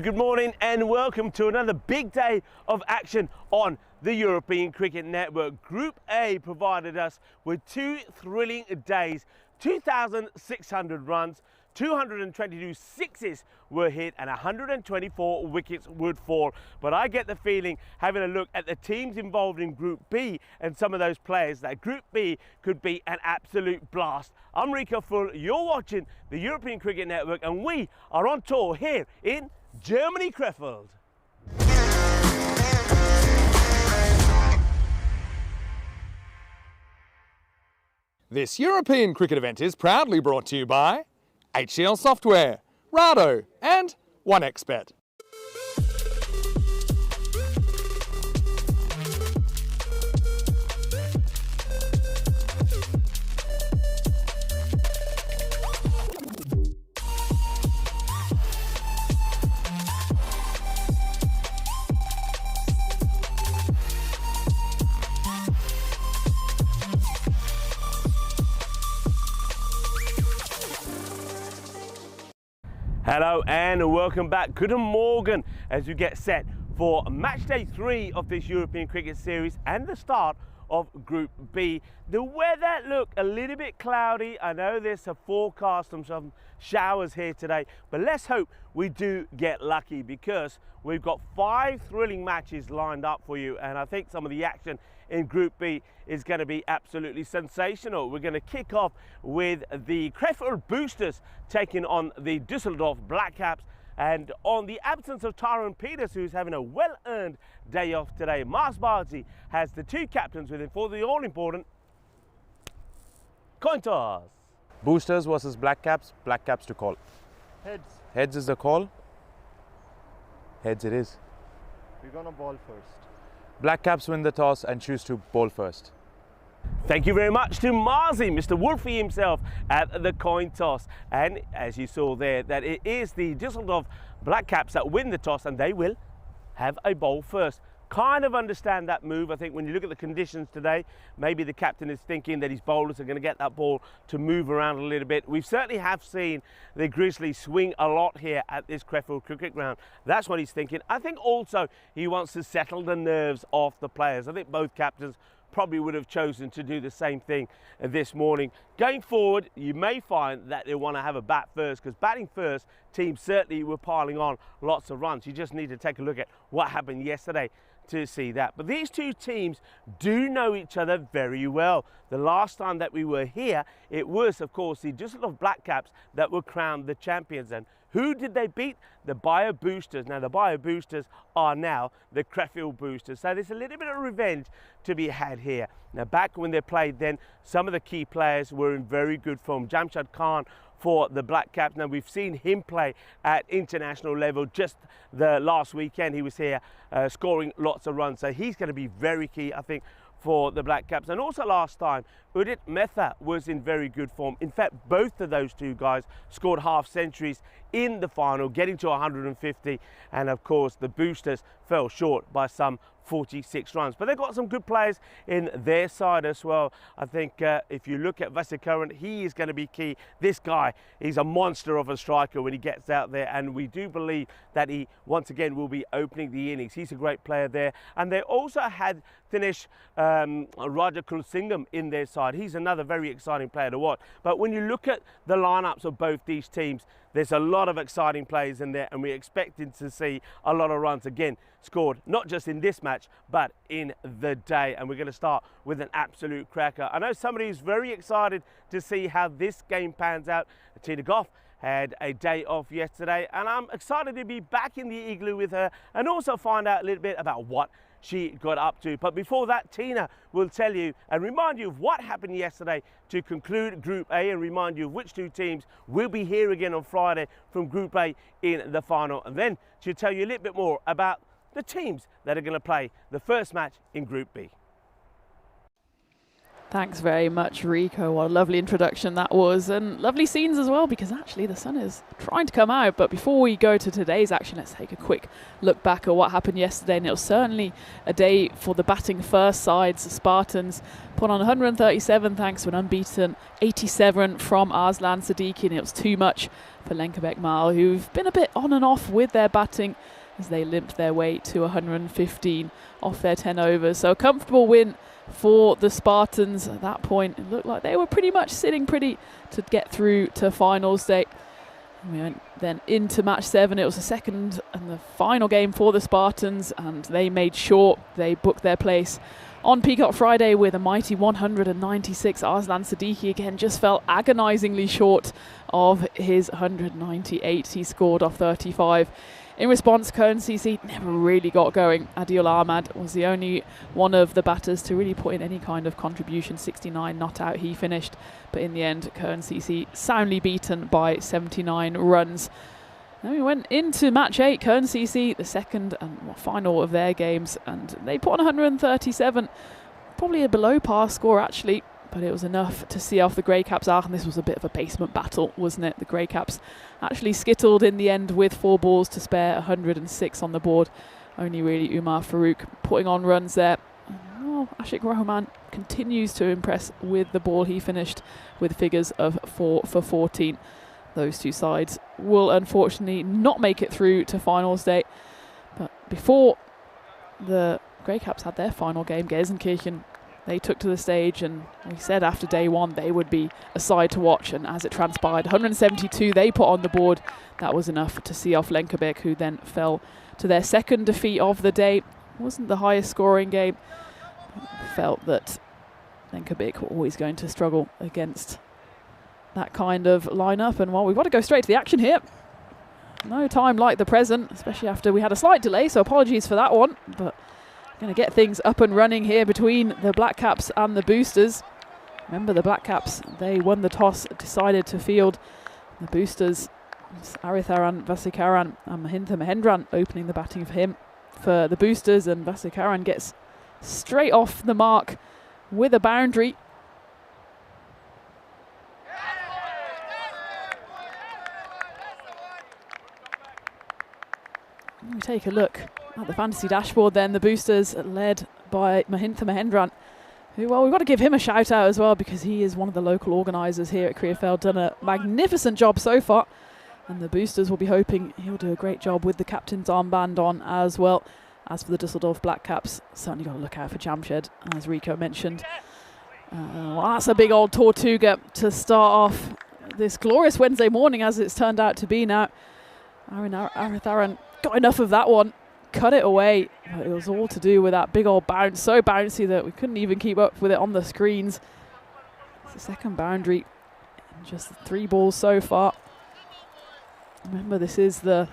Good morning and welcome to another big day of action on the European Cricket Network. Group A provided us with two thrilling days. 2,600 runs, 222 sixes were hit and 124 wickets would fall. But I get the feeling, having a look at the teams involved in Group B and some of those players, that Group B could be an absolute blast. I'm Krefeld, you're watching the European Cricket Network and we are on tour here in Germany, Krefeld. This European cricket event is proudly brought to you by HCL Software, Rado and 1xBet. Hello and welcome back. Guten Morgen as we get set for match day 3 of this European Cricket Series and the start of Group B. The weather looked a little bit cloudy. I know there's a forecast of some showers here today, but let's hope we do get lucky because we've got 5 thrilling matches lined up for you, and I think some of the action in Group B is going to be absolutely sensational. We're going to kick off with the Krefeld Boosters taking on the Düsseldorf Black Caps. And on the absence of Tyrone Peters, who's having a well-earned day off today, Mars Bardsey has the 2 captains with him for the all-important coin toss. Boosters versus Black Caps to call. Heads. Heads is the call. Heads it is. We're gonna ball first. Black Caps win the toss and choose to bowl first. Thank you very much to Marzi, Mr. Wolfie himself at the coin toss. And as you saw there, that it is the Düsseldorf Black Caps that win the toss and they will have a bowl first. Kind of understand that move. I think when you look at the conditions today, maybe the captain is thinking that his bowlers are going to get that ball to move around a little bit. We certainly have seen the Grizzlies swing a lot here at this Krefeld cricket ground. That's what he's thinking. I think also he wants to settle the nerves of the players. I think both captains probably would have chosen to do the same thing this morning. Going forward, you may find that they want to have a bat first, because batting first, teams certainly were piling on lots of runs. You just need to take a look at what happened yesterday to see that. But these two teams do know each other very well. The last time that we were here, it was, of course, the Düsseldorf Black Caps that were crowned the champions. And who did they beat? The Bayer Boosters. Now, the Bayer Boosters are now the Krefeld Boosters. So there's a little bit of revenge to be had here. Now, back when they played then, some of the key players were in very good form. Jamshad Khan for the Black Caps. Now, we've seen him play at international level just the last weekend. He was here scoring lots of runs. So he's going to be very key, I think, for the Black Caps. And also last time, Udit Mehta was in very good form. In fact, both of those two guys scored half centuries in the final, getting to 150. And of course, the Boosters fell short by some 46 runs. But they've got some good players in their side as well. I think if you look at Vasikaran, he is going to be key. This guy, he's a monster of a striker when he gets out there, and we do believe that he once again will be opening the innings. He's a great player there. And they also had Dinesh Rajakulsingham in their side. He's another very exciting player to watch. But when you look at the lineups of both these teams, there's a lot of exciting players in there, and we're expecting to see a lot of runs again scored, not just in this match, but in the day. And we're going to start with an absolute cracker. I know somebody who's very excited to see how this game pans out. Tina Goff had a day off yesterday, and I'm excited to be back in the igloo with her and also find out a little bit about what she got up to. But before that, Tina will tell you and remind you of what happened yesterday to conclude Group A, and remind you of which two teams will be here again on Friday from Group A in the final. And then she'll tell you a little bit more about the teams that are going to play the first match in Group B. Thanks very much, Rico. What a lovely introduction that was, and lovely scenes as well, because actually the sun is trying to come out. But before we go to today's action, let's take a quick look back at what happened yesterday. And it was certainly a day for the batting first sides. The Spartans put on 137 thanks to an unbeaten 87 from Arslan Siddiqui, and it was too much for Lenkebek Mal, who've been a bit on and off with their batting as they limped their way to 115 off their 10 overs. So a comfortable win for the Spartans. At that point, it looked like they were pretty much sitting pretty to get through to finals day. We went then into match 7. It was the second and the final game for the Spartans, and they made sure they booked their place on Peacock Friday with a mighty 196. Arslan Siddiqui again just fell agonisingly short of his 198 he scored off 35. In response, KCC never really got going. Adil Ahmad was the only one of the batters to really put in any kind of contribution. 69 not out he finished, but in the end KCC soundly beaten by 79 runs. Then we went into match 8, KCC, the second and final of their games, and they put on 137, probably a below par score actually, but it was enough to see off the Grey Caps. And this was a bit of a basement battle, wasn't it? The Grey Caps actually skittled in the end with 4 balls to spare, 106 on the board. Only really Umar Farouk putting on runs there. Well, Ashik Rahman continues to impress with the ball. He finished with figures of 4 for 14. Those two sides will unfortunately not make it through to finals day. But before the Grey Caps had their final game, Gelsenkirchen, they took to the stage, and we said after day 1 they would be a side to watch, and as it transpired, 172 they put on the board. That was enough to see off Lenkebek, who then fell to their second defeat of the day. It wasn't the highest scoring game. Felt that Lenkebek were always going to struggle against that kind of lineup, and well, we've got to go straight to the action here. No time like the present, especially after we had a slight delay, so apologies for that one, but going to get things up and running here between the Black Caps and the Boosters. Remember, the Black Caps, they won the toss, decided to field. The Boosters, Aritharan Vasikaran and Mahintha Mahendran opening the batting for him for the Boosters, and Vasikaran gets straight off the mark with a boundary. We take a look at the fantasy dashboard then. The Boosters led by Mahintha Mahendran, who, well, we've got to give him a shout out as well, because he is one of the local organisers here at Krefeld. Done a magnificent job so far, and the Boosters will be hoping he'll do a great job with the captain's armband on as well. As for the Dusseldorf Black Caps, certainly got to look out for Jamshed, as Rico mentioned. Well, that's a big old Tortuga to start off this glorious Wednesday morning, as it's turned out to be now. Aritharan got enough of that one, cut it away, but it was all to do with that big old bounce, so bouncy that we couldn't even keep up with it on the screens. It's the second boundary, and just 3 balls so far. Remember, this is the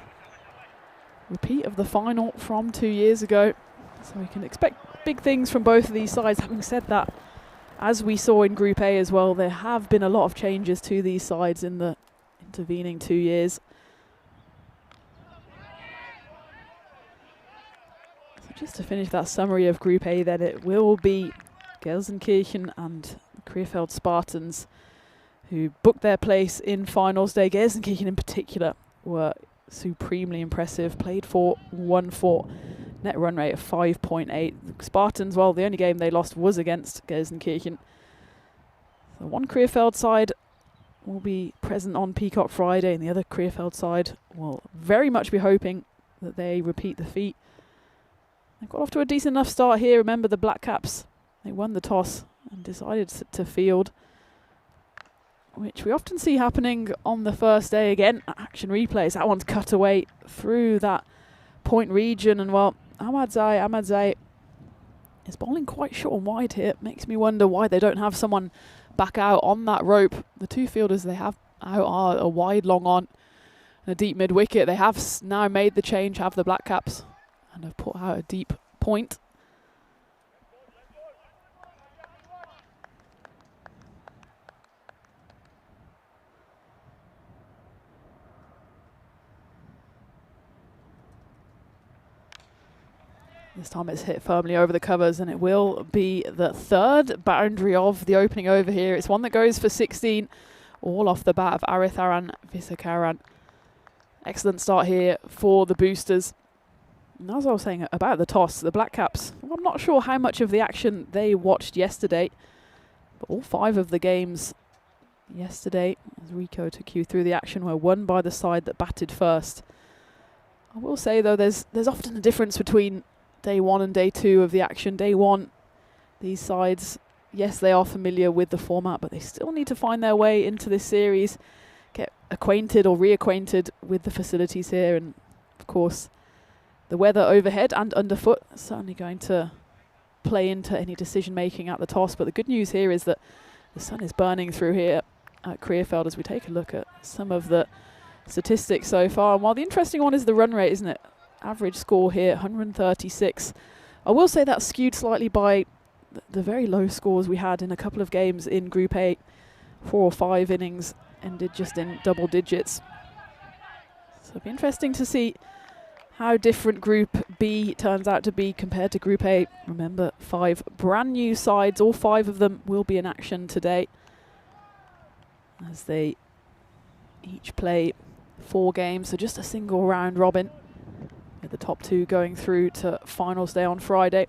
repeat of the final from 2 years ago, so we can expect big things from both of these sides. Having said that, as we saw in Group A as well, there have been a lot of changes to these sides in the intervening 2 years. Just to finish that summary of Group A, then, it will be Gelsenkirchen and Krefeld Spartans who booked their place in finals day. Gelsenkirchen in particular were supremely impressive, played for 1-4, net run rate of 5.8. Spartans, well, the only game they lost was against Gelsenkirchen. The one Krefeld side will be present on Peacock Friday, and the other Krefeld side will very much be hoping that they repeat the feat. They've got off to a decent enough start here. Remember, the Black Caps, they won the toss and decided to field, which we often see happening on the first day. Again, action replays. That one's cut away through that point region, and well, Ahmadzai is bowling quite short and wide here. Makes me wonder why they don't have someone back out on that rope. The 2 fielders they have out are a wide long on and a deep mid wicket. They have now made the change, have the Black Caps, and have put out a deep point. This time it's hit firmly over the covers, and it will be the third boundary of the opening over here. It's one that goes for 16, all off the bat of Aritharan Visakaran. Excellent start here for the boosters. And as I was saying about the toss, the Black Caps, I'm not sure how much of the action they watched yesterday, but all 5 of the games yesterday, as Rico took you through the action, were won by the side that batted first. I will say though, there's often a difference between day 1 and day 2 of the action. Day 1, these sides, yes, they are familiar with the format, but they still need to find their way into this series, get acquainted or reacquainted with the facilities here, and of course the weather overhead and underfoot is certainly going to play into any decision making at the toss. But the good news here is that the sun is burning through here at Krefeld as we take a look at some of the statistics so far. And while the interesting one is the run rate, isn't it? Average score here, 136. I will say that's skewed slightly by the very low scores we had in a couple of games in Group A. 4 or 5 innings ended just in double digits. So it'll be interesting to see how different Group B turns out to be compared to Group A. Remember, 5 brand new sides, all 5 of them will be in action today as they each play 4 games, so just a single round robin, with the top 2 going through to finals day on Friday.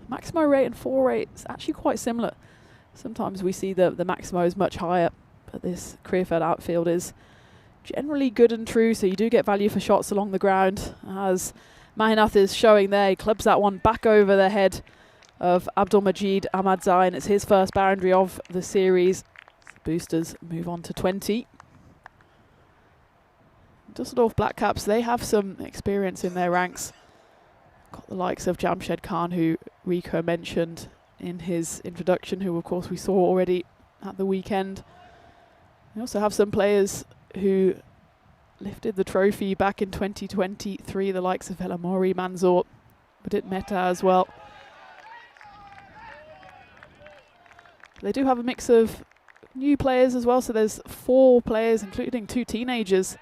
Maximo rate and 4 rate is actually quite similar. Sometimes we see the Maximo is much higher, but this Krefeld outfield is generally good and true, so you do get value for shots along the ground, as Mahinath is showing there. He clubs that one back over the head of Abdulmajid Ahmadzai, and it's his first boundary of the series. The boosters move on to 20. Dusseldorf Black Caps, they have some experience in their ranks. Got the likes of Jamshed Khan, who Rico mentioned in his introduction, who of course we saw already at the weekend. We also have some players who lifted the trophy back in 2023, the likes of Elamori Manzoor, Budit Mehta as well. They do have a mix of new players as well, so there's 4 players, including 2 teenagers,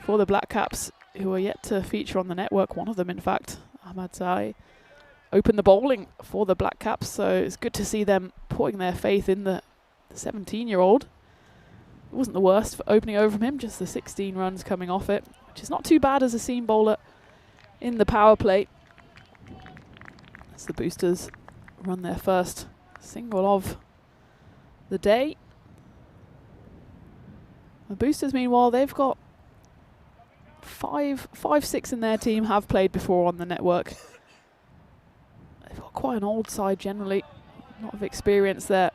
for the Black Caps who are yet to feature on the network. One of them, in fact, Ahmadzai, opened the bowling for the Black Caps, so it's good to see them putting their faith in the 17-year-old. It wasn't the worst for opening over from him, just the 16 runs coming off it, which is not too bad as a seam bowler in the power play. As the boosters run their first single of the day. The boosters, meanwhile, they've got 5-6 in their team have played before on the network. They've got quite an old side generally, a lot of experience there.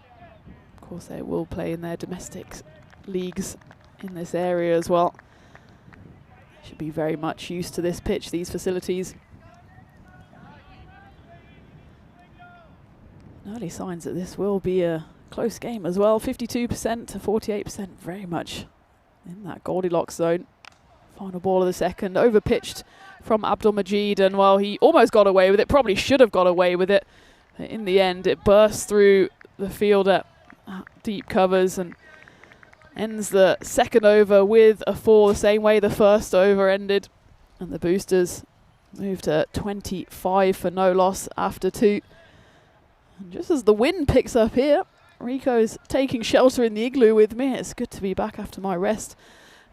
Of course, they will play in their domestic leagues in this area as well. Should be very much used to this pitch, these facilities. Early signs that this will be a close game as well. 52% to 48%, very much in that Goldilocks zone. Final ball of the second, over-pitched from Abdulmajid, and well, he almost got away with it, probably should have got away with it. In the end, it bursts through the fielder at deep covers and ends the second over with a 4, the same way the first over ended. And the boosters move to 25 for no loss after 2. And just as the wind picks up here, Rico's taking shelter in the igloo with me. It's good to be back after my rest.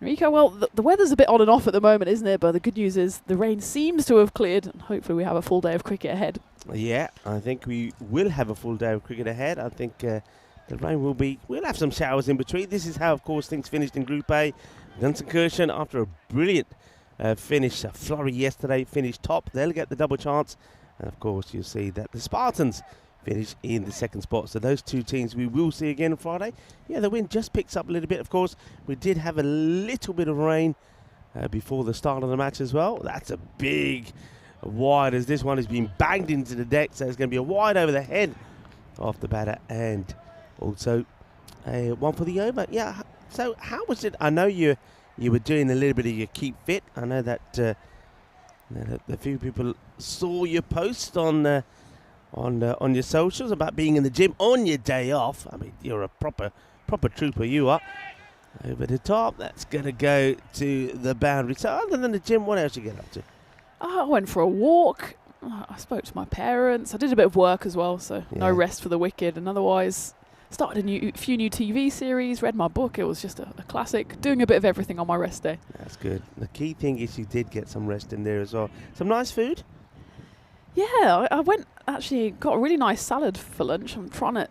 Rico, well, the weather's a bit on and off at the moment, isn't it? But the good news is the rain seems to have cleared, and hopefully we have a full day of cricket ahead. Yeah, I think we will have a full day of cricket ahead. I think the rain we'll have some showers in between. This is how, of course, things finished in Group A. Gunsenkirchen, after a brilliant finish, a flurry yesterday, finished top. They'll get the double chance. And, of course, you'll see that the Spartans finish in the second spot. So those 2 teams we will see again on Friday. Yeah, the wind just picks up a little bit. Of course, we did have a little bit of rain before the start of the match as well. That's a big wide, as this one has been banged into the deck. So it's going to be a wide over the head of the batter, and also one for the over. Yeah, so how was it? I know you were doing a little bit of your keep fit. I know that a few people saw your post on your socials about being in the gym on your day off. I mean, you're a proper trooper, you are. Over the top, that's going to go to the boundary. So other than the gym, what else you get up to? I went for a walk. I spoke to my parents. I did a bit of work as well, so no Yeah. rest for the wicked. And otherwise, started a few new TV series, read my book. It was just a classic. Doing a bit of everything on my rest day. That's good. The key thing is you did get some rest in there as well. Some nice food. Yeah, I went actually got a really nice salad for lunch. I'm trying to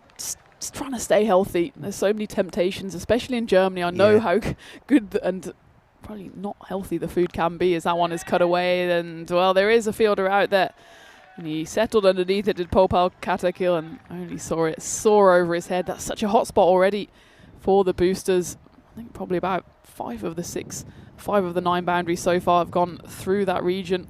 stay healthy. There's so many temptations, especially in Germany. I know Yeah. how good and probably not healthy the food can be as that one is cut away. And, well, there is a fielder out there. And he settled underneath it, did Popal Katakill, and only saw it soar over his head. That's such a hot spot already for the boosters. I think probably about 5 of the 9 boundaries so far have gone through that region.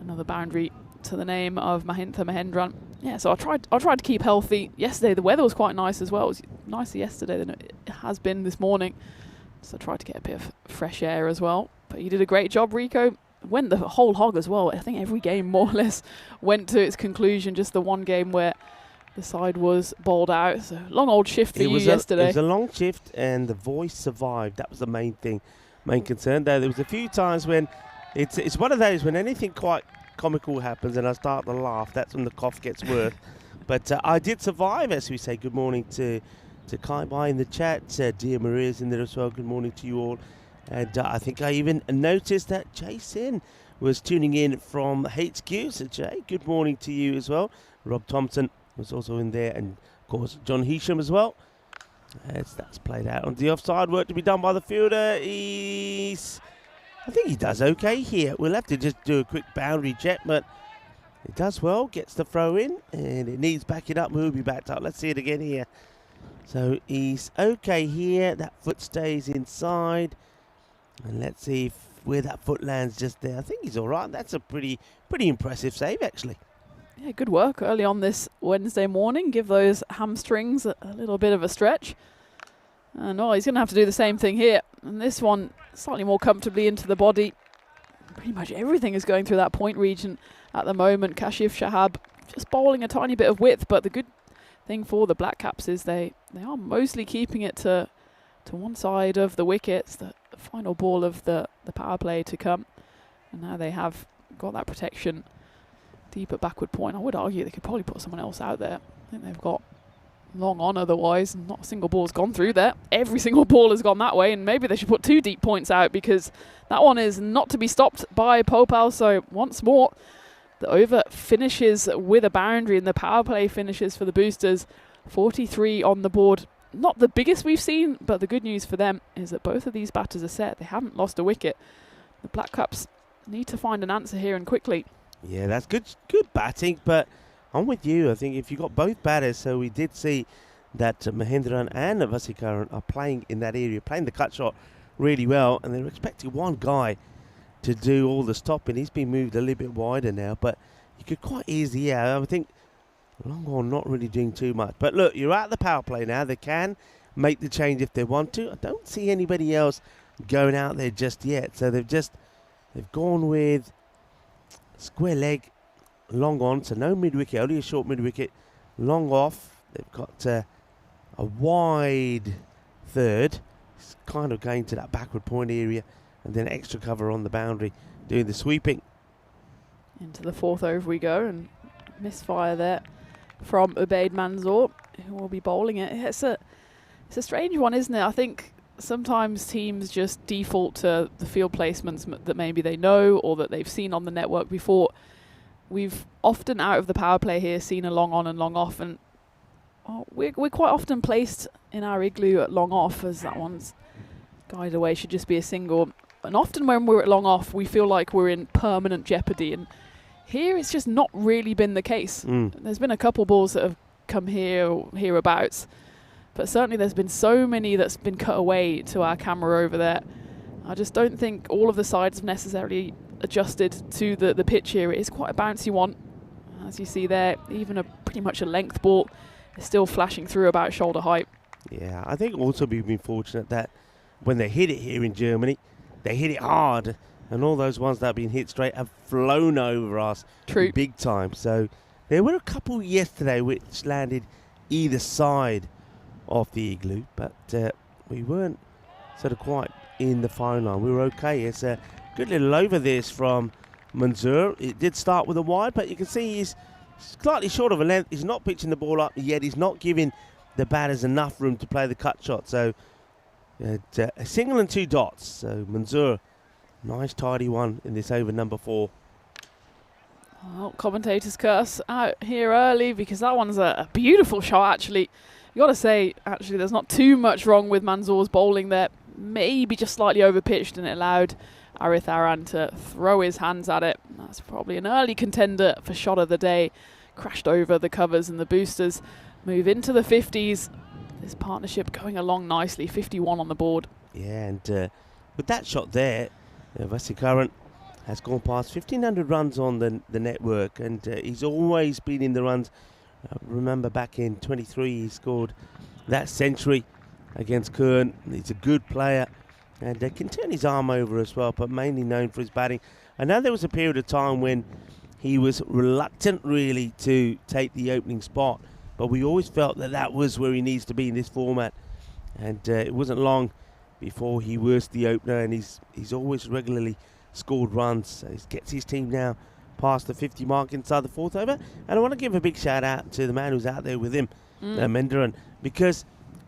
Another boundary to the name of Mahintha Mahendran. Yeah, so I tried to keep healthy. Yesterday the weather was quite nice as well. It was nicer yesterday than it has been this morning. So I tried to get a bit of fresh air as well. But you did a great job, Rico. Went the whole hog as well. I think every game more or less went to its conclusion. Just the one game where the side was bowled out. So long old shift for you yesterday. It was a long shift and the voice survived. That was the main concern. There was a few times when it's one of those when anything quite comical happens and I start to laugh. That's when the cough gets worse. But I did survive, as we say. Good morning to Kai Bai in the chat. Dear Maria's in there as well. Good morning to you all. And I think I even noticed that Jason was tuning in from HQ. So Jay, good morning to you as well. Rob Thompson was also in there, and of course John Heesham as well. As that's played out on the offside, work to be done by the fielder. I think he does okay here. We'll have to just do a quick boundary check, but he does well. Gets the throw in, and it needs backing up. Will be backed up. Let's see it again here. So he's okay here. That foot stays inside. And let's see where that foot lands just there. I think he's all right. That's a pretty impressive save, actually. Yeah, good work early on this Wednesday morning. Give those hamstrings a little bit of a stretch. And he's going to have to do the same thing here. And this one slightly more comfortably into the body. Pretty much everything is going through that point region at the moment. Kashif Shahab just bowling a tiny bit of width. But the good thing for the Black Caps is they are mostly keeping it to one side of the wickets. The final ball of the power play to come. And now they have got that protection deep at backward point. I would argue they could probably put someone else out there. I think they've got long on otherwise. Not a single ball's gone through there. Every single ball has gone that way, and maybe they should put 2 deep points out because that one is not to be stopped by Popal. So once more, the over finishes with a boundary and the power play finishes for the boosters. 43 on the board. Not the biggest we've seen, but the good news for them is that both of these batters are set. They haven't lost a wicket. The Black Caps need to find an answer here and quickly. Yeah, that's good batting, but I'm with you. I think if you got both batters, so we did see that Mahendran and Vasikaran are playing in that area, playing the cut shot really well, and they're expecting one guy to do all the stopping. He's been moved a little bit wider now, but you could quite easily, I think, long on not really doing too much. But look, you're at the power play now. They can make the change if they want to. I don't see anybody else going out there just yet. So they've gone with square leg, long on. So no mid-wicket, only a short mid-wicket. Long off. They've got a wide third. It's kind of going to that backward point area. And then extra cover on the boundary, doing the sweeping. Into the 4th over we go, and misfire there from Ubaid Manzoor, who will be bowling it. It's a strange one, isn't it? I think sometimes teams just default to the field placements that maybe they know or that they've seen on the network before. We've often, out of the power play here, seen a long on and long off, and we're quite often placed in our igloo at long off, as that one's guided away should just be a single. And often when we're at long off, we feel like we're in permanent jeopardy, and here it's just not really been the case. There's been a couple balls that have come here or hereabouts, but certainly there's been so many that's been cut away to our camera over there. I just don't think all of the sides have necessarily adjusted to the pitch here. It is quite a bouncy one. As you see there, even pretty much a length ball is still flashing through about shoulder height. Yeah, I think also we've been fortunate that when they hit it here in Germany, they hit it hard. And all those ones that have been hit straight have flown over us big time. So there were a couple yesterday which landed either side of the igloo, but we weren't sort of quite in the phone line. We were okay. It's a good little over this from Mansour. It did start with a wide, but you can see he's slightly short of a length. He's not pitching the ball up, yet he's not giving the batters enough room to play the cut shot. So a single and 2 dots. So Mansour, nice tidy one in this over number 4. Well, commentators curse out here early because that one's a beautiful shot, actually. You got to say, actually, there's not too much wrong with Mansour's bowling there. Maybe just slightly overpitched, and it allowed Arith Aran to throw his hands at it. That's probably an early contender for shot of the day. Crashed over the covers, and the boosters move into the 50s. This partnership going along nicely, 51 on the board. Yeah, and with that shot there, Vasikaran has gone past 1,500 runs on the network, and he's always been in the runs. Remember back in 23, he scored that century against Kern. He's a good player, and can turn his arm over as well, but mainly known for his batting. I know there was a period of time when he was reluctant really to take the opening spot, but we always felt that that was where he needs to be in this format, and it wasn't long before he was the opener, and he's always regularly scored runs. So he gets his team now past the 50 mark inside the 4th over. And I want to give a big shout out to the man who's out there with him, Menderan, because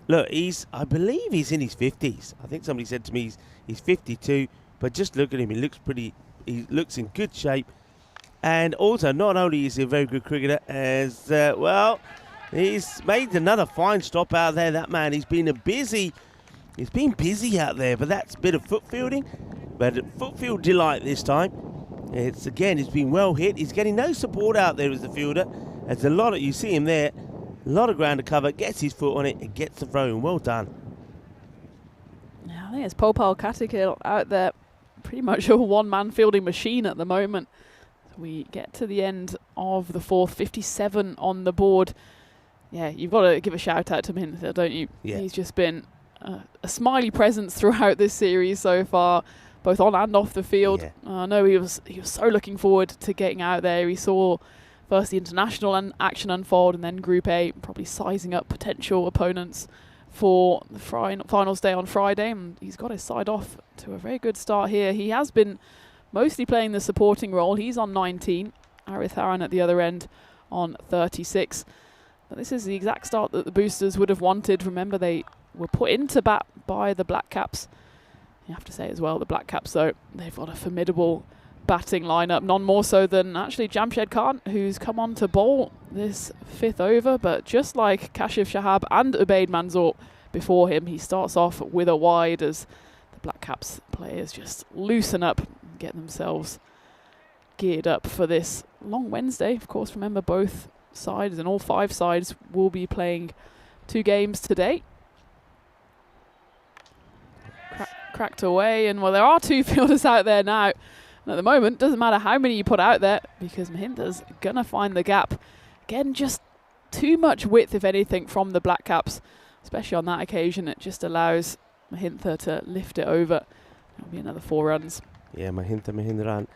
look, I believe he's in his 50s. I think somebody said to me he's 52, but just look at him, he looks in good shape. And also, not only is he a very good cricketer, as well, he's made another fine stop out there. That man, he's been busy out there, but that's a bit of foot fielding. But foot field delight this time. It's been well hit. He's getting no support out there as the fielder. There's a lot of, you see him there, a lot of ground to cover, gets his foot on it and gets the throw in. Well done. Yeah, I think it's Popal Katikil out there, pretty much a one-man fielding machine at the moment. We get to the end of the 4th, 57 on the board. Yeah, you've got to give a shout out to Mahindra, don't you? Yeah. He's just been a smiley presence throughout this series so far, both on and off the field. Yeah. I know he was so looking forward to getting out there. He saw first the international action unfold, and then Group A, probably sizing up potential opponents for the finals day on Friday. And he's got his side off to a very good start here. He has been mostly playing the supporting role. He's on 19. Arith Aran at the other end on 36. But this is the exact start that the boosters would have wanted. Remember, they were put into bat by the Black Caps. You have to say as well, the Black Caps, though, they've got a formidable batting lineup, none more so than actually Jamshed Khan, who's come on to bowl this 5th over. But just like Kashif Shahab and Ubaid Manzoor before him, he starts off with a wide as the Black Caps players just loosen up and get themselves geared up for this long Wednesday. Of course, remember, both sides and all 5 sides will be playing 2 games today. Cracked away, and well, there are 2 fielders out there now. And at the moment, doesn't matter how many you put out there, because Mahindra's gonna find the gap. Again, just too much width, if anything, from the Black Caps, especially on that occasion. It just allows Mahindra to lift it over. That'll be another 4 runs. Yeah, Mahindran.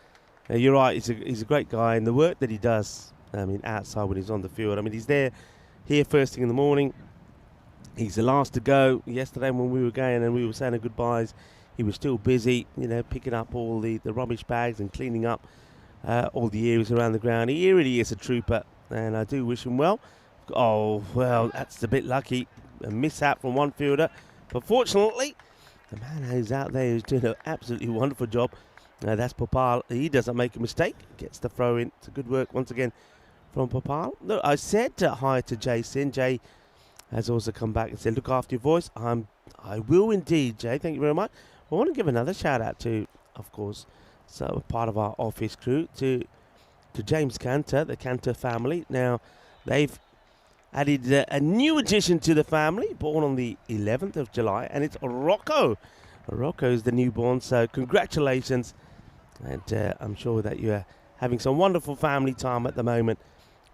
You're right, he's a great guy, and the work that he does, I mean, outside when he's on the field. I mean, he's here first thing in the morning. He's the last to go. Yesterday when we were going and we were saying our goodbyes, he was still busy, picking up all the rubbish bags and cleaning up all the areas around the ground. He really is a trooper, and I do wish him well. Oh, well, that's a bit lucky. A mishap from one fielder. But fortunately, the man who's out there is doing an absolutely wonderful job. That's Popal. He doesn't make a mistake. Gets the throw in. It's a good work once again from Popal. Look, I said hi to Jay Sin. Jay has also come back and said, look after your voice. I will indeed, Jay. Thank you very much. I want to give another shout out to, of course, so part of our office crew, to James Cantor, the Cantor family. Now, they've added a new addition to the family, born on the 11th of July, and it's Rocco. Rocco is the newborn, so congratulations. And I'm sure that you're having some wonderful family time at the moment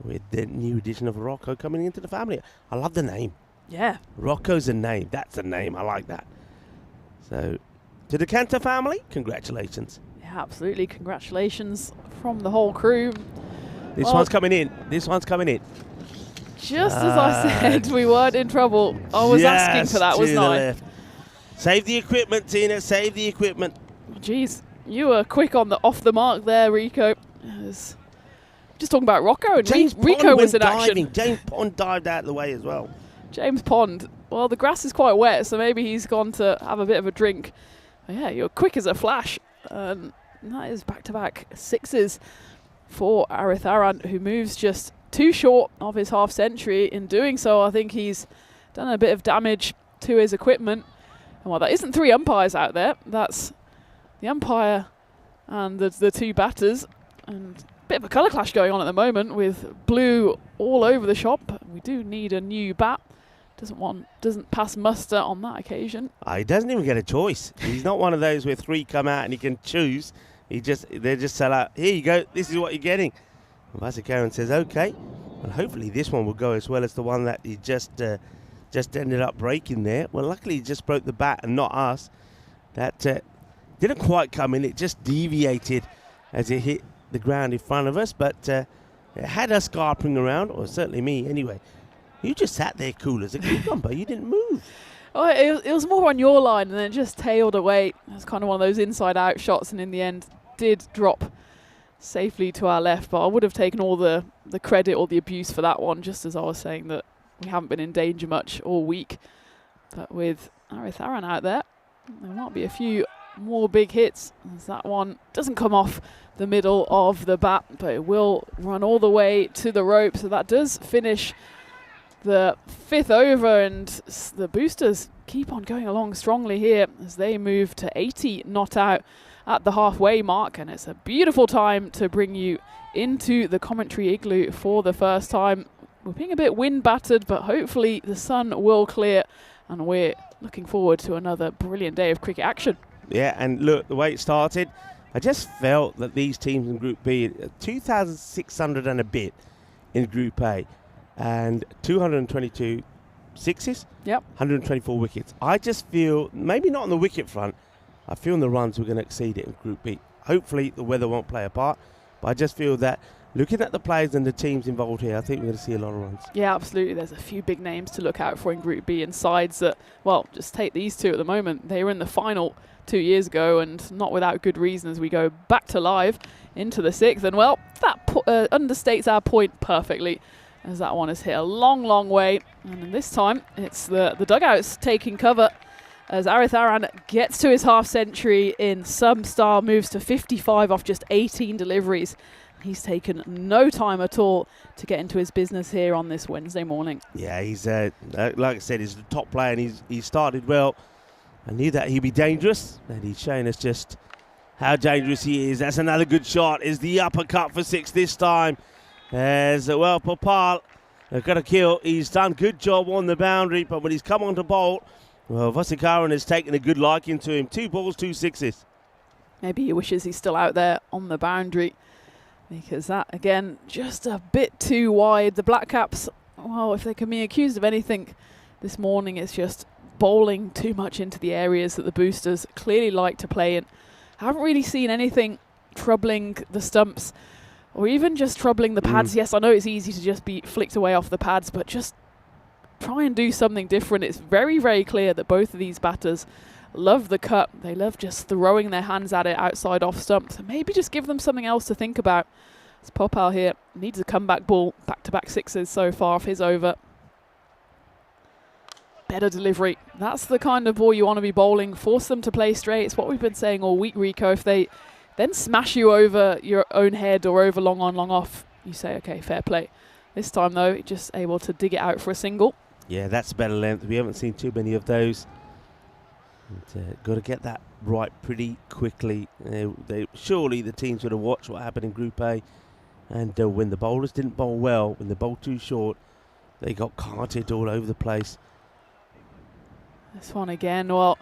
with the new addition of Rocco coming into the family. I love the name. Yeah. Rocco's a name. That's a name. I like that. So, to the Cantor family, congratulations. Yeah, absolutely. Congratulations from the whole crew. This one's coming in. This one's coming in. Just as I said, we weren't in trouble. I was asking for that, wasn't I? Left. Save the equipment, Tina. Save the equipment. Jeez. you were quick on the off the mark there, Rico. Just talking about Rocco, and Rico was in action. James Pond dived out of the way as well. James Pond. Well, the grass is quite wet, so maybe he's gone to have a bit of a drink. But yeah, you're quick as a flash. And that is back-to-back sixes for Aritharan, who moves just too short of his half century. In doing so, I think he's done a bit of damage to his equipment. And while that isn't 3 umpires out there, that's the umpire and the 2 batters. And a bit of a colour clash going on at the moment with blue all over the shop. We do need a new bat. Doesn't pass muster on that occasion. He doesn't even get a choice. He's not one of those where 3 come out and he can choose. They just sell out. Here you go. This is what you're getting. Vasikaran says, okay. And hopefully this one will go as well as the one that he just ended up breaking there. Well, luckily he just broke the bat and not us. That didn't quite come in. It just deviated as it hit the ground in front of us. But it had us scarping around, or certainly me anyway. You just sat there cool as a cucumber. You didn't move. Oh, it was more on your line, and then it just tailed away. It was kind of one of those inside-out shots, and in the end did drop safely to our left. But I would have taken all the credit or the abuse for that one, just as I was saying that we haven't been in danger much all week. But with Aritharan out there might be a few more big hits, as that one doesn't come off the middle of the bat, but it will run all the way to the rope. So that does finish the 5th over, and the boosters keep on going along strongly here as they move to 80 not out at the halfway mark. And it's a beautiful time to bring you into the commentary igloo for the first time. We're being a bit wind battered, but hopefully the sun will clear, and we're looking forward to another brilliant day of cricket action. Yeah, and look, the way it started, I just felt that these teams in Group B, 2,600 and a bit in Group A, and 222 sixes, 124 wickets. I just feel, maybe not on the wicket front, I feel in the runs we're going to exceed it in Group B. Hopefully the weather won't play a part, but I just feel that looking at the players and the teams involved here, I think we're going to see a lot of runs. Yeah, absolutely. There's a few big names to look out for in Group B, and sides that, well, just take these 2 at the moment. They were in the final 2 years ago, and not without good reason, as we go back to live into the 6th. And, well, that understates our point perfectly, as that one has hit a long, long way. And this time, it's the dugouts taking cover as Aritharan gets to his half century in some style, moves to 55 off just 18 deliveries. He's taken no time at all to get into his business here on this Wednesday morning. Yeah, he's, like I said, he's the top player, and he started well. I knew that he'd be dangerous, and he's showing us just how dangerous he is. That's another good shot. Is the uppercut for 6 this time. As well, Popal got a kill. He's done good job on the boundary, but when he's come on to bolt, well, Vasikaran has taken a good liking to him. 2 balls, 2 sixes. Maybe he wishes he's still out there on the boundary, because that, again, just a bit too wide. The Black Caps, well, if they can be accused of anything this morning, it's just bowling too much into the areas that the boosters clearly like to play in. Haven't really seen anything troubling the stumps, or even just troubling the pads. Yes, I know it's easy to just be flicked away off the pads, but just try and do something different. It's very, very clear that both of these batters love the cut. They love just throwing their hands at it outside off stump. So maybe just give them something else to think about. As Popal here needs a comeback ball. Back-to-back sixes so far off his over. Better delivery. That's the kind of ball you want to be bowling. Force them to play straight. It's what we've been saying all week, Rico. If they then smash you over your own head or over long on, long off, you say, okay, fair play. This time, though, just able to dig it out for a single. Yeah, that's better length. We haven't seen too many of those. Got to get that right pretty quickly. Surely the teams would have watched what happened in Group A. And when the bowlers didn't bowl well, when they bowled too short, they got carted all over the place. This one again, well,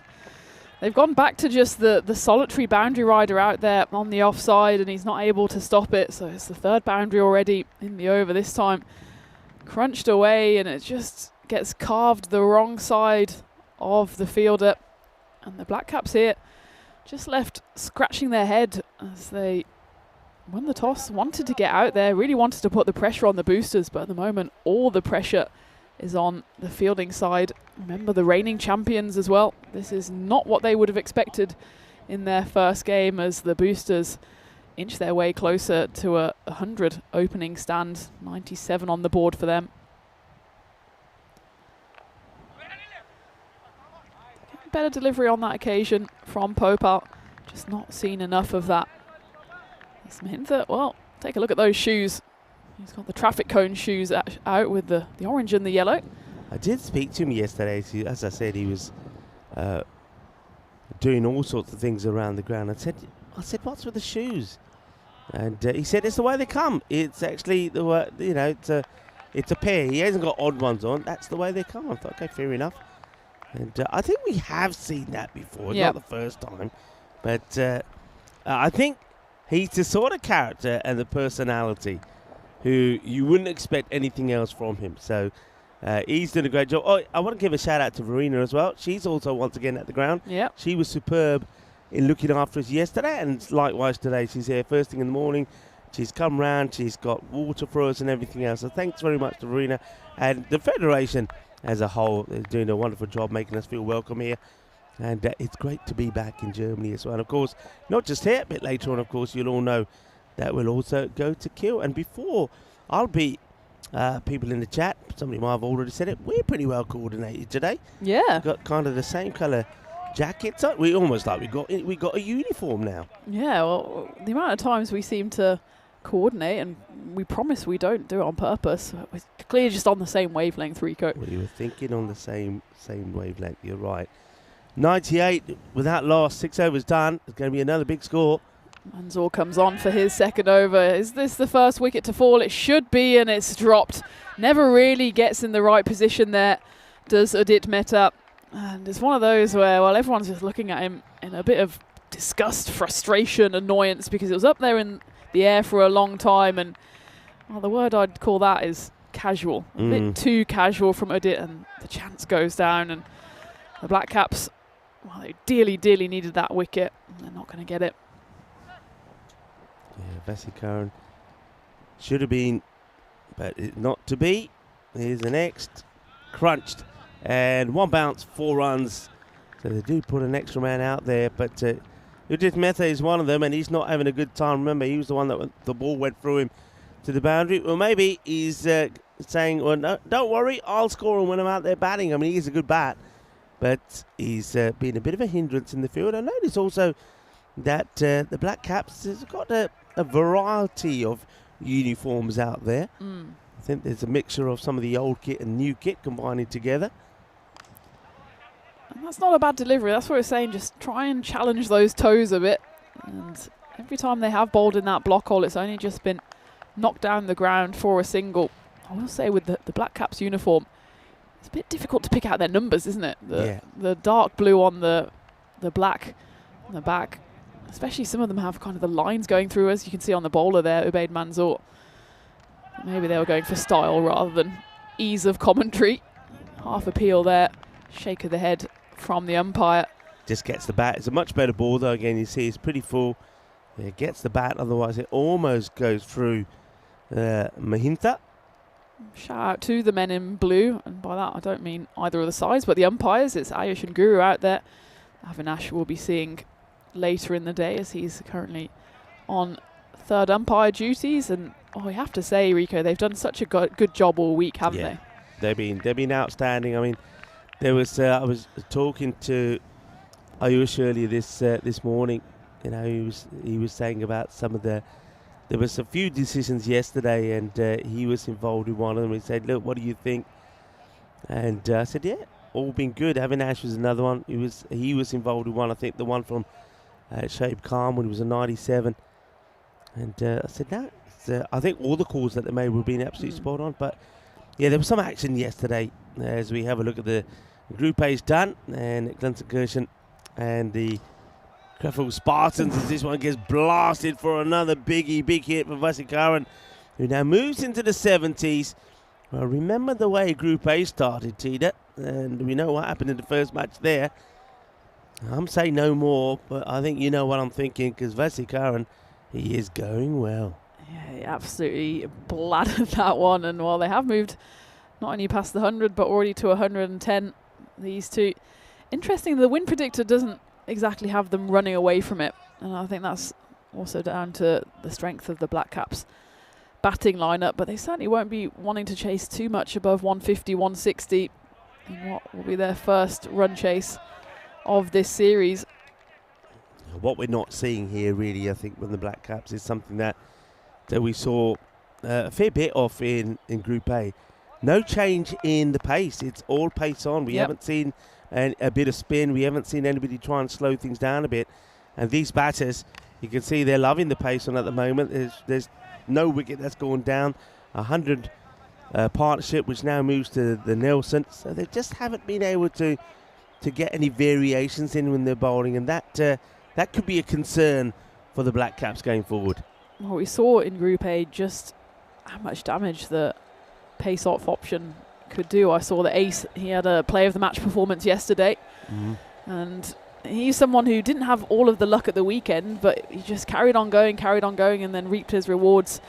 they've gone back to just the solitary boundary rider out there on the offside, and he's not able to stop it. So it's the 3rd boundary already in the over this time. Crunched away, and it just gets carved the wrong side of the fielder. And the Black Caps here just left scratching their head as they won the toss, wanted to get out there, really wanted to put the pressure on the boosters, but at the moment all the pressure is on the fielding side. Remember, the reigning champions as well. This is not what they would have expected in their first game as the boosters inch their way closer to a 100 opening stand. 97 on the board for them. Better delivery on that occasion from Popal. Just not seen enough of that. This meant that, well, take a look at those shoes. He's got the traffic cone shoes out with the orange and the yellow. I did speak to him yesterday. As I said, he was doing all sorts of things around the ground. I said, what's with the shoes? And he said, it's the way they come. It's actually the way, it's a pair. He hasn't got odd ones on. That's the way they come. I thought, okay, fair enough. And I think we have seen that before. It's not the first time. But I think he's the sort of character and the personality who you wouldn't expect anything else from him. So he's done a great job. Oh, I want to give a shout out to Verena as well. She's also once again at the ground. Yeah. She was superb in looking after us yesterday, and likewise today. She's here first thing in the morning. She's come round. She's got water for us and everything else. So thanks very much to Verena and the Federation as a whole. Is doing a wonderful job making us feel welcome here. And it's great to be back in Germany as well. And of course, not just here, a bit later on, of course, you'll all know that we'll also go to Kiel. And before I'll be people in the chat, somebody might have already said it, we're pretty well coordinated today. Yeah. We've got kind of the same colour jackets on. We almost like we got a uniform now. Yeah, well, the amount of times we seem to coordinate, and we promise we don't do it on purpose. We're clearly just on the same wavelength, Rico. Well, you were thinking on the same wavelength, you're right. 98 without loss, 6 overs done. It's going to be another big score. Manzoor comes on for his second over. Is this the first wicket to fall? It should be, and it's dropped. Never really gets in the right position there, does Udit Mehta. And it's one of those where, well, everyone's just looking at him in a bit of disgust, frustration, annoyance, because it was up there in the air for a long time. And, well, the word I'd call that is casual. A bit too casual from Udit, and the chance goes down. And the Black Caps, well, they dearly, dearly needed that wicket. They're not going to get it. Yeah, Vasikaran should have been, but not to be. Here's the next. Crunched. And one bounce, 4 runs. So they do put an extra man out there. But Udit Mehta is one of them, and he's not having a good time. Remember, he was the one that the ball went through him to the boundary. Well, maybe he's saying, well, no, don't worry, I'll score him when I'm out there batting. I mean, he's a good bat. But he's been a bit of a hindrance in the field. I notice also that the Black Caps has got a variety of uniforms out there. I think there's a mixture of some of the old kit and new kit combining together. And that's not a bad delivery. That's what we're saying. Just try and challenge those toes a bit. And every time they have bowled in that block hole, it's only just been knocked down the ground for a single. I will say with the Black Caps uniform, it's a bit difficult to pick out their numbers, isn't it? The dark blue on the black on the back. Especially some of them have kind of the lines going through, as you can see on the bowler there, Ubaid Manzoor. Maybe they were going for style rather than ease of commentary. Half appeal there. Shake of the head from the umpire. Just gets the bat. It's a much better ball, though. Again, you see it's pretty full. It gets the bat, otherwise it almost goes through Mahinta. Shout out to the men in blue, and by that I don't mean either of the sides, but the umpires. It's Ayush and Guru out there. Avinash will be seeing later in the day, as he's currently on third umpire duties. And we have to say, Rico, they've done such a good job all week, haven't they? They've been outstanding. I mean, there was I was talking to Ayush earlier this morning. You know, he was saying about some of there was a few decisions yesterday, and he was involved in one of them. He said, "Look, what do you think?" And I said, "Yeah, all been good." Avinash was another one. He was involved in one. I think the one from Shaib Khan when he was a 97. And I said, no, I think all the calls that they made were being absolutely spot on. But yeah, there was some action yesterday as we have a look at the Group A's done, and Glenson and the Krefeld Spartans as this one gets blasted for another big hit for Vasikaran, who now moves into the 70s. Well, remember the way Group A started, Tida, and we know what happened in the first match there. I'm saying no more, but I think you know what I'm thinking, because Vasikaran, he is going well. Yeah, he absolutely bladdered that one. And while they have moved not only past the 100, but already to 110, these two. Interesting, the win predictor doesn't exactly have them running away from it. And I think that's also down to the strength of the Black Caps batting lineup, but they certainly won't be wanting to chase too much above 150, 160 in what will be their first run chase of this series. What we're not seeing here really, I think, with the Black Caps is something that we saw a fair bit of in Group A. No change in the pace. It's all pace on. We haven't seen a bit of spin. We haven't seen anybody try and slow things down a bit. And these batters, you can see they're loving the pace on at the moment. There's no wicket that's gone down. 100 partnership, which now moves to the Nelson. So they just haven't been able to get any variations in when they're bowling. And that could be a concern for the Black Caps going forward. Well, we saw in Group A just how much damage the pace-off option could do. I saw the ace, he had a play of the match performance yesterday. And he's someone who didn't have all of the luck at the weekend, but he just carried on going, and then reaped his rewards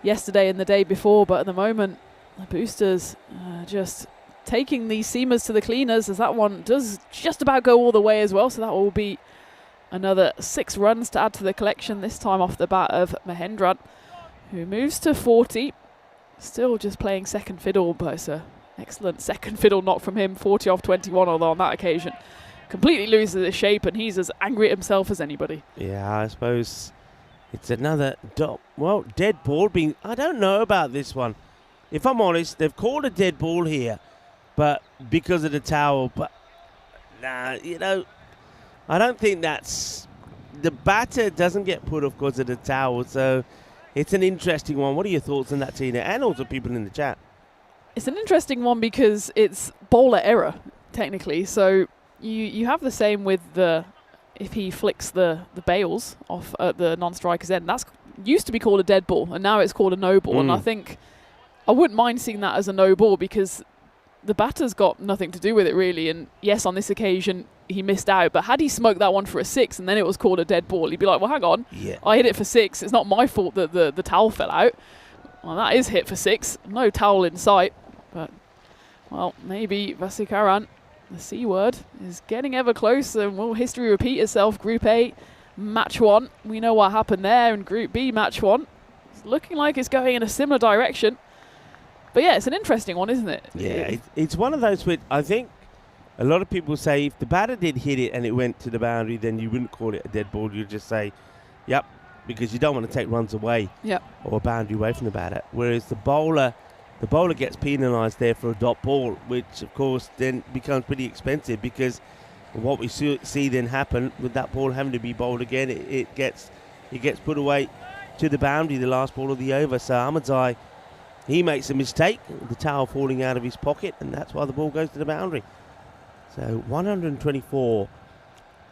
yesterday and the day before. But at the moment, the boosters just taking these seamers to the cleaners, as that one does just about go all the way as well. So that will be another 6 runs to add to the collection, this time off the bat of Mahendran, who moves to 40. Still just playing second fiddle, but it's an excellent second fiddle knock from him, 40 off 21, although on that occasion completely loses his shape, and he's as angry at himself as anybody. Yeah, I suppose it's another dead ball being... I don't know about this one. If I'm honest, they've called a dead ball here, but because of the towel. But, nah, I don't think that's... The batter doesn't get put off because of the towel, so it's an interesting one. What are your thoughts on that, Tina, and also people in the chat? It's an interesting one because it's bowler error, technically. So you have the same with if he flicks the bails off at the non-striker's end. That's used to be called a dead ball, and now it's called a no ball. And I think I wouldn't mind seeing that as a no ball because the batter's got nothing to do with it, really. And yes, on this occasion, he missed out. But had he smoked that one for a 6 and then it was called a dead ball, he'd be like, well, hang on. Yeah. I hit it for 6. It's not my fault that the towel fell out. Well, that is hit for 6. No towel in sight. But, well, maybe Vasikaran, the C word, is getting ever closer. And will history repeat itself? Group A, match 1. We know what happened there. In Group B, match 1. It's looking like it's going in a similar direction. But yeah, it's an interesting one, isn't it? Yeah, it's one of those which I think a lot of people say if the batter did hit it and it went to the boundary, then you wouldn't call it a dead ball. You'd just say, yep, because you don't want to take runs away or a boundary away from the batter. Whereas the bowler gets penalised there for a dot ball, which of course then becomes pretty expensive because what we see then happen with that ball having to be bowled again, it gets put away to the boundary, the last ball of the over. So Ahmadzai, he makes a mistake, the towel falling out of his pocket, and that's why the ball goes to the boundary. So 124,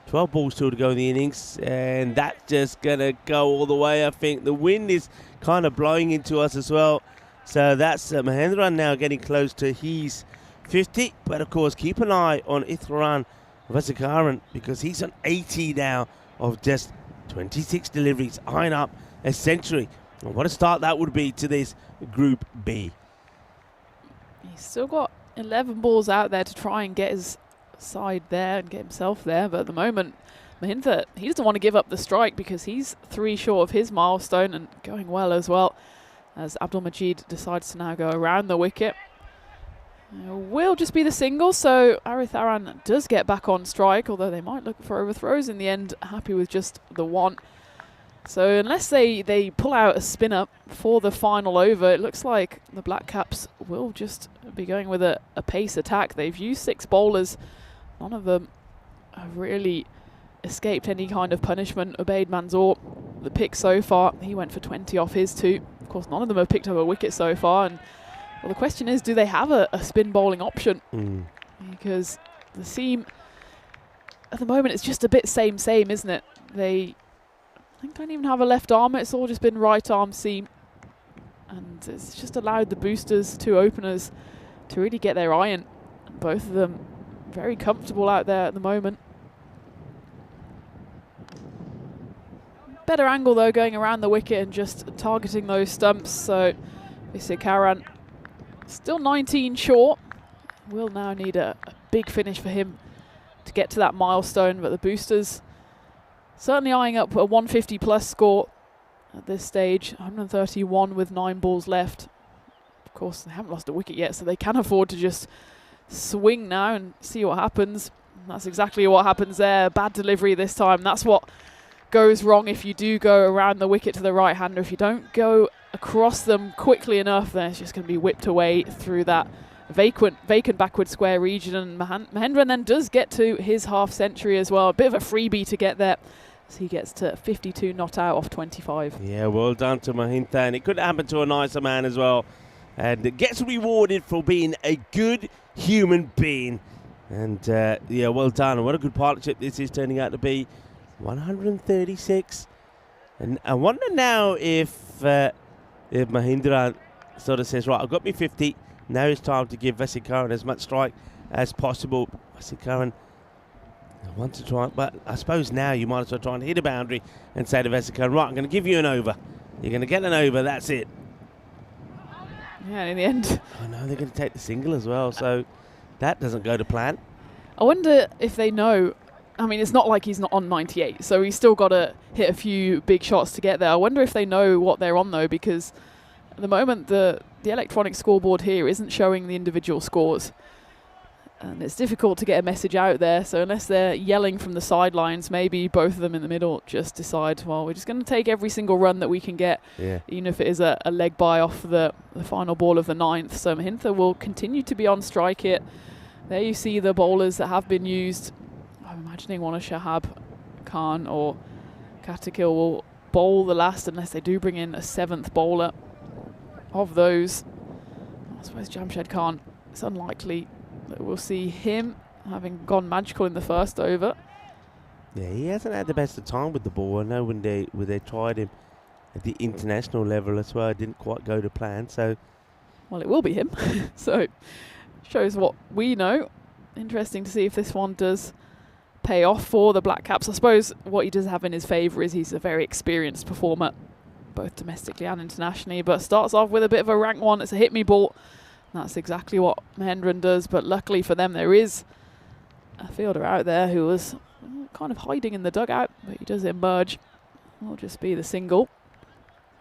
12 balls still to go in the innings, and that's just going to go all the way, I think. The wind is kind of blowing into us as well. So that's Mahendran now getting close to his 50. But, of course, keep an eye on Ithran Vasikaran because he's on 80 now of just 26 deliveries, eyeing up a century. And what a start that would be to this Group B. He's still got 11 balls out there to try and get his side there and get himself there. But at the moment, Mahindra, he doesn't want to give up the strike because he's 3 short of his milestone and going well as well, as Abdul Majid decides to now go around the wicket. It will just be the single, so Aritharan does get back on strike, although they might look for overthrows in the end, happy with just the 1. So unless they pull out a spinner for the final over, it looks like the Black Caps will just be going with a pace attack. They've used 6 bowlers. None of them have really escaped any kind of punishment. Ubaid Manzoor, the pick so far, he went for 20 off his 2. Of course, none of them have picked up a wicket so far. And well, the question is, do they have a spin bowling option? Because the seam, at the moment, it's just a bit same, isn't it? I think don't even have a left arm. It's all just been right arm seam. And it's just allowed the boosters, 2 openers, to really get their iron. Both of them very comfortable out there at the moment. Better angle though, going around the wicket and just targeting those stumps. So Vasikaran still 19 short. Will now need a big finish for him to get to that milestone, but the boosters certainly eyeing up a 150 plus score at this stage. 131 with 9 balls left. Of course, they haven't lost a wicket yet, so they can afford to just swing now and see what happens. And that's exactly what happens there. Bad delivery this time. That's what goes wrong if you do go around the wicket to the right-hander. If you don't go across them quickly enough, then it's just going to be whipped away through that vacant backward square region. And Mahendran then does get to his half century as well. A bit of a freebie to get there, as he gets to 52 not out off 25. Yeah, well done to Mahendran. And it could happen to a nicer man as well. And it gets rewarded for being a good human being. And yeah, well done. What a good partnership this is turning out to be. 136. And I wonder now if Mahendra sort of says, right, I've got me 50. Now it's time to give Vesikaran as much strike as possible. Vesikaran wants to try, but I suppose now you might as well try and hit a boundary and say to Vesikaran, right, I'm going to give you an over. You're going to get an over, that's it. Yeah, in the end. I know they're going to take the single as well, so that doesn't go to plan. I wonder if they know. I mean, it's not like he's not on 98, so he's still got to hit a few big shots to get there. I wonder if they know what they're on, though, because at the moment the electronic scoreboard here isn't showing the individual scores. And it's difficult to get a message out there, so unless they're yelling from the sidelines, maybe both of them in the middle just decide, well, we're just going to take every single run that we can get, even if it is a leg bye off the final ball of the 9th. So Mahendra will continue to be on strike here. There you see the bowlers that have been used. I'm imagining one of Shahab Khan or Katakil will bowl the last unless they do bring in a 7th bowler. Of those, I suppose Jamshed Khan, it's unlikely that we'll see him having gone magical in the first over. Yeah, he hasn't had the best of time with the ball. I know when they tried him at the international level as well, it didn't quite go to plan. So, well, it will be him. So, shows what we know. Interesting to see if this one does pay off for the Black Caps. I suppose what he does have in his favour is he's a very experienced performer, both domestically and internationally, but starts off with a bit of a rank one. It's a hit me ball. That's exactly what Mahendran does, but luckily for them there is a fielder out there who was kind of hiding in the dugout, but he does emerge. Will just be the single.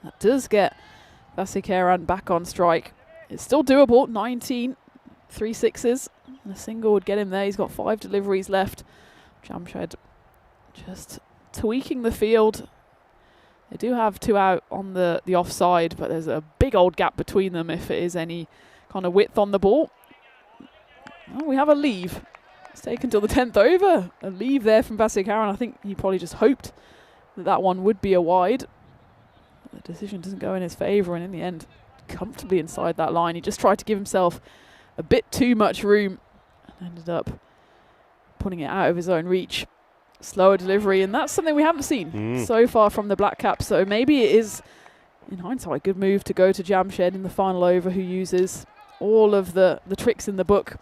That does get Vesikaran back on strike. It's still doable, 19, 3 sixes, and a single would get him there. He's got 5 deliveries left. Jamshed just tweaking the field. They do have 2 out on the offside, but there's a big old gap between them if it is any kind of width on the ball. Well, we have a leave. It's taken till the 10th over. A leave there from Vesikaran. I think he probably just hoped that one would be a wide. The decision doesn't go in his favour, and in the end, comfortably inside that line. He just tried to give himself a bit too much room and ended up putting it out of his own reach. Slower delivery, and that's something we haven't seen so far from the Black Caps. So maybe it is, in hindsight, a good move to go to Jamshed in the final over, who uses all of the tricks in the book.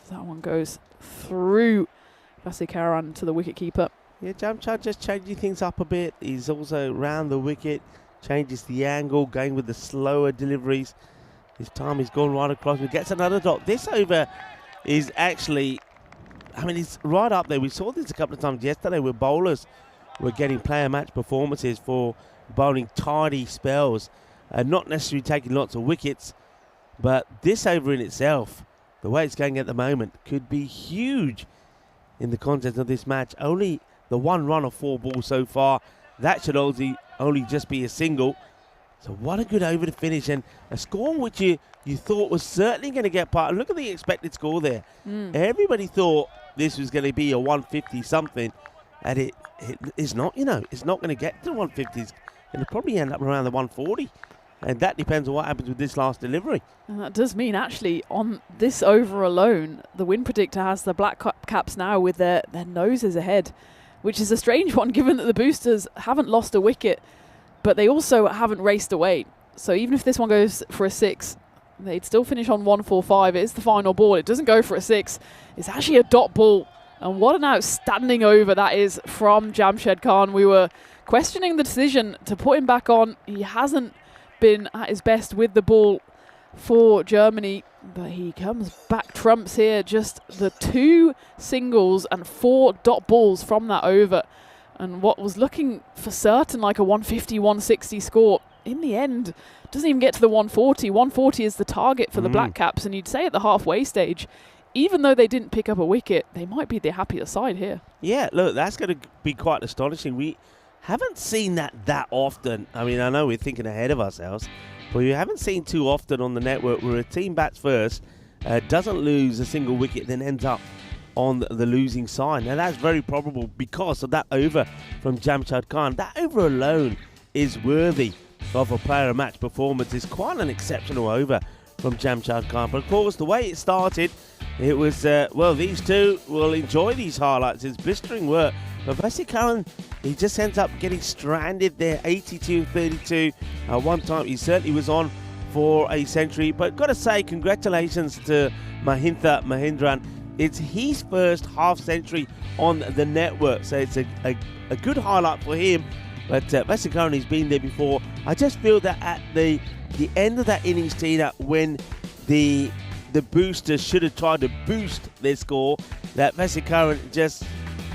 That one goes through Vesikaran to the wicketkeeper. Yeah, Jamshed just changing things up a bit. He's also round the wicket, changes the angle, going with the slower deliveries. This time he's gone right across. He gets another dot. This over is actually, I mean, it's right up there. We saw this a couple of times yesterday where bowlers were getting player match performances for bowling tidy spells and not necessarily taking lots of wickets. But this over in itself, the way it's going at the moment, could be huge in the context of this match. Only the 1 run of 4 balls so far. That should only just be a single. So what a good over to finish, and a score which you thought was certainly going to get part. Look at the expected score there. Everybody thought this was going to be a 150 something, and it is not. You know, it's not going to get to 150s. It'll probably end up around the 140, and that depends on what happens with this last delivery. And that does mean, actually, on this over alone, the win predictor has the Black Caps now with their noses ahead, which is a strange one given that the boosters haven't lost a wicket, but they also haven't raced away. So even if this one goes for a 6, they'd still finish on 145. It is the final ball. It doesn't go for a 6. It's actually a dot ball. And what an outstanding over that is from Jamshed Khan. We were questioning the decision to put him back on. He hasn't been at his best with the ball for Germany, but he comes back trumps here. Just the 2 singles and 4 dot balls from that over. And what was looking for certain like a 150, 160 score, in the end, doesn't even get to the 140. 140 is the target for the Black Caps, and you'd say at the halfway stage, even though they didn't pick up a wicket, they might be the happier side here. Yeah, look, that's going to be quite astonishing. We haven't seen that often. I mean, I know we're thinking ahead of ourselves, but we haven't seen too often on the network where a team bats first, doesn't lose a single wicket, then ends up on the losing side. Now, that's very probable because of that over from Jamshad Khan. That over alone is worthy of a player of match performance. It's quite an exceptional over from Jamshad Khan. But of course, the way it started, it was, well, these two will enjoy these highlights. It's blistering work. But Vasek Khan, he just ends up getting stranded there, 82-32. At one time, he certainly was on for a century. But got to say, congratulations to Mahintha Mahendran. It's his first half century on the network. So it's a good highlight for him. But Vasek Khan has been there before. I just feel that at the end of that innings, Tina, when the boosters should have tried to boost their score, that Vasek Khan just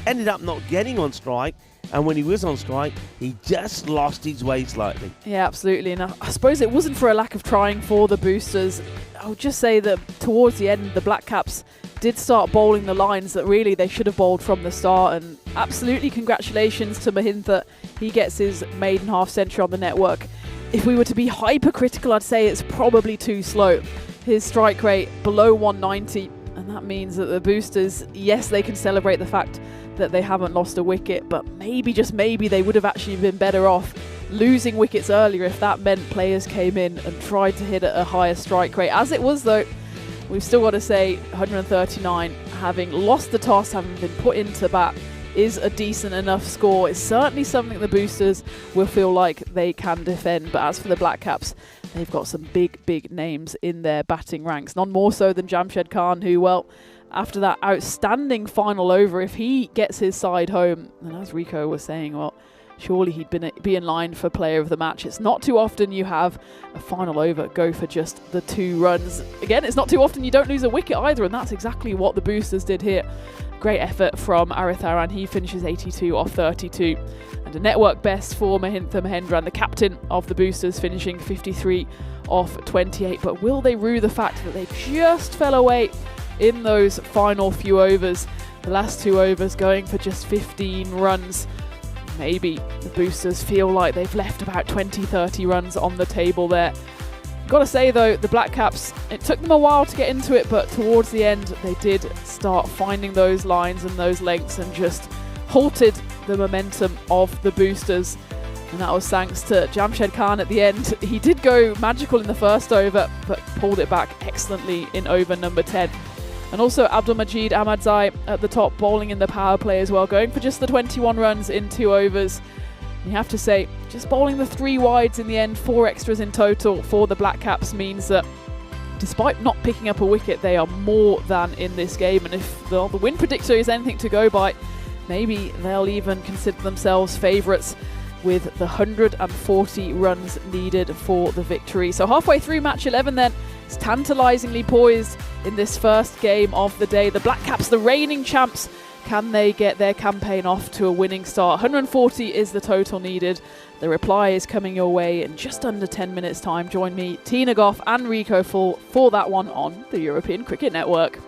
ended up not getting on strike. And when he was on strike, he just lost his way slightly. Yeah, absolutely. And I suppose it wasn't for a lack of trying for the boosters. I would just say that towards the end, the Black Caps did start bowling the lines that really they should have bowled from the start. And absolutely congratulations to Mahintha. He gets his maiden half century on the network. If we were to be hypercritical, I'd say it's probably too slow. His strike rate below 190, and that means that the boosters, yes, they can celebrate the fact that they haven't lost a wicket, but maybe, just maybe, they would have actually been better off losing wickets earlier if that meant players came in and tried to hit at a higher strike rate. As it was, though, we've still got to say 139, having lost the toss, having been put into bat, is a decent enough score. It's certainly something the boosters will feel like they can defend. But as for the Black Caps, they've got some big names in their batting ranks. None more so than Jamshad Khan, who, well, after that outstanding final over, if he gets his side home, and as Rico was saying, well, surely he'd be in line for player of the match. It's not too often you have a final over go for just the 2 runs. Again, it's not too often you don't lose a wicket either, and that's exactly what the boosters did here. Great effort from Aritharan. He finishes 82 off 32. And a network best for Mahintha Mahendran, the captain of the boosters, finishing 53 off 28. But will they rue the fact that they just fell away in those final few overs? The last 2 overs going for just 15 runs. Maybe the boosters feel like they've left about 20-30 runs on the table there. Gotta say though, the Black Caps, it took them a while to get into it, but towards the end they did start finding those lines and those lengths and just halted the momentum of the boosters. And that was thanks to Jamshad Khan at the end. He did go magical in the first over, but pulled it back excellently in over number 10. And also Abdulmajid Ahmadzai at the top, bowling in the power play as well, going for just the 21 runs in 2 overs. You have to say, just bowling the 3 wides in the end, 4 extras in total for the Black Caps, means that despite not picking up a wicket, they are more than in this game. And if the win predictor is anything to go by, maybe they'll even consider themselves favourites with the 140 runs needed for the victory. So halfway through match 11 then, it's tantalisingly poised in this first game of the day. The Black Caps, the reigning champs, can they get their campaign off to a winning start? 140 is the total needed. The reply is coming your way in just under 10 minutes time. Join me, Tina Goff and Rico Full for that one on the European Cricket Network.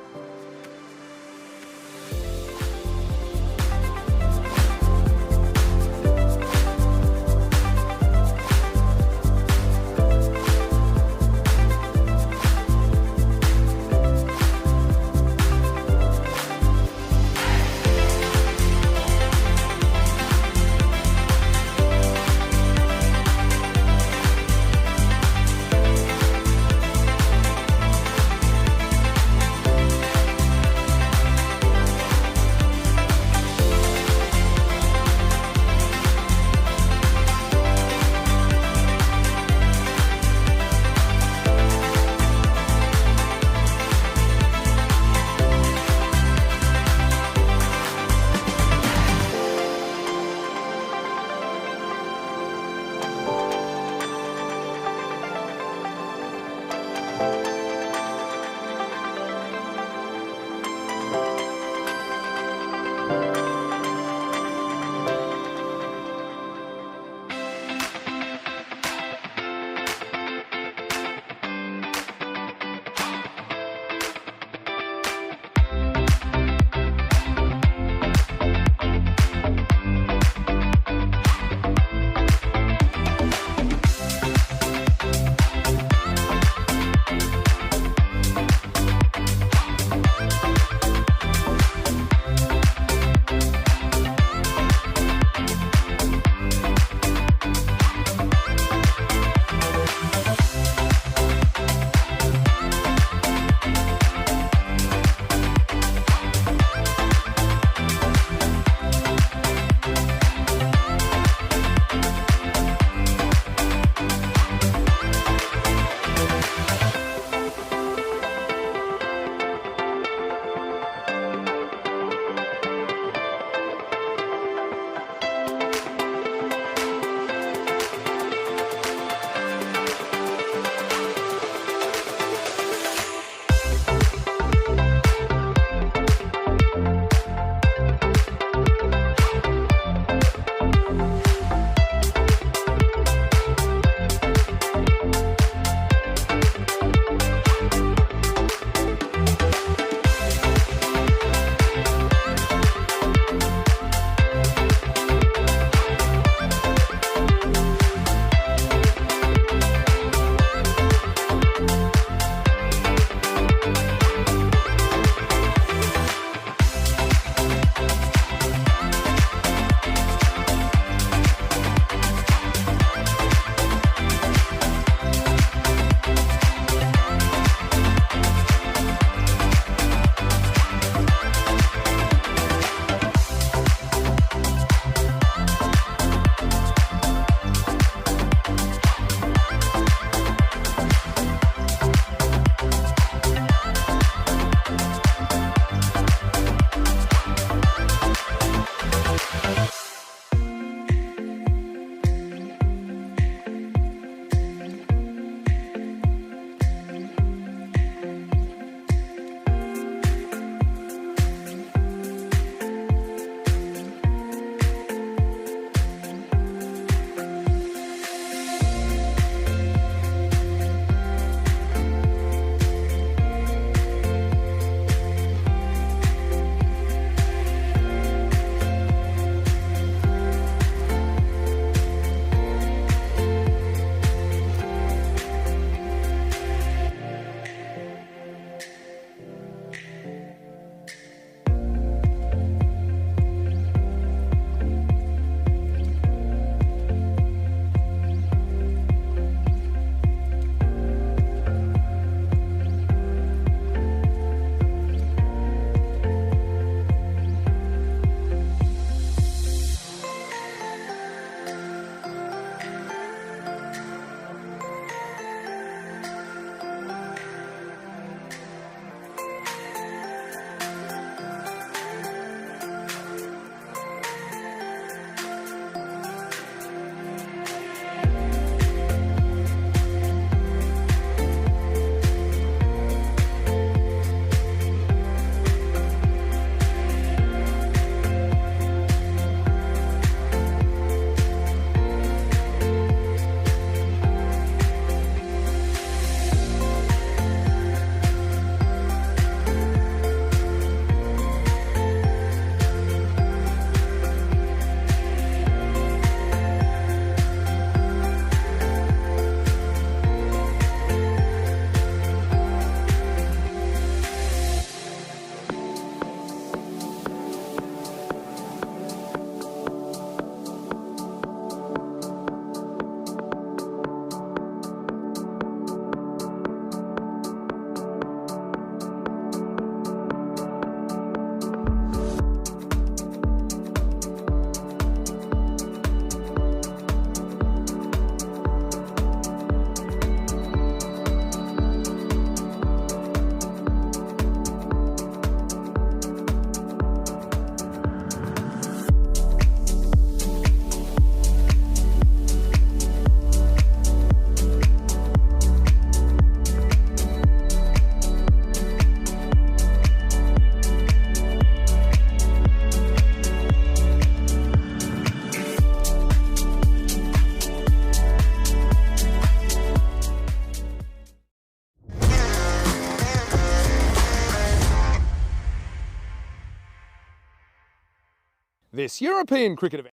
This European cricket event.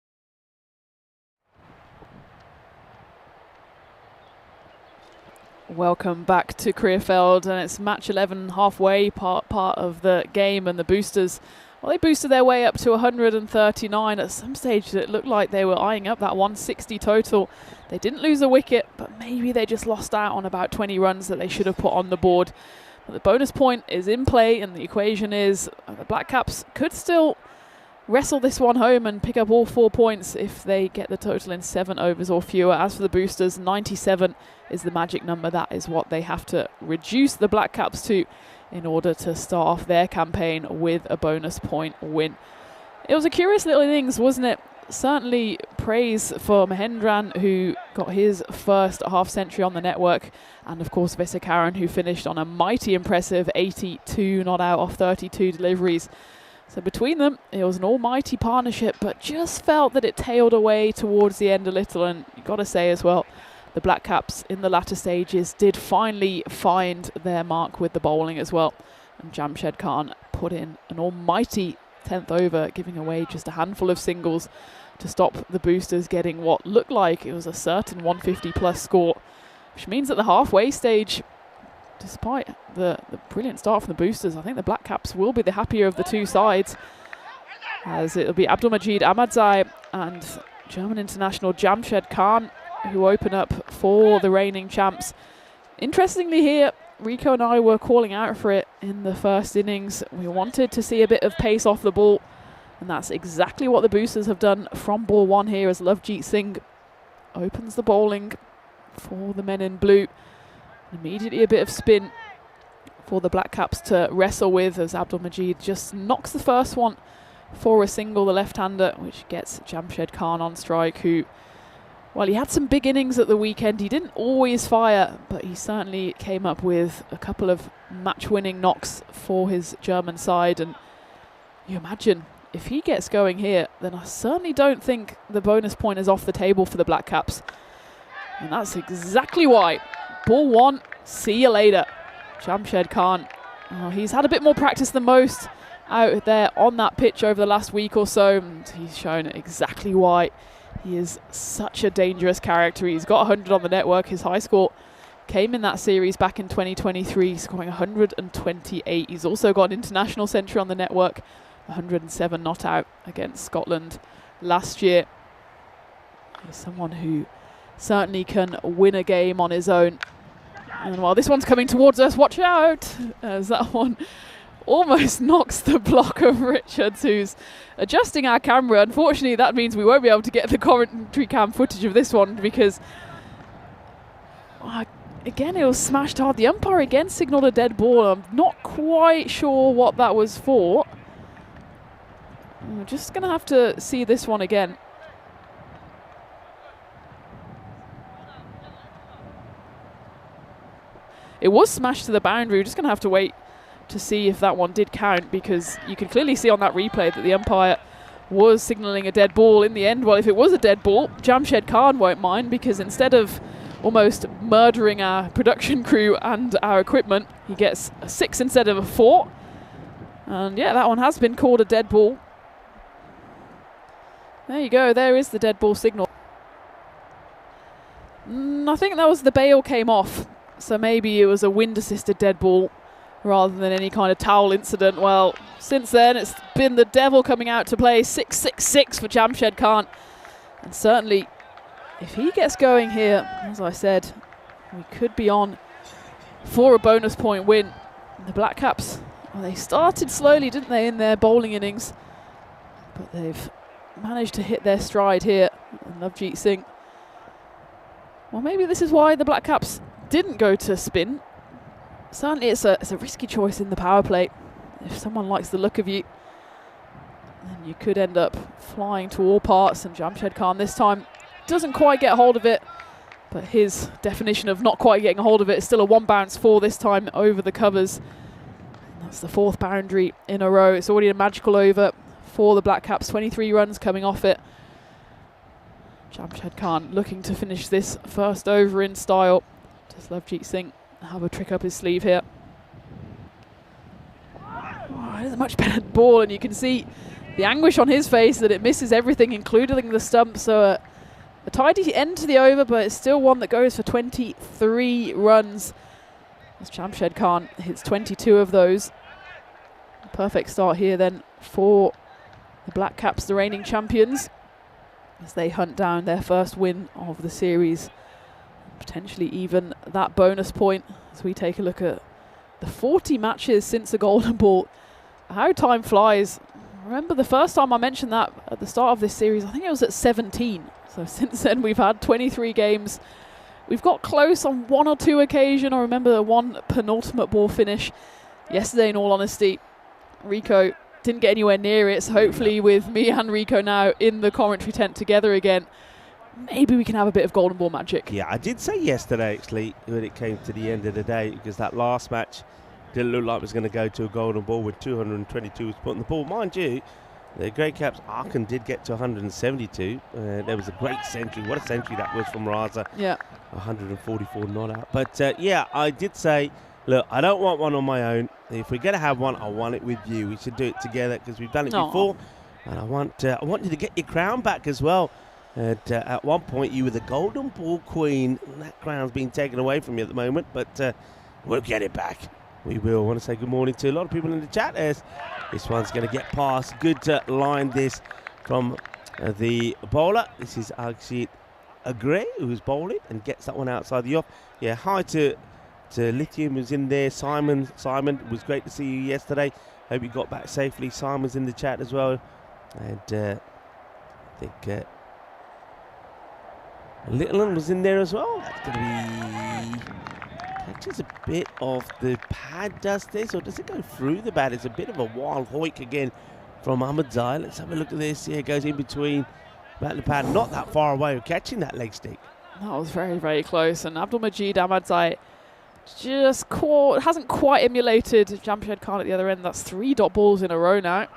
Welcome back to Krefeld, and it's match 11 halfway part of the game, and the boosters, well, they boosted their way up to 139. At some stage it looked like they were eyeing up that 160 total. They didn't lose a wicket, but maybe they just lost out on about 20 runs that they should have put on the board. But the bonus point is in play, and the equation is the Black Caps could still wrestle this one home and pick up all 4 points if they get the total in 7 overs or fewer. As for the boosters, 97 is the magic number. That is what they have to reduce the Black Caps to in order to start off their campaign with a bonus point win. It was a curious little innings, wasn't it? Certainly praise for Mahendran, who got his first half century on the network, and of course Vesikaran, who finished on a mighty impressive 82 not out off 32 deliveries. So between them, it was an almighty partnership, but just felt that it tailed away towards the end a little. And you've got to say as well, the Black Caps in the latter stages did finally find their mark with the bowling as well. And Jamshed Khan put in an almighty 10th over, giving away just a handful of singles to stop the boosters getting what looked like it was a certain 150 plus score, which means at the halfway stage, despite the brilliant start from the boosters, I think the Black Caps will be the happier of the two sides, as it'll be Abdulmajid Ahmadzai and German international Jamshed Khan who open up for the reigning champs. Interestingly here, Rico and I were calling out for it in the first innings. We wanted to see a bit of pace off the ball, and that's exactly what the boosters have done from ball one here, as Lovejeet Singh opens the bowling for the men in blue. Immediately a bit of spin for the Black Caps to wrestle with, as Abdulmajid just knocks the first one for a single, the left-hander, which gets Jamshed Khan on strike, who, well, he had some big innings at the weekend. He didn't always fire, but he certainly came up with a couple of match-winning knocks for his German side. And you imagine, if he gets going here, then I certainly don't think the bonus point is off the table for the Black Caps. And that's exactly why. Ball one, see you later. Jamshed Khan, he's had a bit more practice than most out there on that pitch over the last week or so, and he's shown exactly why he is such a dangerous character. He's got 100 on the network. His high score came in that series back in 2023, scoring 128. He's also got an international century on the network, 107 not out against Scotland last year. He's someone who certainly can win a game on his own. And while this one's coming towards us, watch out, as that one almost knocks the block of Richards, who's adjusting our camera. Unfortunately, that means we won't be able to get the commentary cam footage of this one, because again, it was smashed hard. The umpire again signalled a dead ball. I'm not quite sure what that was for. I'm just going to have to see this one again. It was smashed to the boundary. We're just going to have to wait to see if that one did count, because you can clearly see on that replay that the umpire was signalling a dead ball. In the end, well, if it was a dead ball, Jamshed Khan won't mind, because instead of almost murdering our production crew and our equipment, he gets a 6 instead of a 4. And yeah, that one has been called a dead ball. There you go, there is the dead ball signal. I think that was the bail came off. So maybe it was a wind-assisted dead ball rather than any kind of towel incident. Well, since then, it's been the devil coming out to play. 6-6-6 for Jamshed Khan. And certainly, if he gets going here, as I said, we could be on for a bonus point win. The Black Caps, well, they started slowly, didn't they, in their bowling innings? But they've managed to hit their stride here. And Lovejeet Singh, well, maybe this is why the Black Caps didn't go to spin. Certainly it's a risky choice in the power play. If someone likes the look of you, then you could end up flying to all parts, and Jamshed Khan this time doesn't quite get hold of it, but his definition of not quite getting a hold of it is still a 1 bounce 4 this time over the covers. And that's the 4th boundary in a row. It's already a magical over for the Black Caps, 23 runs coming off it. Jamshed Khan looking to finish this first over in style. Does Lovejeet Singh have a trick up his sleeve here? Oh, it is a much better ball, and you can see the anguish on his face that it misses everything, including the stump. So a tidy end to the over, but it's still one that goes for 23 runs. As Jamshed Khan hits 22 of those. Perfect start here then for the Black Caps, the reigning champions, as they hunt down their first win of the series. Potentially even that bonus point as we take a look at the 40 matches since the Golden Ball. How time flies. Remember the first time I mentioned that at the start of this series, I think it was at 17. So since then we've had 23 games. We've got close on one or two occasions. I remember the one penultimate ball finish yesterday, in all honesty. Rico didn't get anywhere near it, so hopefully with me and Rico now in the commentary tent together again, maybe we can have a bit of Golden Ball magic. Yeah, I did say yesterday, actually, when it came to the end of the day, because that last match didn't look like it was going to go to a Golden Ball with 222 was put on the ball. Mind you, the Grey Caps, Arkin did get to 172. There was a great century. What a century that was from Raza. Yeah. 144 not out. But yeah, I did say, look, I don't want one on my own. If we're going to have one, I want it with you. We should do it together because we've done it before. And I want you to get your crown back as well. At one point, you were the Golden Ball Queen. And that crown's been taken away from you at the moment, but we'll get it back. We will. I want to say good morning to a lot of people in the chat. This one's going to get past. Good line this from the bowler. This is Akshit Agre, who's bowling and gets that one outside the off. Yeah, hi to Lithium, who's in there. Simon, it was great to see you yesterday. Hope you got back safely. Simon's in the chat as well. And I think Littleton was in there as well. That's going to be... Catches a bit of the pad, does this, or does it go through the pad? It's a bit of a wild hoik again from Ahmadzai. Let's have a look at this. Yeah, it goes in between bat and pad, not that far away of catching that leg stick. That was very, very close. And Abdulmajid Ahmadzai just hasn't quite emulated Jamshed Khan at the other end. That's 3 dot balls in a row now.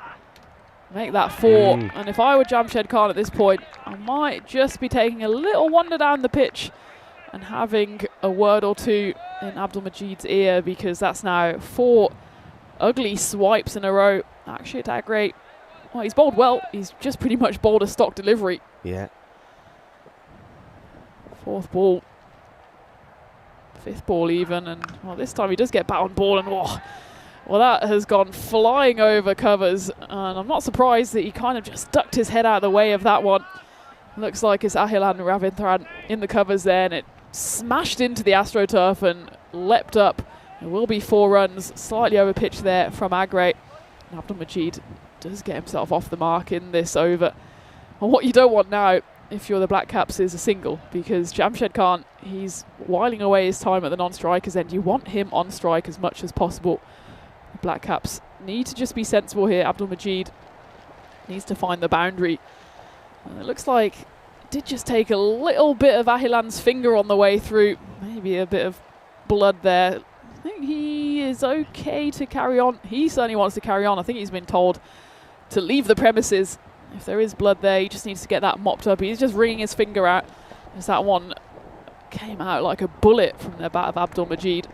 Make that 4. And if I were Jamshed Khan at this point, I might just be taking a little wander down the pitch and having a word or two in Abdulmajid's ear, because that's now 4 ugly swipes in a row. Actually, attack rate. Well, he's bowled well. He's just pretty much bowled a stock delivery. Yeah. 4th ball. 5th ball even. And well, this time he does get bat on ball. And well, that has gone flying over covers. And I'm not surprised that he kind of just ducked his head out of the way of that one. Looks like it's Ahilan Ravindran in the covers there. And it smashed into the AstroTurf and leapt up. It will be 4 runs, slightly over pitch there from Agre. And Abdulmajid does get himself off the mark in this over. And what you don't want now, if you're the Black Caps, is a single, because Jamshed Khan, he's whiling away his time at the non-strikers end. You want him on strike as much as possible. The Black Caps need to just be sensible here. Abdulmajid needs to find the boundary. And it looks like it did just take a little bit of Ahilan's finger on the way through. Maybe a bit of blood there. I think he is okay to carry on. He certainly wants to carry on. I think he's been told to leave the premises. If there is blood there, he just needs to get that mopped up. He's just wringing his finger out as that one came out like a bullet from the bat of Abdulmajid.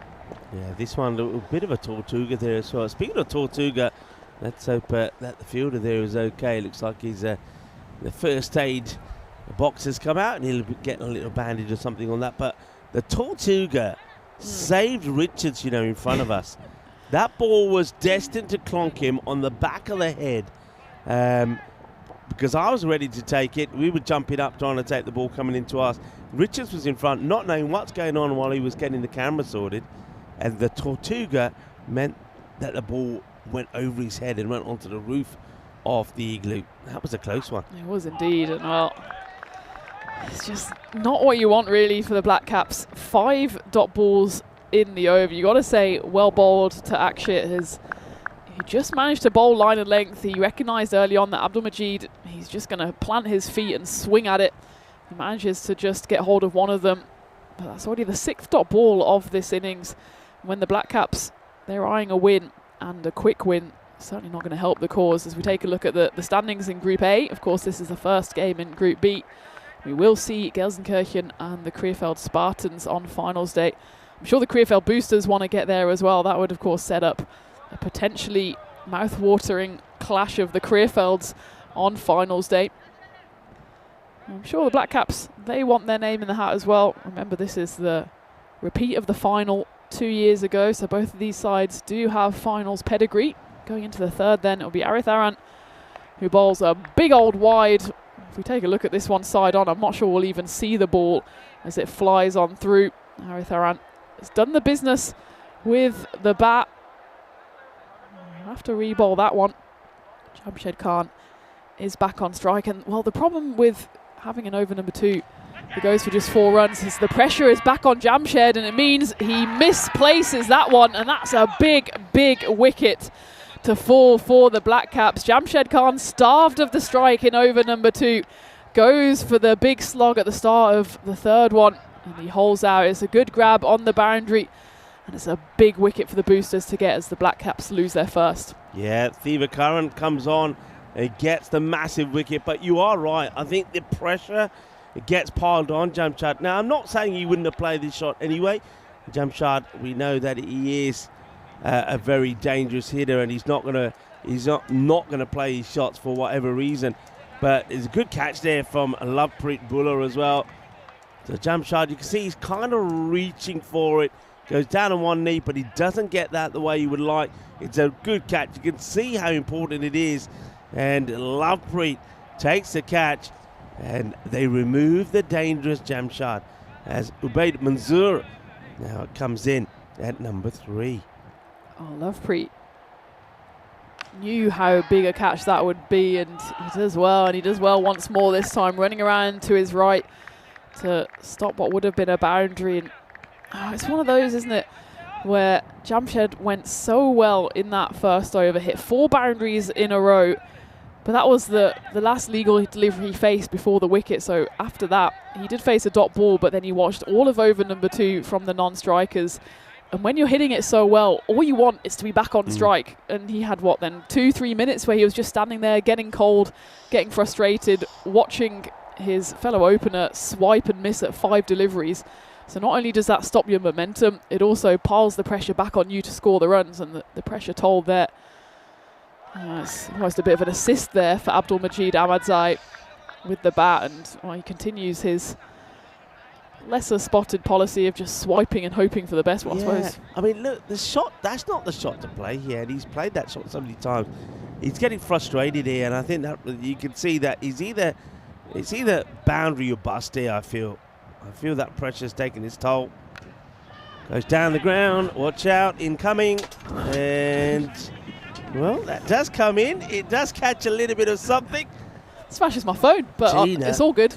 Yeah, this one, a bit of a Tortuga there as well. Speaking of Tortuga, let's hope that the fielder there is okay. Looks like he's the first aid box has come out and he'll be getting a little bandage or something on that. But the Tortuga saved Richards, in front of us. That ball was destined to clonk him on the back of the head. Because I was ready to take it. We were jumping up trying to take the ball coming into us. Richards was in front, not knowing what's going on while he was getting the camera sorted. And the Tortuga meant that the ball went over his head and went onto the roof of the igloo. That was a close one. It was indeed. And well, it's just not what you want really for the Black Caps. 5 dot balls in the over. You got to say, well bowled to Akshit. He just managed to bowl line and length. He recognised early on that Abdulmajid, he's just going to plant his feet and swing at it. He manages to just get hold of one of them. But that's already the 6th dot ball of this innings. When the Black Caps, they're eyeing a win, and a quick win, certainly not going to help the cause. As we take a look at the standings in Group A, of course this is the first game in Group B. We will see Gelsenkirchen and the Krefeld Spartans on finals day. I'm sure the Krefeld boosters want to get there as well. That would of course set up a potentially mouth-watering clash of the Krefelds on finals day. I'm sure the Black Caps, they want their name in the hat as well. Remember, this is the repeat of the final 2 years ago, so both of these sides do have finals pedigree. Going into the third then, it'll be Arith Arant, who bowls a big old wide. If we take a look at this one side on, I'm not sure we'll even see the ball as it flies on through. Arith Arant has done the business with the bat. We'll have to re-bowl that one. Jamshed Khan is back on strike, and well, the problem with having an over number 2 that goes for just 4 runs is the pressure is back on Jamshed, and it means he misplaces that one, and that's a big wicket to fall for the Black Caps. Jamshed Khan, starved of the strike in over number 2, goes for the big slog at the start of the third one, and he holds out. It's a good grab on the boundary, and it's a big wicket for the boosters to get as the Black Caps lose their first. Yeah, Thivakarant comes on and gets the massive wicket, but you are right. I think the pressure, it gets piled on Jamshed. Now, I'm not saying he wouldn't have played this shot anyway. Jamshed, we know that he is a very dangerous hitter, and he's not gonna play his shots for whatever reason. But it's a good catch there from Lovepreet Bhullar as well. So Jamshed, you can see he's kind of reaching for it. Goes down on one knee, but he doesn't get that the way he would like. It's a good catch. You can see how important it is. And Lovepreet takes the catch, and they remove the dangerous Jamshed as Ubaid Manzoor now comes in at number 3. Oh, Lovepreet knew how big a catch that would be, and he does well, and he does well once more this time, running around to his right to stop what would have been a boundary. And it's one of those, isn't it, where Jamshed went so well in that first over, hit 4 boundaries in a row, but that was the last legal delivery he faced before the wicket. So after that, he did face a dot ball, but then he watched all of over number 2 from the non-strikers. And when you're hitting it so well, all you want is to be back on strike. And he had, 2-3 minutes where he was just standing there, getting cold, getting frustrated, watching his fellow opener swipe and miss at 5 deliveries. So not only does that stop your momentum, it also piles the pressure back on you to score the runs, and the pressure told there. It's almost a bit of an assist there for Abdul Majid Ahmadzai with the bat, and he continues his lesser spotted policy of just swiping and hoping for the best one, I suppose. I mean, look, the shot, that's not the shot to play here, and he's played that shot so many times. He's getting frustrated here, and I think that you can see that it's either boundary or bust here, I feel that pressure's taking its toll. Goes down the ground, watch out, incoming, and well, that does come in. It does catch a little bit of something. Smashes my phone, but it's all good.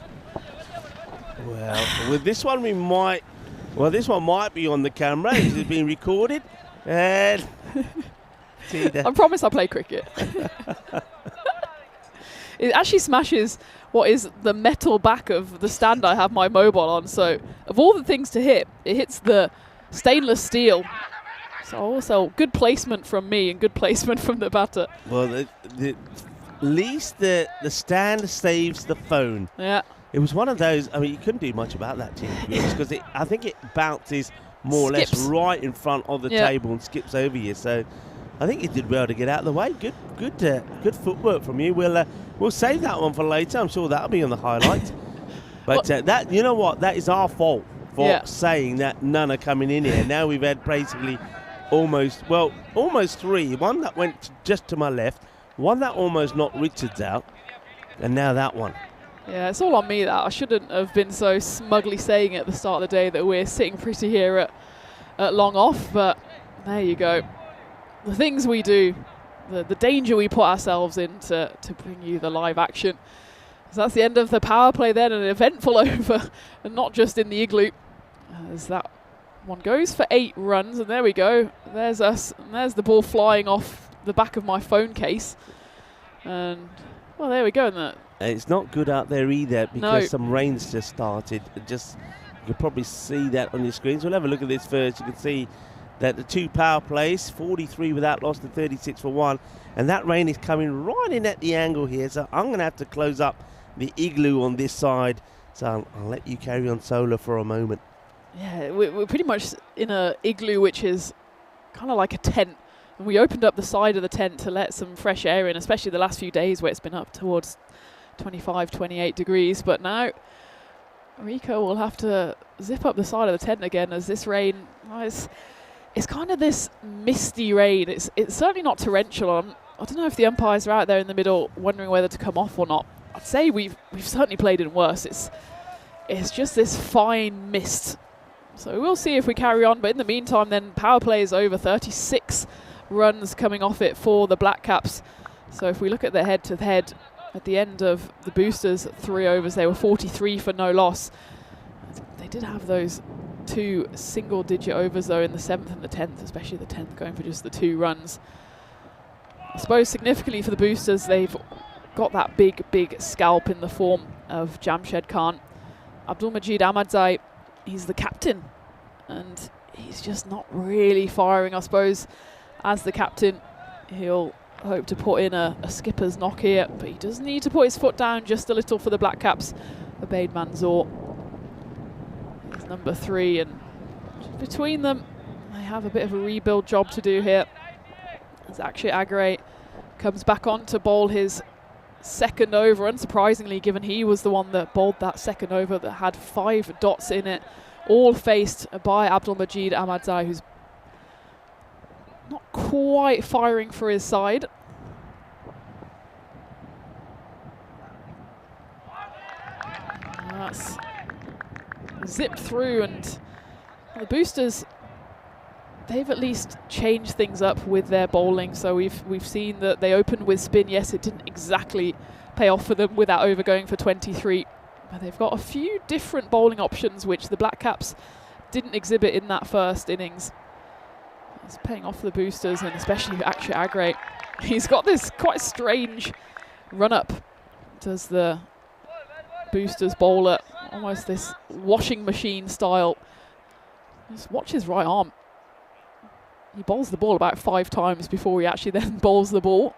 Well, with this one this one might be on the camera. It's being recorded. And I promise I play cricket. It actually smashes what is the metal back of the stand I have my mobile on. So of all the things to hit, it hits the stainless steel. So also good placement from me and good placement from the batter. Well, at least the stand saves the phone. Yeah. It was one of those, I mean, you couldn't do much about that team, because I think it bounces more or less right in front of the table and skips over you. So I think you did well to get out of the way. Good footwork from you. We'll save that one for later. I'm sure that'll be on the highlights. But that, you know what, that is our fault for saying that none are coming in here. Now we've had basically almost 3. One that went just to my left, one that almost knocked Richards out, and now that one. Yeah, it's all on me that I shouldn't have been so smugly saying at the start of the day that we're sitting pretty here at long off, but there you go. The things we do, the danger we put ourselves in to bring you the live action. So that's the end of the power play then, an eventful over, and not just in the igloo. As that one goes for 8 runs, and there we go. There's us, and there's the ball flying off the back of my phone case. And, well, there we go. And it's not good out there either, because some rain's just started. You can probably see that on your screens. We'll have a look at this first. You can see that the 2 power plays, 43 without loss to 36 for 1. And that rain is coming right in at the angle here. So I'm going to have to close up the igloo on this side. So I'll let you carry on solo for a moment. Yeah, we're pretty much in a igloo which is kind of like a tent And we opened up the side of the tent to let some fresh air in, especially the last few days where it's been up towards 25, 28 degrees. But now Rico will have to zip up the side of the tent again as this rain, it's kind of this misty rain. It's certainly not torrential. I don't know if the umpires are out there in the middle wondering whether to come off or not. I'd say we've certainly played it worse. It's just this fine mist. So we'll see if we carry on. But in the meantime, then power play is over. 36 runs coming off it for the Black Caps. So if we look at the head-to-head at the end of the Boosters 3 overs, they were 43 for no loss. They did have those 2 single-digit overs though in the 7th and the 10th, especially the 10th going for just the 2 runs. I suppose significantly for the Boosters, they've got that big scalp in the form of Jamshed Khan. Abdulmajid Ahmadzai, he's the captain, and he's just not really firing. I suppose as the captain, he'll hope to put in a skipper's knock here, but he does need to put his foot down just a little for the Black Caps. Ubaid Manzoor is number 3, and between them, they have a bit of a rebuild job to do here. As Akshay Agre comes back on to bowl his second over, unsurprisingly, given he was the one that bowled that second over that had 5 dots in it, all faced by Abdulmajid Ahmadzai, who's not quite firing for his side. That's zipped through, and the Boosters, they've at least changed things up with their bowling. So we've seen that they opened with spin. Yes, it didn't exactly pay off for them with that over going for 23. But they've got a few different bowling options which the Black Caps didn't exhibit in that first innings. It's paying off for the Boosters, and especially Akshay Agre. He's got this quite strange run-up. Does the Boosters bowler, almost this washing machine style. Just watch his right arm. He bowls the ball about 5 times before he actually then bowls the ball.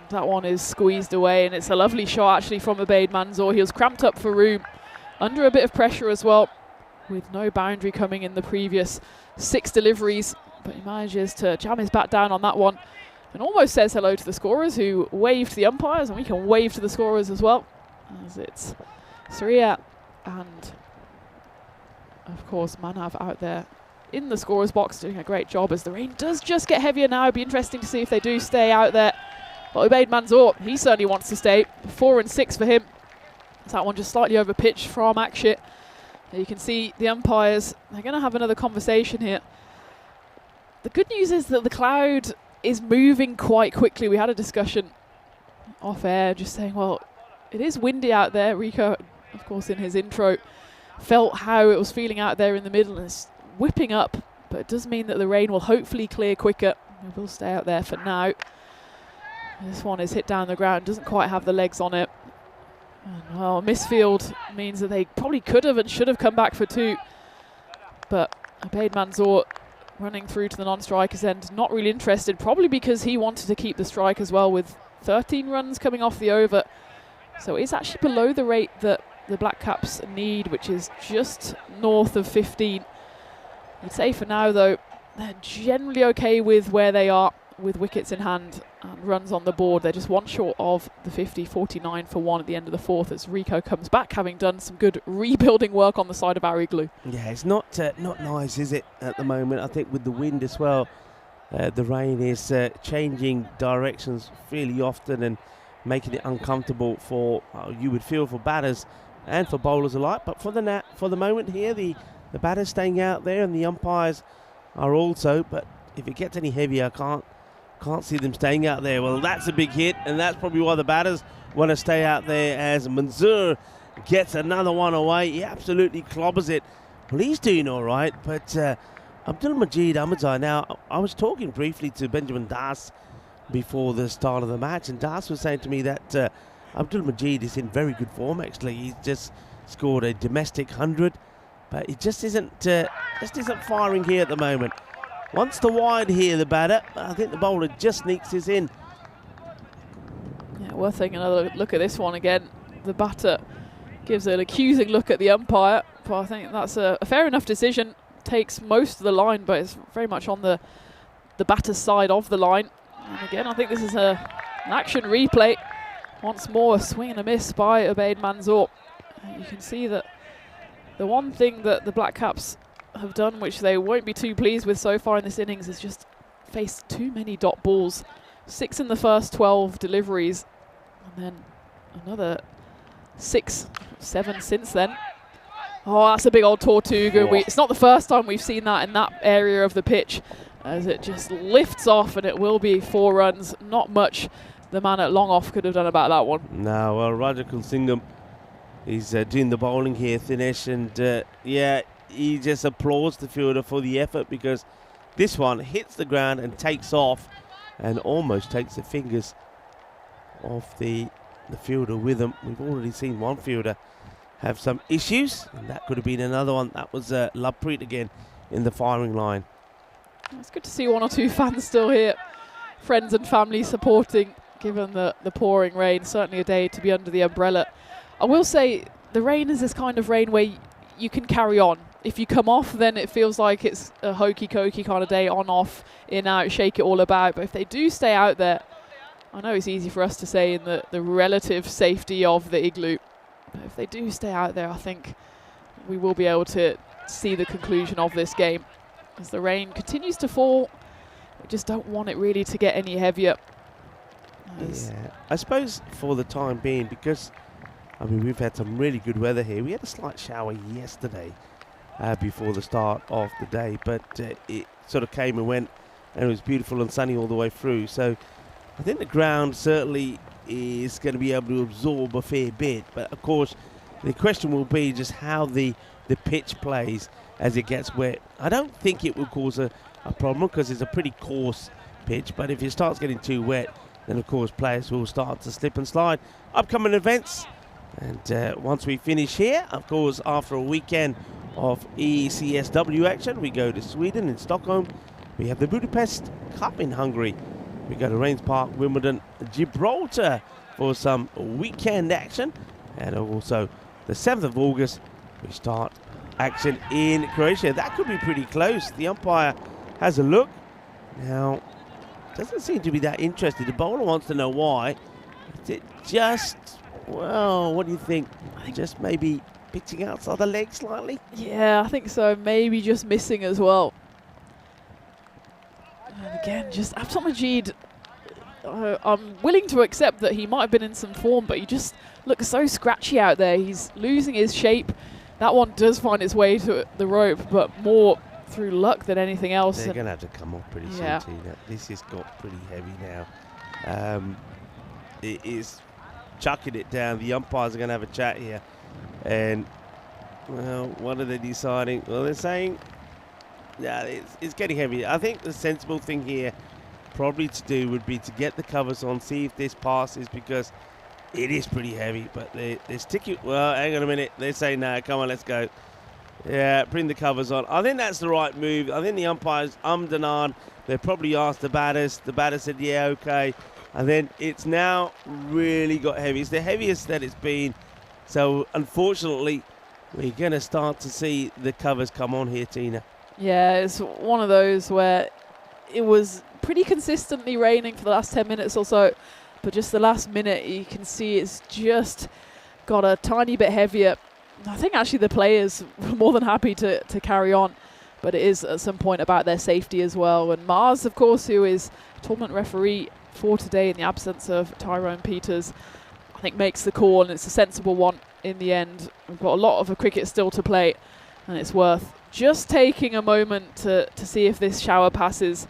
That one is squeezed away, and it's a lovely shot actually from Ubaid Manzoor. He was cramped up for room, under a bit of pressure as well, with no boundary coming in the previous 6 deliveries. But he manages to jam his bat down on that one and almost says hello to the scorers, who wave to the umpires, and we can wave to the scorers as well, as it's Surya and of course Manav out there in the scorer's box doing a great job, as the rain does just get heavier now. It'd be interesting to see if they do stay out there. But Ubaid Manzoor, he certainly wants to stay. 4 and 6 for him. That one just slightly over pitch from Akshay. You can see the umpires, they're going to have another conversation here. The good news is that the cloud is moving quite quickly. We had a discussion off air just saying, well, it is windy out there. Rico, of course, in his intro, felt how it was feeling out there in the middle, and it's whipping up, but it does mean that the rain will hopefully clear quicker. It will stay out there for now. This one is hit down the ground, doesn't quite have the legs on it. And, well, misfield means that they probably could have and should have come back for 2. But Ubaid Manzoor running through to the non-strikers end, not really interested, probably because he wanted to keep the strike as well, with 13 runs coming off the over. So it's actually below the rate that the Black Caps need, which is just north of 15. I'd say for now, though, they're generally okay with where they are, with wickets in hand and runs on the board. They're just one short of the 50, 49 for 1 at the end of the 4th, as Rico comes back, having done some good rebuilding work on the side of our igloo. Yeah, it's not nice, is it, at the moment? I think with the wind as well, the rain is changing directions fairly often and making it uncomfortable for, you would feel, for batters and for bowlers alike. But for the moment here, the batters staying out there and the umpires are also. But if it gets any heavier, I can't see them staying out there. Well, that's a big hit, and that's probably why the batters want to stay out there, as Manzoor gets another one away. He absolutely clobbers it. Well, he's doing all right, but Abdulmajid Ahmadzai. Now, I was talking briefly to Benjamin Das before the start of the match, and Das was saying to me that Abdulmajid is in very good form, actually. He's just scored a domestic 100, but he just isn't firing here at the moment. Wants the wide here, the batter. I think the bowler just sneaks this in. Yeah, worth taking another look at this one again. The batter gives an accusing look at the umpire, but I think that's a fair enough decision. Takes most of the line, but it's very much on the the batter's side of the line. And again, I think this is an action replay. Once more, a swing and a miss by Ubaid Manzoor. You can see that the one thing that the Black Caps have done, which they won't be too pleased with so far in this innings, is just faced too many dot balls. 6 in the first 12 deliveries, and then another 6, 7 since then. Oh, that's a big old Tortuga. It's not the first time we've seen that in that area of the pitch, as it just lifts off, and it will be 4 runs. Not much the man at long off could have done about that one. No, well, Raja Kulsingham, he's doing the bowling here, Thinesh, and yeah, he just applauds the fielder for the effort, because this one hits the ground and takes off and almost takes the fingers off the fielder with him. We've already seen one fielder have some issues, and that could have been another one. That was Lovepreet again in the firing line. It's good to see 1 or 2 fans still here, friends and family supporting, given the pouring rain. Certainly a day to be under the umbrella. I will say the rain is this kind of rain where you can carry on. If you come off, then it feels like it's a hokey-cokey kind of day, on, off, in, out, shake it all about. But if they do stay out there, I know it's easy for us to say in the relative safety of the igloo, but if they do stay out there, I think we will be able to see the conclusion of this game. As the rain continues to fall, we just don't want it really to get any heavier. Yeah, I suppose for the time being, because I mean we've had some really good weather here. We had a slight shower yesterday before the start of the day, but it sort of came and went, and it was beautiful and sunny all the way through. So I think the ground certainly is going to be able to absorb a fair bit, but of course the question will be just how the pitch plays as it gets wet. I don't think it will cause a problem, because it's a pretty coarse pitch, but if it starts getting too wet, then of course players will start to slip and slide. Upcoming events, and once we finish here, of course, after a weekend of ECSW action, we go to Sweden in Stockholm. We have the Budapest Cup in Hungary. We go to Rains Park, Wimbledon, Gibraltar for some weekend action. And also the 7th of August, we start action in Croatia. That could be pretty close. The umpire has a look. Now, doesn't seem to be that interested. The bowler wants to know why. Is it just, well, what do you think? Just maybe pitching outside the leg slightly? Yeah, I think so. Maybe just missing as well. And again, just Afsat Majid, I'm willing to accept that he might have been in some form, but he just looks so scratchy out there. He's losing his shape. That one does find its way to the rope, but more through luck than anything else. They're going to have to come off pretty soon, Tina. This has got pretty heavy now. It is chucking it down. The umpires are going to have a chat here. And, well, what are they deciding? Well, they're saying, yeah, it's getting heavy. I think the sensible thing here probably to do would be to get the covers on, see if this passes, because it is pretty heavy. But they're sticking. Well, hang on a minute. They're saying, no, come on, let's go. Yeah, bring the covers on. I think that's the right move. I think the umpires and on. They probably asked the batters. The batter said, yeah, okay. And then it's now really got heavy. It's the heaviest that it's been. So, unfortunately, we're going to start to see the covers come on here, Tina. Yeah, it's one of those where it was pretty consistently raining for the last 10 minutes or so. But just the last minute, you can see it's just got a tiny bit heavier. I think actually the players were more than happy to carry on, but it is at some point about their safety as well. And Mars, of course, who is tournament referee for today in the absence of Tyrone Peters, I think makes the call, and it's a sensible one in the end. We've got a lot of cricket still to play, and it's worth just taking a moment to see if this shower passes.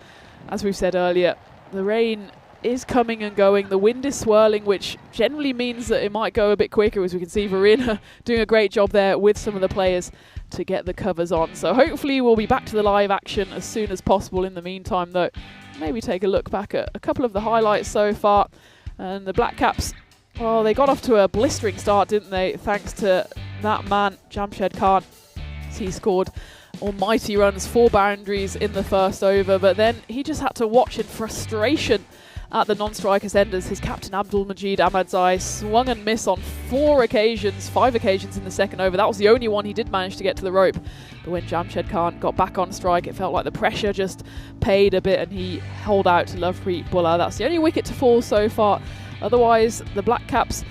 As we've said earlier, the rain is coming and going. The wind is swirling, which generally means that it might go a bit quicker, as we can see Verena doing a great job there with some of the players to get the covers on. So hopefully we'll be back to the live action as soon as possible. In the meantime, though, maybe take a look back at a couple of the highlights so far. And the Black Caps, well, they got off to a blistering start, didn't they? Thanks to that man, Jamshed Khan. He scored almighty runs, 4 boundaries in the first over, but then he just had to watch in frustration at the non-strikers end as his captain Abdul Majid Ahmadzai swung and missed on 5 occasions in the second over. That was the only one he did manage to get to the rope. But when Jamshed Khan got back on strike, it felt like the pressure just paid a bit and he held out to Lovepreet Bhullar. That's the only wicket to fall so far. Otherwise, the Black Caps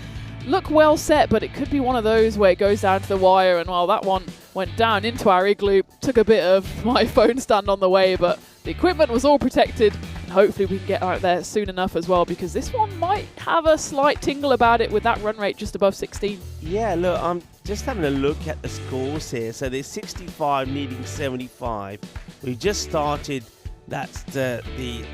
look well set, but it could be one of those where it goes down to the wire, and while that one went down into our igloo, took a bit of my phone stand on the way, but the equipment was all protected, and hopefully we can get out there soon enough as well, because this one might have a slight tingle about it with that run rate just above 16. Yeah, look, I'm just having a look at the scores here. So there's 65 needing 75. We just started, that's the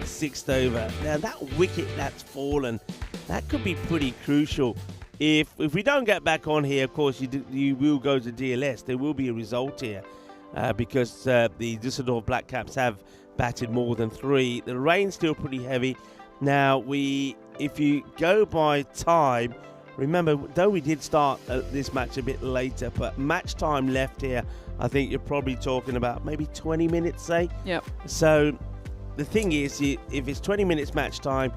6th over. Now that wicket that's fallen, that could be pretty crucial. If we don't get back on here, of course, you will go to DLS. There will be a result here because the Düsseldorf Black Caps have batted more than 3. The rain's still pretty heavy. Now, if you go by time, remember, though we did start this match a bit later, but match time left here, I think you're probably talking about maybe 20 minutes, say. Yep. So the thing is, if it's 20 minutes match time,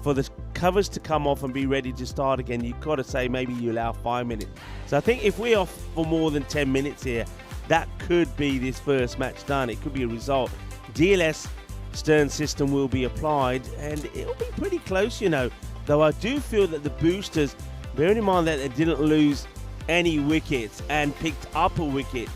for the covers to come off and be ready to start again, you've got to say maybe you allow 5 minutes. So I think if we're off for more than 10 minutes here, that could be this first match done. It could be a result. DLS Stern system will be applied, and it'll be pretty close, you know. Though I do feel that the boosters, bearing in mind that they didn't lose any wickets and picked up a wicket,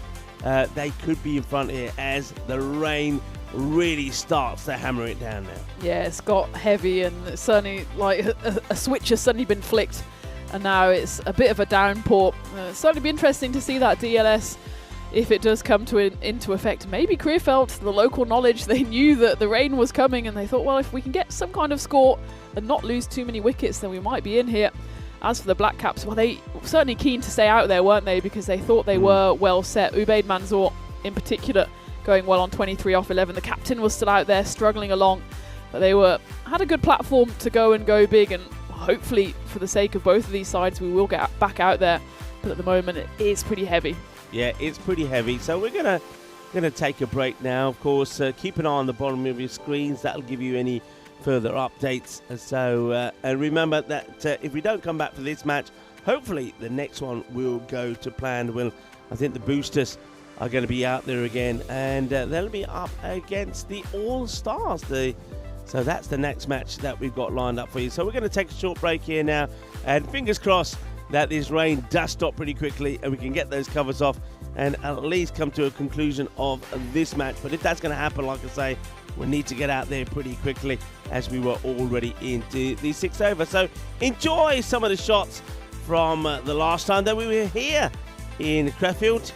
they could be in front here as the rain really starts to hammer it down now. Yeah, it's got heavy, and it's certainly like a switch has suddenly been flicked, and now it's a bit of a downpour. It's certainly be interesting to see that DLS, if it does come into effect. Maybe Krefeld, the local knowledge, they knew that the rain was coming, and they thought, well, if we can get some kind of score and not lose too many wickets, then we might be in here. As for the Black Caps, well, they were certainly keen to stay out there, weren't they? Because they thought they were well set. Ubaid Manzoor, in particular, going well on 23 off 11. The captain was still out there struggling along, but they had a good platform to go big, and hopefully for the sake of both of these sides we will get back out there, but at the moment it is pretty heavy. Yeah, it's pretty heavy, so we're gonna take a break now. Of course, keep an eye on the bottom of your screens. That'll give you any further updates. So and remember that if we don't come back for this match, hopefully the next one will go to plan. I think the boosters are going to be out there again, and they'll be up against the All-Stars. So that's the next match that we've got lined up for you. So we're going to take a short break here now, and fingers crossed that this rain does stop pretty quickly and we can get those covers off and at least come to a conclusion of this match. But if that's going to happen, like I say, we need to get out there pretty quickly as we were already into the 6th over. So enjoy some of the shots from the last time that we were here in Krefeld.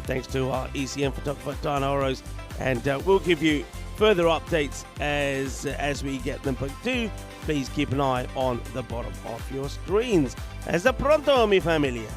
Thanks to our ECM photographer, Diana Oros, and we'll give you further updates as we get them. But do please keep an eye on the bottom of your screens. Hasta pronto, mi familia.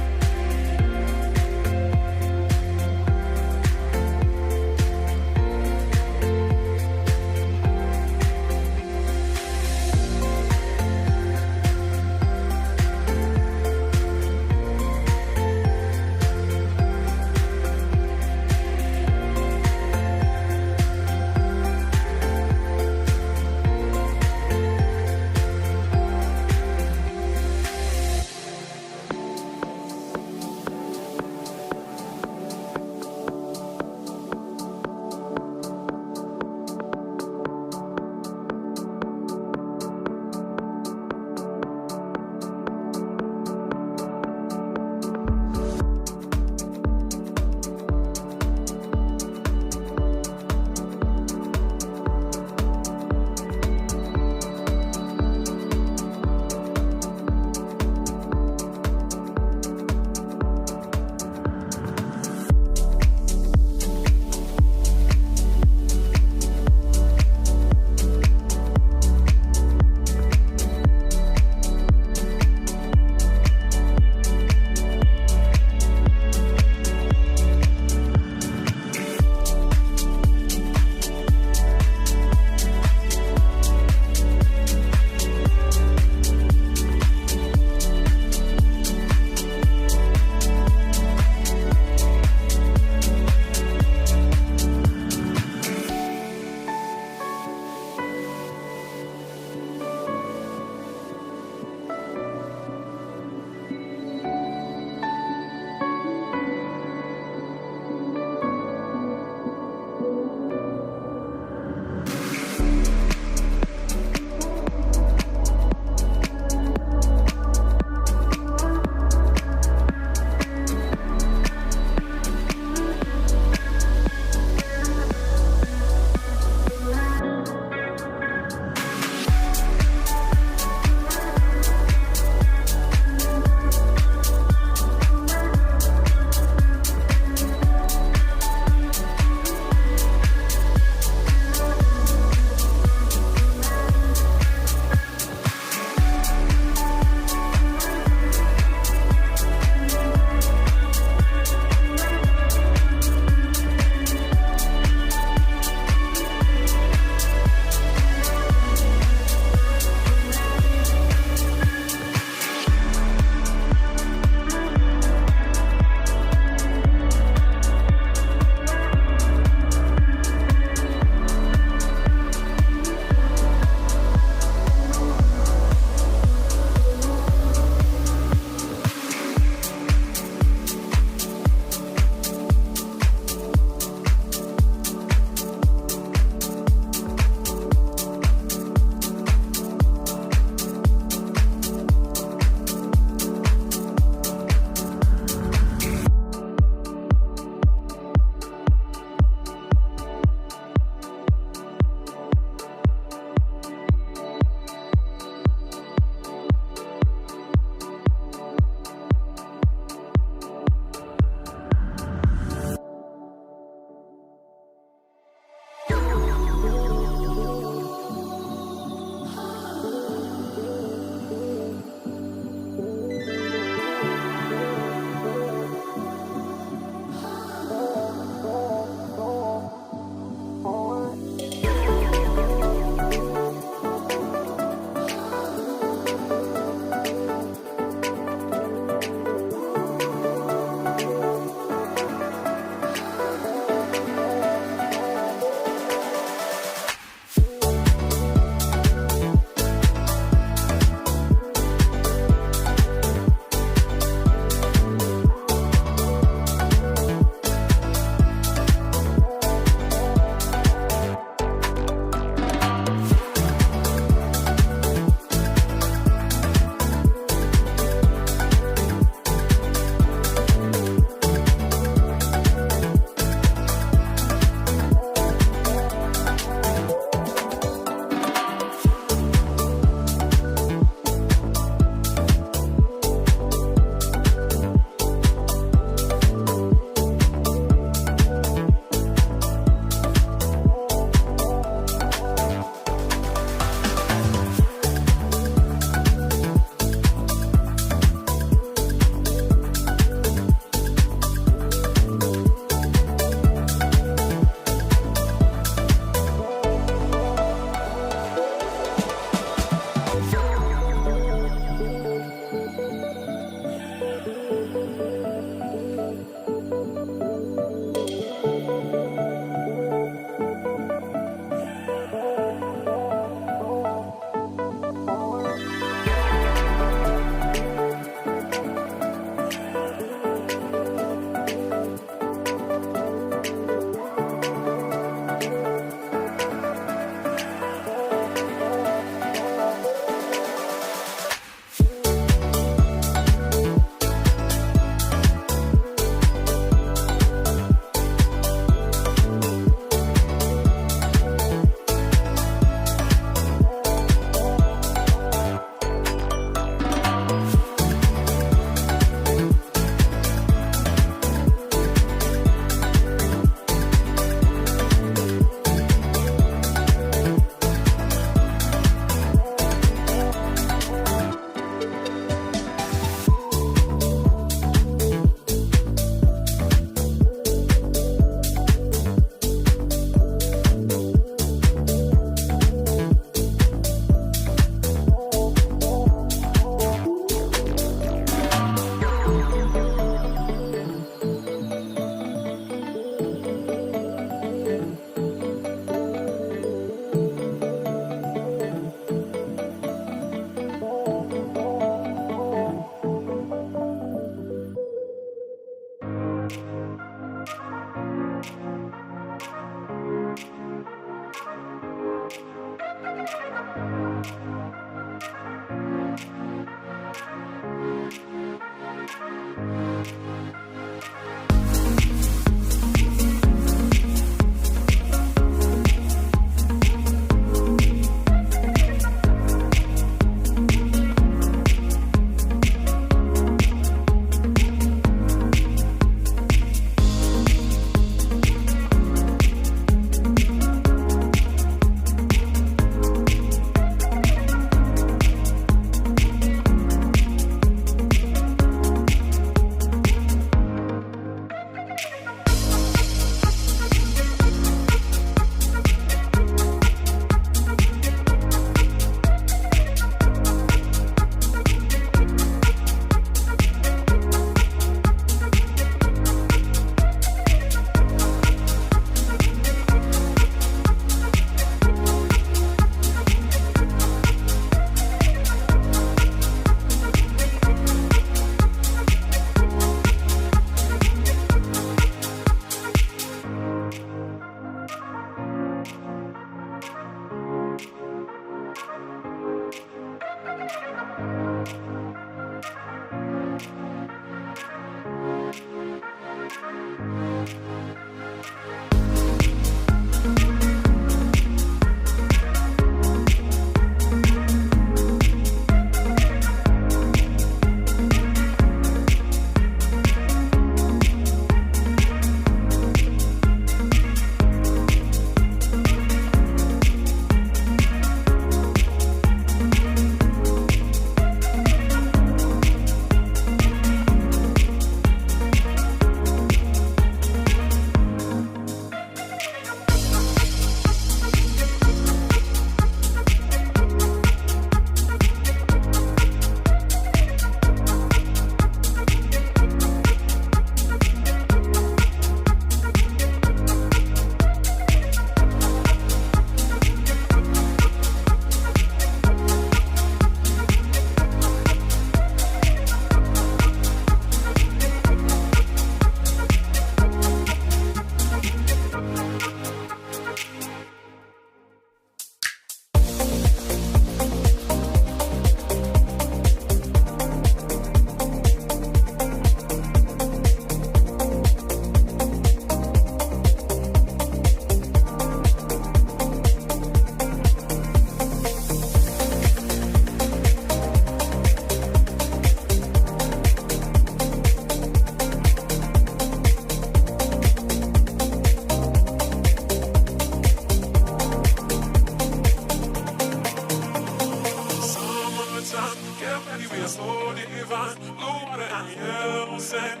so divine. Blue water and yellow sand,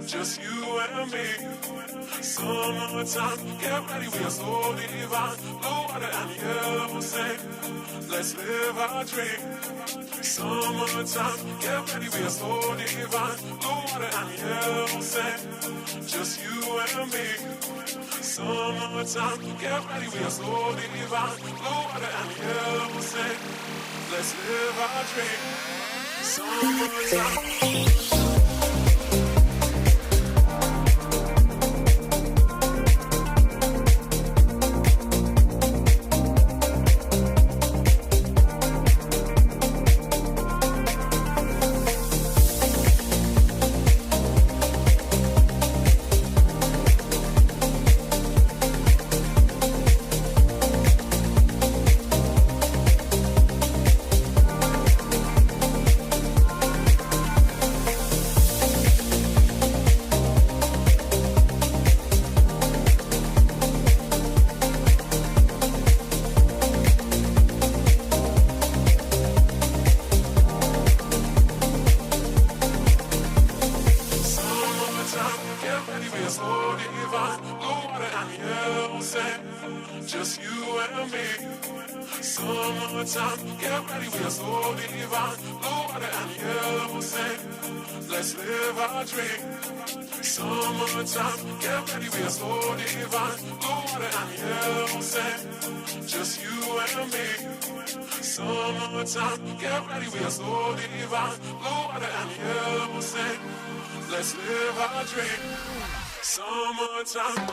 just you and me. Summertime, get ready, we are so divine. Blue water and yellow sand, let's live our dream. Summertime, get ready, we are so divine. Blue water and yellow sand, just you and me. Summertime, get ready, we are so divine. Blue water and yellow sand, let's live our dream. Summertime. Just you and me. Summertime, get ready, we are so divine. Blue water and yellow sand, let's live our dream. Summertime, get ready, we are so divine. Blue water and yellow sand, just you and me. Summertime, get ready, we are so divine. Blue water and yellow sand, let's live our dream. Summertime.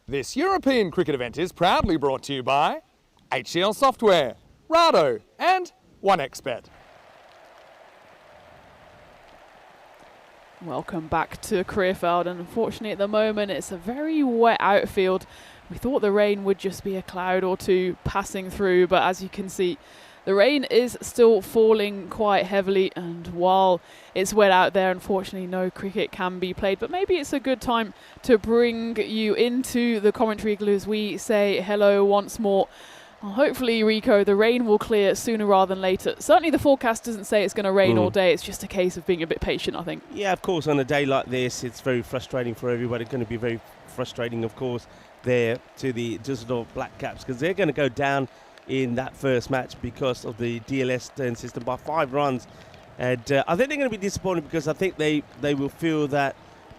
This European cricket event is proudly brought to you by HCL Software, Rado and 1xBet. Welcome back to Krefeld, and unfortunately at the moment it's a very wet outfield. We thought the rain would just be a cloud or two passing through, but as you can see, the rain is still falling quite heavily, and while it's wet out there, unfortunately no cricket can be played. But maybe it's a good time to bring you into the commentary igloo as we say hello once more. Well, hopefully, Rico, the rain will clear sooner rather than later. Certainly the forecast doesn't say it's going to rain all day. It's just a case of being a bit patient, I think. Yeah, of course, on a day like this, it's very frustrating for everybody. It's going to be very frustrating, of course, there to the Düsseldorf Black Caps, because they're going to go down in that first match because of the DLS turn system by 5 runs. And I think they're going to be disappointed, because I think they will feel that,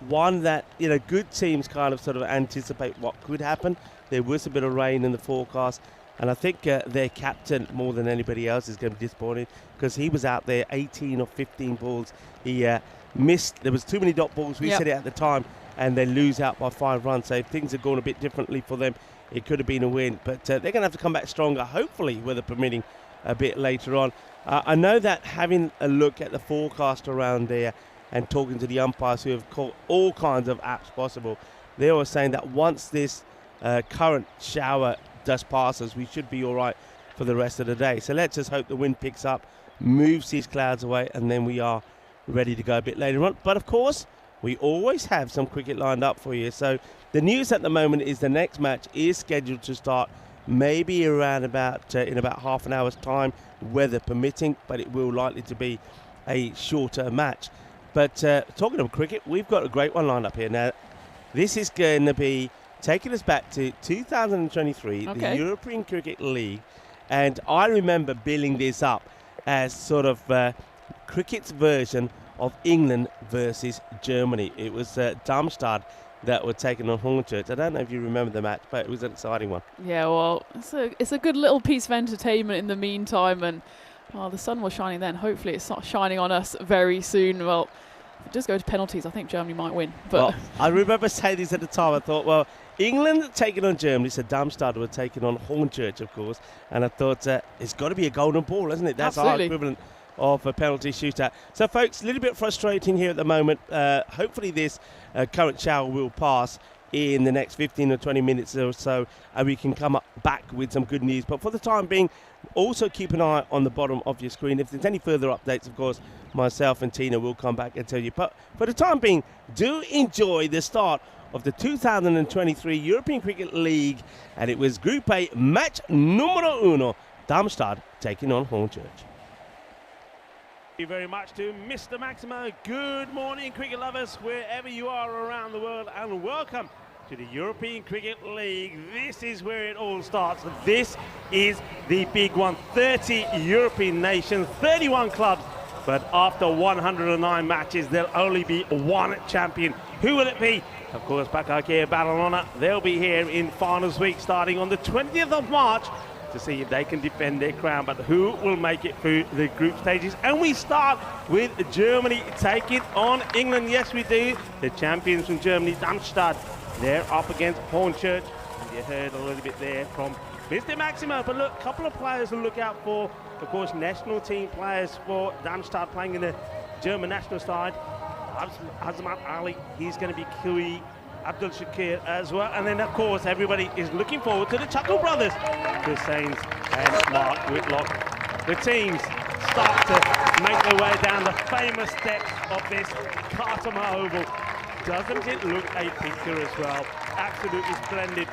one, that, you know, good teams kind of sort of anticipate what could happen. There was a bit of rain in the forecast. And I think their captain, more than anybody else, is going to be disappointed, because he was out there 18 or 15 balls. He missed. There was too many dot balls. We said it at the time, and they lose out by 5 runs. So if things had gone a bit differently for them, it could have been a win. But they're going to have to come back stronger, hopefully, weather permitting, a bit later on. I know that having a look at the forecast around there and talking to the umpires who have caught all kinds of apps possible, they were saying that once this current shower dust passes, we should be all right for the rest of the day. So let's just hope the wind picks up, moves these clouds away, and then we are ready to go a bit later on. But of course, we always have some cricket lined up for you. So the news at the moment is the next match is scheduled to start maybe around about in about half an hour's time, weather permitting, but it will likely to be a shorter match. But talking of cricket, we've got a great one lined up here. Now, this is going to be taking us back to 2023, the European Cricket League. And I remember billing this up as sort of cricket's version of England versus Germany. It was Darmstadt that were taking on Hornchurch. I don't know if you remember the match, but it was an exciting one. Yeah, well, it's a good little piece of entertainment in the meantime. And while the sun was shining then, hopefully it's not shining on us very soon. Well, if it does go to penalties, I think Germany might win. But well, I remember saying this at the time. I thought, well, England taking on Germany, so Darmstadt were taking on Hornchurch, of course, and I thought it's got to be a golden ball, isn't it? That's our equivalent of a penalty shootout. So, folks, a little bit frustrating here at the moment. Hopefully this current shower will pass in the next 15 or 20 minutes or so, and we can come back with some good news. But for the time being, also keep an eye on the bottom of your screen. If there's any further updates, of course, myself and Tina will come back and tell you. But for the time being, do enjoy the start of the 2023 European Cricket League, and it was Group A, match numero uno, Darmstadt taking on Hornchurch. Thank you very much to Mr. Maximo. Good morning, cricket lovers, wherever you are around the world, and welcome to the European Cricket League. This is where it all starts. This is the big one. 30 European nations, 31 clubs, but after 109 matches, there'll only be one champion. Who will it be? Of course, Bakakir Barcelona, they'll be here in finals week starting on the 20th of March to see if they can defend their crown. But who will make it through the group stages? And we start with Germany taking on England. Yes, we do. The champions from Germany, Darmstadt, they're up against Hornchurch. You heard a little bit there from Mr. Maximo. But look, a couple of players to look out for. Of course, national team players for Darmstadt playing in the German national side. Azmat Ali, he's going to be Kui, Abdul Shakir as well. And then, of course, everybody is looking forward to the Chuckle brothers, Chris Haynes and Mark Whitlock. The teams start to make their way down the famous steps of this Cartama Oval. Doesn't it look a picture as well? Absolutely splendid.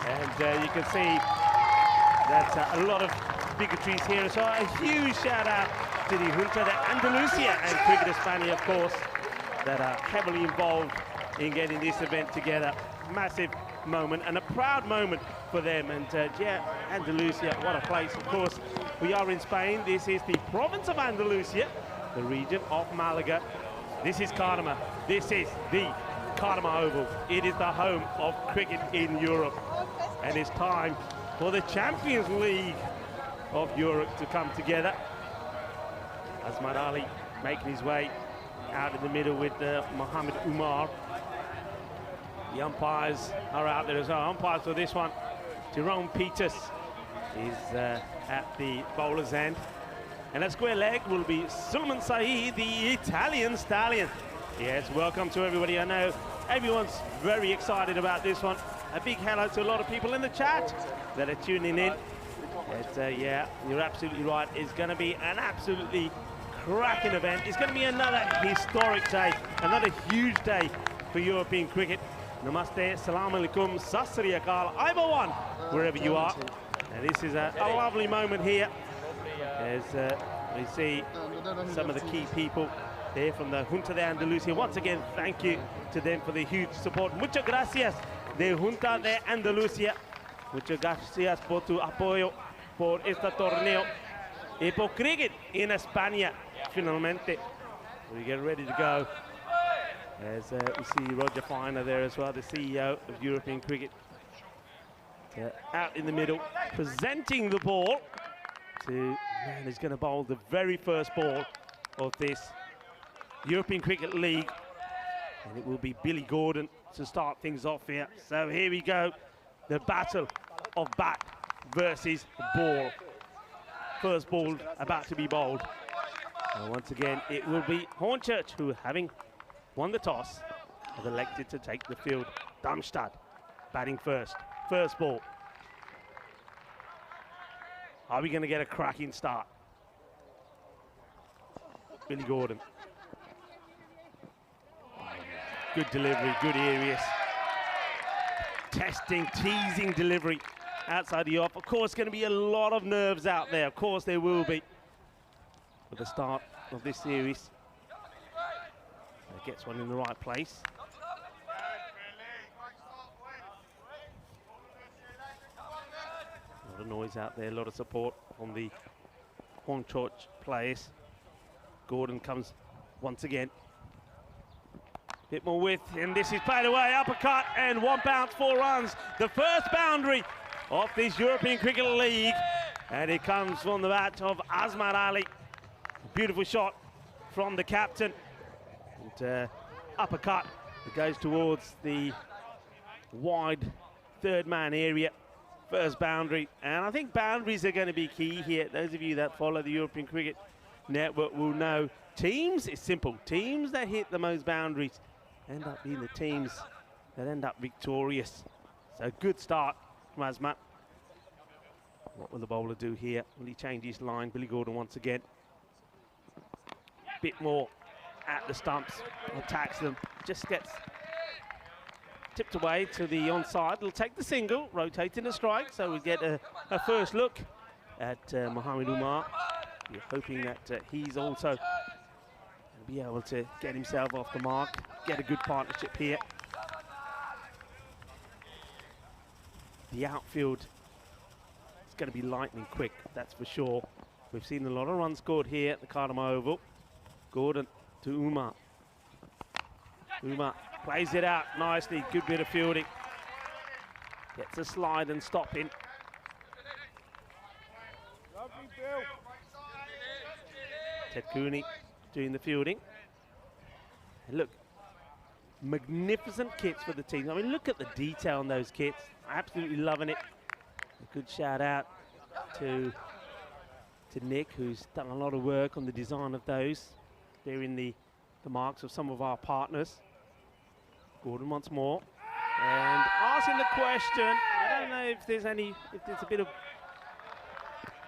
And you can see that a lot of bigotries here. So a huge shout out to the Junta de Andalusia and Cricket España, of course, that are heavily involved in getting this event together. Massive moment and a proud moment for them. And yeah, Andalusia, what a place. Of course, we are in Spain. This is the province of Andalusia, the region of Malaga. This is Cartama. This is the Cartama Oval. It is the home of cricket in Europe. And it's time for the Champions League of Europe to come together. Azmat Ali making his way out in the middle with Mohamed Umar. The umpires are out there as well. Umpires for this one, Jerome Peters is at the bowler's end. And at square leg will be Sulman Saeed, the Italian stallion. Yes, welcome to everybody. I know everyone's very excited about this one. A big hello to a lot of people in the chat that are tuning in. Yeah, you're absolutely right. It's going to be an absolutely cracking event. It's going to be another historic day, another huge day for European cricket. Namaste, salam alaikum, sat sri akal, Aibawan, wherever you are. And this is a lovely moment here as we see some of the key people there from the Junta de Andalucía. Once again, thank you to them for the huge support. Muchas gracias de Junta de Andalucía. Muchas gracias por tu apoyo por este torneo y por cricket in España. Finalmente, we get ready to go. As we see Roger Finer there as well, the CEO of European Cricket. Out in the middle, presenting the ball to man who's going to bowl the very first ball of this European Cricket League. And it will be Billy Gordon to start things off here. So here we go, the battle of bat versus ball. First ball about to be bowled. And once again, it will be Hornchurch who, having won the toss, have elected to take the field. Darmstadt batting first. First ball. Are we going to get a cracking start? Billy Gordon. Good delivery, good areas. Testing, teasing delivery outside the off. Of course, going to be a lot of nerves out there. Of course, there will be. At the start of this series. Gets one in the right place. A lot of noise out there, a lot of support from the Hornchurch players. Gordon comes once again. Bit more width, and this is played away, uppercut, and 1 bounce, 4 runs. The first boundary of this European Cricket League. And it comes from the bat of Asmar Ali. Beautiful shot from the captain. And uppercut, it goes towards the wide third man area. First boundary, and I think boundaries are going to be key here. Those of you that follow the European Cricket Network will know teams, it's simple, teams that hit the most boundaries end up being the teams that end up victorious. So good start from Asmat. What will the bowler do here? Will he change his line? Billy Gordon once again. Bit more at the stumps, attacks them, just gets tipped away to the onside. It'll take the single, rotating the strike, so we get a first look at Mohamed Umar. We're hoping that he's also be able to get himself off the mark, get a good partnership here. The outfield is going to be lightning quick, that's for sure. We've seen a lot of runs scored here at the Cardamom Oval. Gordon to Umar. Umar plays it out nicely, good bit of fielding. Gets a slide and stop in. Ted Cooney doing the fielding. And look, magnificent kits for the team. I mean, look at the detail on those kits. Absolutely loving it. A good shout out to Nick, who's done a lot of work on the design of those. They're in the marks of some of our partners. Gordon once more. And asking the question, I don't know if there's a bit of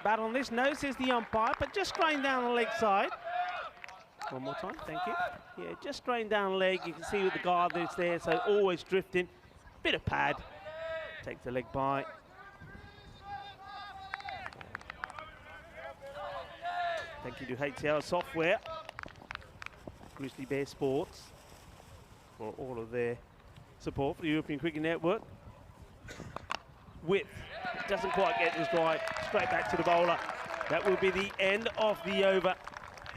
bat on this. No, says the umpire, but just straying down the leg side. One more time, thank you. Yeah, just straying down the leg. You can see with the guard that's there, so always drifting. Bit of pad. Takes the leg by. Thank you to HCL Software, Grizzly Bear Sports, for all of their support for the European Cricket Network. Width doesn't quite get this right. Straight back to the bowler. That will be the end of the over.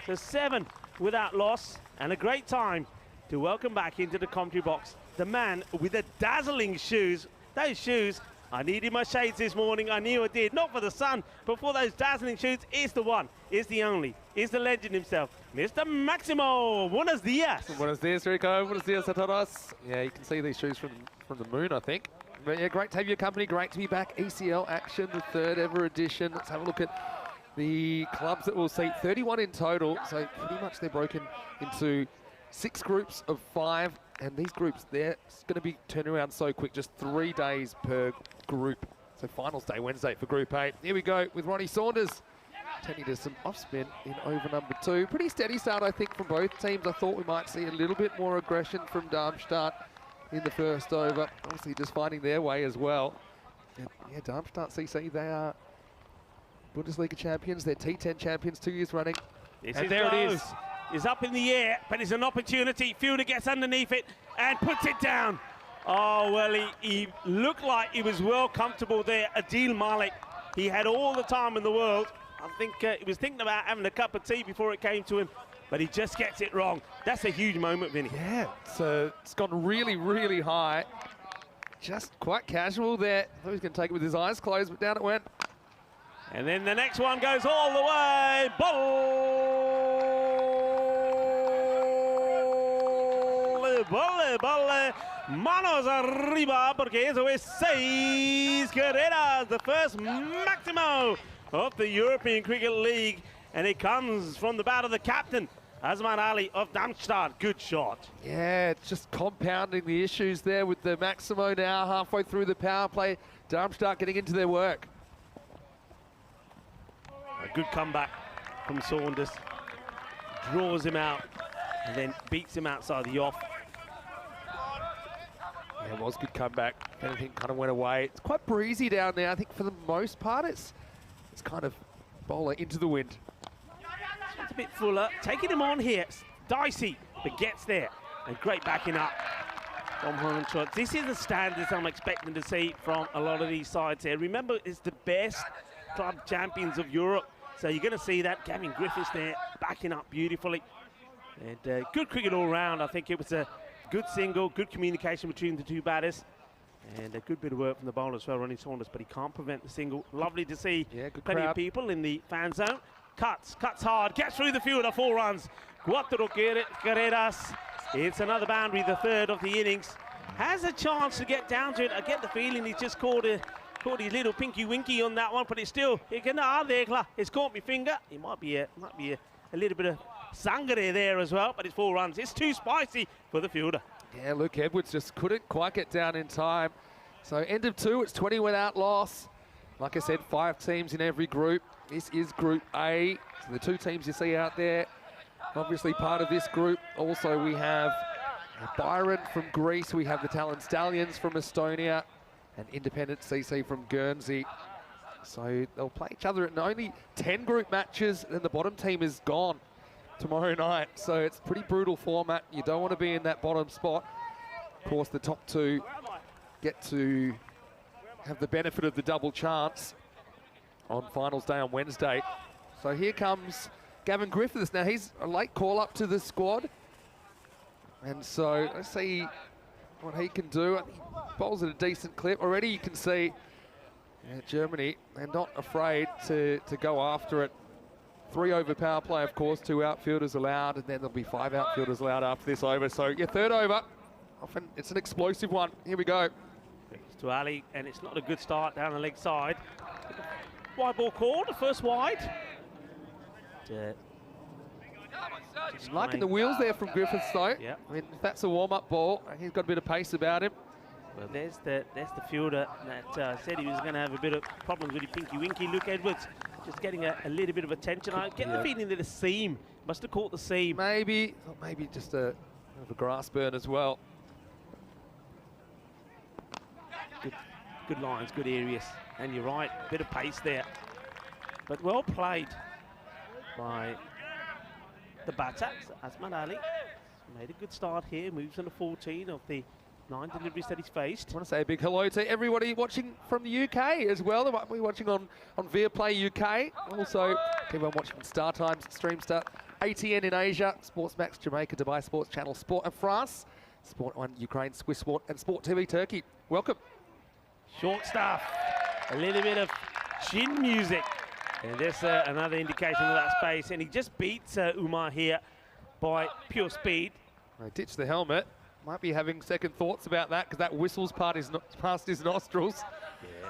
So 7 without loss, and a great time to welcome back into the commentary box the man with the dazzling shoes. Those shoes, I needed my shades this morning, I knew I did. Not for the sun, but for those dazzling shoes. Is the one, is the only, is the legend himself, Mr. Maximo. Buenos dias. Buenos dias, Rico. Buenos dias a todos. Yeah, you can see these shoes from from the moon, I think. But yeah, great to have your company. Great to be back. ECL action, the 3rd ever edition. Let's have a look at the clubs that will seat 31 in total. So pretty much they're broken into 6 groups of 5. And these groups, they're going to be turning around so quick, just 3 days per group. So finals day, Wednesday for Group 8. Here we go with Ronnie Saunders. Tending to some off-spin in over number 2. Pretty steady start, I think, from both teams. I thought we might see a little bit more aggression from Darmstadt in the first over. Obviously just finding their way as well. And yeah, Darmstadt CC, they are Bundesliga champions. They're T10 champions 2 years running. And there it is. It's up in the air, but it's an opportunity. Fielder gets underneath it and puts it down. Oh, well, he looked like he was well comfortable there. Adil Malik, he had all the time in the world. I think he was thinking about having a cup of tea before it came to him, but he just gets it wrong. That's a huge moment, Vinny. Yeah, so it's gone really, really high. Just quite casual there. I thought he was going to take it with his eyes closed, but down it went. And then the next one goes all the way. Bolle, bolle. Manos arriba, porque eso es 6 carreras. The first Maximo of the European Cricket League, and it comes from the bat of the captain, Azman Ali of Darmstadt. Good shot. Yeah, it's just compounding the issues there with the Maximo now halfway through the power play. Darmstadt getting into their work. A good comeback from Saunders. Draws him out and then beats him outside the off. Yeah, it was a good comeback. If anything kind of went away. It's quite breezy down there. I think for the most part it's kind of bowler into the wind. It's a bit fuller. Taking him on here. Dicey, but gets there. And great backing up from Hornchurch. This is the standards I'm expecting to see from a lot of these sides here. Remember, it's the best club champions of Europe. So you're going to see that. Gavin Griffiths there backing up beautifully. And good cricket all round. I think it was a good single, good communication between the two batters. And a good bit of work from the bowler as well, Ronnie Saunders, but he can't prevent the single. Lovely to see plenty of people in the fan zone. Cuts hard, gets through the fielder, 4 runs. 4 carreras. It's another boundary, the 3rd of the innings. Has a chance to get down to it. I get the feeling he's just caught his little pinky winky on that one, but it's still, it's caught my finger. It might be a little bit of sangre there as well, but it's 4 runs. It's too spicy for the fielder. Yeah, Luke Edwards just couldn't quite get down in time. So end of 2, it's 20 without loss. Like I said, 5 teams in every group. This is Group A. So the 2 teams you see out there, obviously part of this group. Also we have Byron from Greece. We have the Talon Stallions from Estonia and Independent CC from Guernsey. So they'll play each other in only 10 group matches, and the bottom team is gone tomorrow night. So it's a pretty brutal format. You don't want to be in that bottom spot. Of course, the top 2 get to have the benefit of the double chance on finals day on Wednesday. So here comes Gavin Griffiths. Now he's a late call up to the squad. And so let's see what he can do. He bowls at a decent clip. Already you can see Germany, they're not afraid to go after it. 3 over power play, of course, 2 outfielders allowed, and then there'll be 5 outfielders allowed after this over. So your 3rd over, often it's an explosive one. Here we go. It's to Ali, and it's not a good start down the leg side. Wide ball called, the first wide. Just liking the wheels there from Griffiths, though. Yep. I mean, if that's a warm-up ball, he's got a bit of pace about him. Well, there's the fielder that said he was going to have a bit of problems with his pinky winky. Luke Edwards just getting a little bit of attention. I get the feeling that the seam must have caught the seam. Maybe just a grass burn as well. Good lines, good areas, and you're right, bit of pace there, but well played by the batter. Azman Ali made a good start here, moves on to 14 of the 9 deliveries that he's faced. I want to say a big hello to everybody watching from the UK as well. They might be watching on Viaplay UK. Also, people watching on Star Times, Streamstar, ATN in Asia, Sportsmax Jamaica, Dubai Sports Channel, Sport of France, Sport 1 Ukraine, Swiss Sport, and Sport TV Turkey. Welcome. Short stuff, a little bit of chin music. And there's another indication of that space. And he just beats Umar here by pure speed. They ditched the helmet. might be having second thoughts about that because that whistle's past his nostrils. Yeah.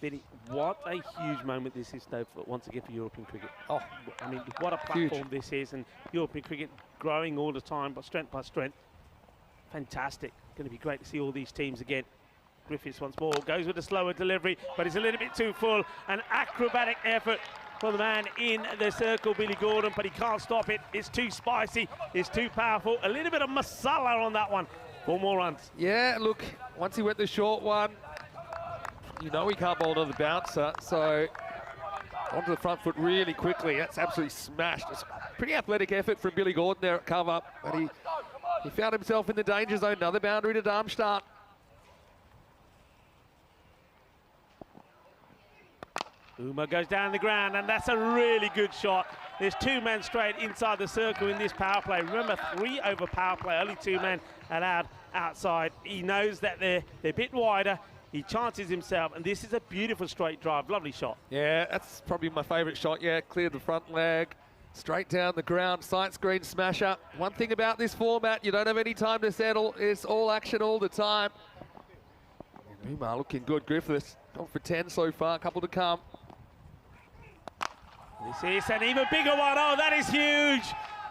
Benny, what a huge moment this is, though, once again for European cricket. Oh, I mean, what a platform this is, and European cricket growing all the time, but strength by strength. Fantastic. Going to be great to see all these teams again. Griffiths once more goes with a slower delivery, but it's a little bit too full. An acrobatic effort from the man in the circle, Billy Gordon, but he can't stop it. It's too spicy. It's too powerful. A little bit of masala on that one. 4 more runs. Yeah, look, once he went the short one, you know he can't bowl another bouncer, so onto the front foot really quickly. That's absolutely smashed. It's a pretty athletic effort from Billy Gordon there at cover, but he found himself in the danger zone. Another boundary to Darmstadt. Uma goes down the ground, and that's a really good shot. There's 2 men straight inside the circle in this power play. Remember, 3 over power play, only 2 men allowed outside. He knows that they're a bit wider. He chances himself, and this is a beautiful straight drive. Lovely shot. Yeah, that's probably my favourite shot. Yeah, cleared the front leg, straight down the ground, sight screen smasher. One thing about this format, you don't have any time to settle. It's all action all the time. And Umar looking good. Griffiths gone for 10 so far, a couple to come. This is an even bigger one. Oh, that is huge.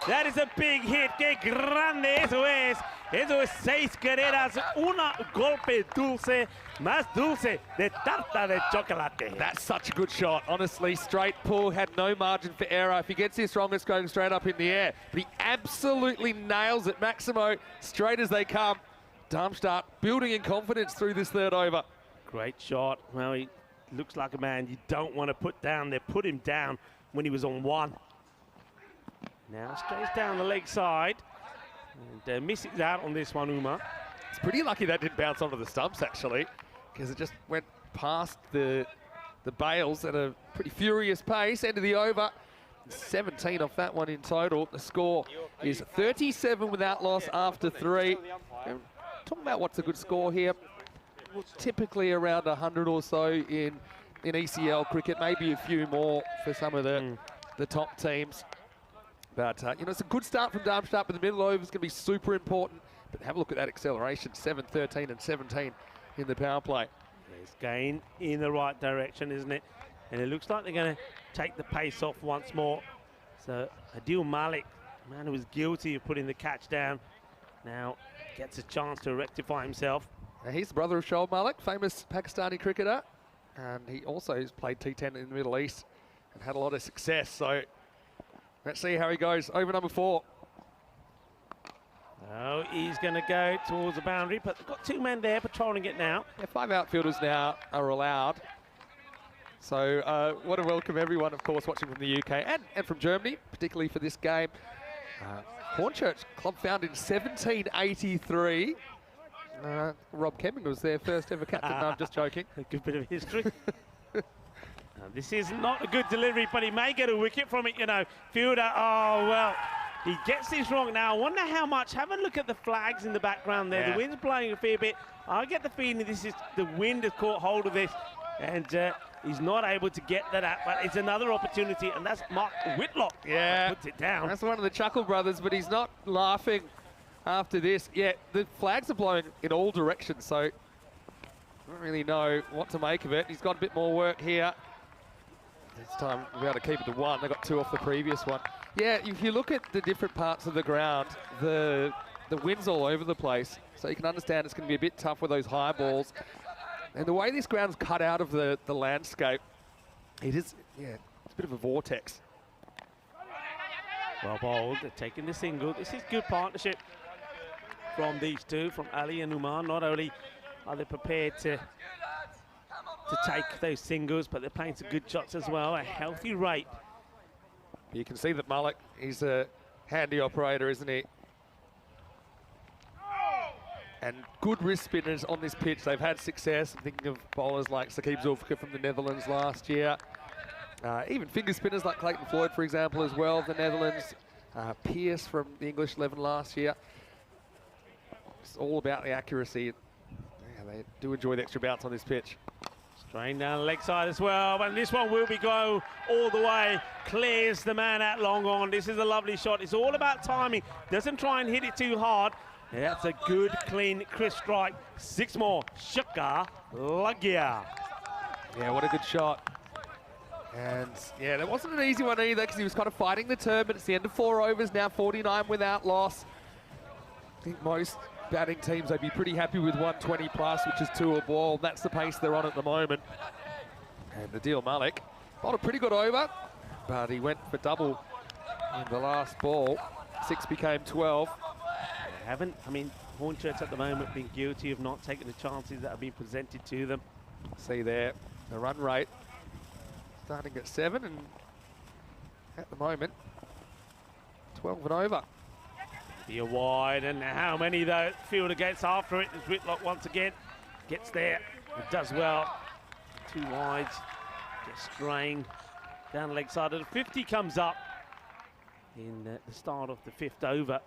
That is a big hit. Qué grande eso es. Eso es 6 carreras, una golpe dulce, más dulce de tarta de chocolate. That's such a good shot. Honestly, straight pull, had no margin for error. If he gets this wrong, it's going straight up in the air. But he absolutely nails it. Maximo, straight as they come. Darmstadt building in confidence through this 3rd over. Great shot. Well, he looks like a man you don't want to put down there. Put him down when he was on 1. Now straight down the leg side. And misses out on this one, Uma. It's pretty lucky that didn't bounce onto the stumps, actually, because it just went past the bails at a pretty furious pace. End of the over. 17 off that one in total. The score is 37 without loss after 3. And talking about what's a good score here, typically around 100 or so in ECL cricket, maybe a few more for some of the top teams. But, you know, it's a good start from Darmstadt, but the middle over is going to be super important. But have a look at that acceleration, 7, 13 and 17 in the power play. It's going in the right direction, isn't it? And it looks like they're going to take the pace off once more. So Adil Malik, the man who was guilty of putting the catch down, now gets a chance to rectify himself. Now he's the brother of Shoaib Malik, famous Pakistani cricketer. And he also has played T10 in the Middle East and had a lot of success. So let's see how he goes. Over number 4. Oh, he's going to go towards the boundary, but they've got 2 men there patrolling it now. Yeah, 5 outfielders now are allowed. So want to welcome everyone, of course, watching from the UK and from Germany, particularly for this game. Hornchurch club founded in 1783. Rob Kemming was their first ever captain. No, I'm just joking. A good bit of history. This is not a good delivery, but he may get a wicket from it, you know. Fielder, oh, well, he gets this wrong now. I wonder how much. Have a look at the flags in the background there. Yeah. The wind's blowing a fair bit. I get the feeling this is the wind has caught hold of this, and he's not able to get that out, but it's another opportunity, and that's Mark Whitlock. Yeah. Puts it down. That's one of the Chuckle brothers, but he's not laughing after this. Yeah, the flags are blowing in all directions, so I don't really know what to make of it. He's got a bit more work here. This time we'll be able to keep it to 1. They got 2 off the previous one. Yeah, if you look at the different parts of the ground, the wind's all over the place, so you can understand it's going to be a bit tough with those high balls. And the way this ground's cut out of the landscape, it is, yeah, it's a bit of a vortex. Well bowled, they're taking the single. This is good partnership from these 2, from Ali and Umar. Not only are they prepared to take those singles, but they're playing some good shots as well, a healthy rate. You can see that Malik, he's a handy operator, isn't he? And good wrist spinners on this pitch. They've had success. I'm thinking of bowlers like Saqib Zulfikar from the Netherlands last year. Even finger spinners like Clayton Floyd, for example, as well, the Netherlands. Pearce from the English 11 last year. It's all about the accuracy. Yeah, they do enjoy the extra bounce on this pitch. Strain down the leg side as well, and this one will be go all the way. Clears the man out long on. This is a lovely shot. It's all about timing. Doesn't try and hit it too hard. Yeah, that's a good, clean, crisp strike. 6 more. Shaka Lagia. Yeah, what a good shot. And yeah, that wasn't an easy one either because he was kind of fighting the turn, but it's the end of 4 overs, now 49 without loss. I think most batting teams, they'd be pretty happy with 120 plus, which is 2 a ball. That's the pace they're on at the moment. And Adil Malik bowled a pretty good over, but he went for double in the last ball. 6 became 12. Hornchurch at the moment been guilty of not taking the chances that have been presented to them. See there, the run rate starting at 7, and at the moment, 12 and over. Be a wide, and how many though? Fielder gets after it as Whitlock once again gets there. It does well. 2 wides, just straying down the leg side of the 50 comes up in the start of the 5th over.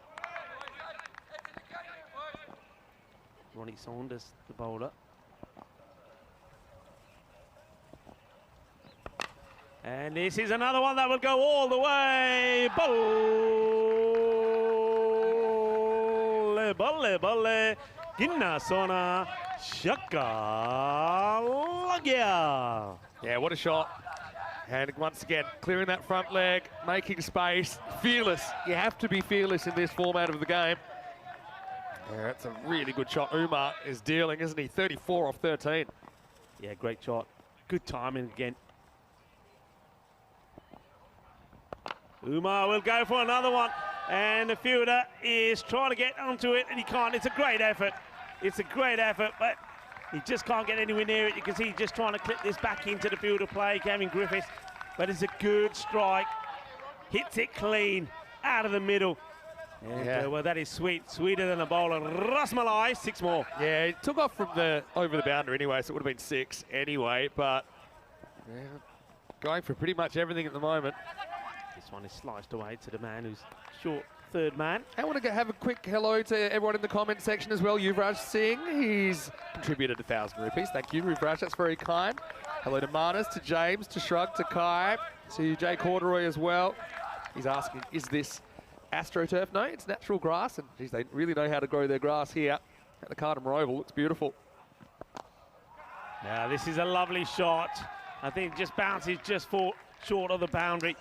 Ronnie Saunders, the bowler. And this is another one that will go all the way. Bolle, Ginnasona, Shaka Lagia. Yeah, what a shot. And once again, clearing that front leg, making space, fearless. You have to be fearless in this format of the game. Yeah, that's a really good shot. Umar is dealing, isn't he? 34 off 13. Yeah, great shot. Good timing again. Umar will go for another one, and the fielder is trying to get onto it, and he can't. It's a great effort. It's a great effort, but he just can't get anywhere near it. You can see he's just trying to clip this back into the field of play, Gavin Griffiths, but it's a good strike. Hits it clean, out of the middle. And, well, that is sweet, sweeter than a bowler. Rasmalai, 6 more. Yeah, it took off from over the boundary anyway, so it would have been 6 anyway, but yeah, going for pretty much everything at the moment. This one is sliced away to the man who's short 3rd man. I want to have a quick hello to everyone in the comment section as well. Yuvraj Singh, he's contributed 1,000 rupees. Thank you, Yuvraj, that's very kind. Hello to Manas, to James, to Shrug, to Kai, to Jay Corduroy as well. He's asking, is this AstroTurf? No, it's natural grass, and geez, they really know how to grow their grass here at the Cardamom Oval. Looks beautiful. Now, this is a lovely shot. I think it just bounces just short of the boundary.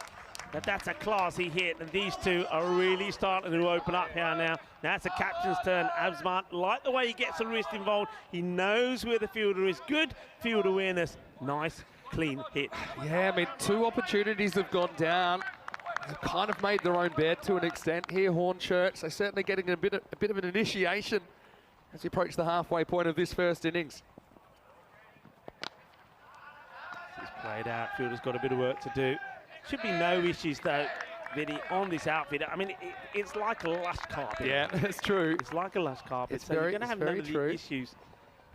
But that's a classy hit, and these two are really starting to open up here now. Now it's the captain's turn. Absman, like the way he gets the wrist involved. He knows where the fielder is. Good field awareness. Nice, clean hit. Yeah, I mean, 2 opportunities have gone down. They've kind of made their own bed to an extent here, Hornchurch. They're certainly getting a bit of an initiation as we approach the halfway point of this first innings. This is played out. Fielder's got a bit of work to do. Should be no issues though, Vinny, on this outfit. I mean, it's like a lush carpet. Yeah, that's true. It's like a lush carpet. It's so very, you're going to have very none of true. the issues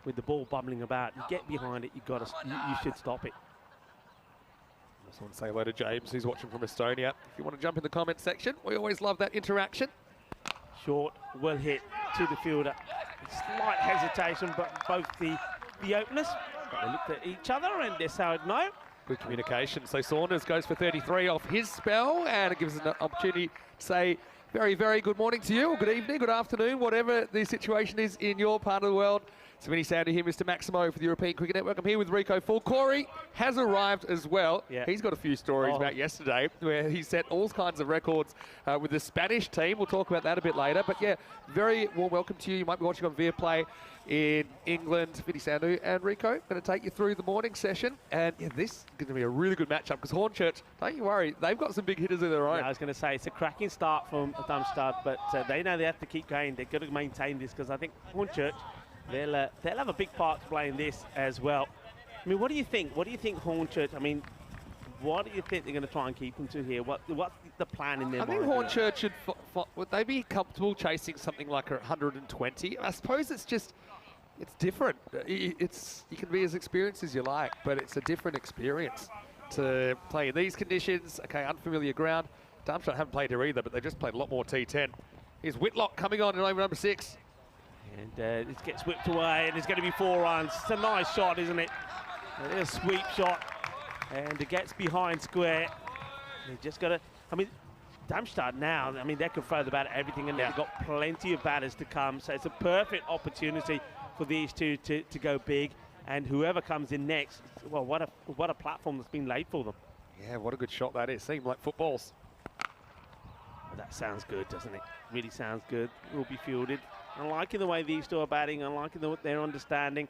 with the ball bubbling about. You get behind it, you should stop it. I just want to say hello to James, who's watching from Estonia. If you want to jump in the comment section, we always love that interaction. Short, well hit to the fielder. Slight hesitation, but both the openers, they looked at each other and they said no. Good communication. So Saunders goes for 33 off his spell, and it gives us an opportunity to say very, very good morning to you, or good evening, good afternoon, whatever the situation is in your part of the world. So many sound to him, Mr. Maximo for the European Cricket Network. I'm here with Rico Full. Corey has arrived as well. Yeah. He's got a few stories about yesterday where he set all kinds of records with the Spanish team. We'll talk about that a bit later. But yeah, very warm welcome to you. You might be watching on Viaplay in England. Vinny Sandu and Rico going to take you through the morning session. And yeah, this is going to be a really good matchup because Hornchurch, don't you worry, they've got some big hitters of their own. Yeah, I was going to say it's a cracking start from Darmstadt, but they know they have to keep going. They've got to maintain this because I think Hornchurch, they'll have a big part to play in this as well. I mean, what do you think? What do you think Hornchurch, I mean, what do you think they're going to try and keep them to here? What's the plan in their mind? I think Hornchurch should, would they be comfortable chasing something like 120? I suppose it's just, it's different. You can be as experienced as you like, but it's a different experience to play in these conditions. Okay, unfamiliar ground. Darmstadt haven't played here either, but they've just played a lot more T10. Here's Whitlock coming on in over number 6. And this gets whipped away, and there's going to be 4 runs. It's a nice shot, isn't it? It's a sweep shot, and it gets behind square. They just got to, I mean, Darmstadt now, I mean, they can throw the bat at everything, and they've got plenty of batters to come. So it's a perfect opportunity for these two to go big. And whoever comes in next, well, what a platform that's been laid for them. Yeah, what a good shot that is. Seemed like footballs. That sounds good, doesn't it? Really sounds good. Will be fielded. I'm liking the way these two are batting. I'm liking their understanding,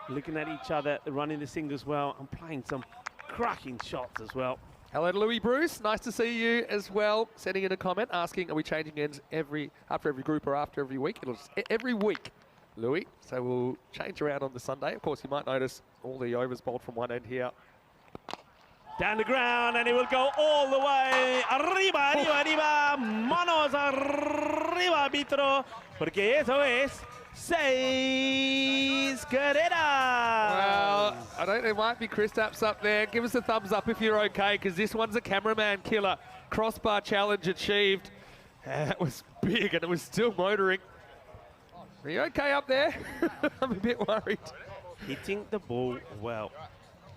looking at each other, running the singles well, and playing some cracking shots as well. Hello to Louis Bruce. Nice to see you as well. Sending in a comment asking, are we changing ends after every group or after every week? It'll every week, Louis. So we'll change around on the Sunday. Of course, you might notice all the overs bowled from one end here. Down the ground, and it will go all the way. Arriba, arriba, arriba. Manos arriba, arbitro. Porque eso es 6 carreras. Well, I think there might be Kristaps up there. Give us a thumbs up if you're okay, because this one's a cameraman killer. Crossbar challenge achieved. That was big, and it was still motoring. Are you okay up there? I'm a bit worried. Hitting the ball well.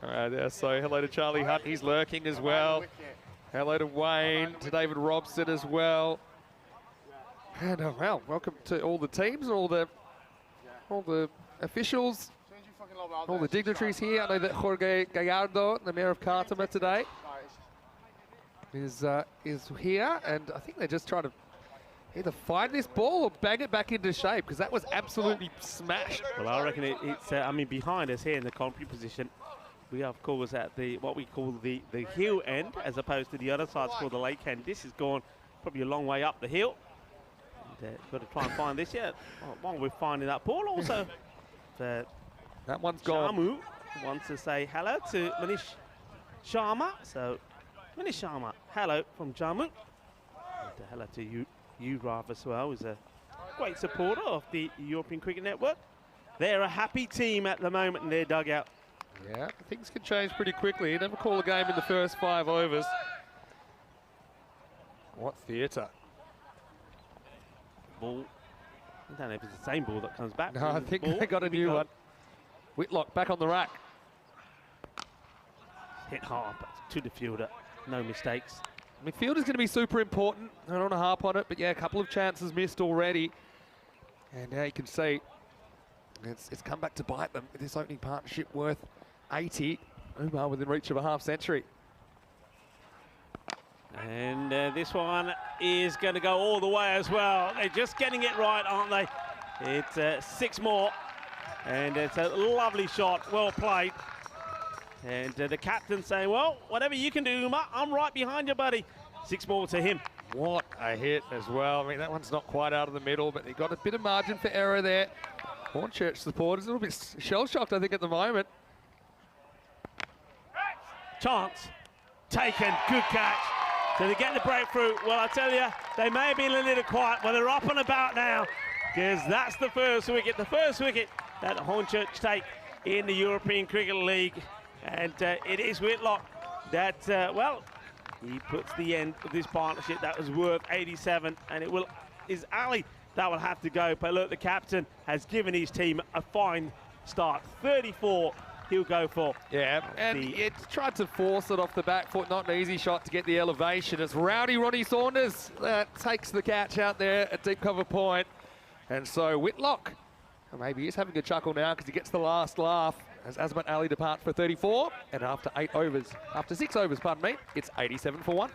All right, there. So hello to Charlie Hunt. He's lurking as well. Hello to Wayne, to David Robson as well. And well, welcome to all the teams, all the officials, all the dignitaries here. I know that Jorge Gallardo, the mayor of Cartama today, is here, and I think they're just trying to either find this ball or bang it back into shape, because that was absolutely smashed. Well, I reckon it's I mean, behind us here in the commentary position, we are, of course, at the what we call the hill end, as opposed to the other side's called the lake end. This has gone probably a long way up the hill. Got to try and find this yet. While we're finding that ball, also that one's gone. Shamu wants to say hello to Manish Sharma. So Manish Sharma, hello from Jammu. And hello to you, Rav, as well, who's a great supporter of the European Cricket Network. They're a happy team at the moment in their dugout. Yeah, things can change pretty quickly. You never call a game in the first 5 overs. What theatre. Ball. I don't know if it's the same ball that comes back. No, I think they got a new one. Whitlock back on the rack. Hit hard, but to the fielder. No mistakes. I mean, field is going to be super important. I don't want to harp on it, but yeah, a couple of chances missed already. And now you can see it's come back to bite them with this opening partnership worth 80. Umar within reach of a half century. And this one is going to go all the way as well. They're just getting it right, aren't they? It's 6 more. And it's a lovely shot, well played. And the captain saying, well, whatever you can do, Umar, I'm right behind you, buddy. 6 more to him. What a hit as well. I mean, that one's not quite out of the middle, but they got a bit of margin for error there. Hornchurch supporters a little bit shell-shocked, I think, at the moment. Chance. Taken. Good catch. So they get the breakthrough. Well, I tell you, they may have been a little quiet, but they're up and about now, because that's the first wicket. The first wicket that Hornchurch take in the European Cricket League. And it is Whitlock that, well, he puts the end of this partnership that was worth 87, and it is Ali that will have to go. But look, the captain has given his team a fine start. 34 he'll go for. Yeah, and it tried to force it off the back foot. Not an easy shot to get the elevation. It's rowdy Ronnie Saunders that takes the catch out there at deep cover point. And so Whitlock, maybe he's having a chuckle now because he gets the last laugh as Azmat Ali departs for 34. And after 6 overs, pardon me, it's 87 for 1.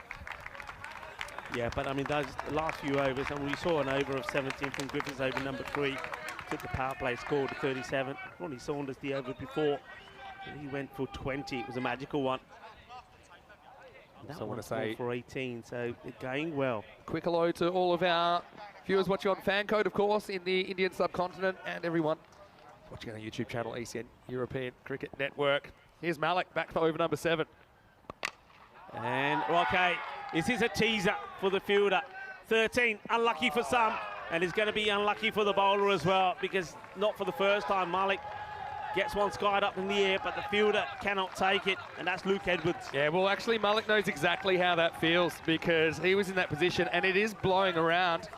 Yeah, but I mean, those last few overs, and we saw an over of 17 from Griffiths over number 3. Took the power play, scored to 37. Ronnie Saunders the over before. He went for 20. It was a magical one. That so I want to one say for 18, so they're going well. Quick hello to all of our viewers watching on Fancode, of course, in the Indian subcontinent, and everyone watching on our YouTube channel, ECN European Cricket Network. Here's Malik back for over number 7. And okay, this is a teaser for the fielder. 13, unlucky for some, and it's going to be unlucky for the bowler as well, because not for the first time Malik gets one skied up in the air, but the fielder cannot take it, and that's Luke Edwards. Yeah, well, actually, Malik knows exactly how that feels, because he was in that position, and it is blowing around,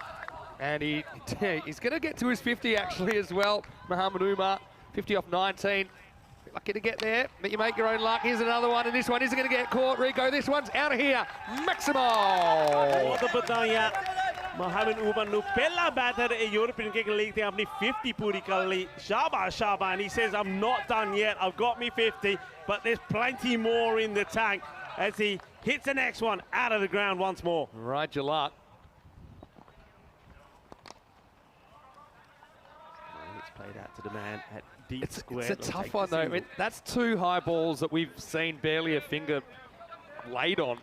and he's going to get to his 50, actually, as well. Muhammad Umar, 50 off 19. lucky to get there, but you make your own luck. Here's another one, and this one isn't going to get caught. Rico, this one's out of here. Maximo! बहुत बताया मोहम्मद उमर नु पहला batter European cricket league ने अपनी 50 पूरी कर ली. Shabash, Shabash, and he says, I'm not done yet. I've got me 50, but there's plenty more in the tank as he hits the next one out of the ground once more. Right, your luck. It's played out to the man at deep square. It's a tough one, though. I mean, that's 2 high balls that we've seen barely a finger laid on.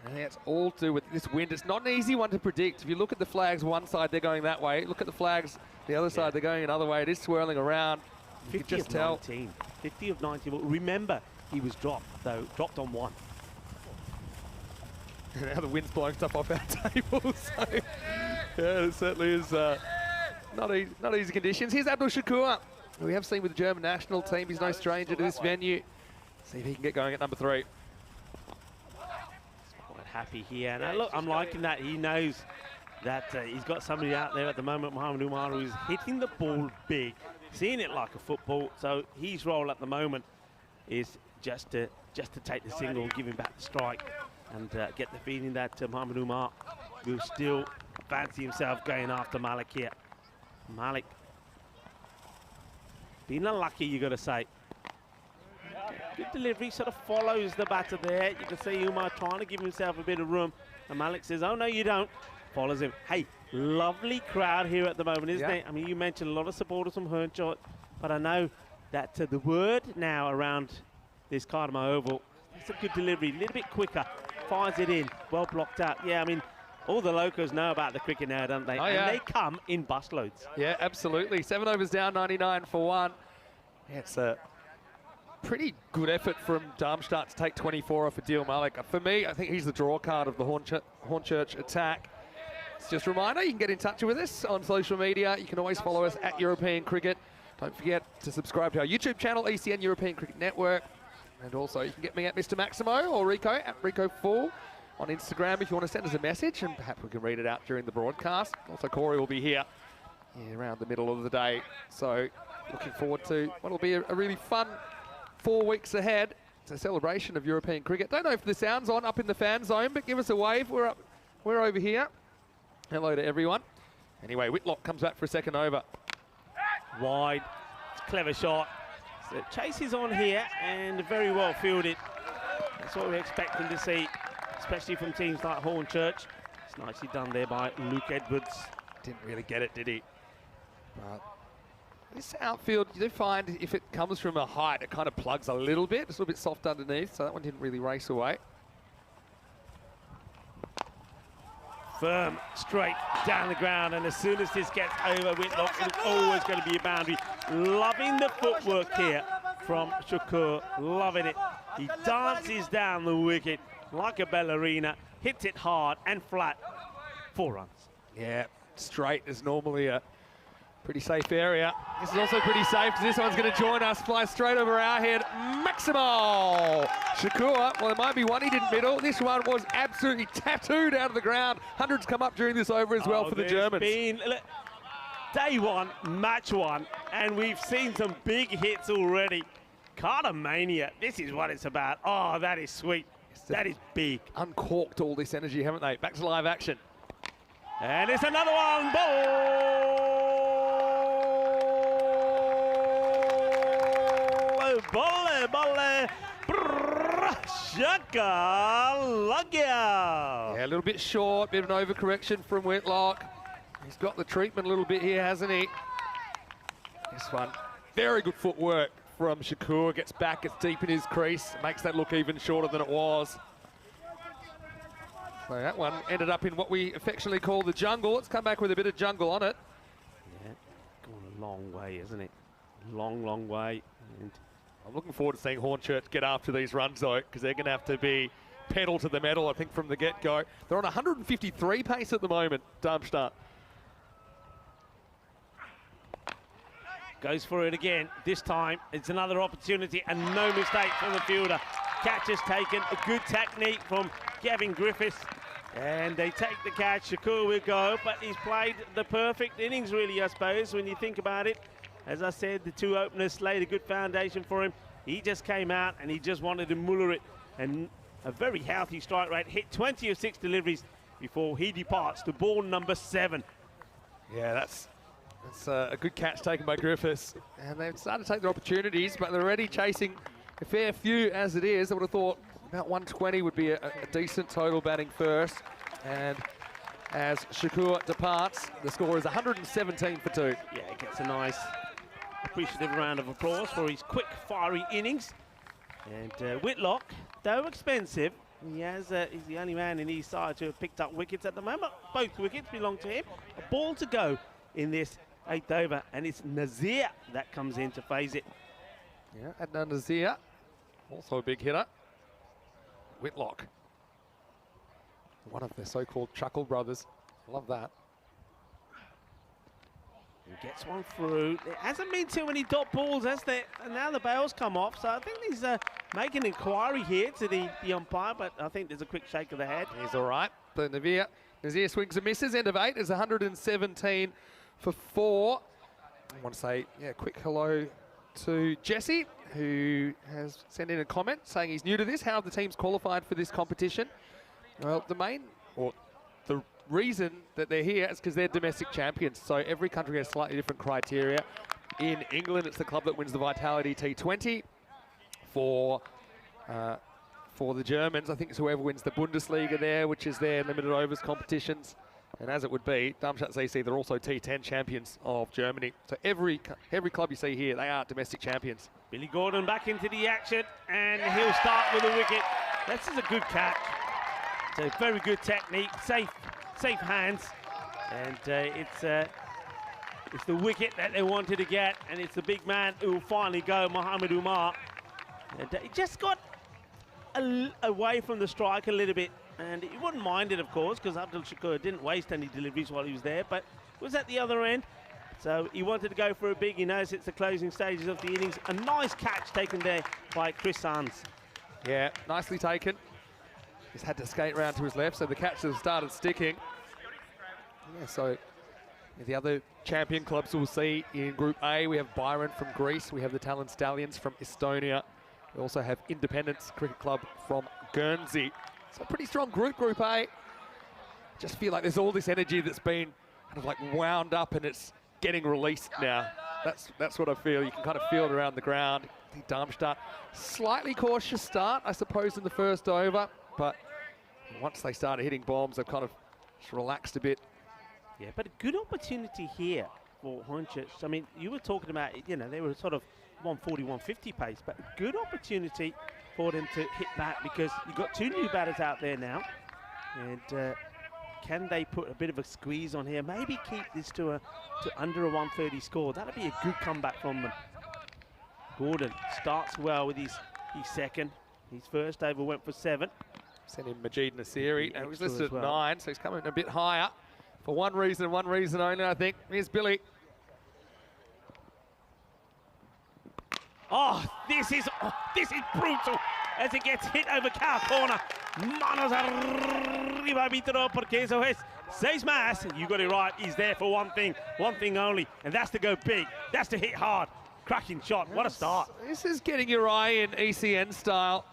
And that's all to do with this wind. It's not an easy one to predict. If you look at the flags, one side, they're going that way. Look at the flags, the other side, they're going another way. It is swirling around. You 50 can just of tell. 19. 50 of 19. Well, remember, he was dropped, though, dropped on 1. Now the wind's blowing stuff off our table. So, yeah, it certainly is not easy conditions. Here's Abdul Shakur, who we have seen with the German national team. He's no stranger to this venue. See if he can get going at number 3. Quite happy here. Now, look, I'm liking that. He knows that he's got somebody out there at the moment, Mohamed Umar, who's hitting the ball big, seeing it like a football. So his role at the moment is just to take the single, give him back the strike, and get the feeling that Mohamed Umar will still fancy himself going after Malik here. Malik being unlucky, you got to say. Good delivery, sort of follows the batter there. You can see Umar trying to give himself a bit of room, and Malik says, oh no you don't, follows him. Hey, lovely crowd here at the moment, isn't it? I mean, you mentioned a lot of supporters from Hernchot, but I know that the word now around this Cardamom Oval, it's a good delivery, a little bit quicker, fires it in, well blocked out. Yeah, I mean, all the locals know about the cricket now, don't they? Oh, yeah. And they come in busloads. Yeah, absolutely. 7 overs down, 99 for 1. Yeah, it's a pretty good effort from Darmstadt to take 24 off Adil Malik. For me, I think he's the draw card of the Hornchurch attack. It's just a reminder, you can get in touch with us on social media. You can always follow us at European Cricket. Don't forget to subscribe to our YouTube channel, ECN European Cricket Network. And also, you can get me at Mr. Maximo or Rico at Rico4 on Instagram if you want to send us a message, and perhaps we can read it out during the broadcast. Also, Corey will be here around the middle of the day. So, looking forward to what will be a really fun 4 weeks ahead. It's a celebration of European cricket. Don't know if the sound's on up in the fan zone, but give us a wave. We're over here. Hello to everyone. Anyway, Whitlock comes back for a second over. Wide, clever shot. So chase is on here and very well fielded. That's what we're expecting to see, especially from teams like Hornchurch. It's nicely done there by Luke Edwards. Didn't really get it, did he? But this outfield, you do find if it comes from a height, it kind of plugs a little bit. It's a little bit soft underneath, so that one didn't really race away. Firm, straight down the ground, and as soon as this gets over Whitlock, it's always going to be a boundary. Loving the footwork here from Shakur, loving it. He dances down the wicket like a ballerina, hits it hard and flat. 4 runs. Yeah, straight is normally a pretty safe area. This is also pretty safe because this one's going to join us, fly straight over our head. Maximo! Shakur, well, it might be one he didn't middle. This one was absolutely tattooed out of the ground. Hundreds come up during this over as well for the Germans. Look, day 1, match 1, and we've seen some big hits already. Cardamania, this is what it's about. Oh, that is sweet. That is big. Uncorked all this energy, haven't they? Back to live action. And it's another one. Ball! Bolle, Shaka, Yeah, a little bit short, bit of an overcorrection from Whitlock. He's got the treatment a little bit here, hasn't he? This one, very good footwork from Shakur. Gets back, gets deep in his crease, makes that look even shorter than it was. So that one ended up in what we affectionately call the jungle. It's come back with a bit of jungle on it. Yeah, going a long way, isn't it? Long, long way. And I'm looking forward to seeing Hornchurch get after these runs, though, because they're going to have to be pedal to the metal, I think, from the get-go. They're on 153 pace at the moment, Darmstadt. goes for it again. This time, it's another opportunity and no mistake from the fielder. Catch is taken, a good technique from Gavin Griffiths. And they take the catch. Shakur will go, but he's played the perfect innings, really, I suppose, when you think about it. As I said, the two openers laid a good foundation for him. He just came out and he just wanted to muller it, and a very healthy strike rate. Hit 20 of 6 deliveries before he departs to ball number 7. Yeah, that's a good catch taken by Griffiths. And they've started to take their opportunities, but they're already chasing a fair few as it is. I would have thought about 120 would be a decent total batting first. And as Shakur departs, the score is 117 for 2. Yeah, he gets a nice appreciative round of applause for his quick, fiery innings. And Whitlock, though expensive, he's the only man in his side to have picked up wickets at the moment. Both wickets belong to him. A ball to go in this 8th over, and it's Nazir that comes in to phase it. Yeah, Adnan Nazir, also a big hitter. Whitlock, one of the so-called Chuckle brothers. Love that. He gets one through. There hasn't been too many dot balls, has there? And now the bails come off, so I think he's making an inquiry here to the umpire, but I think there's a quick shake of the head. He's all right. So Nazir swings and misses. End of 8 is 117 for 4. I want to say, yeah, quick hello to Jesse, who has sent in a comment saying he's new to this. How have the teams qualified for this competition? Well, the reason that they're here is because they're domestic champions. So every country has slightly different criteria. In England, it's the club that wins the Vitality T20. For the Germans, I think it's whoever wins the Bundesliga there, which is their limited overs competitions. And as it would be, Darmstadt CC, they're also T10 champions of Germany. So every club you see here, they are domestic champions. Billy Gordon back into the action, and he'll start with a wicket. This is a good catch. So very good technique, safe hands, and it's the wicket that they wanted to get, and it's the big man who will finally go, Mohamed Umar. And he just got away from the strike a little bit, and he wouldn't mind it, of course, because Abdul Shakur didn't waste any deliveries while he was there, but was at the other end. So he wanted to go for a big. He knows it's the closing stages of the innings. A nice catch taken there by Chris Sands. Yeah, nicely taken. Just had to skate round to his left, so the catch has started sticking. Yeah, so the other champion clubs we'll see in Group A, we have Byron from Greece, we have the Talon Stallions from Estonia, we also have Independence Cricket Club from Guernsey. So a pretty strong group, Group A. Just feel like there's all this energy that's been kind of like wound up and it's getting released now. That's what I feel. You can kind of feel it around the ground. I think Darmstadt, slightly cautious start, I suppose, in the first over, but once they started hitting bombs, they've kind of just relaxed a bit. Yeah, but a good opportunity here for Hornchurch. I mean, you were talking about, you know, they were sort of 140, 150 pace, but a good opportunity for them to hit back because you've got 2 new batters out there now. And can they put a bit of a squeeze on here? Maybe keep this to under a 130 score. That'd be a good comeback from them. Gordon starts well with his second. His first over went for 7. Sent in Majid Nasiri, and he was listed at well. 9, so he's coming a bit higher. For one reason and one reason only, I think. Here's Billy. Oh, this is brutal as it gets hit over cow corner. Manos arriba, arbitro, porque eso es 6 más. You got it right. He's there for one thing only, and that's to go big. That's to hit hard. Cracking shot. What a start. This is getting your eye in ECN style.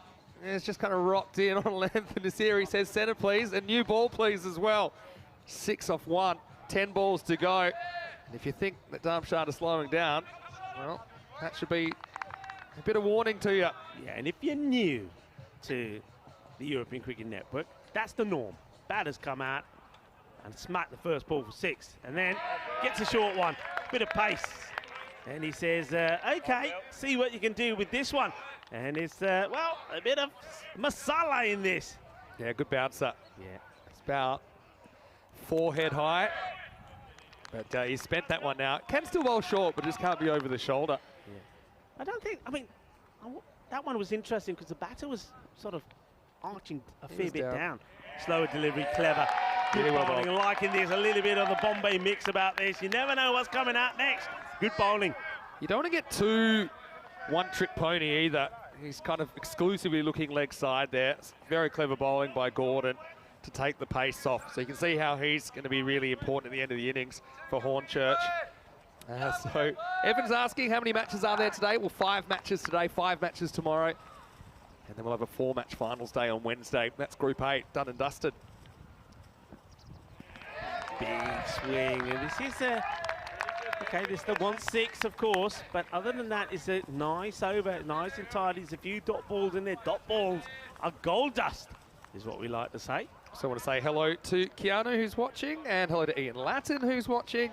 It's just kind of rocked in on length, and Nasiri says centre please, and new ball please as well. 6 off 1, 10 balls to go. And if you think that Darmstadt are slowing down, well, that should be a bit of warning to you. Yeah, and if you're new to the European Cricket Network, that's the norm. Batters come out and smack the first ball for 6, and then gets a short one, bit of pace. And he says, okay, see what you can do with this one. And it's, well, a bit of masala in this. Yeah, good bouncer. Yeah. It's about 4 head high. But he's spent that one now. Can still bowl short, but just can't be over the shoulder. Yeah. I mean, that one was interesting because the batter was sort of arching a fair bit down. Slower delivery, clever. Good Really well bowling. bowled. Liking this, a little bit of the Bombay mix about this. You never know what's coming out next. Good bowling. You don't want to get too one-trick pony either. He's kind of exclusively looking leg side there. It's very clever bowling by Gordon to take the pace off. So you can see how he's going to be really important at the end of the innings for Hornchurch. So Evan's asking how many matches are there today? Well, 5 matches today, 5 matches tomorrow. And then we'll have a 4-match finals day on Wednesday. That's Group 8, done and dusted. Big swing, and this is okay, this is the 1-6, of course, but other than that, it's a nice over, nice and tidy. There's a few dot balls in there. Dot balls are gold dust, is what we like to say. So I want to say hello to Keanu, who's watching, and hello to Ian Latin, who's watching,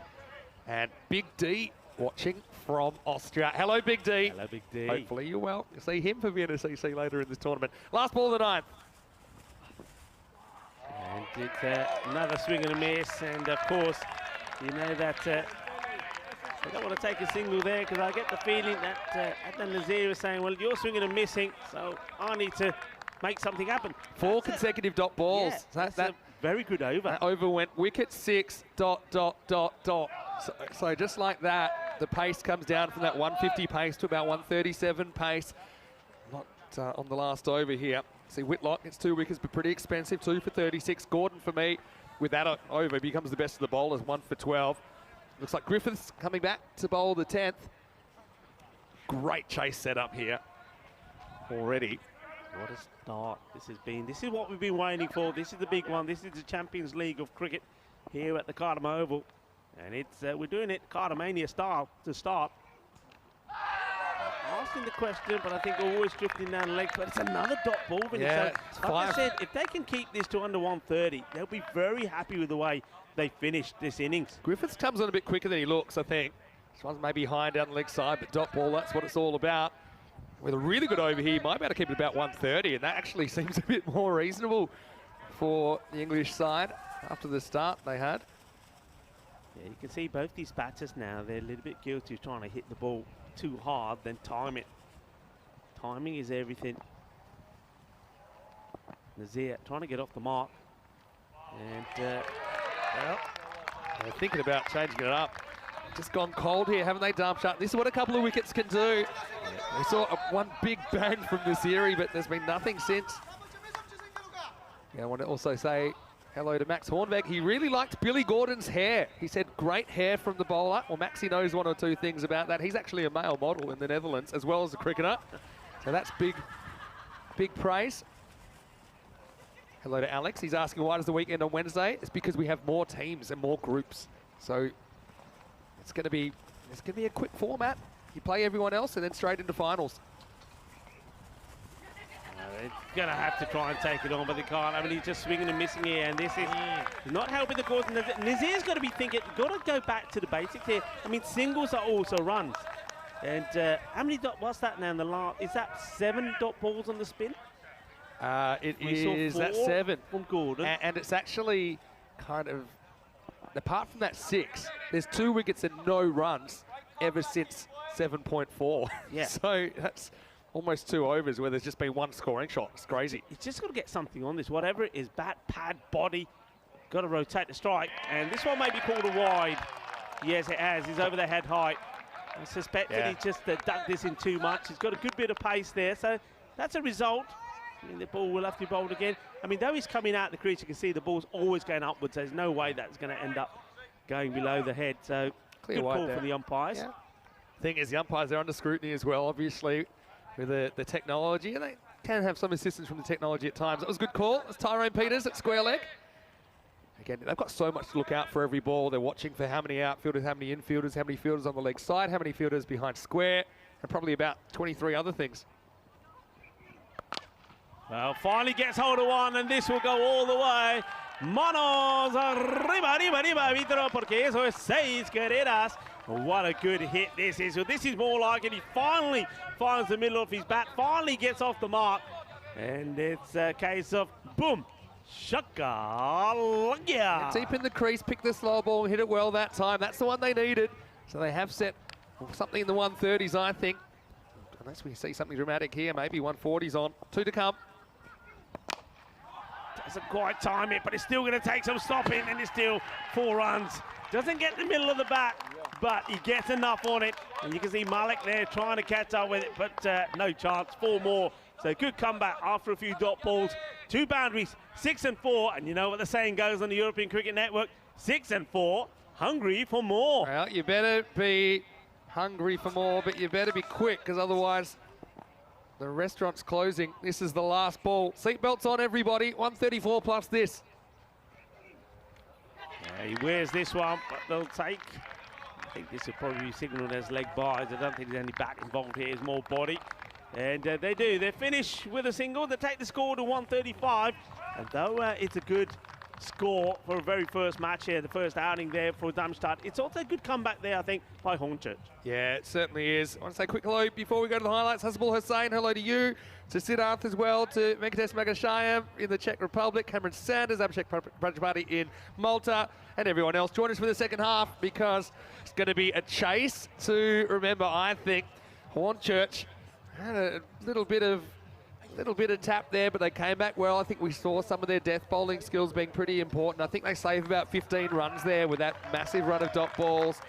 and Big D watching from Austria. Hello, Big D. Hello, Big D. Hopefully you're well. You'll see him for Vienna CC later in this tournament. Last ball of the 9th. And it's another swing and a miss, and of course, you know that I don't want to take a single there because I get the feeling that Adnan Nazir is saying, well, you're swinging and missing, so I need to make something happen. 4 consecutive dot balls. Yeah, that's a very good over. That over went wicket 6, dot, dot, dot, dot. So just like that, the pace comes down from that 150 pace to about 137 pace. Not on the last over here. See, Whitlock, it's 2 wickets, but pretty expensive, 2 for 36. Gordon, for me, with that over, becomes the best of the bowlers, 1 for 12. Looks like Griffiths coming back to bowl the 10th. Great chase setup here already. What a start this has been. This is what we've been waiting for. This is the big one. This is the Champions League of cricket here at the Cardam Oval. And it's we're doing it Cardamania style to start. Asking the question, but I think always drifting down the legs. But it's another dot ball. Yeah, so, like I said, if they can keep this to under 130, they'll be very happy with the way they finished this innings. Griffiths comes on a bit quicker than he looks, I think. This one's maybe high down the leg side, but dot ball, that's what it's all about. With a really good over here, might be able to keep it about 130, and that actually seems a bit more reasonable for the English side after the start they had. Yeah, you can see both these batters now, they're a little bit guilty of trying to hit the ball too hard, then time it. Timing is everything. Nazir trying to get off the mark. And, well, they're thinking about changing it up. Just gone cold here, haven't they, Darmstadt? This is what a couple of wickets can do. Yeah, we saw one big bang from Naziri, but there's been nothing since. Yeah, I want to also say hello to Max Hornbeck. He really liked Billy Gordon's hair. He said great hair from the bowler. Well, Maxie knows 1 or 2 things about that. He's actually a male model in the Netherlands as well as a cricketer. So that's big, big praise. Hello to Alex. He's asking why does the weekend on Wednesday? It's because we have more teams and more groups. So it's going to be a quick format. You play everyone else and then straight into finals. they're going to have to try and take it on, but they can't. I mean, he's just swinging and missing here, and this is not helping the cause. Nazir's got to be thinking, got to go back to the basics here. I mean, singles are also runs. And how many dot, what's that now in the last? Is that 7 dot balls on the spin? It is, that's 7. From Gordon. And it's actually kind of, apart from that 6, there's 2 wickets and no runs ever since 7.4. Yeah. So that's almost 2 overs where there's just been 1 scoring shot. It's crazy. He's just got to get something on this, whatever it is, bat, pad, body. Got to rotate the strike. And this one may be called a wide. Yes, it has. He's over the head height. I suspect that he just dug this in too much. He's got a good bit of pace there. So that's a result. I mean, the ball will have to be bowled again. I mean, though he's coming out the crease, you can see the ball's always going upwards. There's no way that's going to end up going below the head. So Clear good call there from the umpires. Yeah. Thing is, the umpires are under scrutiny as well, obviously, with the technology. And they can have some assistance from the technology at times. That was a good call. It's Tyrone Peters at square leg. Again, they've got so much to look out for every ball. They're watching for how many outfielders, how many infielders, how many fielders on the leg side, how many fielders behind square, and probably about 23 other things. Well, finally gets hold of one, and this will go all the way. Manos arriba, arriba, arriba, Vitro, porque eso es 6 carreras. What a good hit this is. So this is more like it. He finally finds the middle of his bat, finally gets off the mark. And it's a case of boom, shaka, yeah. Deep in the crease, pick the slow ball and hit it well that time. That's the one they needed. So they have set something in the 130s, I think. Unless we see something dramatic here, maybe 140s on. 2 to come. Doesn't quite time it, but it's still going to take some stopping, and it's still 4 runs. Doesn't get the middle of the bat, but he gets enough on it. And you can see Malik there trying to catch up with it, but no chance. 4 more. So good comeback after a few dot balls. 2 boundaries, 6 and 4. And you know what the saying goes on the European Cricket Network, 6 and 4 hungry for more. Well, you better be hungry for more, but you better be quick, because otherwise the restaurant's closing. This is the last ball. Seatbelts on, everybody. 134 plus this. Yeah, he wears this one, but they'll take. I think this will probably be signalled as leg buys. I don't think there's any back involved here. It's more body. And they do. They finish with a single. They take the score to 135. And though it's a good score for a very first match here, the first outing there for Darmstadt, it's also a good comeback there, I think, by Hornchurch. Yeah, it certainly is. I want to say a quick hello before we go to the highlights. Hasbul Hussain, hello to you. To Siddharth as well, to Venkatesh Magashayam in the Czech Republic, Cameron Sanders, Abhishek Prajapati in Malta, and everyone else. Join us for the second half, because it's going to be a chase to remember, I think. Hornchurch had a little bit of tap there, but they came back well. I think we saw some of their death bowling skills being pretty important. I think they save about 15 runs there with that massive run of dot balls.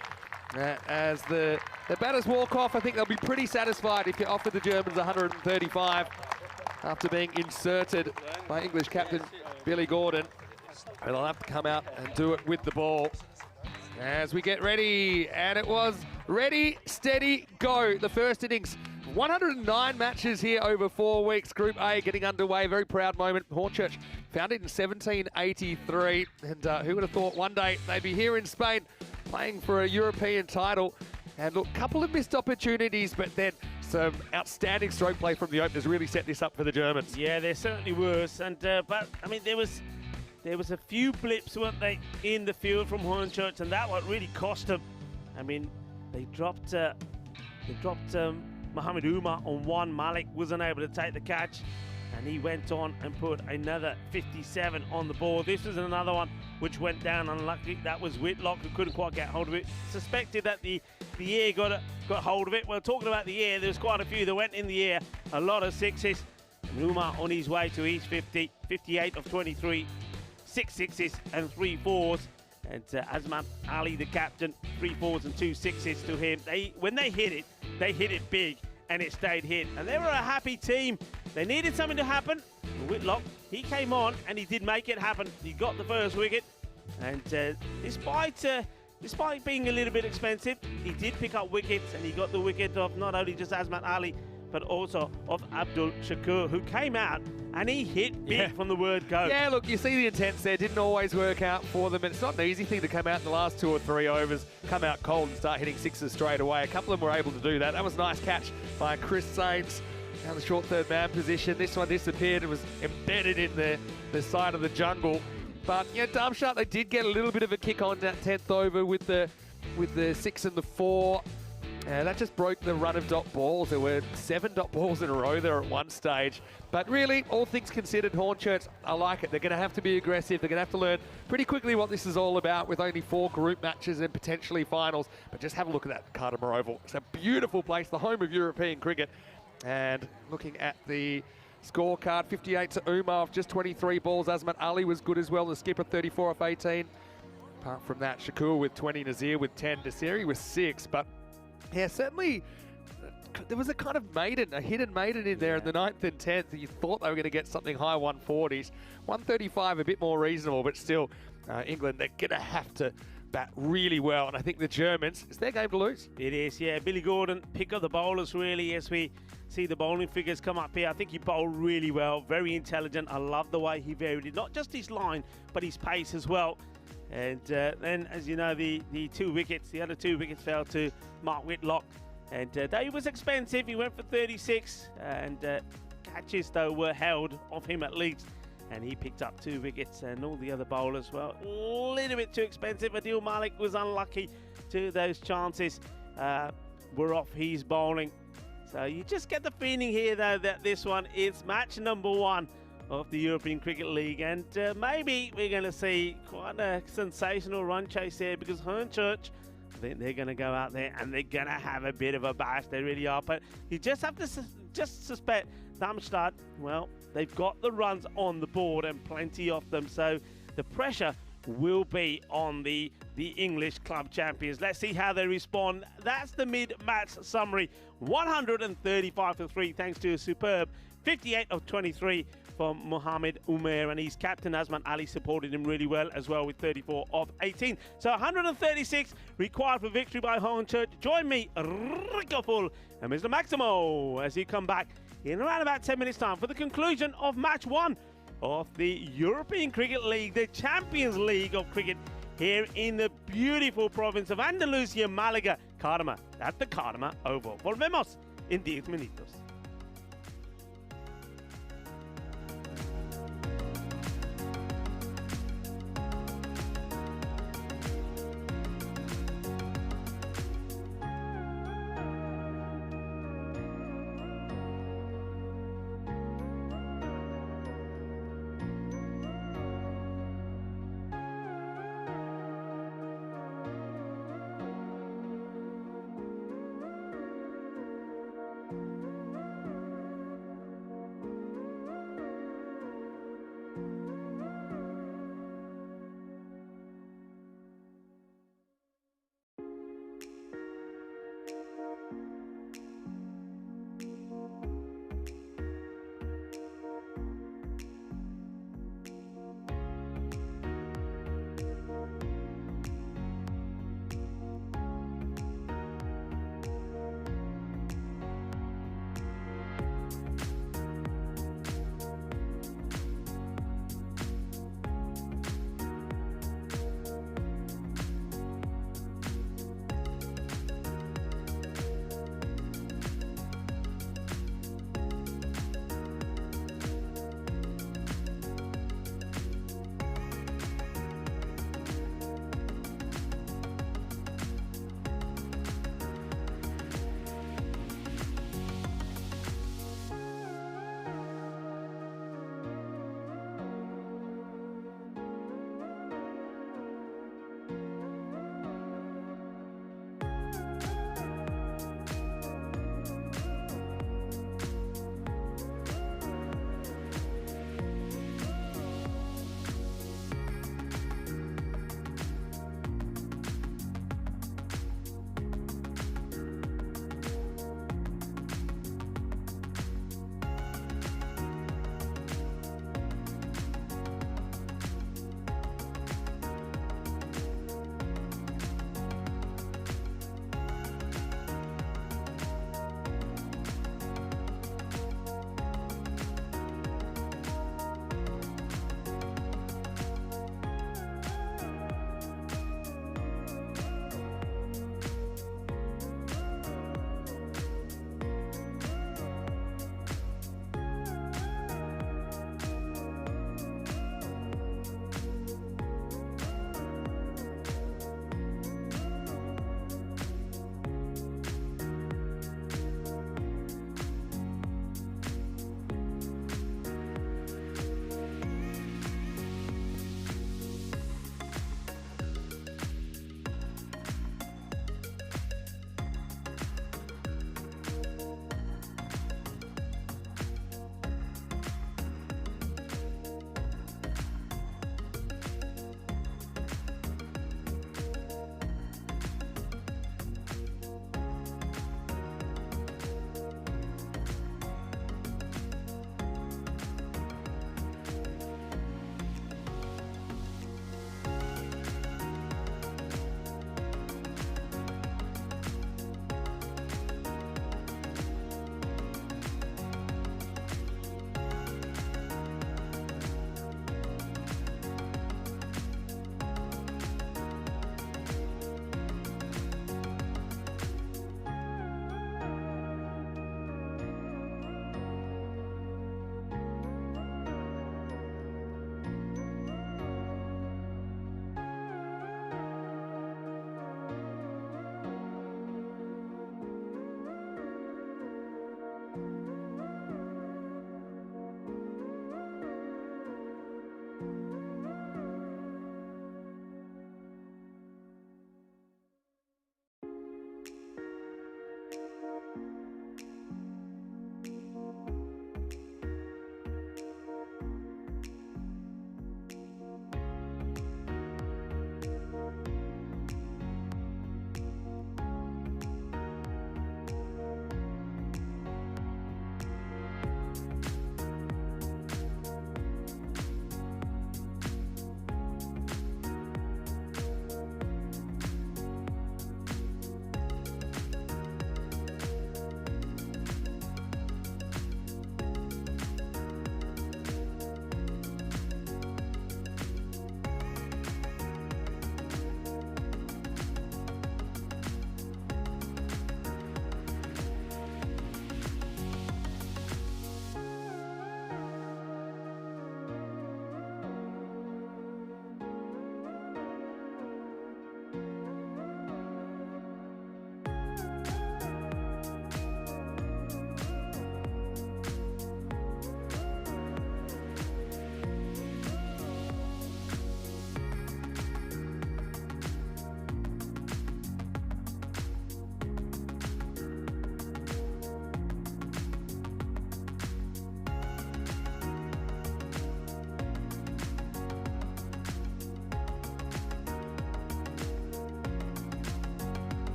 As the batters walk off, I think they'll be pretty satisfied if you offer the Germans 135 after being inserted by English captain Billy Gordon. And they'll have to come out and do it with the ball. As we get ready, and it was ready, steady, go. The first innings, 109 matches here over 4 weeks. Group A getting underway, very proud moment. Hornchurch founded in 1783, and who would have thought one day they'd be here in Spain playing for a European title. And look, couple of missed opportunities, but then some outstanding stroke play from the openers really set this up for the Germans. Yeah, there certainly was, and but I mean there was a few blips, weren't they, in the field from Hornchurch, and that what really cost them. I mean, they dropped Mohamed Umar on one. Malik wasn't able to take the catch, and he went on and put another 57 on the board. This was another one which went down unlucky. That was Whitlock, who couldn't quite get hold of it. Suspected that the air got hold of it. Well, talking about the air, there's quite a few that went in the air. A lot of sixes. Umar on his way to East 50, 58 of 23, 6 sixes and 3 fours. And Azman Ali, the captain, 3 fours and 2 sixes to him. When they hit it big, and it stayed hit. And they were a happy team. They needed something to happen. Whitlock, he came on and he did make it happen. He got the first wicket. And despite being a little bit expensive, he did pick up wickets, and he got the wicket of not only just Azman Ali, but also of Abdul Shakur, who came out and he hit big from the word go. Yeah, look, you see the intents there. Didn't always work out for them. And it's not an easy thing to come out in the last 2 or 3 overs, come out cold and start hitting sixes straight away. A couple of them were able to do that. That was a nice catch by Chris Sains down the short third man position. This one disappeared. It was embedded in the side of the jungle. But, yeah, Darmstadt, they did get a little bit of a kick on that 10th over with the 6 and the 4. That just broke the run of dot balls. There were 7 dot balls in a row there at one stage. But really, all things considered, Hornchurch, I like it. They're going to have to be aggressive. They're going to have to learn pretty quickly what this is all about, with only 4 group matches and potentially finals. But just have a look at that Cartermore Oval. It's a beautiful place, the home of European cricket. And looking at the scorecard, 58 to Umar, just 23 balls. Azman Ali was good as well. The skipper, 34 off 18. Apart from that, Shakur with 20, Nazir with 10, Desiri with 6. But yeah, certainly there was a kind of maiden, a hidden maiden in there in the 9th and 10th. You thought they were going to get something high 140s. 135, a bit more reasonable, but still, England, they're going to have to bat really well. And I think the Germans, it's their game to lose. It is, yeah. Billy Gordon, pick up the bowlers really as we see the bowling figures come up here. I think he bowled really well, very intelligent. I love the way he varied it, not just his line, but his pace as well. And then, as you know, the other 2 wickets fell to Mark Whitlock. And he was expensive. He went for 36. And catches, though, were held off him at least. And he picked up 2 wickets. And all the other bowlers, well, a little bit too expensive. Adil Malik was unlucky. 2 of those chances were off his bowling. So you just get the feeling here, though, that this one is match number 1 of the European Cricket League, and maybe we're going to see quite a sensational run chase here, because Hornchurch, I think they're going to go out there and they're going to have a bit of a bash. They really are. But you just have to just suspect Darmstadt, well, they've got the runs on the board and plenty of them, so the pressure will be on the English club champions. Let's see how they respond. That's the mid-match summary. 135 for 3, thanks to a superb 58 of 23 from Mohamed Umair, and his captain Asman Ali supported him really well as well with 34 of 18. So 136 required for victory by Hornchurch. Join me, Rico Full and Mr. Maximo, as he come back in around about 10 minutes time for the conclusion of match 1 of the European Cricket League, the Champions League of cricket, here in the beautiful province of Andalusia, Malaga, Cartama, at the Cartama Oval. Volvemos en 10 minutos.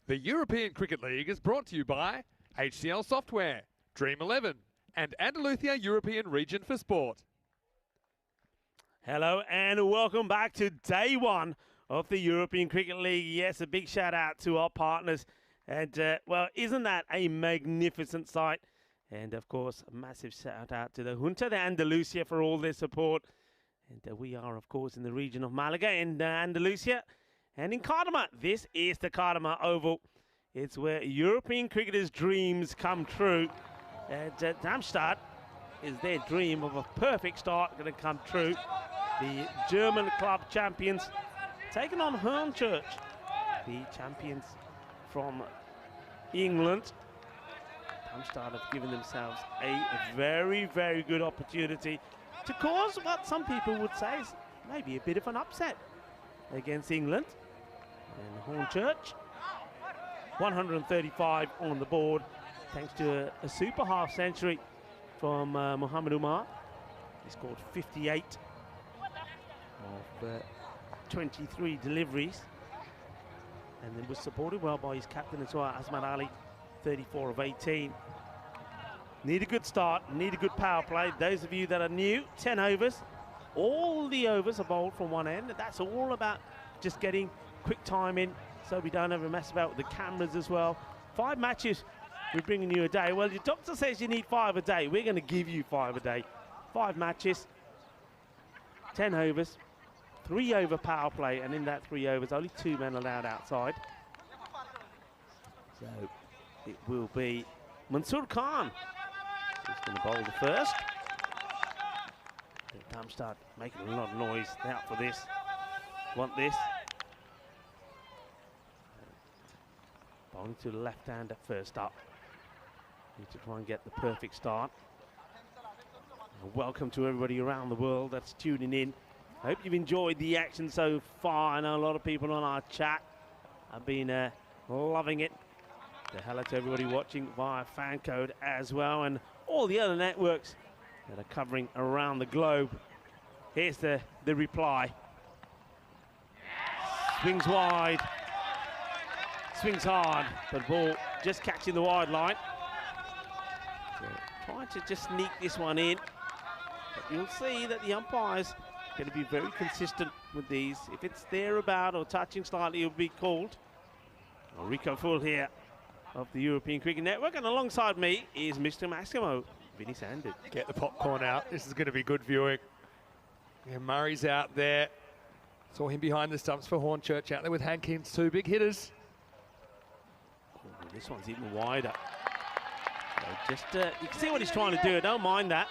The European Cricket League is brought to you by HCL Software, Dream 11, and Andalusia European Region for Sport. Hello and welcome back to day one of the European Cricket League. Yes, a big shout out to our partners. And, well, isn't that a magnificent sight? And, of course, a massive shout out to the Junta de Andalusia for all their support. And we are, of course, in the region of Malaga in Andalusia. And in Cardama, this is the Cardama Oval. It's where European cricketers' dreams come true. And Darmstadt is their dream of a perfect start going to come true. The German club champions taking on Hornchurch, the champions from England. Darmstadt have given themselves a very, very good opportunity to cause what some people would say is maybe a bit of an upset against England. And Hornchurch, 135 on the board, thanks to a super half century from Mohamed Umar. He scored 58 of 23 deliveries, and then was supported well by his captain as well, Asmad Ali, 34 of 18. Need a good start, need a good power play. Those of you that are new, 10 overs. All the overs are bowled from one end. That's all about just getting quick time in so we don't have a mess about with the cameras as well. 5 matches we're bringing you a day. Well, your doctor says you need 5 a day. We're going to give you 5 a day. 5 matches, 10 overs, 3 over power play, and in that 3 overs, only 2 men allowed outside. So it will be Mansoor Khan who's going to bowl the first. Darmstadt making a lot of noise. They're out for this. Want this. Bowling to the left hand at first up. Need to try and get the perfect start. And welcome to everybody around the world that's tuning in. I hope you've enjoyed the action so far. I know a lot of people on our chat have been loving it. Say hello to everybody watching via fan code as well, and all the other networks that are covering around the globe. Here's the reply. Swings wide, swings hard, but ball just catching the wide line. So trying to just sneak this one in, but you'll see that the umpire's going to be very consistent with these. If it's thereabout or touching slightly, it'll be called. Rico Full here of the European Cricket Network, and alongside me is Mr. Massimo, Vinny Sanders. Get the popcorn out. This is going to be good viewing. Yeah, Murray's out there. Saw him behind the stumps for Hornchurch out there with Hankins, 2 big hitters. Oh, this one's even wider. So just you can see what he's trying to do. I don't mind that.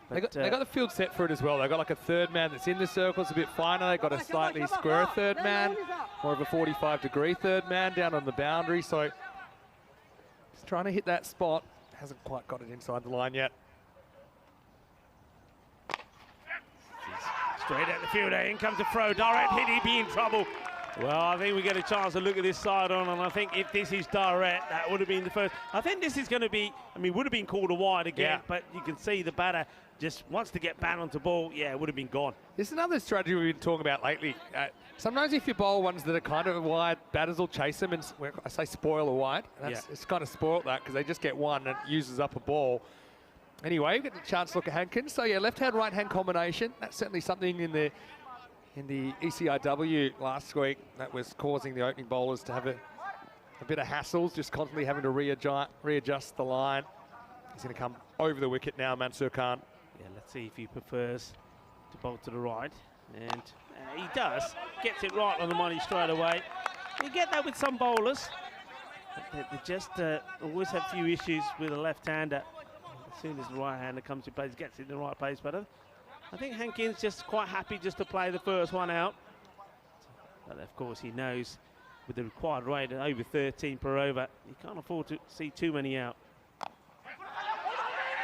But, they got the field set for it as well. They've got like a third man that's in the circle. It's a bit finer. They've got a slightly square third man, more of a 45-degree third man down on the boundary. So just trying to hit that spot. Hasn't quite got it inside the line yet. Straight at the fielder, in comes the throw, direct hit, he'd be in trouble. Well, I think we get a chance to look at this side on, and I think if this is direct, that would have been the first. I think this is going to be, I mean, would have been called a wide again, but you can see the batter just wants to get bat onto ball. Yeah, it would have been gone. This is another strategy we've been talking about lately. Sometimes if you bowl ones that are kind of wide, batters will chase them, and I say spoil a wide. It's kind of spoiled that because they just get one and it uses up a ball. Anyway, you get the chance to look at Hankins. So yeah, left-hand, right-hand combination. That's certainly something in the ECIW last week that was causing the opening bowlers to have a bit of hassles, just constantly having to readjust the line. He's going to come over the wicket now, Mansoor Khan. Yeah, let's see if he prefers to bowl to the right. And he does. Gets it right on the money straight away. You get that with some bowlers. They just always have few issues with a left-hander. As soon as the right-hander comes to place, gets it in the right place. But I think Hankins just quite happy just to play the first one out. But of course he knows with the required rate of over 13 per over, he can't afford to see too many out.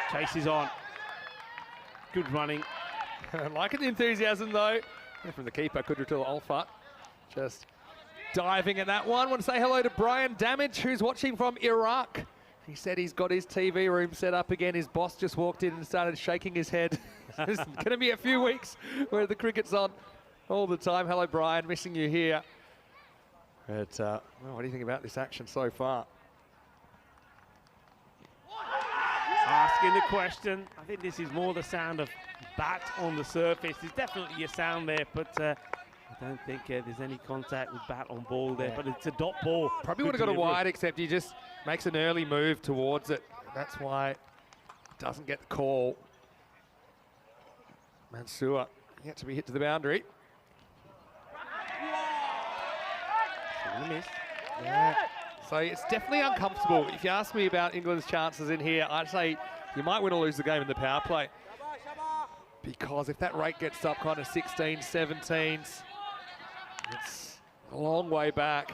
Chases on. Good running. Liking the enthusiasm though from the keeper, Kudratul Alfat. Just diving at that one. Want to say hello to Brian Damage, who's watching from Iraq. He said he's got his TV room set up again. His boss just walked in and started shaking his head. There's going to be a few weeks where the cricket's on all the time. Hello, Brian. Missing you here. But well, what do you think about this action so far? Asking the question. I think this is more the sound of bat on the surface. There's definitely a sound there, but I don't think there's any contact with bat on ball there. But it's a dot ball. Probably Good would have got a delivery. wide, except he just makes an early move towards it. That's why it doesn't get the call. Mansour yet to be hit to the boundary. Swing and a miss. Yeah. So it's definitely uncomfortable. If you ask me about England's chances in here, I'd say you might win or lose the game in the power play. Because if that rate gets up kind of 16s, 17s, it's a long way back.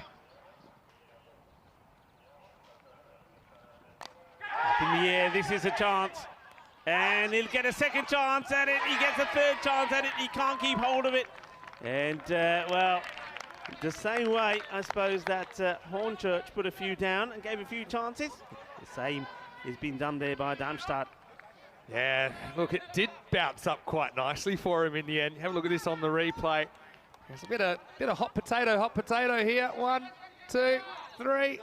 Up in the air, this is a chance. And he'll get a second chance at it. He gets a third chance at it. He can't keep hold of it. And, well, the same way, I suppose, that Hornchurch put a few down and gave a few chances. The same has been done there by Darmstadt. Yeah, look, it did bounce up quite nicely for him in the end. Have a look at this on the replay. There's a bit of hot potato here. 1, 2, 3. I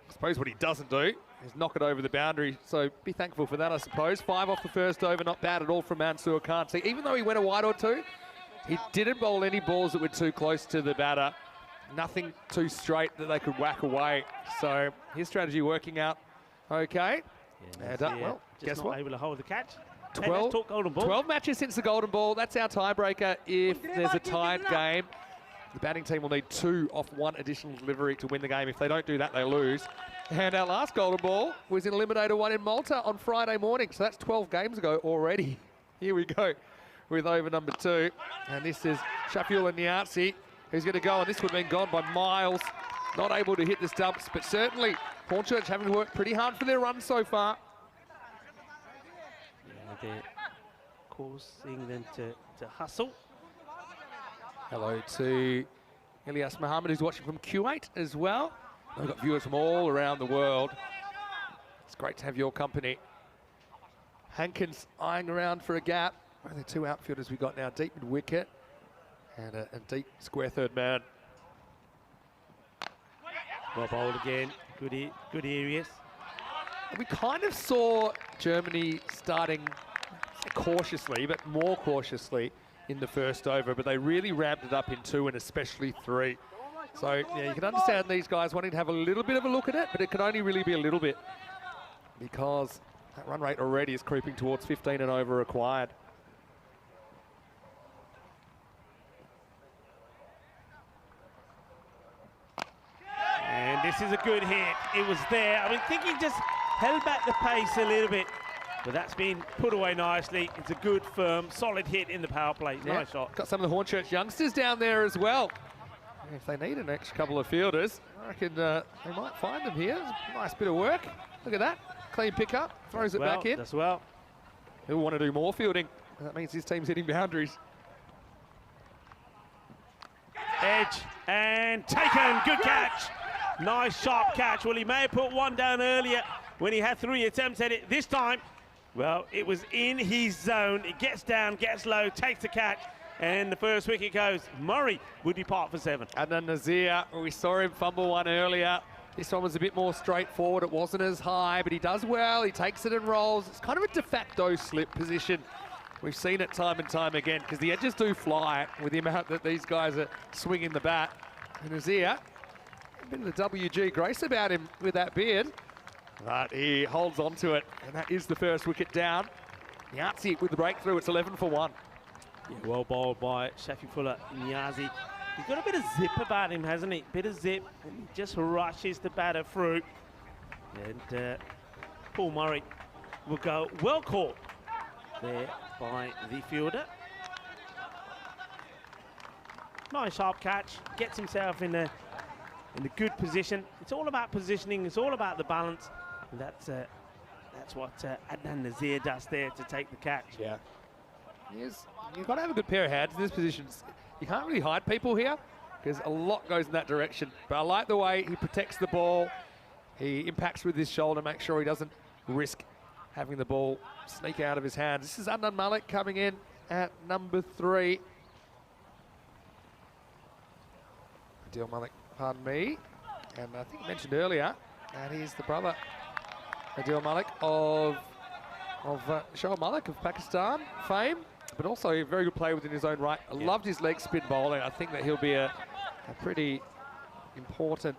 suppose what he doesn't do is knock it over the boundary, so be thankful for that, I suppose. 5 off the first over, not bad at all from Mansour Khanti. Even though he went a wide or two, he didn't bowl any balls that were too close to the batter. Nothing too straight that they could whack away. So his strategy working out okay. Yeah, And, well, just guess not what? able to hold the catch. 12, talk golden ball. 12 matches since the golden ball. That's our tiebreaker if there's a tied game. The batting team will need 2 off 1 additional delivery to win the game. If they don't do that, they lose. And our last golden ball was in Eliminator 1 in Malta on Friday morning. So that's 12 games ago already. Here we go with over number 2. And this is Shafiul Niazi, who's going to go. And this would have been gone by miles. Not able to hit the stumps, but certainly Hornchurch having worked pretty hard for their run so far. Yeah, they're causing them to hustle. Hello to Ilyas Mohammed, who's watching from Kuwait as well. We've got viewers from all around the world. It's great to have your company. Hankins eyeing around for a gap. One of the 2 outfielders we got now, deep mid wicket and a deep square third man. Well bowled again. Good areas. We kind of saw Germany starting cautiously, but more cautiously in the first over, but they really ramped it up in 2 and especially 3. So, yeah, you can understand these guys wanting to have a little bit of a look at it, but it can only really be a little bit because that run rate already is creeping towards 15 and over required. And this is a good hit. It was there. I think he just held back the pace a little bit, but that's been put away nicely. It's a good, firm, solid hit in the power play. Yeah, Nice shot. got some of the Hornchurch youngsters down there as well. If they need an extra couple of fielders, I reckon they might find them here. Nice bit of work. Look at that. Clean pickup. Throws it back in. As well. He'll want to do more fielding. That means his team's hitting boundaries. Edge and taken. Good catch. Nice sharp catch. Well, he may have put 1 down earlier when he had 3 attempts at it. This time, well, it was in his zone. It gets down, gets low, takes the catch, and the first wicket goes. Murray would be part for 7. And then Nazir, we saw him fumble one earlier. This one was a bit more straightforward. It wasn't as high, but he does well. He takes it and rolls. It's kind of a de facto slip position. We've seen it time and time again because the edges do fly with the amount that these guys are swinging the bat. And Nazir, a bit of the WG grace about him with that beard, but he holds on to it, and that is the first wicket down. Niazi with the breakthrough. It's 11 for 1. Yeah, well bowled by Shafiullah Niazi. He's got a bit of zip about him, hasn't he? Bit of zip, and he just rushes the batter through. And Paul Murray will go well caught there by the fielder. Nice sharp catch, gets himself in a good position. It's all about positioning, it's all about the balance. And that's what Adnan Nazir does there to take the catch. Yeah. You've got to have a good pair of hands in this position. You can't really hide people here because a lot goes in that direction. But I like the way he protects the ball. He impacts with his shoulder, makes sure he doesn't risk having the ball sneak out of his hands. This is Adnan Malik coming in at number 3. Adil Malik, pardon me. And I think I mentioned earlier that he's the brother, Adil Malik, of Shoaib Malik of Pakistan fame, but also a very good player within his own right. I loved his leg spin bowling. I think that he'll be a pretty important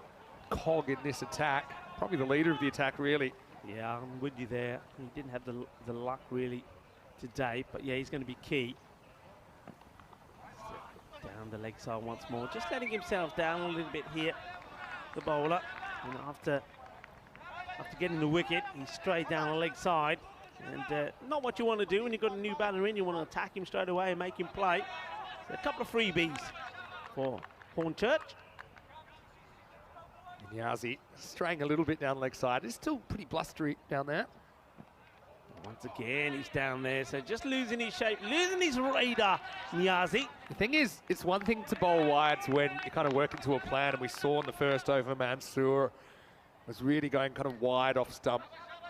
cog in this attack. Probably the leader of the attack, really. Yeah, I'm with you there. He didn't have the luck really today, but yeah, he's going to be key. Down the leg side once more, just letting himself down a little bit here, the bowler. And after getting the wicket, he's straight down the leg side. And not what you want to do when you've got a new batter in. You want to attack him straight away and make him play. So a couple of freebies for Hornchurch. Niazi straying a little bit down leg side. It's still pretty blustery down there. Once again, he's down there, so just losing his shape, losing his radar, Niazi. The thing is, it's one thing to bowl wides when you kind of work into a plan, and we saw in the first over Mansoor was really going kind of wide off stump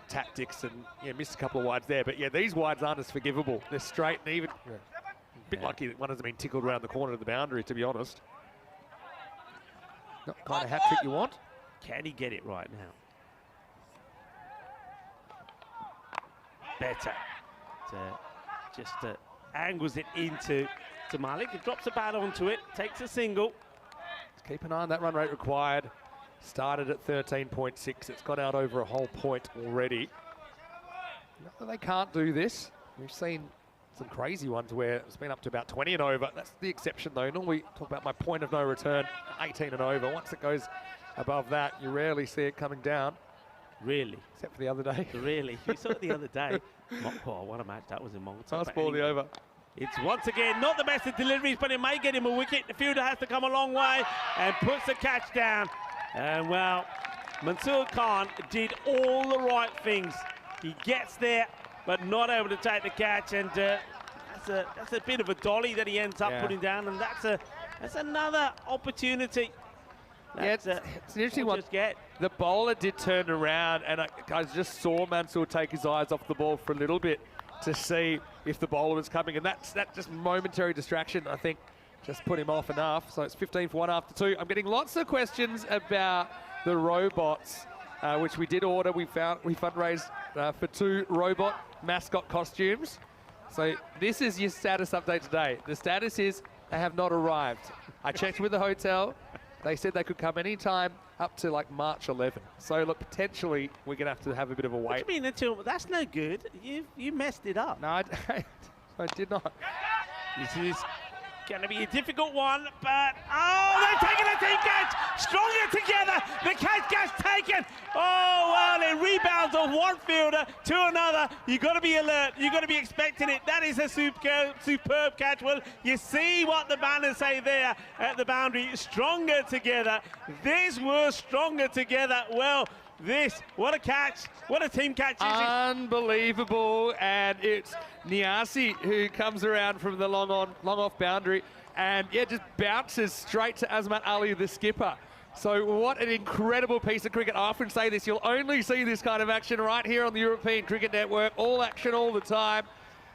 tactics and missed a couple of wides there. But yeah, these wides aren't as forgivable. They're straight and even. A bit lucky that one hasn't been tickled around the corner of the boundary, to be honest. Not the kind of hat trick you want. Can he get it right now? Better. Just angles it into Malik. He drops a bat onto it, takes a single. Let's keep an eye on that run rate required. Started at 13.6. It's got out over a whole point already. Not that they can't do this. We've seen some crazy ones where it's been up to about 20 and over. That's the exception, though. Normally talk about my point of no return, 18 and over. Once it goes above that, you rarely see it coming down. Really? Except for the other day. Really? We saw it the other day. Oh, what a match that was in Malta. Last ball, the over. It's once again not the best of deliveries, but it may get him a wicket. The fielder has to come a long way and puts the catch down. And well, Mansoor Khan did all the right things. He gets there, but not able to take the catch. And that's a bit of a dolly that he ends up putting down. And that's another opportunity. It's an interesting one. The bowler did turn around, and I just saw Mansoor take his eyes off the ball for a little bit to see if the bowler was coming, and that just momentary distraction, I think, just put him off enough. So it's 15 for 1 after 2. I'm getting lots of questions about the robots, which we did order. We fundraised for 2 robot mascot costumes. So this is your status update today. The status is they have not arrived. I checked with the hotel. They said they could come anytime up to like March 11. So look, potentially we're going to have a bit of a wait. What do you mean until? That's no good. You messed it up. No, I did not. This is going to be a difficult one, but they're taking a team catch. Stronger together. The catch gets taken. Oh, well, it rebounds off one fielder to another. You've got to be alert. You've got to be expecting it. That is a superb catch. Well, you see what the banners say there at the boundary. Stronger together. This was stronger together. Well, what a catch. What a team catch. Unbelievable. And it's Niazi who comes around from the long off boundary and just bounces straight to Azmat Ali, the skipper. So what an incredible piece of cricket. I often say this, you'll only see this kind of action right here on the European Cricket Network. All action all the time.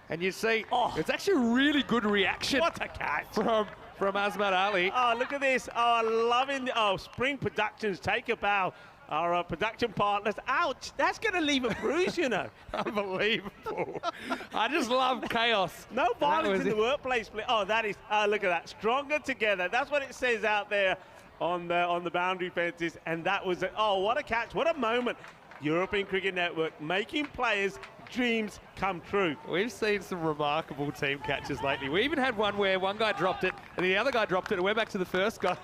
And you see, it's actually a really good reaction. What a catch. From Azmat Ali. Oh, look at this. Oh, loving Spring Productions, take a bow. Our production partners. Ouch, that's going to leave a bruise, you know. Unbelievable. I just love chaos. No violence in the workplace. Oh, that is, look at that. Stronger together. That's what it says out there on the boundary fences. And that was, what a catch. What a moment. European Cricket Network making players' dreams come true. We've seen some remarkable team catches lately. We even had one where one guy dropped it and the other guy dropped it and went back to the first guy.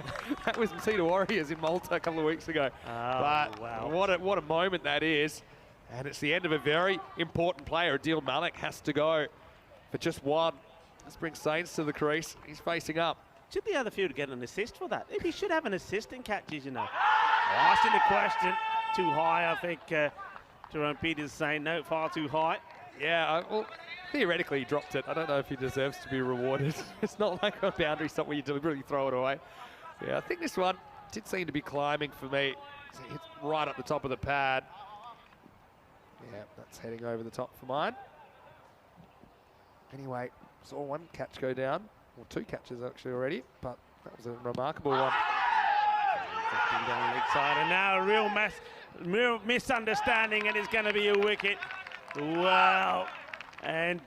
That was Mtita Warriors in Malta a couple of weeks ago. But wow. What a moment that is. And it's the end of a very important player. Adil Malik has to go for just one. This brings Sains to the crease. He's facing up. Should the other fielder get an assist for that? He should have an assist in catches, you know. Asking the question. Too high, I think. Jerome Peters saying no, far too high. Yeah, well, theoretically he dropped it. I don't know if he deserves to be rewarded. It's not like a boundary stop where you deliberately throw it away. Yeah, I think this one did seem to be climbing for me. It's right up the top of the pad. Yeah, that's heading over the top for mine. Anyway, saw one catch go down. Well, 2 catches actually already, but that was a remarkable one. Been down leg side, and now a real misunderstanding, and it's going to be a wicket. Well, and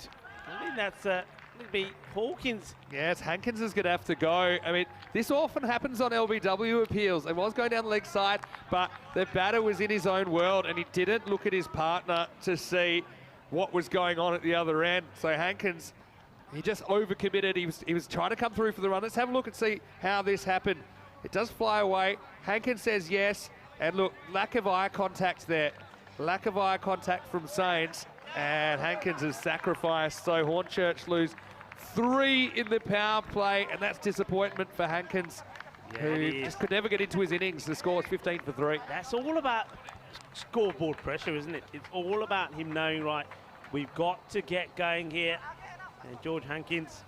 I think that's it'll be Hawkins. Yes, Hankins is going to have to go. I mean, this often happens on LBW appeals. It was going down the leg side, but the batter was in his own world, and he didn't look at his partner to see what was going on at the other end. So Hankins, he just overcommitted. He was trying to come through for the run. Let's have a look and see how this happened. It does fly away. Hankins says yes, and look, lack of eye contact there. Lack of eye contact from Sains, and Hankins is sacrificed. So Hornchurch lose 3 in the power play, and that's disappointment for Hankins, who just could never get into his innings. The score is 15 for 3. That's all about scoreboard pressure, isn't it? It's all about him knowing, right, we've got to get going here. And George Hankins,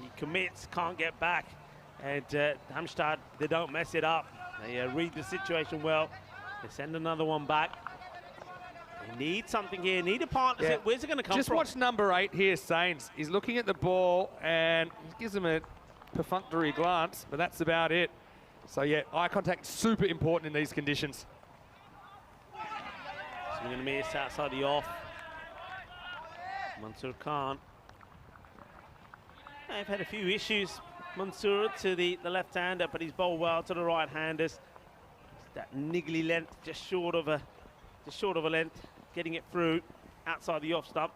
he commits, can't get back. And Hampstead, they don't mess it up. They read the situation well. They send another one back. They need something here, need a partnership. Yeah. Where's it going to come from? Just watch number 8 here, Sains. He's looking at the ball and gives him a perfunctory glance, but that's about it. So yeah, eye contact super important in these conditions. So we're going to miss outside the off. Mansoor Khan. They've had a few issues. Mansoor to the left-hander, but he's bowled well to the right-handers. That niggly length, just short of a length, getting it through outside the off stump.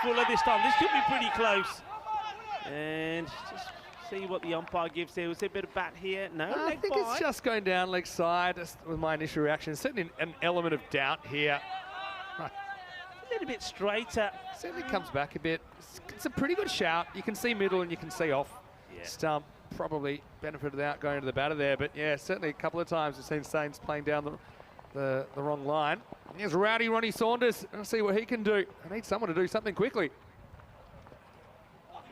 Fuller this time. This should be pretty close. And just see what the umpire gives here. Was there a bit of bat here? No, I think it's just going down leg side. Just with my initial reaction, certainly an element of doubt here. A little bit straighter. Certainly comes back a bit. It's a pretty good shout. You can see middle and you can see off stump. Probably benefited out going to the batter there, but yeah, certainly a couple of times we've seen Sains playing down the wrong line. And here's rowdy Ronnie Saunders. Let's see what he can do. I need someone to do something quickly. Oh,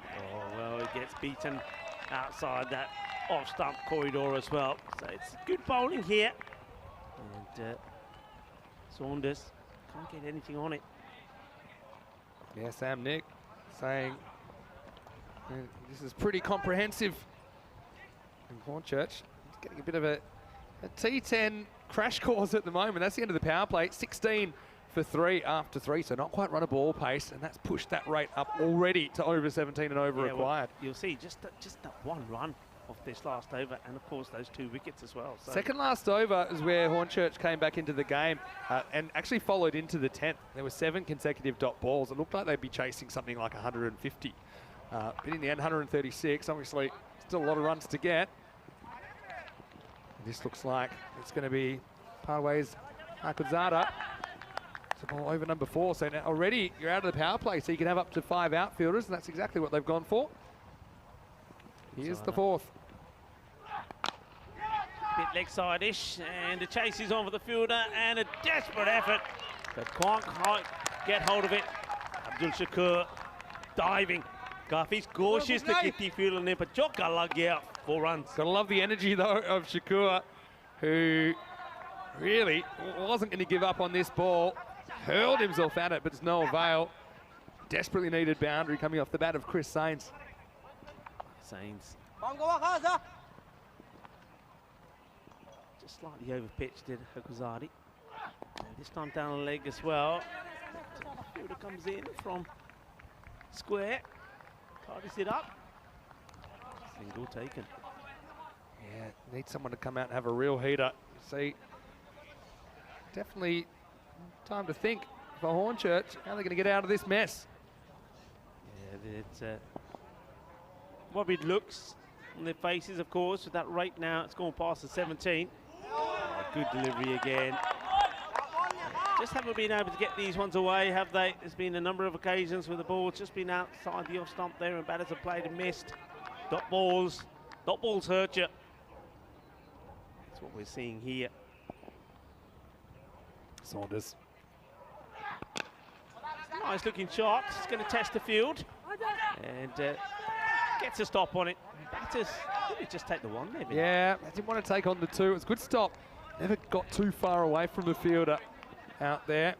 well, he gets beaten outside that off-stump corridor as well. So it's good bowling here. And Saunders can't get anything on it. Yeah, Sam Nick saying this is pretty comprehensive. And Hornchurch getting a bit of a T10 crash course at the moment. That's the end of the power play. 16 for 3 after 3, so not quite run a ball pace, and that's pushed that rate up already to over 17 and over required. Well, you'll see just that one run off this last over, and of course those 2 wickets as well. So. Second last over is where Hornchurch came back into the game and actually followed into the 10th. There were 7 consecutive dot balls. It looked like they'd be chasing something like 150. But in the end, 136. Obviously, still a lot of runs to get. This looks like it's going to be Parway's Akudzada. It's a ball over number 4. So now already you're out of the power play, so you can have up to 5 outfielders, and that's exactly what they've gone for. Here's the 4th. Bit leg side-ish, and the chase is on for the fielder, and a desperate effort, but can't quite get hold of it. Abdul Shakur diving. Kafi's cautious to get the field on him, but Jokka Lagi out 4 runs. Gotta love the energy though of Shakur, who really wasn't going to give up on this ball. Hurled himself at it, but it's no avail. Desperately needed boundary coming off the bat of Chris Sains. Sains. Just slightly over pitched did Hakuzadi. This time down the leg as well. Fielder comes in from square. Tidies it up. Single taken. Yeah, need someone to come out and have a real heater. See, definitely time to think for Hornchurch. How are they going to get out of this mess? Yeah, it's worried looks on their faces, of course, with that rate now. It's gone past the 17. Good delivery again. Just haven't been able to get these ones away, have they? There's been a number of occasions where the ball's just been outside the off stump there and batters have played and missed. Dot balls hurt you. That's what we're seeing here. Saunders. Nice looking shot. It's going to test the field. And gets a stop on it. Batters, did just take the 1 maybe? Yeah, I didn't want to take on the 2. It was a good stop. Never got too far away from the fielder out there.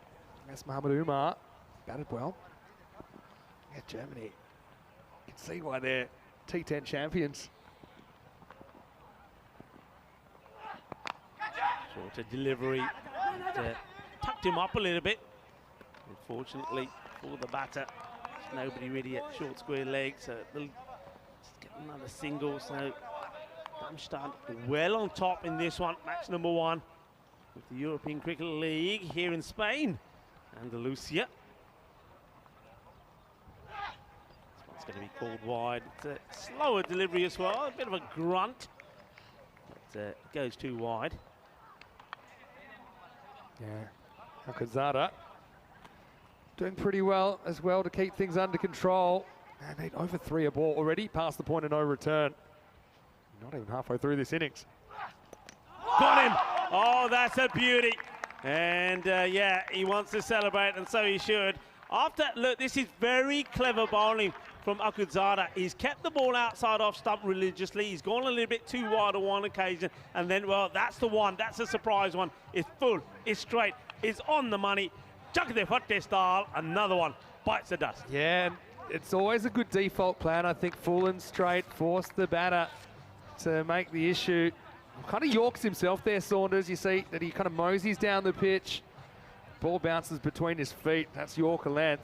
That's Mohamed Umar. Batted well. Yeah, Germany. You can see why they're T10 champions. Shorter delivery. Tucked him up a little bit. Unfortunately for the batter, there's nobody really at short square leg, so they'll just get another single. So Darmstadt well on top in this one, match number 1 with the European Cricket League here in Spain, Andalusia. This one's going to be called wide. It's a slower delivery as well, a bit of a grunt, but it goes too wide. Yeah, Akazada doing pretty well as well to keep things under control. And they'd over 3 a ball already, past the point of no return. Not even halfway through this innings. Got him! Oh, that's a beauty. And yeah, he wants to celebrate, and so he should. After, look, this is very clever bowling from Akuzada. He's kept the ball outside off stump religiously. He's gone a little bit too wide on one occasion. And then, well, that's the one. That's a surprise one. It's full. It's straight. It's on the money. Chuck the foot style. Another one. Bites the dust. Yeah, and it's always a good default plan. I think full and straight, force the batter to make the issue. Kind of Yorks himself there, Saunders. You see that he kind of moseys down the pitch. Ball bounces between his feet. That's Yorker length.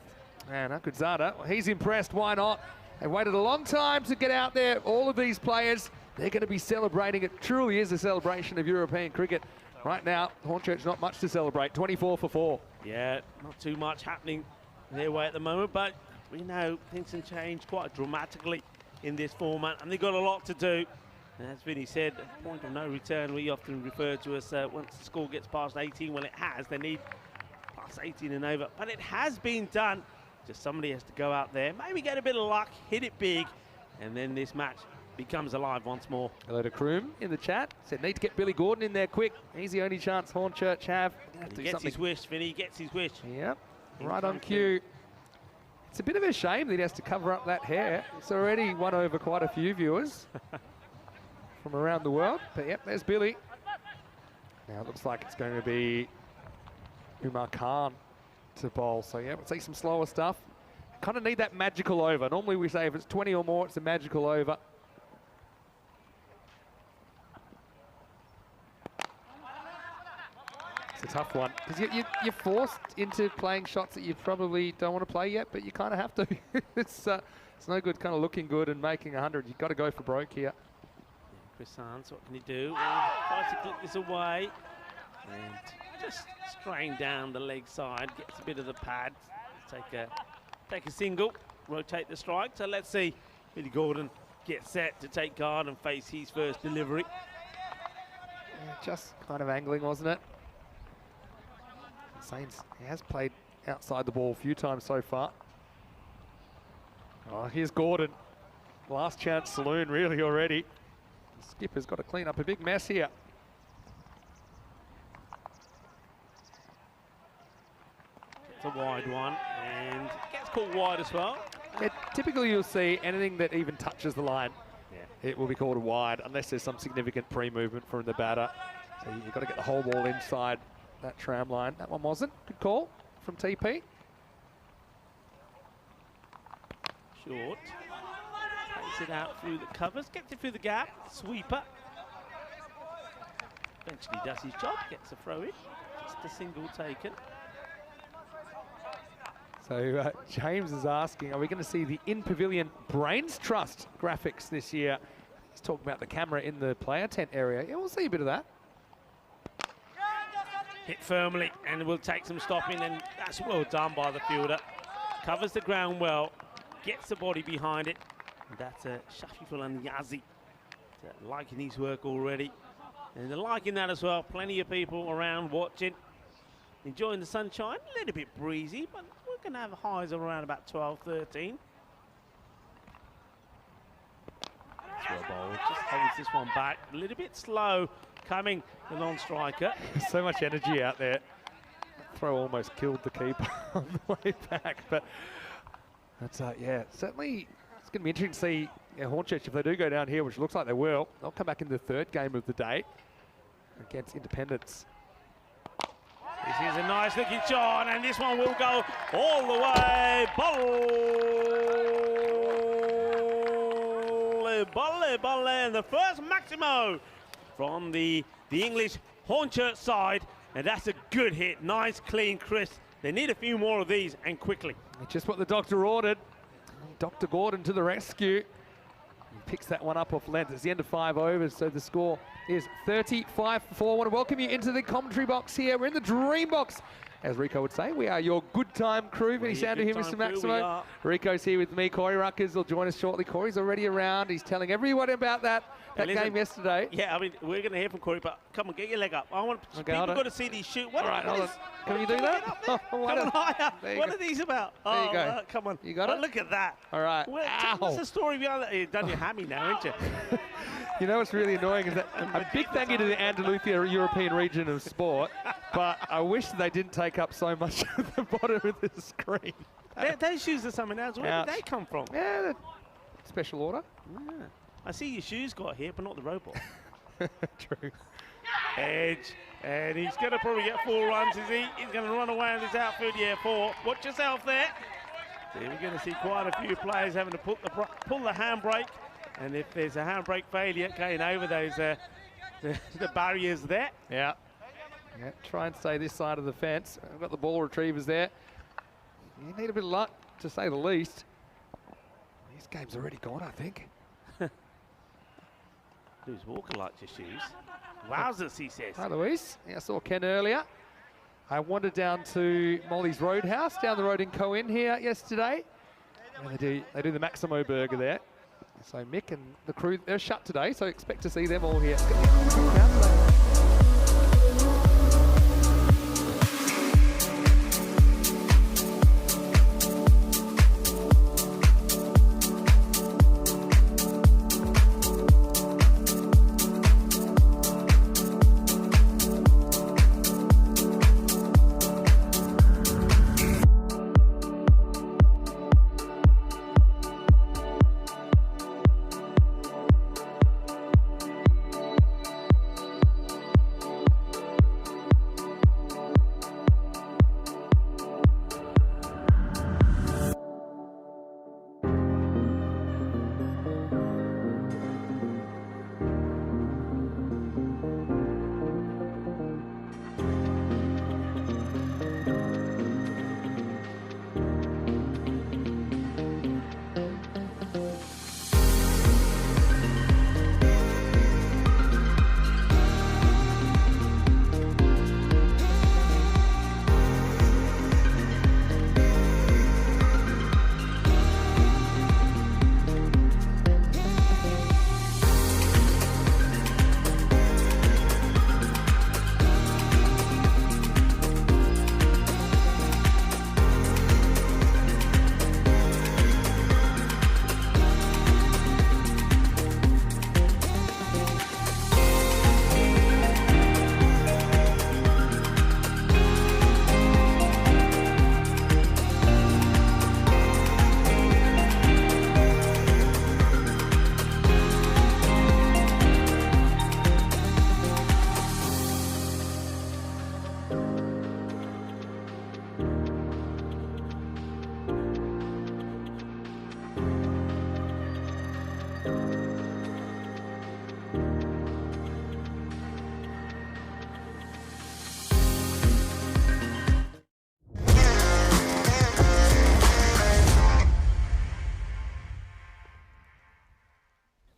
And Akuzada, well, he's impressed. Why not? They waited a long time to get out there. All of these players, they're going to be celebrating. It truly is a celebration of European cricket. Right now, Hornchurch not much to celebrate. 24 for 4. Yeah, not too much happening their way at the moment, but we know things can change quite dramatically in this format, and they've got a lot to do. And as Vinny said, point of no return, we often refer to as once the score gets past 18, well, it has. They need past 18 and over, but it has been done. Just somebody has to go out there, maybe get a bit of luck, hit it big, and then this match becomes alive once more. Hello to Kroom in the chat. Said need to get Billy Gordon in there quick. He's the only chance Hornchurch have. He gets his wish, Vinny, he gets his wish. Yep, right on cue. It's a bit of a shame that he has to cover up that hair. It's already won over quite a few viewers from around the world. But yep, there's Billy. Now it looks like it's going to be Umar Khan to bowl. So yeah, we'll see some slower stuff. Kind of need that magical over. Normally we say if it's 20 or more, it's a magical over. It's a tough one because you're forced into playing shots that you probably don't want to play yet, but you kind of have to. It's no good kind of looking good and making 100. You've got to go for broke here. Chris Hans, what can he do? Well, tries to clip this away and just straying down the leg side, gets a bit of the pad. Take a single, rotate the strike. So let's see Billy Gordon get set to take guard and face his first delivery. Yeah, just kind of angling, wasn't it? Saints, he has played outside the ball a few times so far. Oh, here's Gordon. Last chance saloon really already. The skipper's got to clean up a big mess here. It's a wide one and gets caught wide as well. Yeah, typically you'll see anything that even touches the line, it will be called a wide unless there's some significant pre-movement from the batter. So you've got to get the whole ball inside that tram line. That one wasn't. Good call from TP. Short. Takes it out through the covers, gets it through the gap. Sweeper. Eventually does his job, gets a throw in. Just a single taken. So James is asking, are we going to see the in-pavilion Brains Trust graphics this year? He's talking about the camera in the player tent area. Yeah, we'll see a bit of that. Hit firmly and will take some stopping, and that's well done by the fielder. Covers the ground well, gets the body behind it. And that's Shafiful and Yazi liking his work already. And they're liking that as well. Plenty of people around watching, enjoying the sunshine. A little bit breezy, but we're going to have highs of around about 12, 13. Well bowled, just holds this one back. A little bit slow coming, the non-striker. So much energy out there. Throw almost killed the keeper on the way back. But that's, yeah, certainly it's going to be interesting to see Hornchurch, if they do go down here, which looks like they will, they'll come back in the third game of the day against Independence. This is a nice looking shot, and this one will go all the way. Bolle, and the first Maximo from the English Hornchurch side, and that's a good hit. Nice, clean, crisp. They need a few more of these, and quickly. Just what the doctor ordered. Dr. Gordon to the rescue. He picks that one up off length. It's the end of 5 overs, so the score is 35-4. I want to welcome you into the commentary box here. We're in the dream box. As Rico would say, we are your good time crew. Any sound to hear, Mr. Maximo? Rico's here with me. Corey Ruckers will join us shortly. Corey's already around. He's telling everyone about that game yesterday. Yeah, I mean, we're going to hear from Corey, but come on, get your leg up. I want Okay, people got to see these shoot. What, All right, what hold is- on. Can you do that? Come on, higher. There you What go. are these about? There you go. Come on. You got Oh, it? Look at that. All right. What's the Ow. story behind that? You've done your hammy now, haven't you? You know what's really annoying is that a big thank you to the Andalusia European region of sport, but I wish they didn't take up so much of the bottom of the screen. Those shoes are something else. Where Ouch. did they come from? Yeah, they're special order. Yeah. I see your shoes got here, but not the robot. True. Edge, and he's going to probably get 4 runs, is he? He's going to run away in his outfield, yeah, 4. Watch yourself there. So we're going to see quite a few players having to pull the handbrake, and if there's a handbrake failure, going over those the barriers there. Yeah. Yeah. Try and stay this side of the fence. I've got the ball retrievers there. You need a bit of luck, to say the least. This game's already gone, I think. Who's Walker likes your shoes? Wowzers, he says. Hi, Louise. Yeah, I saw Ken earlier. I wandered down to Molly's Roadhouse down the road in Coen here yesterday. And they do the Maximo burger there. So Mick and the crew, they're shut today, so expect to see them all here. It's gonna be a good crowd today.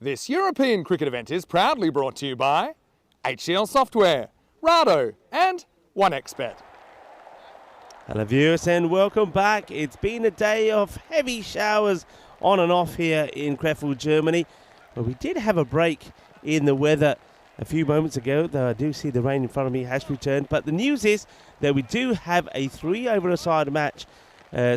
This European cricket event is proudly brought to you by HCL Software, Rado and 1xBet. Hello viewers and welcome back. It's been a day of heavy showers on and off here in Krefeld, Germany. But we did have a break in the weather a few moments ago, though I do see the rain in front of me has returned. But the news is that we do have a 3-over-a-side match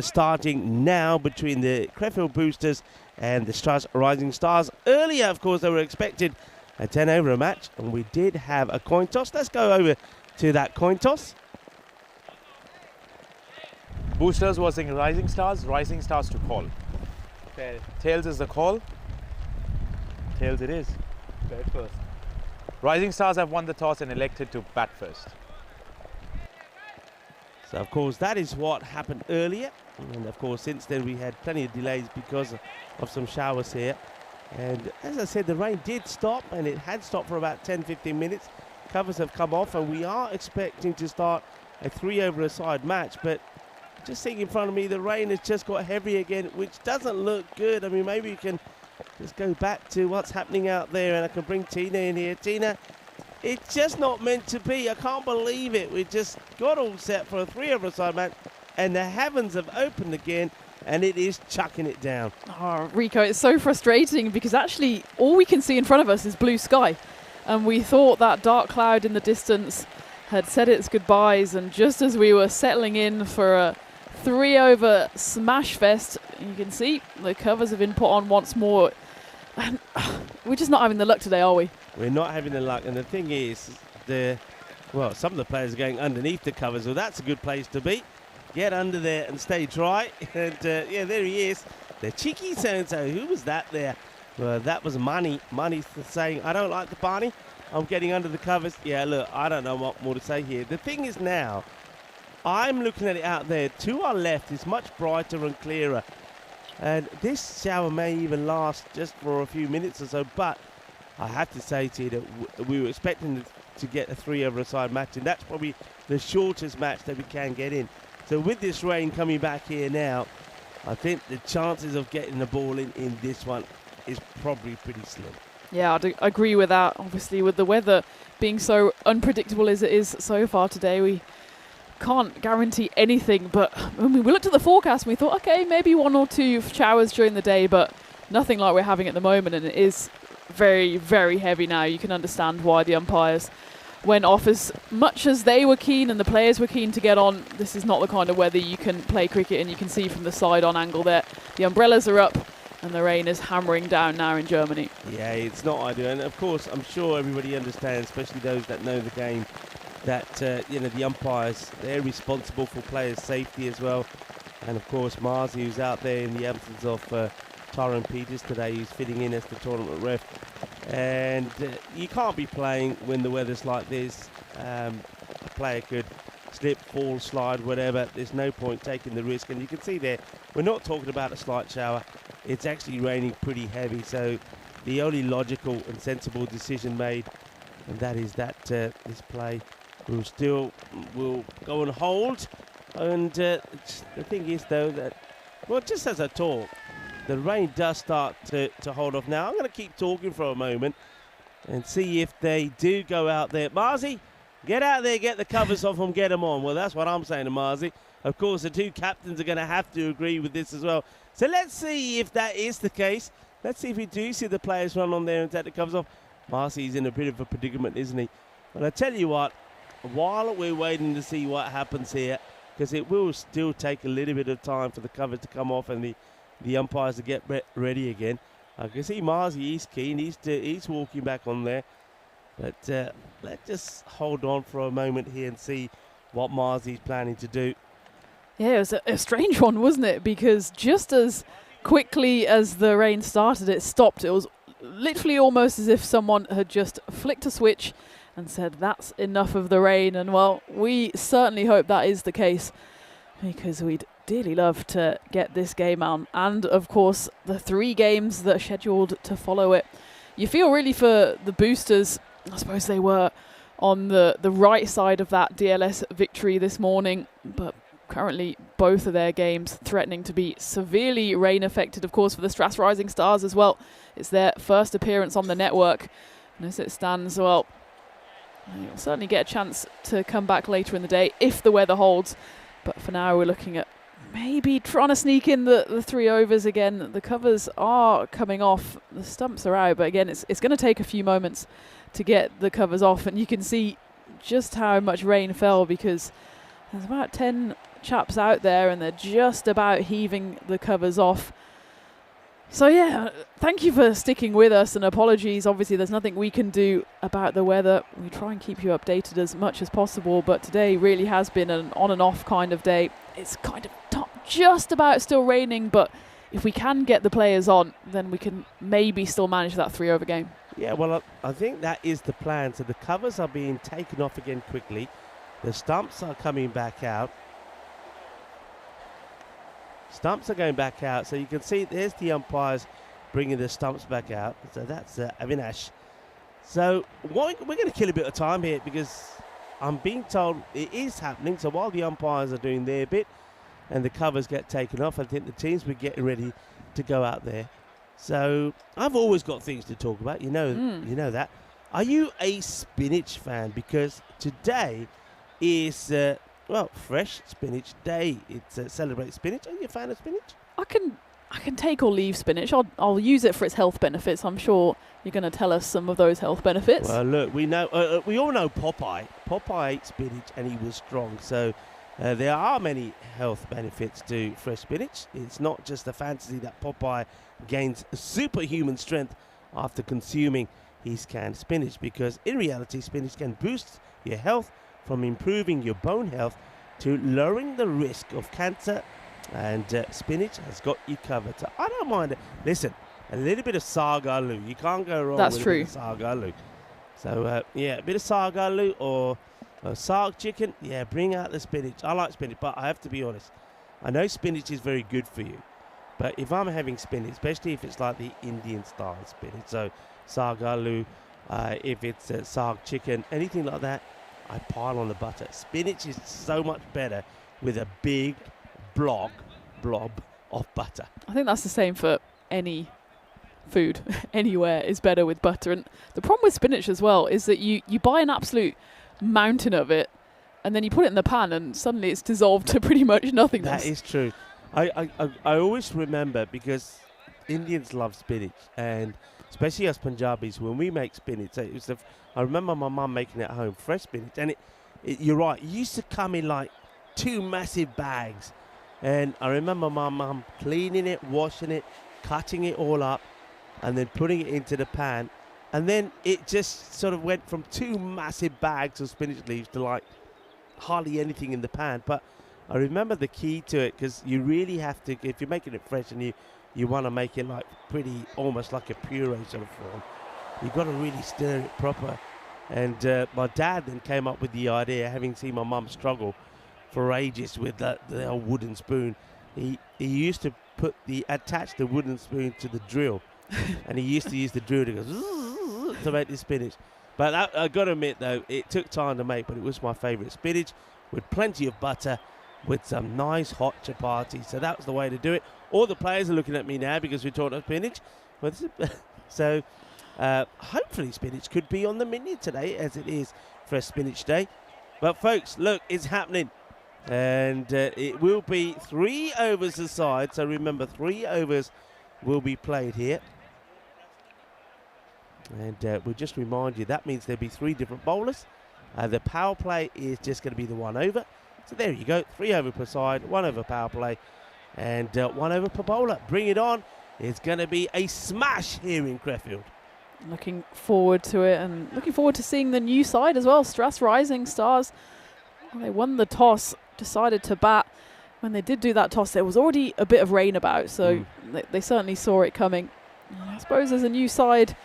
starting now between the Krefeld Boosters and the Strasse Rising Stars. Earlier, of course, they were expected a 10-over match, and we did have a coin toss. Let's go over to that coin toss. Boosters versus Rising Stars to call. Tails is the call. Tails it is. Bat first. Rising Stars have won the toss and elected to bat first. So, of course, that is what happened earlier. And, of course, since then we had plenty of delays because of some showers here. And as I said, the rain did stop, and it had stopped for about 10-15 minutes. covers have come off, and we are expecting to start a 3-over-a-side match, but just seeing in front of me, the rain has just got heavy again, which doesn't look good. I mean, maybe we can just go back to what's happening out there, and I can bring Tina in here. Tina, it's just not meant to be. I can't believe it. We just got all set for a 3-over-a-side match, and the heavens have opened again, and it is chucking it down. Oh, Rico, it's so frustrating because actually all we can see in front of us is blue sky. And we thought that dark cloud in the distance had said its goodbyes, and just as we were settling in for a 3-over smash fest, you can see the covers have been put on once more. And we're just not having the luck today, are we? We're not having the luck, and the thing is, some of the players are going underneath the covers. Well, that's a good place to be. Get under there and stay dry. And yeah, there he is. The cheeky so-and-so. Who was that there? Well, that was Money. Money's saying, I don't like the Barney. I'm getting under the covers. Yeah, look, I don't know what more to say here. The thing is now, I'm looking at it out there. To our left is much brighter and clearer. And this shower may even last just for a few minutes or so. But I have to say to you that we were expecting to get a 3-over-a-side match. And that's probably the shortest match that we can get in. So with this rain coming back here now, I think the chances of getting the ball in this one is probably pretty slim. Yeah, I agree with that. Obviously, with the weather being so unpredictable as it is so far today, we can't guarantee anything. But when we looked at the forecast and we thought, okay, maybe 1 or 2 showers during the day, but nothing like we're having at the moment. And it is very, very heavy now. You can understand why the umpires went off. As much as they were keen and the players were keen to get on, this is not the kind of weather you can play cricket. And you can see from the side-on angle there, the umbrellas are up and the rain is hammering down now in Germany. Yeah, it's not ideal. And of course, I'm sure everybody understands, especially those that know the game, that the umpires, they're responsible for players' safety as well. And of course, Marzi, who's out there in the absence of Tyrone Peters today, who's fitting in as the tournament ref. And you can't be playing when the weather's like this. A player could slip, fall, slide, whatever. There's no point taking the risk. And you can see there, we're not talking about a slight shower. It's actually raining pretty heavy. So the only logical and sensible decision made, and that is that this play will go on hold. And the thing is, though, that, well, just as I talk, the rain does start to hold off now. I'm going to keep talking for a moment and see if they do go out there. Marzi, get out there, get the covers off them, get them on. Well, that's what I'm saying to Marzi. Of course, the 2 captains are going to have to agree with this as well. So let's see if that is the case. Let's see if we do see the players run on there and take the covers off. Marzi's in a bit of a predicament, isn't he? But I tell you what, while we're waiting to see what happens here, because it will still take a little bit of time for the covers to come off and the umpires to get ready again. I can see Marzi, he's keen. He's walking back on there. But let's just hold on for a moment here and see what Marzi's planning to do. Yeah, it was a strange one, wasn't it? Because just as quickly as the rain started, it stopped. It was literally almost as if someone had just flicked a switch and said, that's enough of the rain. And, well, we certainly hope that is the case, because we'd dearly love to get this game on. And, of course, the 3 games that are scheduled to follow it. You feel really for the boosters. I suppose they were on the right side of that DLS victory this morning, but currently both of their games threatening to be severely rain affected. Of course, for the Straths Rising Stars as well, it's their first appearance on the network, and as it stands, well, you'll certainly get a chance to come back later in the day if the weather holds. But for now, we're looking at maybe trying to sneak in the 3 overs again. The covers are coming off, the stumps are out, but again, it's going to take a few moments to get the covers off. And you can see just how much rain fell, because there's about 10 chaps out there and they're just about heaving the covers off. So yeah, thank you for sticking with us, and apologies, obviously there's nothing we can do about the weather. We try and keep you updated as much as possible, but today really has been an on and off kind of day. It's kind of just about still raining, but if we can get the players on, then we can maybe still manage that 3 over game. Yeah, well, I think that is the plan. So the covers are being taken off again quickly. The stumps are coming back out. Stumps are going back out. So you can see there's the umpires bringing the stumps back out. So that's Avinash. So we're going to kill a bit of time here because I'm being told it is happening. So while the umpires are doing their bit and the covers get taken off, I think the teams were getting ready to go out there. So I've always got things to talk about. You know that. Are you a spinach fan? Because today is Fresh Spinach Day. It's Celebrate Spinach. Are you a fan of spinach? I can take or leave spinach. I'll use it for its health benefits. I'm sure you're going to tell us some of those health benefits. Well, look, we know we all know Popeye. Popeye ate spinach and he was strong. So there are many health benefits to fresh spinach. It's not just a fantasy that Popeye gains superhuman strength after consuming his canned spinach, because in reality, spinach can boost your health from improving your bone health to lowering the risk of cancer, and spinach has got you covered. So I don't mind it. Listen, a little bit of sagaloo. You can't go wrong with a bit of sagaloo. So, a bit of sagaloo or sag chicken. Yeah, bring out the spinach. I like spinach, but I have to be honest. I know spinach is very good for you, but if I'm having spinach, especially if it's like the Indian style spinach, so sagaloo, if it's sag chicken, anything like that, I pile on the butter. Spinach is so much better with a big blob of butter. I think that's the same for any food anywhere is better with butter. And the problem with spinach as well is that you buy an absolute mountain of it and then you put it in the pan and suddenly it's dissolved to pretty much nothingness. That is true. I always remember, because Indians love spinach, and especially us Punjabis, when we make spinach, I remember my mum making it at home, fresh spinach, and you're right, it used to come in like 2 massive bags, and I remember my mum cleaning it, washing it, cutting it all up, and then putting it into the pan, and then it just sort of went from 2 massive bags of spinach leaves to like hardly anything in the pan. But I remember the key to it, because you really have to, if you're making it fresh and you want to make it like pretty, almost like a puree sort of form, you've got to really stir it proper. And my dad then came up with the idea, having seen my mum struggle for ages with the old wooden spoon. He used to attach the wooden spoon to the drill, and he used to use the drill to go zzz, to make the spinach. But I got to admit though, it took time to make, but it was my favourite. Spinach with plenty of butter, with some nice hot chapati. So that was the way to do it. All the players are looking at me now because we talked about spinach. So hopefully spinach could be on the menu today, as it is Fresh Spinach Day. But folks, look, it's happening. And it will be 3 overs aside. So remember, 3 overs will be played here. And we'll just remind you, that means there'll be 3 different bowlers. The power play is just going to be the 1 over. So there you go, 3 over per side, 1 over power play, and 1 over per bowler. Bring it on. It's going to be a smash here in Krefeld. Looking forward to it, and looking forward to seeing the new side as well. Strath's Rising Stars, well, they won the toss, decided to bat. When they did do that toss, there was already a bit of rain about, so they certainly saw it coming. And I suppose as a new side,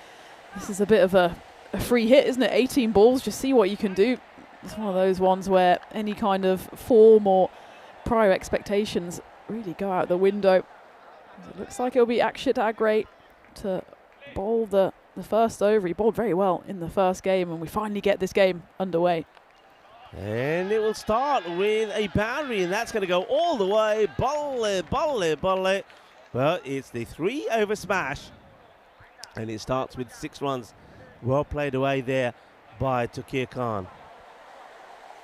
this is a bit of a free hit, isn't it? 18 balls, just see what you can do. It's one of those ones where any kind of form or prior expectations really go out the window. It looks like it'll be Akshit Agre to bowl the first over. He bowled very well in the first game, and we finally get this game underway. And it will start with a boundary, and that's going to go all the way. Bowl it. Well, it's the 3 over smash, and it starts with 6 runs. Well played away there by Takir Khan.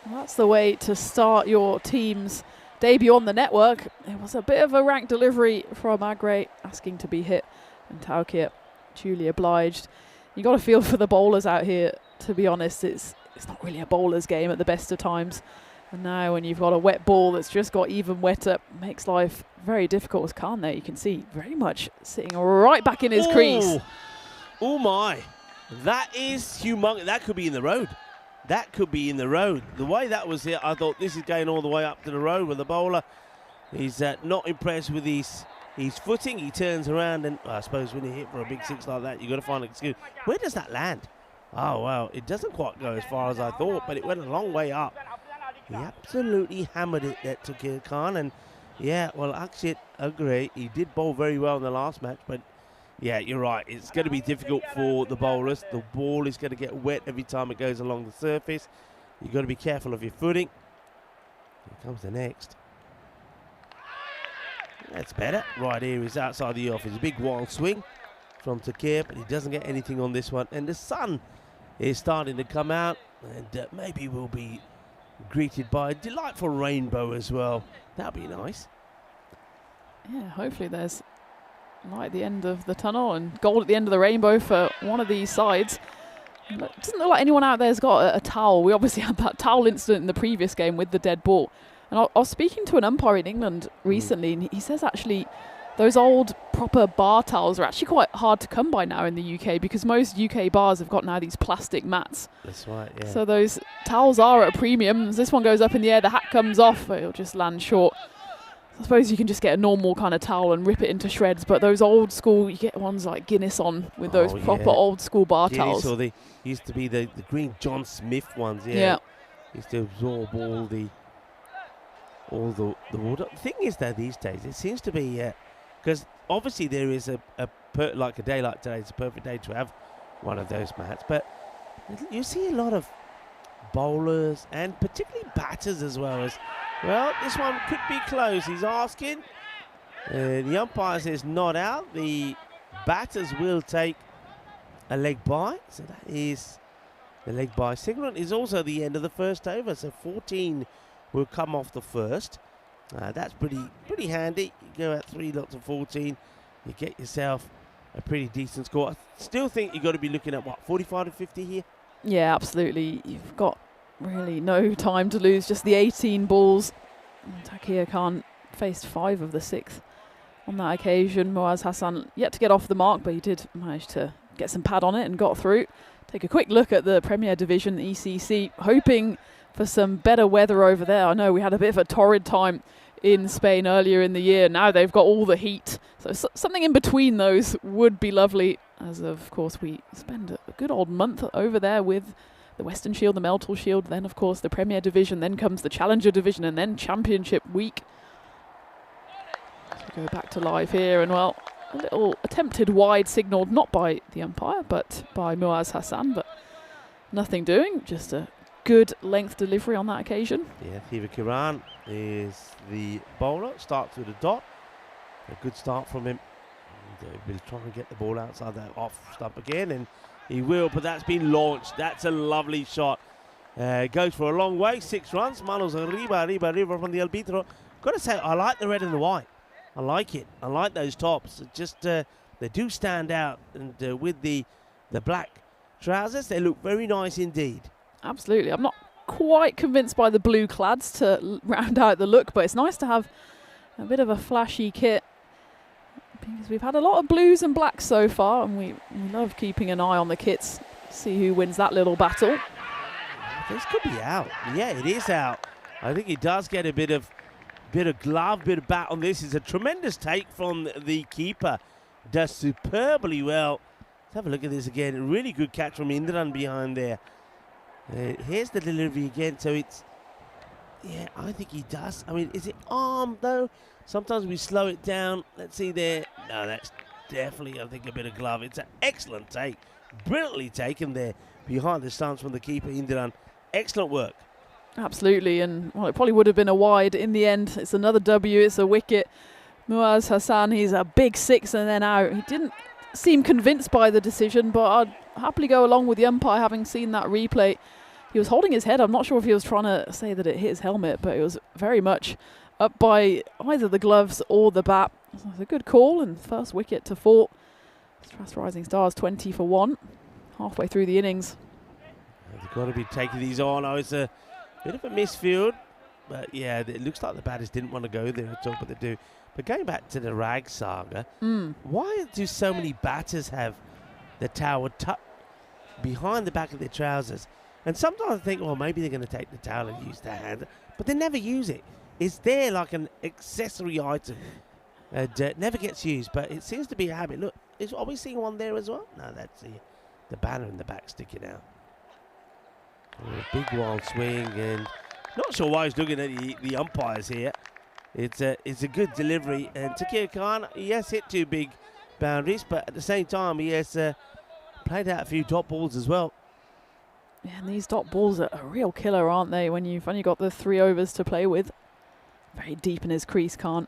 Well, that's the way to start your team's debut on the network. It was a bit of a rank delivery from Agre, asking to be hit, and Taukir duly obliged. You got to feel for the bowlers out here, to be honest. It's not really a bowler's game at the best of times. And now when you've got a wet ball that's just got even wetter, makes life very difficult. As Khan there, you can see very much sitting right back in his crease. Oh my, that is humongous. That could be in the road. That could be in the road. The way that was hit, I thought this is going all the way up to the road with the bowler. He's not impressed with his footing. He turns around, and I suppose when you hit for a big 6 like that, you've got to find an excuse. Where does that land? Oh, well, it doesn't quite go as far as I thought, but it went a long way up. He absolutely hammered it there to Takir Khan, and yeah, well, Akshit Agre, he did bowl very well in the last match, but Yeah, you're right. It's going to be difficult for the bowlers. The ball is going to get wet every time it goes along the surface. You've got to be careful of your footing. Here comes the next. That's better. Right here is outside the off. It's a big wild swing from Takir, but he doesn't get anything on this one. And the sun is starting to come out, and maybe we'll be greeted by a delightful rainbow as well. That'll be nice. Yeah, hopefully there's light at the end of the tunnel and gold at the end of the rainbow for one of these sides. It doesn't look like anyone out there's got a towel. We obviously had that towel incident in the previous game with the dead ball. And I was speaking to an umpire in England recently, and he says actually those old proper bar towels are actually quite hard to come by now in the UK, because most UK bars have got now these plastic mats. That's right, yeah. So those towels are at a premium. As this one goes up in the air, the hat comes off, it'll just land short. I suppose you can just get a normal kind of towel and rip it into shreds, but those old school, you get ones like Guinness on with those proper old school bar Guinness, towels. or they used to be the green John Smith ones, yeah. Used to absorb all the water. The thing is, though, these days it seems to be because obviously there is like a day like today, it's a perfect day to have one of those mats, but you see a lot of bowlers and particularly batters as well. As well, this one could be close. He's asking. The umpire says not out. The batters will take a leg bye, so that is the leg bye signal. Is also the end of the first over, so 14 will come off the first. That's pretty handy. You go at 3 lots of 14, you get yourself a pretty decent score. I still think you've got to be looking at, what, 45 to 50 here? Yeah, absolutely. You've got really no time to lose. Just the 18 balls. Takir Khan faced 5 of the 6 on that occasion. Muaz Hassan yet to get off the mark, but he did manage to get some pad on it and got through. Take a quick look at the Premier Division, ECC, hoping for some better weather over there. I know we had a bit of a torrid time in Spain earlier in the year. Now they've got all the heat. So something in between those would be lovely, as of course we spend a good old month over there with the Western Shield, the Meltle Shield, then of course the Premier Division, then comes the Challenger Division, and then Championship Week. So we go back to live here, and well, a little attempted wide signalled, not by the umpire, but by Muaz Hassan, but nothing doing, just a good length delivery on that occasion. Yeah, Thiva Kiran is the bowler, starts with a dot. A good start from him. We'll try and get the ball outside that off stump again, and he will, but that's been launched. That's a lovely shot. Goes for a long way, 6 runs. Manos arriba from the arbitro. Got to say, I like the red and the white. I like it. I like those tops. It just they do stand out, and with the black trousers, they look very nice indeed. Absolutely. I'm not quite convinced by the blue clads to round out the look, but it's nice to have a bit of a flashy kit, because we've had a lot of blues and blacks so far, and we love keeping an eye on the kits, see who wins that little battle. This could be out. Yeah, it is out. I think he does get a bit of glove, bit of bat on this. It's a tremendous take from the keeper. Does superbly well. Let's have a look at this again. A really good catch from Indran behind there. Here's the delivery again. So it's, yeah, I think he does. I mean, is it arm though? Sometimes we slow it down. Let's see there. No, that's definitely, I think, a bit of glove. It's an excellent take. Brilliantly taken there behind the stance from the keeper, Indran. Excellent work. Absolutely, and well, it probably would have been a wide in the end. It's another W, it's a wicket. Muaz Hassan, he's a big 6 and then out. He didn't seem convinced by the decision, but I'd happily go along with the umpire having seen that replay. He was holding his head. I'm not sure if he was trying to say that it hit his helmet, but it was very much up by either the gloves or the bat. So it's a good call, and first wicket to 4. Strathspey Rising Stars 20 for 1, halfway through the innings. They've got to be taking these on. Oh, it's a bit of a misfield, but yeah, it looks like the batters didn't want to go there at all, but they do. But going back to the rag saga, why do so many batters have the towel tucked behind the back of their trousers? And sometimes I think, well, maybe they're going to take the towel and use their hand, but they never use it. It's there like an accessory item. And never gets used, but it seems to be a habit. Look, are we seeing one there as well? No, that's the banner in the back sticking out. A big wild swing, and not sure why he's looking at the umpires here. It's a good delivery, and Takir Khan, he has hit 2 big boundaries, but at the same time, he has played out a few dot balls as well. Yeah, and these dot balls are a real killer, aren't they, when you've only got the 3 overs to play with. Very deep in his crease, Khan.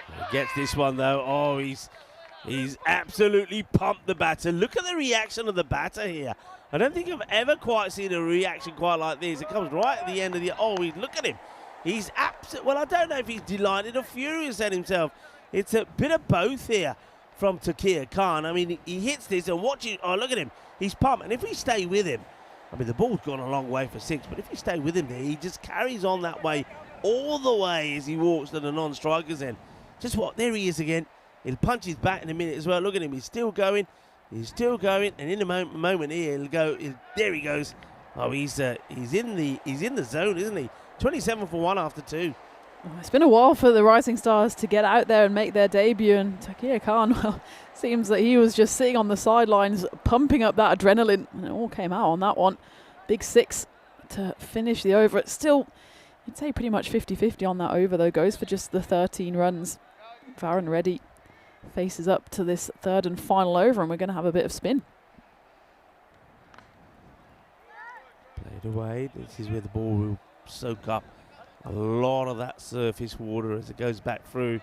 He gets this one, though. Oh, he's absolutely pumped the batter. Look at the reaction of the batter here. I don't think I've ever quite seen a reaction quite like this. It comes right at the end of the... Oh, look at him. He's absolutely... Well, I don't know if he's delighted or furious at himself. It's a bit of both here from Takir Khan. I mean, he hits this and watch it. Oh, look at him. He's pumped. And if we stay with him, I mean, the ball's gone a long way for 6, but if we stay with him there, he just carries on that way all the way as he walks to the non-strikers end. Just what? There he is again. He'll punch his bat in a minute as well. Look at him. He's still going. He's still going. And in a moment here, he'll go. There he goes. Oh, he's in the zone, isn't he? 27 for 1 after 2. It's been a while for the Rising Stars to get out there and make their debut, and Takir Khan, well, seems that he was just sitting on the sidelines pumping up that adrenaline, and it all came out on that one. Big 6 to finish the over. It's still, you'd say pretty much 50-50 on that over, though. Goes for just the 13 runs. Varun Reddy faces up to this 3rd and final over, and we're going to have a bit of spin. Played away. This is where the ball will soak up a lot of that surface water as it goes back through.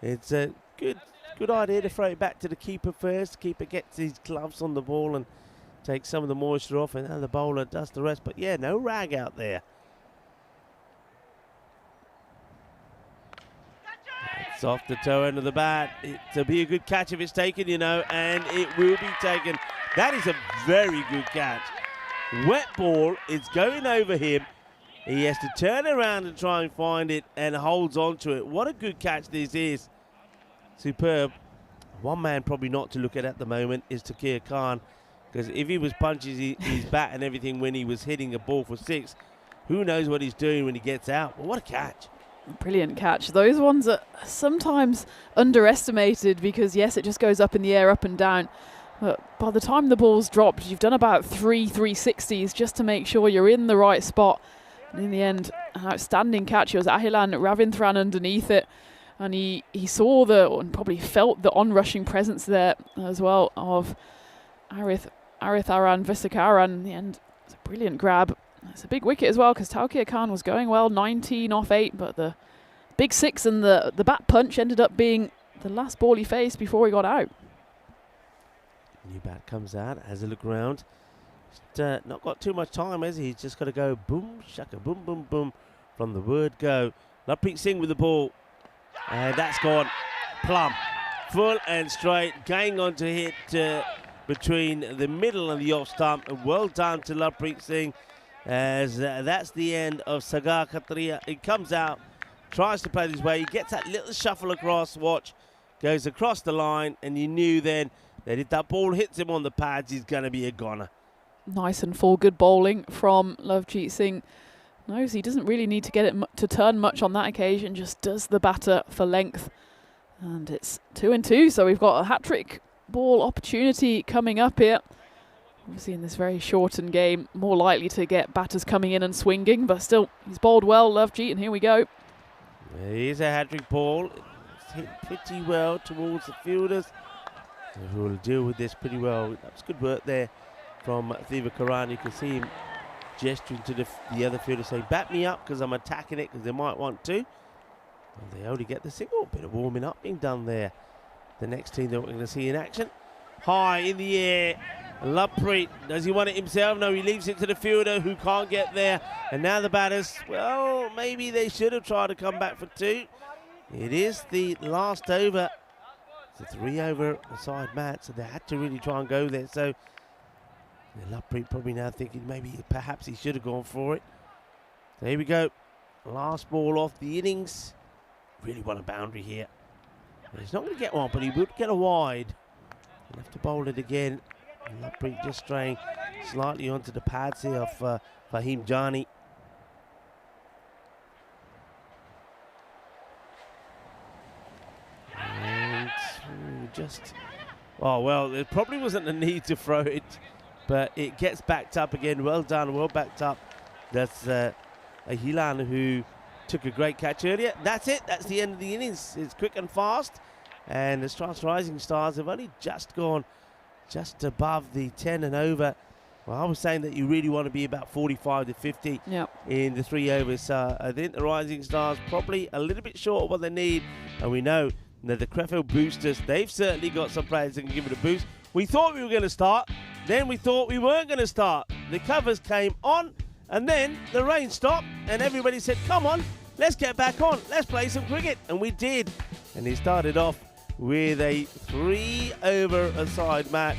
It's a good idea to throw it back to the keeper first. The keeper gets his gloves on the ball and takes some of the moisture off, and then the bowler does the rest. But yeah, no rag out there. It's off the toe end of the bat. It'll be a good catch if it's taken, you know, and it will be taken. That is a very good catch. Wet ball, it's going over him. He has to turn around and try and find it and holds on to it. What a good catch this is. Superb. One man probably not to look at the moment is Takir Khan, because if he was punching his bat and everything when he was hitting a ball for 6, who knows what he's doing when he gets out. But what a catch. Brilliant catch. Those ones are sometimes underestimated because, yes, it just goes up in the air, up and down. But by the time the ball's dropped, you've done about 3 360s just to make sure you're in the right spot. And in the end, an outstanding catch. It was Ahilan Ravindran underneath it. And he saw and probably felt the on-rushing presence there as well of Aritharan Visakaran. In the end, it's a brilliant grab. It's a big wicket as well because Takir Khan was going well, 19 off 8, but the big 6 and the bat punch ended up being the last ball he faced before he got out. New bat comes out, has a look around. Just, not got too much time, has he? He's just got to go boom, shaka, boom, boom, boom from the word go. Lovepreet Singh with the ball. And that's gone plumb. Full and straight, going on to hit between the middle and the off stump. And well done to Lovepreet Singh, as that's the end of Sagar Khatria. He comes out, tries to play this way. He gets that little shuffle across, watch, goes across the line, and you knew then that if that ball hits him on the pads, he's going to be a goner. Nice and full, good bowling from Lovepreet Singh. Knows he doesn't really need to get it to turn much on that occasion, just does the batter for length. And it's 2 and 2, so we've got a hat-trick ball opportunity coming up here. Obviously in this very shortened game, more likely to get batters coming in and swinging, but still, he's bowled well, Lovepreet, and here we go. Here's a hat-trick ball. It's hit pretty well towards the fielders, who will deal with this pretty well. That's good work there from Thiva Karan. You can see him gesturing to the other fielder saying, back me up because I'm attacking it, because they might want to. And they only get the single. Bit of warming up being done there. The next team that we're going to see in action. High in the air. Lovepreet, does he want it himself? No, he leaves it to the fielder who can't get there. And now the batters, well, maybe they should have tried to come back for 2. It is the last over. It's a 3 over the side mat, so they had to really try and go there. So Lovepreet probably now thinking maybe perhaps he should have gone for it. So here we go. Last ball off the innings. Really want a boundary here. He's not going to get one, but he would get a wide. He'll have to bowl it again. Lovepreet just straying slightly onto the pads here of Fahim Jani. And just, oh well, there probably wasn't a need to throw it, but it gets backed up again. Well done, well backed up. That's Ahilan who took a great catch earlier. That's it. That's the end of the innings. It's quick and fast. and the Strath's Rising Stars have only just gone just above the 10 and over. Well, I was saying that you really want to be about 45 to 50 in the 3 overs. So I think the Rising Stars probably a little bit short of what they need. And we know that the Krefeld boosters, they've certainly got some players that can give it a boost. We thought we were going to start, then we thought we weren't going to start. The covers came on, and then the rain stopped, and everybody said, come on, let's get back on, let's play some cricket. And we did. And he started off with a 3-over-a-side match.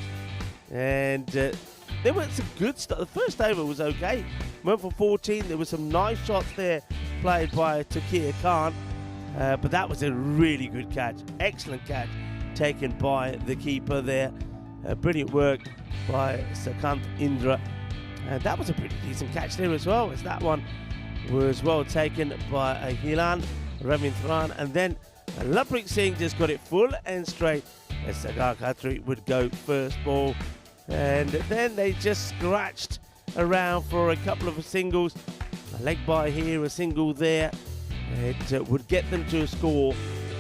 And there were some good stuff. The first over was okay. Went for 14. There were some nice shots there played by Takia Khan. But that was a really good catch. Excellent catch taken by the keeper there. Brilliant work by Sakant Indra. And that was a pretty decent catch there as well, as that one was well taken by Hilan Ravindran. And then Laprik Singh just got it full and straight as Sagar Khatri would go first ball. And then they just scratched around for a couple of singles. A leg by here, a single there. It would get them to a score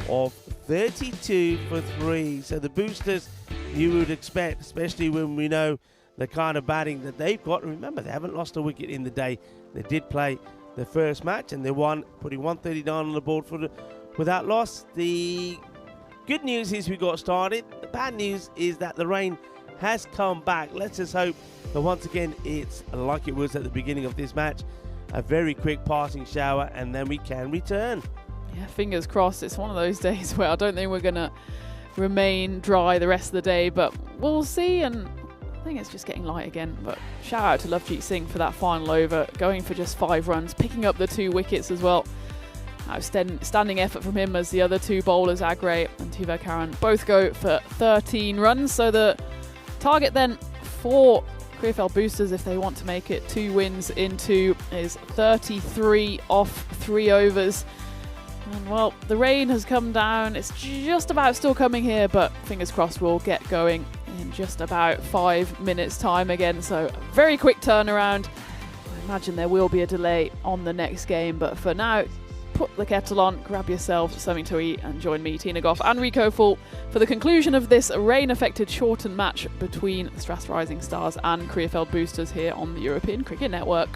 of 32 for 3. So the boosters, you would expect, especially when we know the kind of batting that they've got. Remember, they haven't lost a wicket in the day. They did play the first match and they won, putting 139 on the board without loss. The good news is we got started. The bad news is that the rain has come back. Let's just hope that once again it's like it was at the beginning of this match, a very quick passing shower, and then we can return. Yeah, fingers crossed. It's one of those days where I don't think we're going to remain dry the rest of the day, but we'll see. And I think it's just getting light again. But shout out to Lovejeet Singh for that final over, going for just 5 runs, picking up the 2 wickets as well. Outstanding effort from him, as the other 2 bowlers, Agre and Tiva Karan, both go for 13 runs. So the target then for Krefeld boosters, if they want to make it 2 wins in 2, is 33 off 3 overs. And well, the rain has come down. It's just about still coming here, but fingers crossed we'll get going in just about 5 minutes time again. So a very quick turnaround. I imagine there will be a delay on the next game, but for now, put the kettle on, grab yourself something to eat, and join me, Tina Goff and Rico Full, for the conclusion of this rain-affected shortened match between Strath's Rising Stars and Krefeld Boosters here on the European Cricket Network.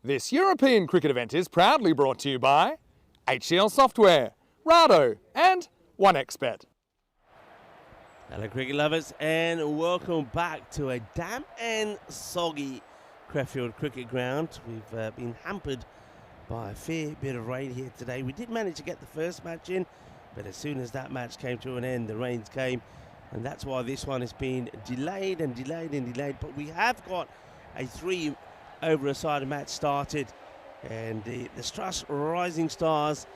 This European cricket event is proudly brought to you by HCL Software, Rado and 1xBet. Hello cricket lovers and welcome back to a damp and soggy Krefeld cricket ground. We've been hampered by a fair bit of rain here today. We did manage to get the first match in, but as soon as that match came to an end, the rains came, and that's why this one has been delayed and delayed and delayed. But we have got a 3-over-a-side match started, and the Struss Rising Stars,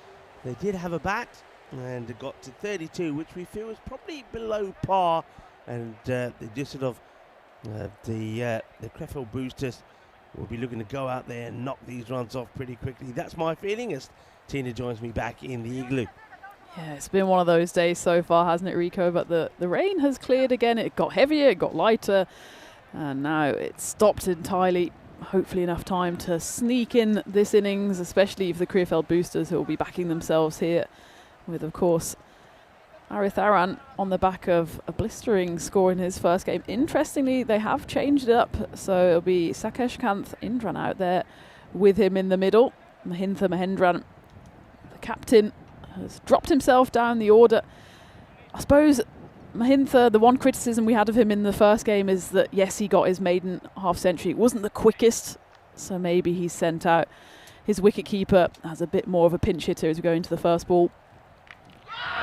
they did have a bat and it got to 32, which we feel is probably below par, and the Krefeld Boosters will be looking to go out there and knock these runs off pretty quickly. That's my feeling as Tina joins me back in the igloo. Yeah, it's been one of those days so far, hasn't it, Rico? But the rain has cleared again. It got heavier, it got lighter, and now it's stopped entirely. Hopefully enough time to sneak in this innings, especially for the Krefeld Boosters, who will be backing themselves here with, of course, Arith Aran on the back of a blistering score in his first game. Interestingly, they have changed it up, so it'll be Sakesh Kanth Indran out there with him in the middle. Mahintha Mahendran, the captain, has dropped himself down the order. I suppose Mahintha, the one criticism we had of him in the first game is that, yes, he got his maiden half century. It wasn't the quickest, so maybe he's sent out his wicketkeeper as a bit more of a pinch hitter as we go into the first ball.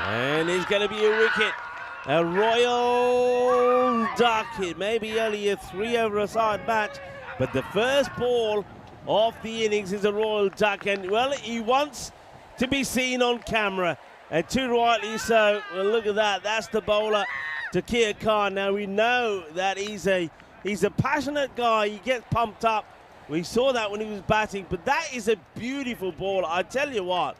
And it's going to be a wicket. A royal duck. It may be only a 3-over-a-side match, but the first ball of the innings is a royal duck. And, well, he wants to be seen on camera, and too rightly so. Well, look at that. That's the bowler, Takir Khan. Now, we know that he's a passionate guy. He gets pumped up. We saw that when he was batting, but that is a beautiful ball. I tell you what.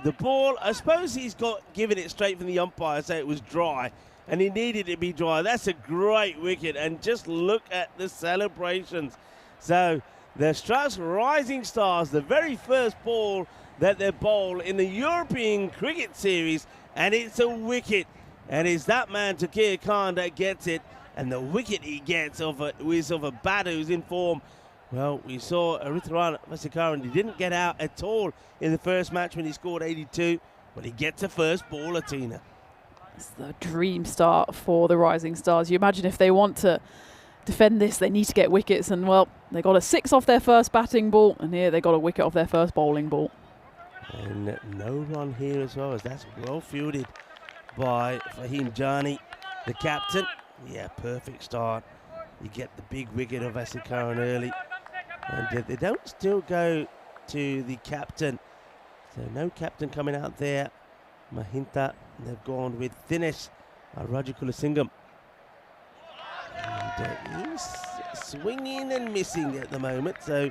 The ball, I suppose he's given it straight from the umpire, so it was dry, and he needed it to be dry. That's a great wicket, and just look at the celebrations. So the Struss Rising Stars, the very first ball that they bowl in the European Cricket Series, and it's a wicket. And it's that man, Takir Khan, that gets it, and the wicket he gets is of a batter who's in form. Well, we saw Arithran Vasikaran. He didn't get out at all in the first match when he scored 82, but he gets a first baller, Tina. It's the dream start for the Rising Stars. You imagine if they want to defend this, they need to get wickets, and, well, they got a 6 off their first batting ball, and here they got a wicket off their first bowling ball. And no run here as well, as that's well fielded by Fahim Jani, the captain. Yeah, perfect start. You get the big wicket of Vasikaran early. And they don't still go to the captain. So no captain coming out there. Mahintha, they've gone with Dinesh Rajkulasingam. And he's swinging and missing at the moment. So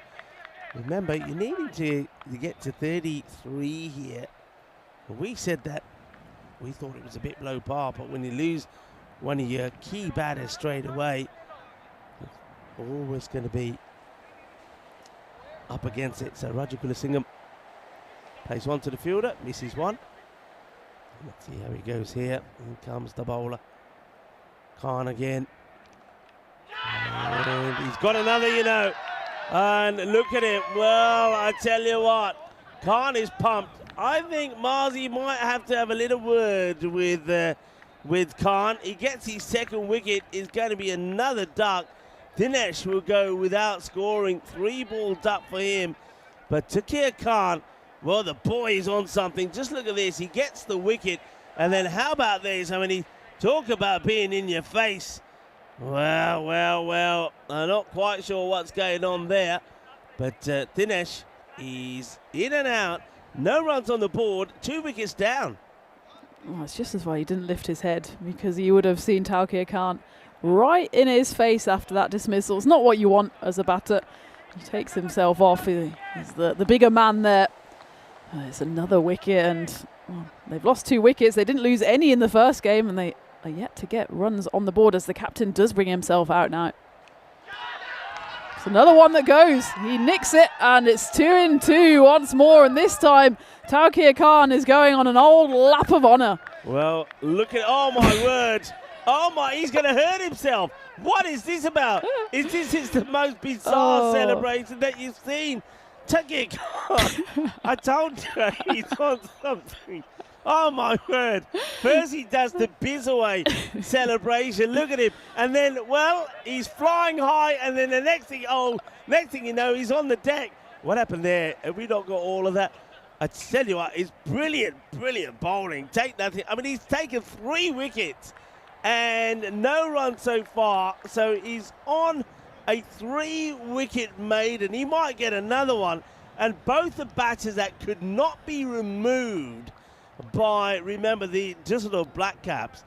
remember, you're needing to get to 33 here. We said that we thought it was a bit below par, but when you lose one of your key batters straight away, it's always going to be up against it. So Rajkulasingam plays one to the fielder, misses one. Let's see how he goes here. In comes the bowler. Khan again. And he's got another, you know. And look at him. Well, I tell you what, Khan is pumped. I think Marzi might have to have a little word with Khan. He gets his second wicket. It's going to be another duck. Dinesh will go without scoring. 3-ball duck for him. But Takir Khan, well, the boy is on something. Just look at this. He gets the wicket. And then how about this? I mean, he talk about being in your face. Well. I'm not quite sure what's going on there. But Dinesh is in and out. No runs on the board. 2 wickets down. Oh, it's just as well he didn't lift his head, because he would have seen Takir Khan right in his face after that dismissal. It's not what you want as a batter. He takes himself off. He's the bigger man there. It's another wicket, and they've lost 2 wickets. They didn't lose any in the first game, and they are yet to get runs on the board as the captain does bring himself out now. It's another one that goes. He nicks it, and it's 2-2 once more, and this time Takir Khan is going on an old lap of honour. Well, look at, oh my word. Oh my, he's going to hurt himself. What is this about? Is the most bizarre celebration that you've seen? Take it. I told you he's on something. Oh my word. First he does the biz away celebration. Look at him. And then, well, he's flying high, and then the next thing you know, he's on the deck. What happened there? Have we not got all of that? I tell you what, it's brilliant, brilliant bowling. Take nothing. I mean, he's taken 3 wickets and no run so far. So he's on a 3-wicket maiden. He might get another one. And both the batters that could not be removed by, remember, the Düsseldorf Black Caps,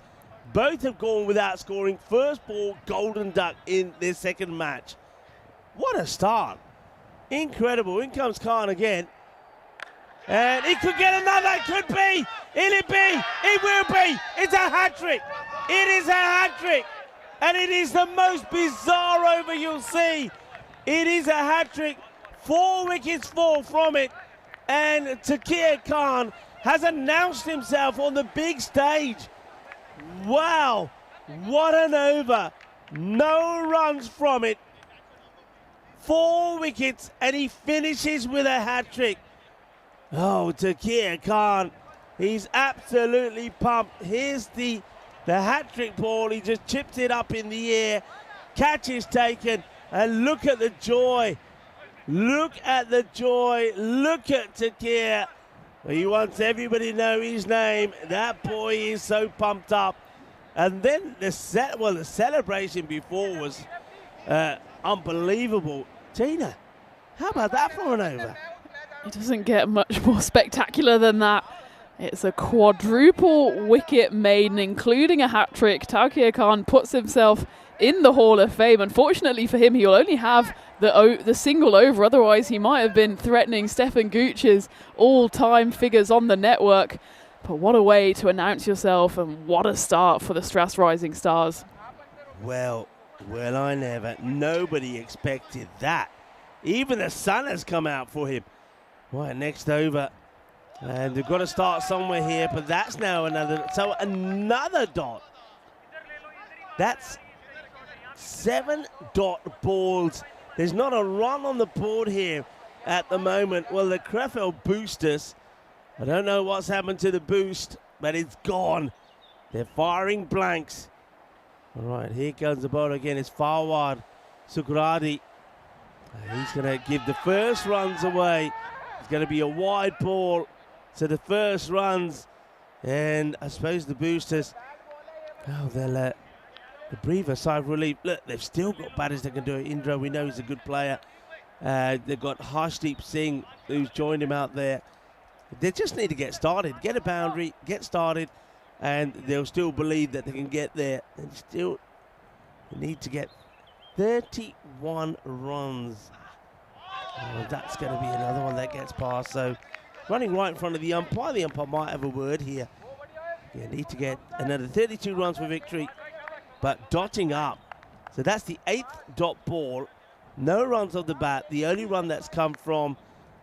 both have gone without scoring. First ball, golden duck in their second match. What a start. Incredible. In comes Khan again. And he could get another. It could be. Will it be? It will be. It's a hat-trick. It is a hat-trick. And it is the most bizarre over you'll see. It is a hat-trick. 4 wickets fall from it. And Takir Khan has announced himself on the big stage. Wow. What an over. No runs from it. 4 wickets, and he finishes with a hat-trick. Oh, Takir Khan, he's absolutely pumped. Here's the hat-trick ball. He just chipped it up in the air. Catch is taken, and look at the joy. Look at the joy. Look at Takir. He wants everybody to know his name. That boy is so pumped up. And then the celebration before was unbelievable. Tina, how about that for an over? It doesn't get much more spectacular than that. It's a quadruple wicket maiden, including a hat-trick. Takir Khan puts himself in the Hall of Fame. Unfortunately for him, he'll only have the single over. Otherwise, he might have been threatening Stefan Gooch's all-time figures on the network. But what a way to announce yourself, and what a start for the Straths Rising Stars. Well, I never. Nobody expected that. Even the sun has come out for him. Right, next over. And they've got to start somewhere here, but that's now another. So another dot. That's 7 dot balls. There's not a run on the board here at the moment. Well, the Krefeld boosters, I don't know what's happened to the boost, but it's gone. They're firing blanks. All right, here comes the ball again. It's Fawad Sukradi. He's going to give the first runs away. It's going to be a wide ball. So the first runs, and I suppose the boosters, they'll breathe a sigh of relief. Look, they've still got batters that can do it. Indra, we know he's a good player. They've got Harshdeep Singh, who's joined him out there. They just need to get started, get a boundary, get started, and they'll still believe that they can get there. And still need to get 31 runs. Oh, that's going to be another one that gets past. So running right in front of the umpire. The umpire might have a word here. You need to get another 32 runs for victory, but dotting up. So that's the 8th dot ball. No runs off the bat. The only run that's come from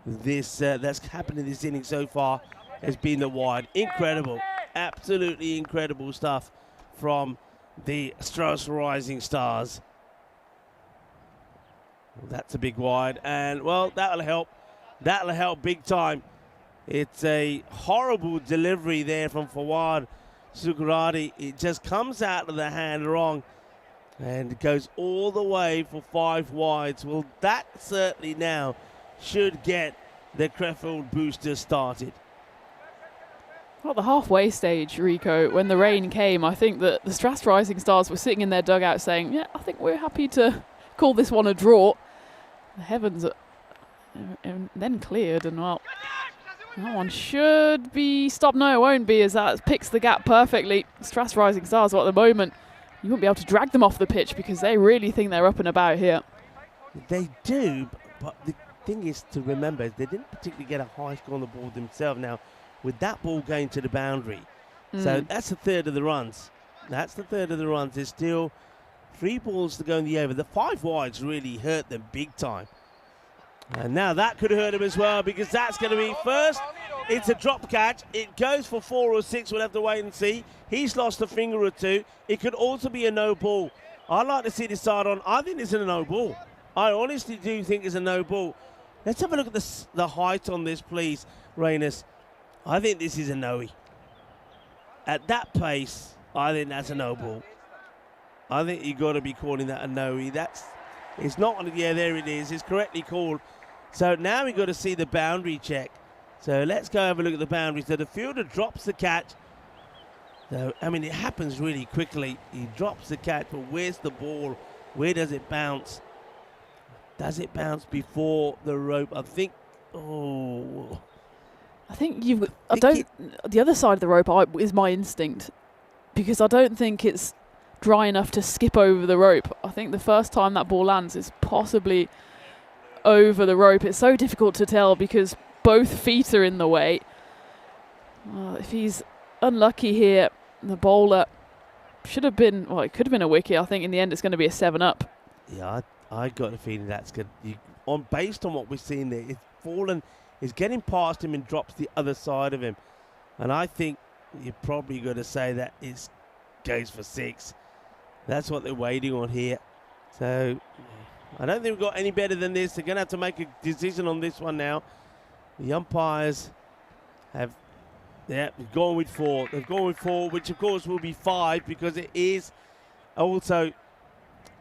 this, that's happened in this inning so far, has been the wide. Incredible. Absolutely incredible stuff from the Straths Rising Stars. That's a big wide, and well, that'll help. That'll help big time. It's a horrible delivery there from Fawad Sukradi. It just comes out of the hand wrong, and it goes all the way for 5 wides. Well, that certainly now should get the Krefeld boosters started. Well, the halfway stage, Rico, when the rain came, I think that the Straths Rising Stars were sitting in their dugout saying, yeah, I think we're happy to call this one a draw. The heavens and then cleared, and well, that one should be stopped. No, it won't be, as that picks the gap perfectly. Straths Rising Stars, well, at the moment, you won't be able to drag them off the pitch because they really think they're up and about here. They do, but the thing is to remember is they didn't particularly get a high score on the board themselves. Now, with that ball going to the boundary, so that's a third of the runs. That's the third of the runs. There's still 3 balls to go in the over. The 5 wides really hurt them big time. And now that could hurt him as well, because that's going to be first. It's a drop catch. It goes for 4 or 6. We'll have to wait and see. He's lost a finger or 2. It could also be a no ball. I'd like to see this side on. I think it's a no ball. I honestly do think it's a no ball. Let's have a look at the height on this, please, Rainus. I think this is a no-y. At that pace, I think that's a no ball. I think you've got to be calling that a no-y. It's not, yeah, there it is. It's correctly called. So now we've got to see the boundary check. So let's go have a look at the boundary. So the fielder drops the catch. So, I mean, it happens really quickly. He drops the catch, but where's the ball? Where does it bounce? Does it bounce before the rope? I think, I think the other side of the rope is my instinct, because I don't think it's dry enough to skip over the rope. I think the first time that ball lands is possibly over the rope. It's so difficult to tell because both feet are in the way. If he's unlucky here, the bowler should have been, well, it could have been a wicket. I think in the end it's going to be a 7-up. Yeah, I got a feeling that's good. Based on what we're seeing there, it's fallen, it's getting past him and drops the other side of him. And I think you're probably going to say that it goes for 6. That's what they're waiting on here. So I don't think we've got any better than this. They're going to have to make a decision on this one now. The umpires have gone with 4. They've gone with 4, which of course will be 5 because it is also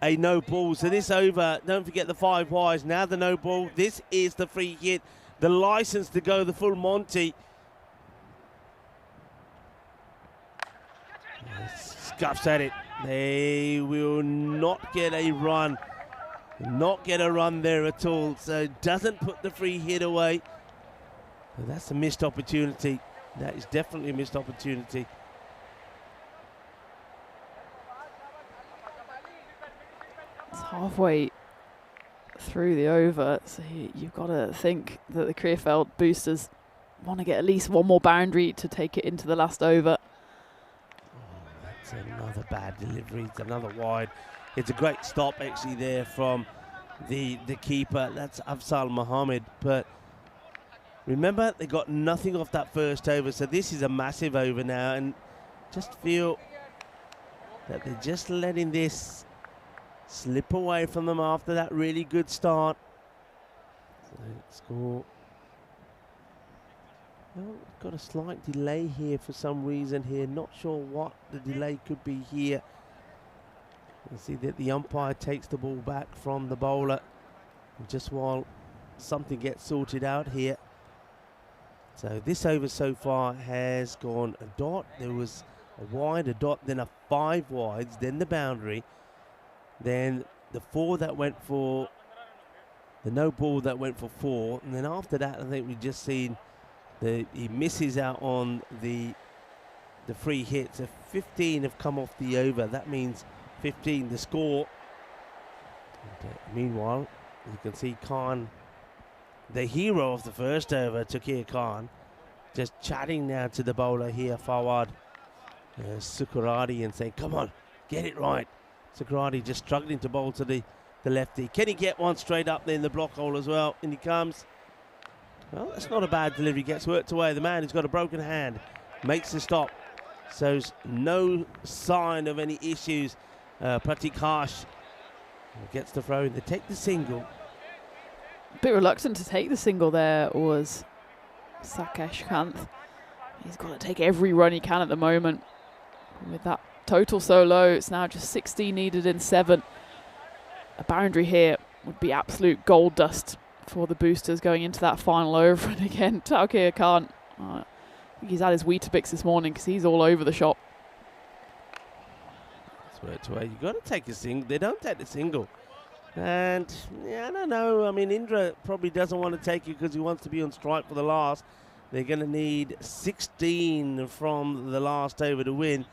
a no ball. So this over, don't forget the 5 wides. Now the no ball. This is the free hit. The license to go the full Monty. Scuffs at it. They will not get a run. Not get a run there at all. So doesn't put the free hit away. So that's a missed opportunity. That is definitely a missed opportunity. It's halfway through the over, so you've got to think that the Krefeld boosters want to get at least one more boundary to take it into the last over. That's another bad delivery. It's another wide. It's a great stop actually there from the keeper. That's Afzal Mohammed. But remember, they got nothing off that first over, so this is a massive over now, and just feel that they're just letting this slip away from them after that really good start. So score. Well, got a slight delay here for some reason here. Not sure what the delay could be here. You see that the umpire takes the ball back from the bowler just while something gets sorted out here. So this over so far has gone a dot. There was a wide, a dot, then a 5 wides, then the boundary, then the 4 that went for the no ball that went for 4, and then after that I think we've just seen he misses out on the free hit. So 15 have come off the over. That means 15 the score. And, meanwhile, you can see Khan, the hero of the first over, Takir Khan, just chatting now to the bowler here, Fawad Sukarati, and saying, come on, get it right. Sukarati just struggling to bowl to the lefty. Can he get one straight up there in the block hole as well? And he comes. Well, that's not a bad delivery. Gets worked away. The man who's got a broken hand makes the stop. So no sign of any issues. Pratik Harsh gets the throw in. They take the single. A bit reluctant to take the single there was Sakesh Kanth. He's got to take every run he can at the moment. With that total so low, it's now just 16 needed in 7. A boundary here would be absolute gold dust for the boosters going into that final over. And again, Taukir Khan, I think he's had his Weetabix this morning because he's all over the shop. That's where you've got to take a single. They don't take the single. And, yeah, I don't know. I mean, Indra probably doesn't want to take it because he wants to be on strike for the last. They're going to need 16 from the last over to win.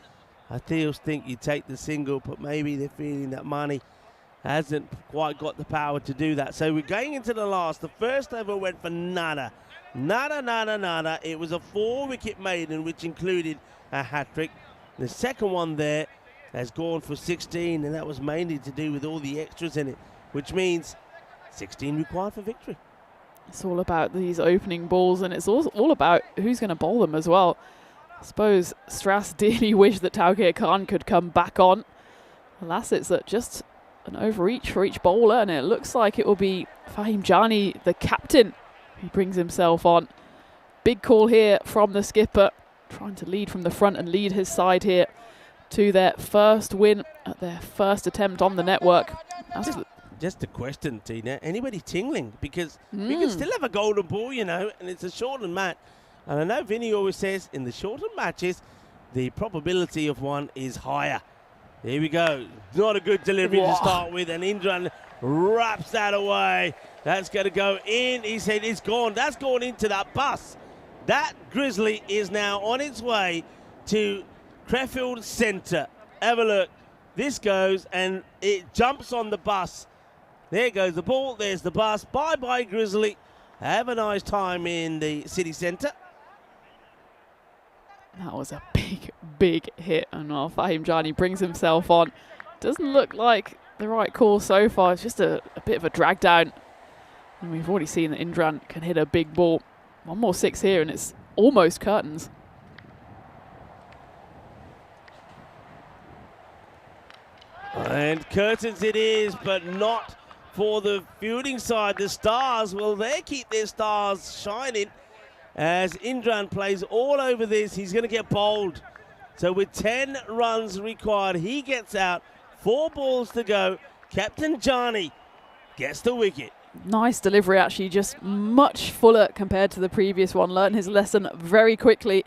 I still think you take the single, but maybe they're feeling that Mani hasn't quite got the power to do that. So we're going into the last. The first over went for nada. Nada, nada, nada. It was a 4-wicket maiden, which included a hat-trick. The second one there has gone for 16, and that was mainly to do with all the extras in it, which means 16 required for victory. It's all about these opening balls, and it's all about who's going to bowl them as well. I suppose Strass dearly wished that Taukir Khan could come back on. Alas, it's just an overreach for each bowler, and it looks like it will be Fahim Jani, the captain, who brings himself on. Big call here from the skipper, trying to lead from the front and lead his side here to their first win at their first attempt on the network. Just a question, Tina. Anybody tingling? Because we can still have a golden ball, you know, and it's a shortened match. And I know Vinny always says in the shortened matches, the probability of one is higher. Here we go. Not a good delivery to start with, and Indran wraps that away. That's going to go in. He said it's gone. That's gone into that bus. That Grizzly is now on its way to Krefeld Centre. Have a look. This goes and it jumps on the bus. There goes the ball. There's the bus. Bye-bye, Grizzly. Have a nice time in the city centre. That was a big, big hit. And Fahim Jani brings himself on. Doesn't look like the right call so far. It's just a bit of a drag down. And we've already seen that Indran can hit a big ball. One more 6 here and it's almost curtains. And curtains it is, but not for the fielding side. The Stars, well, they keep their stars shining as Indran plays all over this. He's going to get bowled. So with 10 runs required, he gets out. 4 balls to go. Captain Jani gets the wicket. Nice delivery, actually, just much fuller compared to the previous one. Learned his lesson very quickly,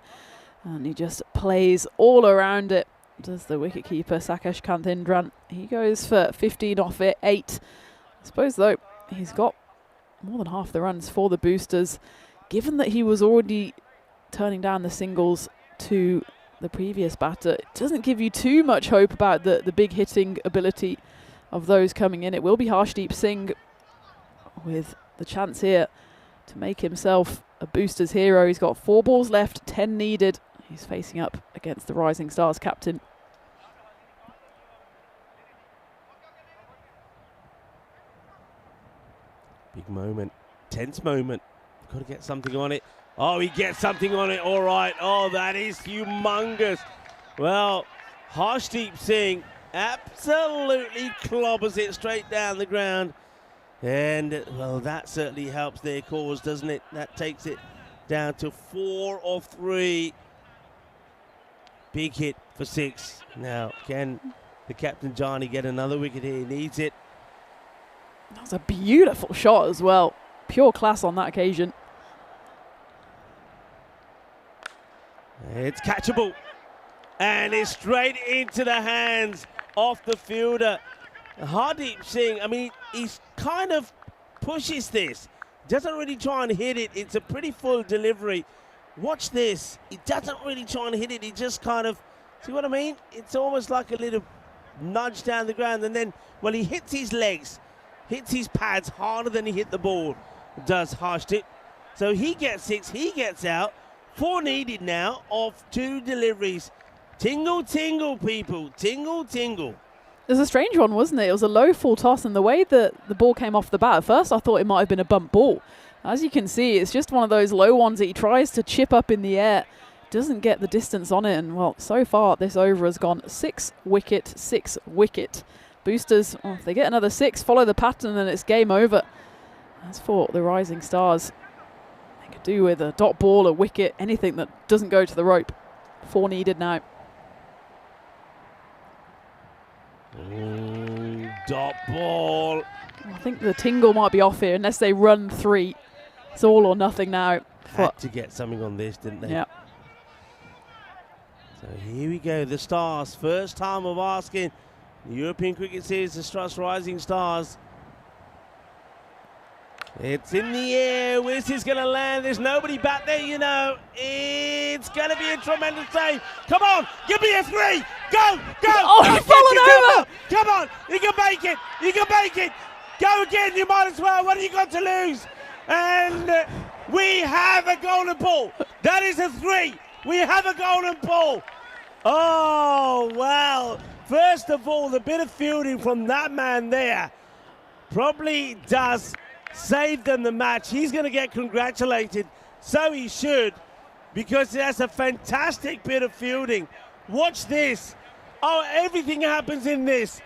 and he just plays all around it. Does the wicketkeeper Sakesh Kant Indran. He goes for 15 off it, 8. I suppose, though, he's got more than half the runs for the boosters. Given that he was already turning down the singles to the previous batter, it doesn't give you too much hope about the big hitting ability of those coming in. It will be Harshdeep Singh with the chance here to make himself a boosters hero. He's got 4 balls left, 10 needed. He's facing up against the Rising Stars captain. Big moment, tense moment. Got to get something on it. Oh, he gets something on it, all right. Oh, that is humongous. Well, Harshdeep Singh absolutely clobbers it straight down the ground. And, well, that certainly helps their cause, doesn't it? That takes it down to 4 of 3. Big hit for 6. Now, can the Captain Jani get another wicket here? He needs it. That was a beautiful shot as well. Pure class on that occasion. It's catchable. And it's straight into the hands of the fielder. Hardeep Singh, I mean, he's kind of pushes this. Doesn't really try and hit it. It's a pretty full delivery. Watch this. He doesn't really try and hit it. He just kind of, see what I mean? It's almost like a little nudge down the ground. And then, well, he hits his legs, hits his pads harder than he hit the ball, does Harshdeep. So he gets 6, he gets out. 4 needed now of 2 deliveries. Tingle, tingle, people. Tingle, tingle. It was a strange one, wasn't it? It was a low full toss, and the way that the ball came off the bat, at first I thought it might have been a bump ball. As you can see, it's just one of those low ones that he tries to chip up in the air, doesn't get the distance on it, and well, so far this over has gone 6 wicket, 6 wicket. Boosters, well, if they get another 6, follow the pattern, and it's game over. As for the Rising Stars, they could do with a dot ball, a wicket, anything that doesn't go to the rope. 4 needed now. Dot ball. I think the tingle might be off here unless they run 3. It's all or nothing now. Had to get something on this, didn't they? Yeah. So here we go. The Stars. First time of asking the European Cricket Series, the Trust Rising Stars. It's in the air. Where's this going to land? There's nobody back there, you know. It's going to be a tremendous save. Come on, give me a 3. Go, go. Oh, he followed over. Come on, you can make it. You can make it. Go again, you might as well. What have you got to lose? And we have a golden ball. That is a 3. We have a golden ball. Oh, well. First of all, the bit of fielding from that man there probably does save them the match. He's going to get congratulated. So he should, because that's a fantastic bit of fielding. Watch this. Oh, everything happens in this.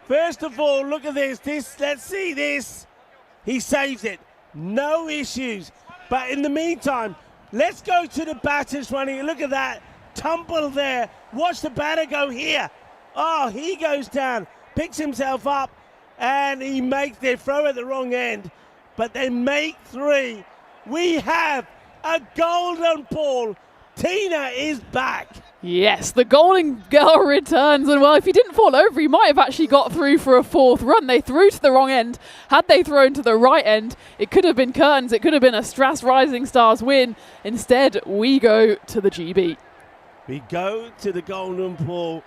First of all, look at this. Let's see this. He saves it. No issues. But in the meantime, let's go to the batters running. Look at that. Tumble there. Watch the batter go here. Oh, he goes down, picks himself up, and he makes their throw at the wrong end. But they make 3. We have a golden ball. Tina is back. Yes, the golden girl returns, and well, if he didn't fall over, he might have actually got through for a 4th run. They threw to the wrong end. Had they thrown to the right end, it could have been curtains. It could have been a Strass Rising Stars win. Instead, we go to the GB. We go to the golden ball.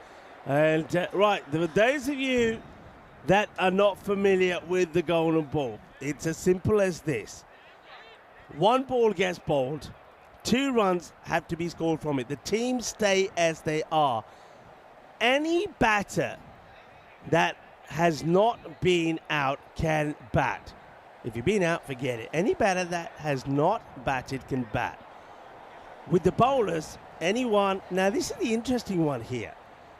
And right, for those of you that are not familiar with the golden ball, it's as simple as this. 1 ball gets bowled. 2 runs have to be scored from it. The teams stay as they are. Any batter that has not been out can bat. If you've been out, forget it. Any batter that has not batted can bat. With the bowlers, anyone... Now, this is the interesting one here.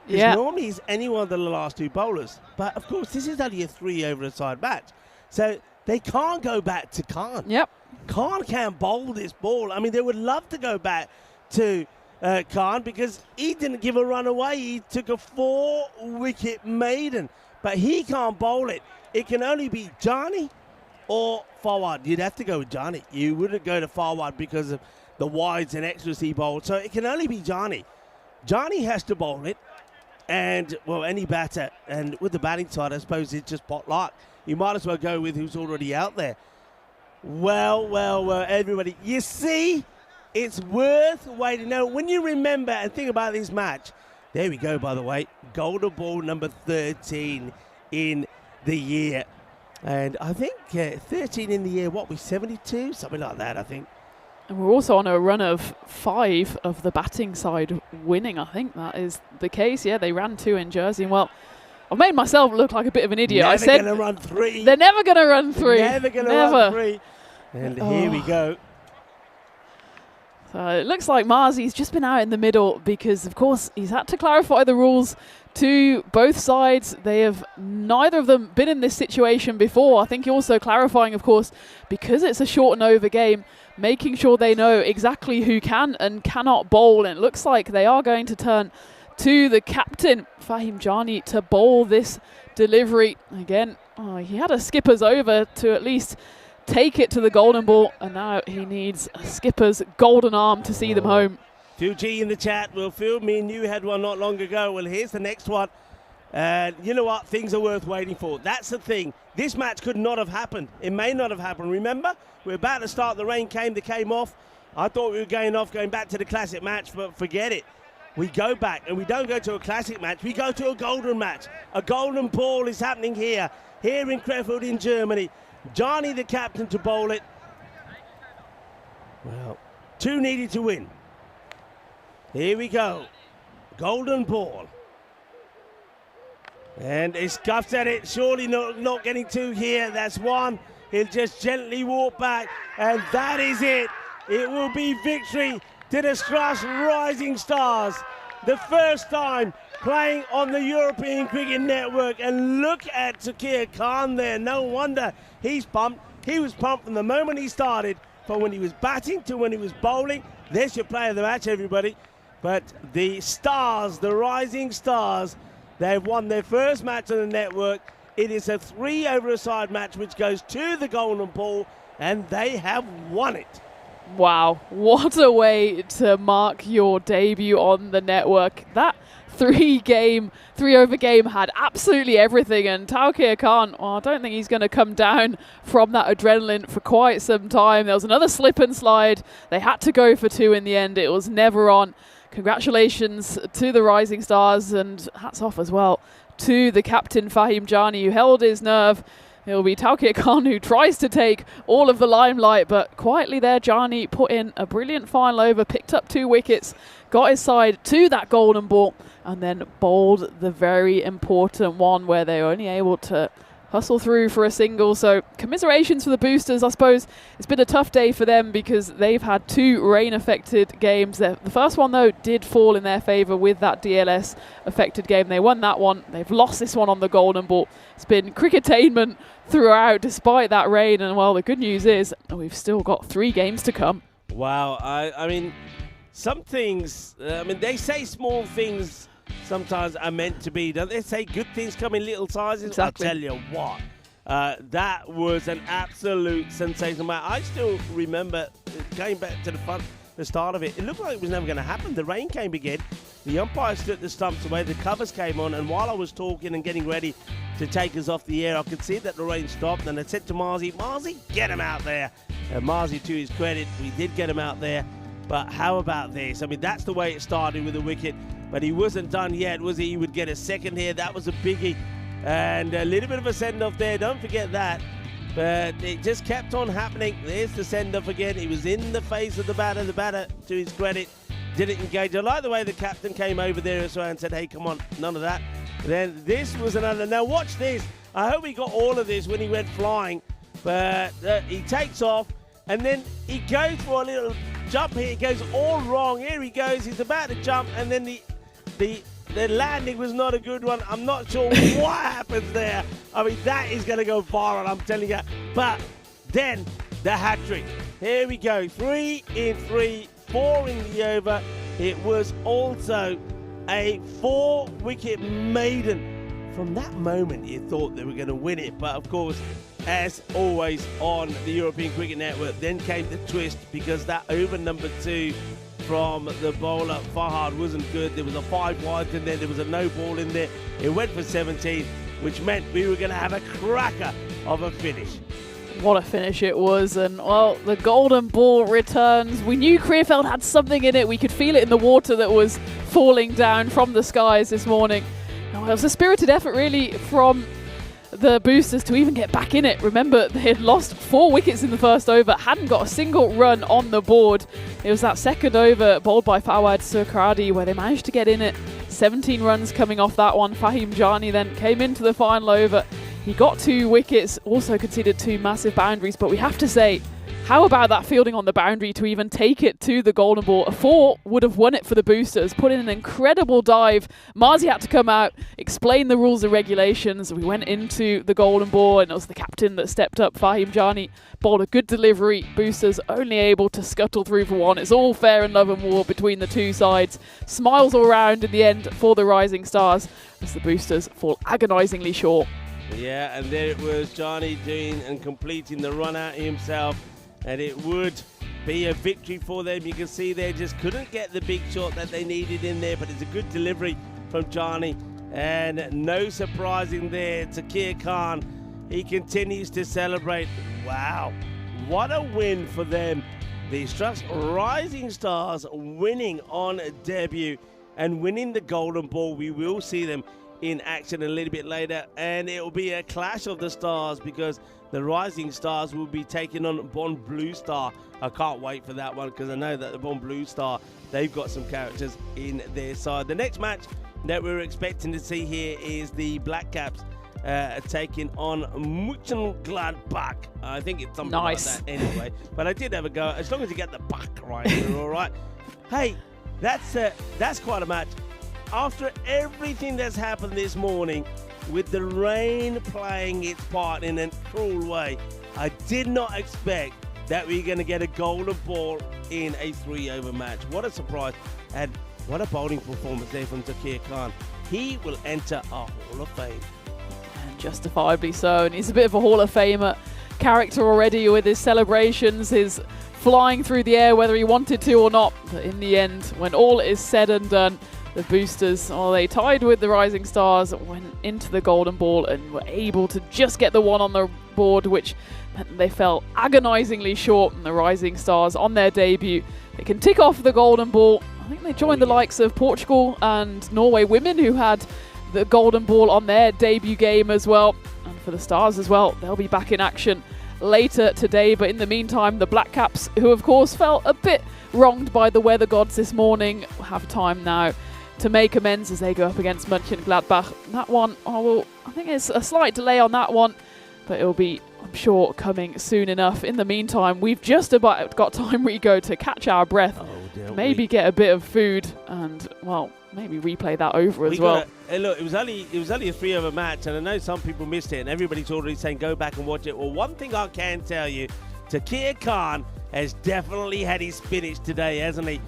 Because normally it's any one of the last 2 bowlers. But, of course, this is only a 3 over a side match. So they can't go back to Khan. Yep. Khan can't bowl this ball. I mean, they would love to go back to Khan because he didn't give a run away. He took a 4-wicket maiden, but he can't bowl it. It can only be Johnny or Fawad. You'd have to go with Johnny. You wouldn't go to Fawad because of the wides and extras he bowled. So it can only be Johnny. Johnny has to bowl it, and, well, any batter. And with the batting side, I suppose it's just pot luck. You might as well go with who's already out there. Well, everybody. You see, it's worth waiting. Now, when you remember and think about this match, there we go, by the way, golden ball number 13 in the year. And I think 13 in the year, what, we 72? Something like that, I think. And we're also on a run of 5 of the batting side winning. I think that is the case. Yeah, they ran 2 in Jersey. And, well, I've made myself look like a bit of an idiot. Never I said going to run 3. They're never going to run 3. Never going to run 3. And here we go. So it looks like Marzi's just been out in the middle because, of course, he's had to clarify the rules to both sides. They have neither of them been in this situation before. I think also clarifying, of course, because it's a short and over game, making sure they know exactly who can and cannot bowl. And it looks like they are going to turn to the captain, Fahim Jani, to bowl this delivery. Again, he had a skipper's over to at least take it to the golden ball, and now he needs a skipper's golden arm to see them home. Phil G in the chat. Well, Phil, me and you had one not long ago. Well, here's the next one. And you know what? Things are worth waiting for. That's the thing. This match could not have happened. It may not have happened. Remember, we're about to start. The rain came. They came off. I thought we were going back to the classic match, but forget it. We go back, and we don't go to a classic match. We go to a golden match. A golden ball is happening here in Krefeld in Germany. Johnny, the captain, to bowl it. Well, 2 needed to win. Here we go. Golden ball. And he scuffs at it. Surely not getting 2 here. That's 1. He'll just gently walk back. And that is it. It will be victory to the Strass Rising Stars. The first time playing on the European Cricket Network. And look at Takir Khan there. No wonder he's pumped. He was pumped from the moment he started, from when he was batting to when he was bowling. There's your player of the match, everybody. But the Stars, the Rising Stars, they've won their first match on the network. It is a 3 over a side match which goes to the golden ball, and they have won it. Wow, what a way to mark your debut on the network. That 3 over game had absolutely everything, and Taukir Khan, I don't think he's going to come down from that adrenaline for quite some time. There was another slip and slide. They had to go for 2 in the end. It was never on. Congratulations to the Rising Stars, and hats off as well to the captain Fahim Jani, who held his nerve. It'll be Taukir Khan who tries to take all of the limelight, but quietly there, Jani put in a brilliant final over, picked up 2 wickets, got his side to that golden ball, and then bowled the very important one where they were only able to hustle through for a single. So commiserations for the Boosters. I suppose it's been a tough day for them because they've had 2 rain-affected games. The first one, though, did fall in their favour with that DLS-affected game. They won that one. They've lost this one on the Golden Ball. It's been cricketainment throughout despite that rain. And, well, the good news is we've still got 3 games to come. Wow, I mean, some things, they say small things sometimes are meant to be. Don't they say good things come in little sizes? Exactly. I tell you what, that was an absolute sensational match. I still remember going back to the start of it. It looked like it was never going to happen. The rain came again. The umpire stood the stumps away. The covers came on, and while I was talking and getting ready to take us off the air, I could see that the rain stopped, and I said to Marzi, get him out there. And Marzi, to his credit, we did get him out there. But how about this? I mean, that's the way it started with the wicket. But he wasn't done yet, was he? He would get a second here. That was a biggie. And a little bit of a send-off there. Don't forget that. But it just kept on happening. There's the send-off again. He was in the face of the batter. The batter, to his credit, didn't engage. I like the way the captain came over there as well and said, hey, come on, none of that. Then this was another. Now watch this. I hope he got all of this when he went flying. But he takes off. And then he goes for a little jump here. It goes all wrong. Here he goes. He's about to jump. And then the landing was not a good one. I'm not sure what happens there. I mean, that is going to go viral, I'm telling you. But then the hat-trick. Here we go. 3 in 3, 4 in the over. It was also a 4-wicket maiden. From that moment, you thought they were going to win it. But, of course, as always on the European Cricket Network, then came the twist because that over number 2 from the bowler Fahad wasn't good. There was a 5 wide and then there was a no ball in there. It went for 17, which meant we were going to have a cracker of a finish. What a finish it was. And, well, the Golden Ball returns. We knew Krefeld had something in it. We could feel it in the water that was falling down from the skies this morning. Oh, it was a spirited effort, really, from the Boosters to even get back in it. Remember, they had lost 4 wickets in the first over, hadn't got a single run on the board. It was that second over bowled by Fawad Surkaradi where they managed to get in it. 17 runs coming off that one. Fahim Jani then came into the final over. He got 2 wickets, also conceded 2 massive boundaries, but we have to say, how about that fielding on the boundary to even take it to the Golden Ball? A 4 would have won it for the Boosters. Put in an incredible dive. Marzi had to come out, explain the rules and regulations. We went into the Golden Ball and it was the captain that stepped up. Fahim Jani bowled a good delivery. Boosters only able to scuttle through for 1. It's all fair in love and war between the 2 sides. Smiles all round in the end for the Rising Stars as the Boosters fall agonisingly short. Yeah, and there it was, Jani doing and completing the run out himself. And it would be a victory for them. You can see they just couldn't get the big shot that they needed in there, but it's a good delivery from Jani. And no surprising there, Takir Khan, he continues to celebrate. Wow, what a win for them. The Rising Stars winning on debut and winning the Golden Ball. We will see them in action a little bit later, and it will be a clash of the stars because the Rising Stars will be taking on Bond Blue Star. I can't wait for that one because I know that the Bond Blue Star, they've got some characters in their side. The next match that we're expecting to see here is the Black Caps taking on Mönchengladbach. I think it's something nice. like that anyway. But I did have a go. As long as you get the buck right, we're all right. Hey, that's quite a match. After everything that's happened this morning, with the rain playing its part in a cruel way, I did not expect that we were going to get a Golden Ball in a 3-over match. What a surprise, and what a bowling performance there from Takir Khan. He will enter our Hall of Fame. And justifiably so, and he's a bit of a Hall of Famer character already with his celebrations, his flying through the air whether he wanted to or not. But in the end, when all is said and done, the Boosters, they tied with the Rising Stars, went into the Golden Ball and were able to just get the 1 on the board, which meant they fell agonisingly short. And the Rising Stars, on their debut, they can tick off the Golden Ball. I think they joined the likes of Portugal and Norway women who had the Golden Ball on their debut game as well. And for the Stars as well, they'll be back in action later today. But in the meantime, the Black Caps, who of course felt a bit wronged by the weather gods this morning, have time now to make amends as they go up against Mönchengladbach. That one, I think it's a slight delay on that one. but it'll be, I'm sure, coming soon enough. In the meantime, we've just about got time, Rico, to catch our breath, maybe get a bit of food, and, well, maybe replay that over as well. Look, it was only a 3-over match, and I know some people missed it, and everybody's already saying go back and watch it. Well, one thing I can tell you, Takir Khan has definitely had his spinach today, hasn't he?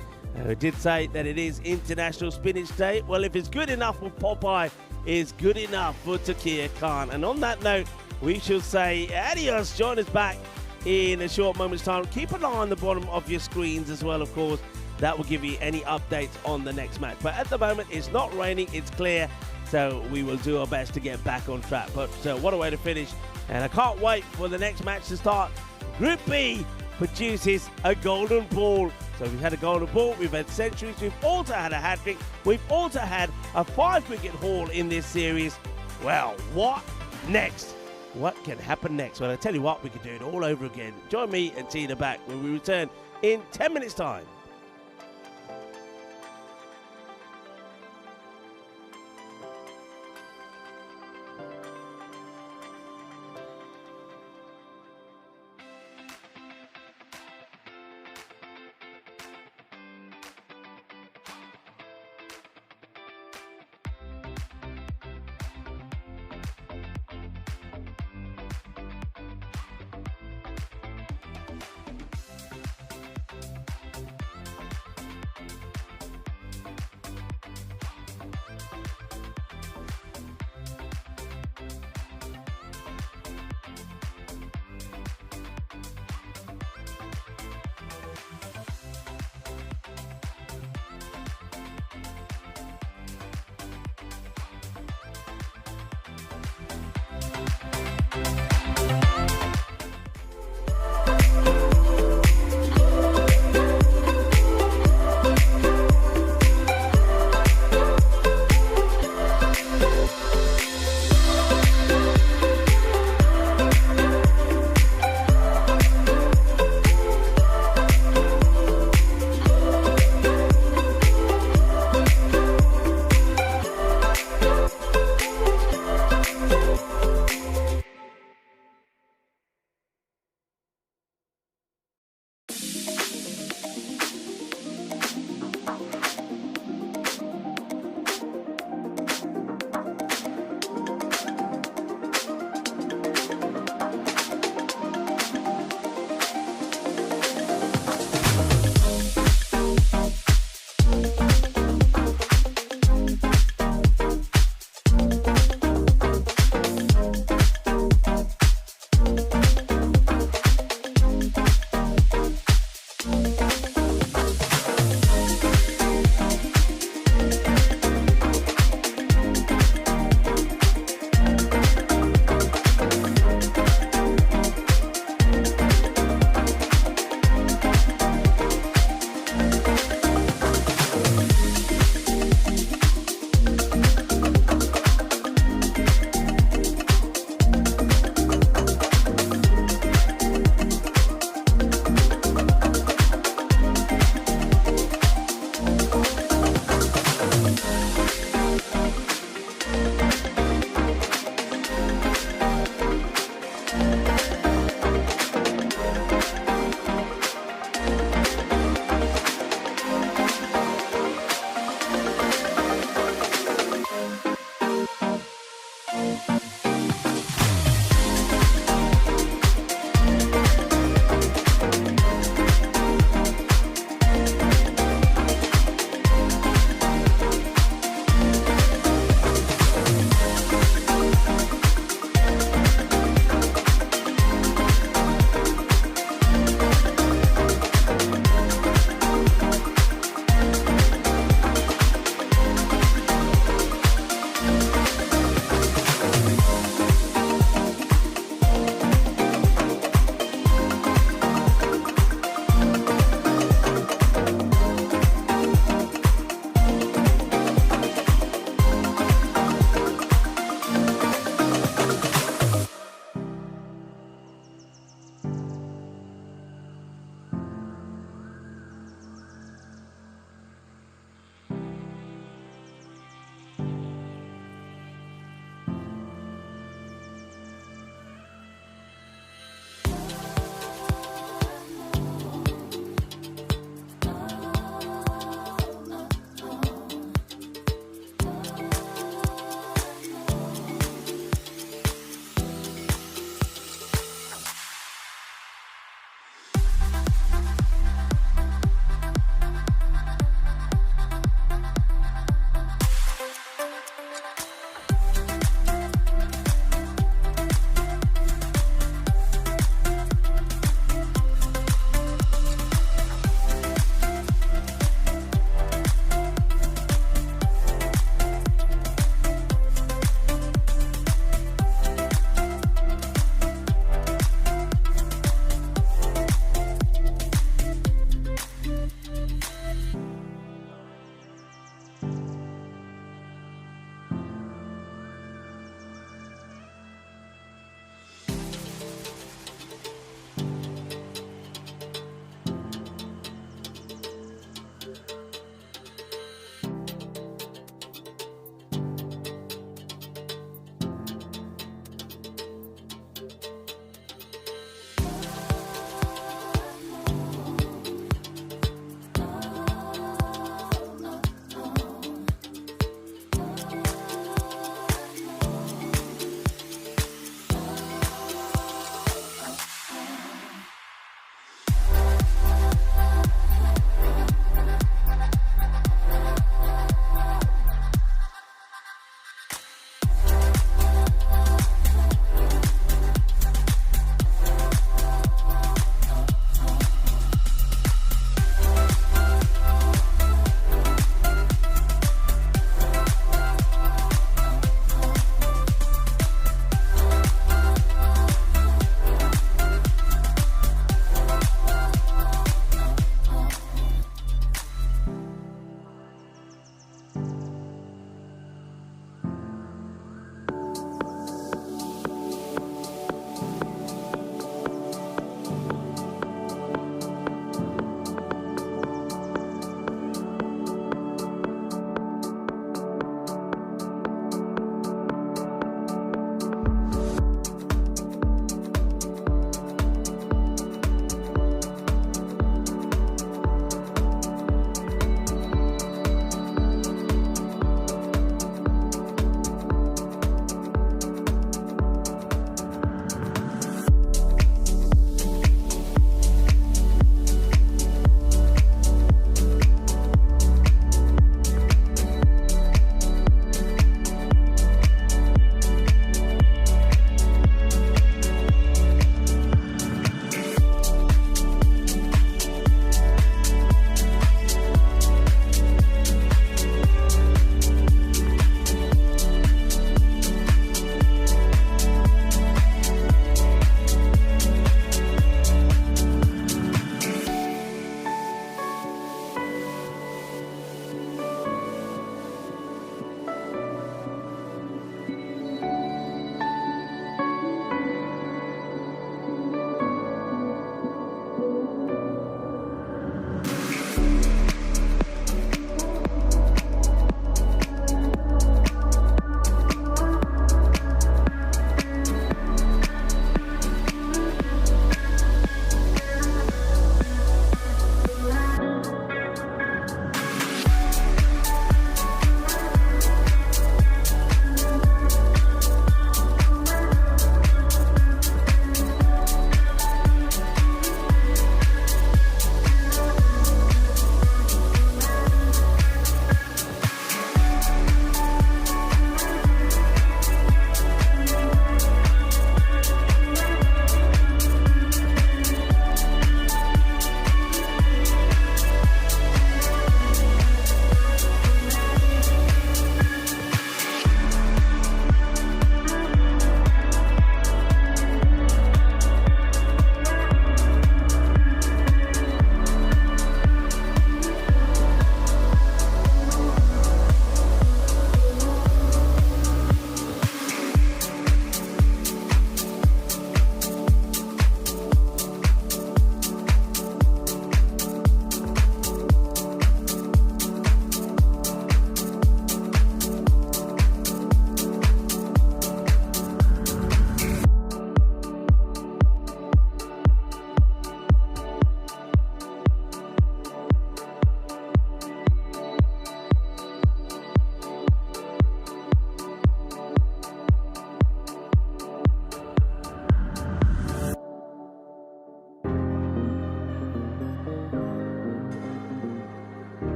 I did say that it is International Spinach Day. Well, if it's good enough for Popeye, it's good enough for Takir Khan. And on that note, we shall say adios. Join us back in a short moment's time. Keep an eye on the bottom of your screens as well, of course. That will give you any updates on the next match. But at the moment, it's not raining, it's clear. So we will do our best to get back on track. But what a way to finish. And I can't wait for the next match to start. Group B produces a golden ball. So we've had a golden ball, we've had centuries, we've also had a hat-trick, we've also had a 5-wicket haul in this series. Well, what next? What can happen next? Well, I tell you what, we can do it all over again. Join me and Tina back when we return in 10 minutes' time.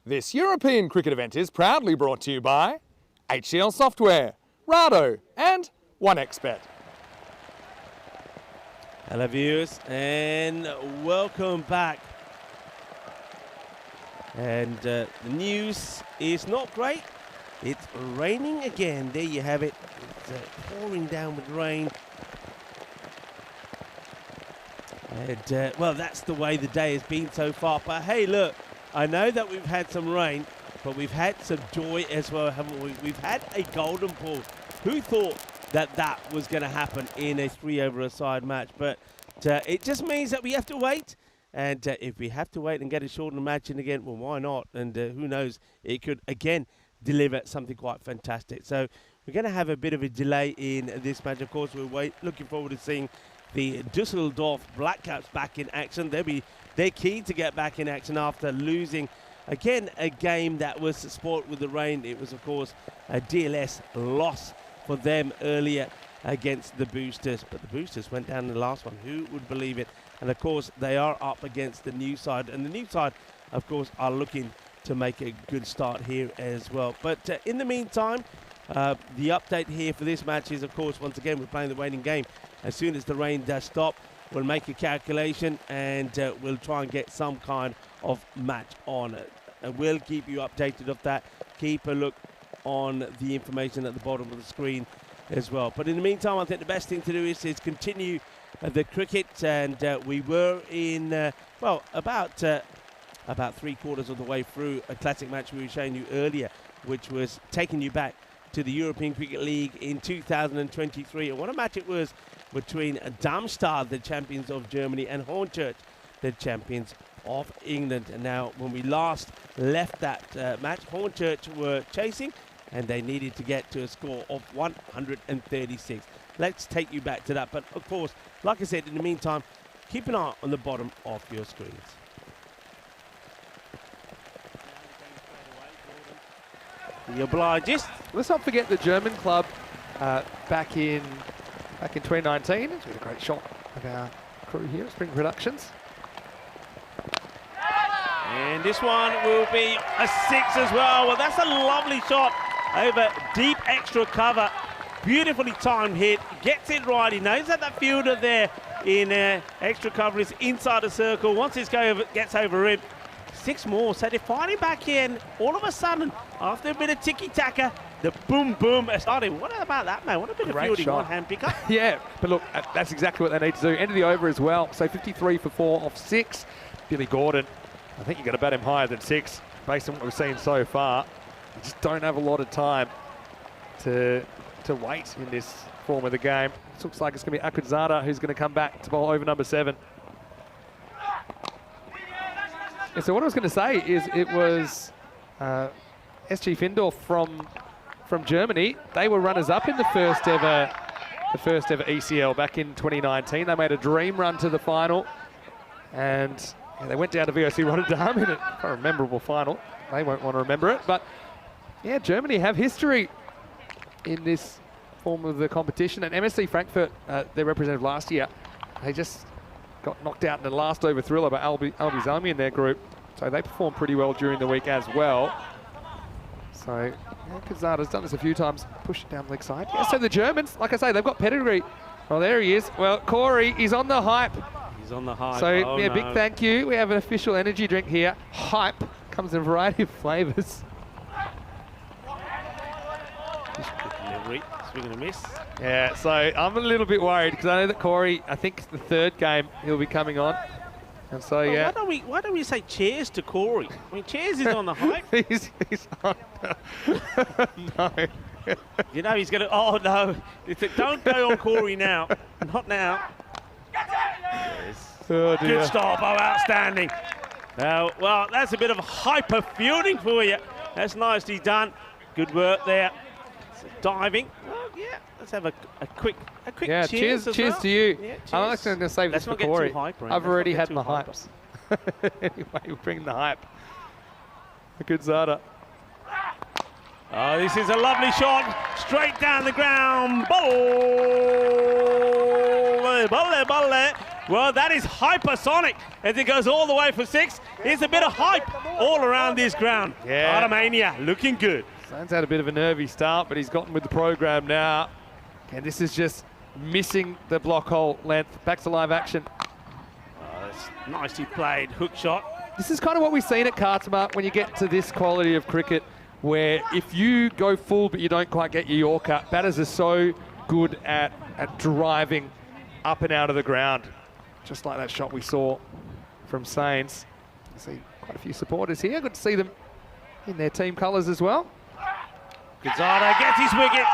This European cricket event is proudly brought to you by HCL Software, Rado and 1xBet. Hello viewers and welcome back. And the news is not great. It's raining again. There you have it. It's pouring down with rain. And well, that's the way the day has been so far. But hey, look, I know that we've had some rain, but we've had some joy as well, haven't we? We've had a golden ball. Who thought that that was going to happen in a 3-over-a-side match? But it just means that we have to wait. And if we have to wait and get a shortened match in again, well, why not? And who knows, it could again deliver something quite fantastic. So we're going to have a bit of a delay in this match. Of course, we're looking forward to seeing the Dusseldorf Black Caps back in action. They're keen to get back in action after losing again a game that was spoilt with the rain. It was, of course, a DLS loss for them earlier against the Boosters, but the Boosters went down in the last one. Who would believe it? And of course, they are up against the new side, and the new side, of course, are looking to make a good start here as well. But in the meantime, the update here for this match is, of course, once again, we're playing the waiting game. As soon as the rain does stop, we'll make a calculation and we'll try and get some kind of match on it. And we'll keep you updated of that. Keep a look on the information at the bottom of the screen as well. But in the meantime, I think the best thing to do is continue the cricket. And we were in, well, about 3/4 of the way through a classic match we were showing you earlier, which was taking you back to the European Cricket League in 2023. And what a match it was between Darmstadt, the champions of Germany, and Hornchurch, the champions of England. And now, when we last left that match, Hornchurch were chasing, and they needed to get to a score of 136. Let's take you back to that. But of course, like I said, in the meantime, keep an eye on the bottom of your screens. The obliges. Let's not forget the German club back in 2019. It's been a great shot of our crew here at Spring Productions. And this one will be a 6 as well. Well, that's a lovely shot over deep extra cover. Beautifully timed hit. Gets it right. He knows that fielder there in extra cover is inside the circle. Once this gets over him, 6 more. So they're fighting back in. All of a sudden, after a bit of tiki-taka, the boom started. What about that, man? What a bit of fielding, one-hand pickup. Yeah, but look, that's exactly what they need to do. End of the over as well. So 53 for 4 off 6. Billy Gordon, I think you've got to bat him higher than 6 based on what we've seen so far. You just don't have a lot of time to wait in this form of the game. It looks like it's going to be Akudzada who's going to come back to bowl over number 7. Yeah, so what I was going to say is it was SG Findorf from Germany. They were runners-up in the first ever ECL back in 2019. They made a dream run to the final, and they went down to VOC Rotterdam in a memorable final. They won't want to remember it, but yeah, Germany have history in this form of the competition. And MSC Frankfurt, their representative last year, they just got knocked out in the last over thriller by Albi Zalmi in their group. So they performed pretty well during the week as well. So yeah, Kazada's done this a few times, push it down the leg side. Yeah, so the Germans, like I say, they've got pedigree. Well, there he is. Well, Corey, he's on the hype. He's on the hype. So yeah, big thank you. We have an official energy drink here. Hype comes in a variety of flavours. Swing and a miss. Yeah, so I'm a little bit worried because I know that Corey, I think the 3rd game he'll be coming on. And so, well, yeah. Why don't we say cheers to Corey? I mean, cheers is on the hype. he's on. No. You know he's going to, oh no. Don't go on Corey now. Not now. Oh, good stop, outstanding. Well, that's a bit of hyper fielding for you. That's nicely done. Good work there. Diving. Well, yeah, let's have a quick yeah, cheers well. to you. Yeah, I'm actually going to save this for Corey. I've already had my hypes. Anyway, we're bringing the hype. A good Zada. Oh, this is a lovely shot. Straight down the ground. Ball. Well, that is hypersonic as it goes all the way for 6. It's a bit of hype all around this ground. Yeah. Artemania looking good. Sands had a bit of a nervy start, but he's gotten with the program now. And this is just missing the block hole length. Back to live action. That's nicely played hook shot. This is kind of what we've seen at Kartama when you get to this quality of cricket, where if you go full but you don't quite get your Yorker, batters are so good at driving up and out of the ground. Just like that shot we saw from Sains. You see quite a few supporters here. Good to see them in their team colours as well. Gonzalo gets his wicket.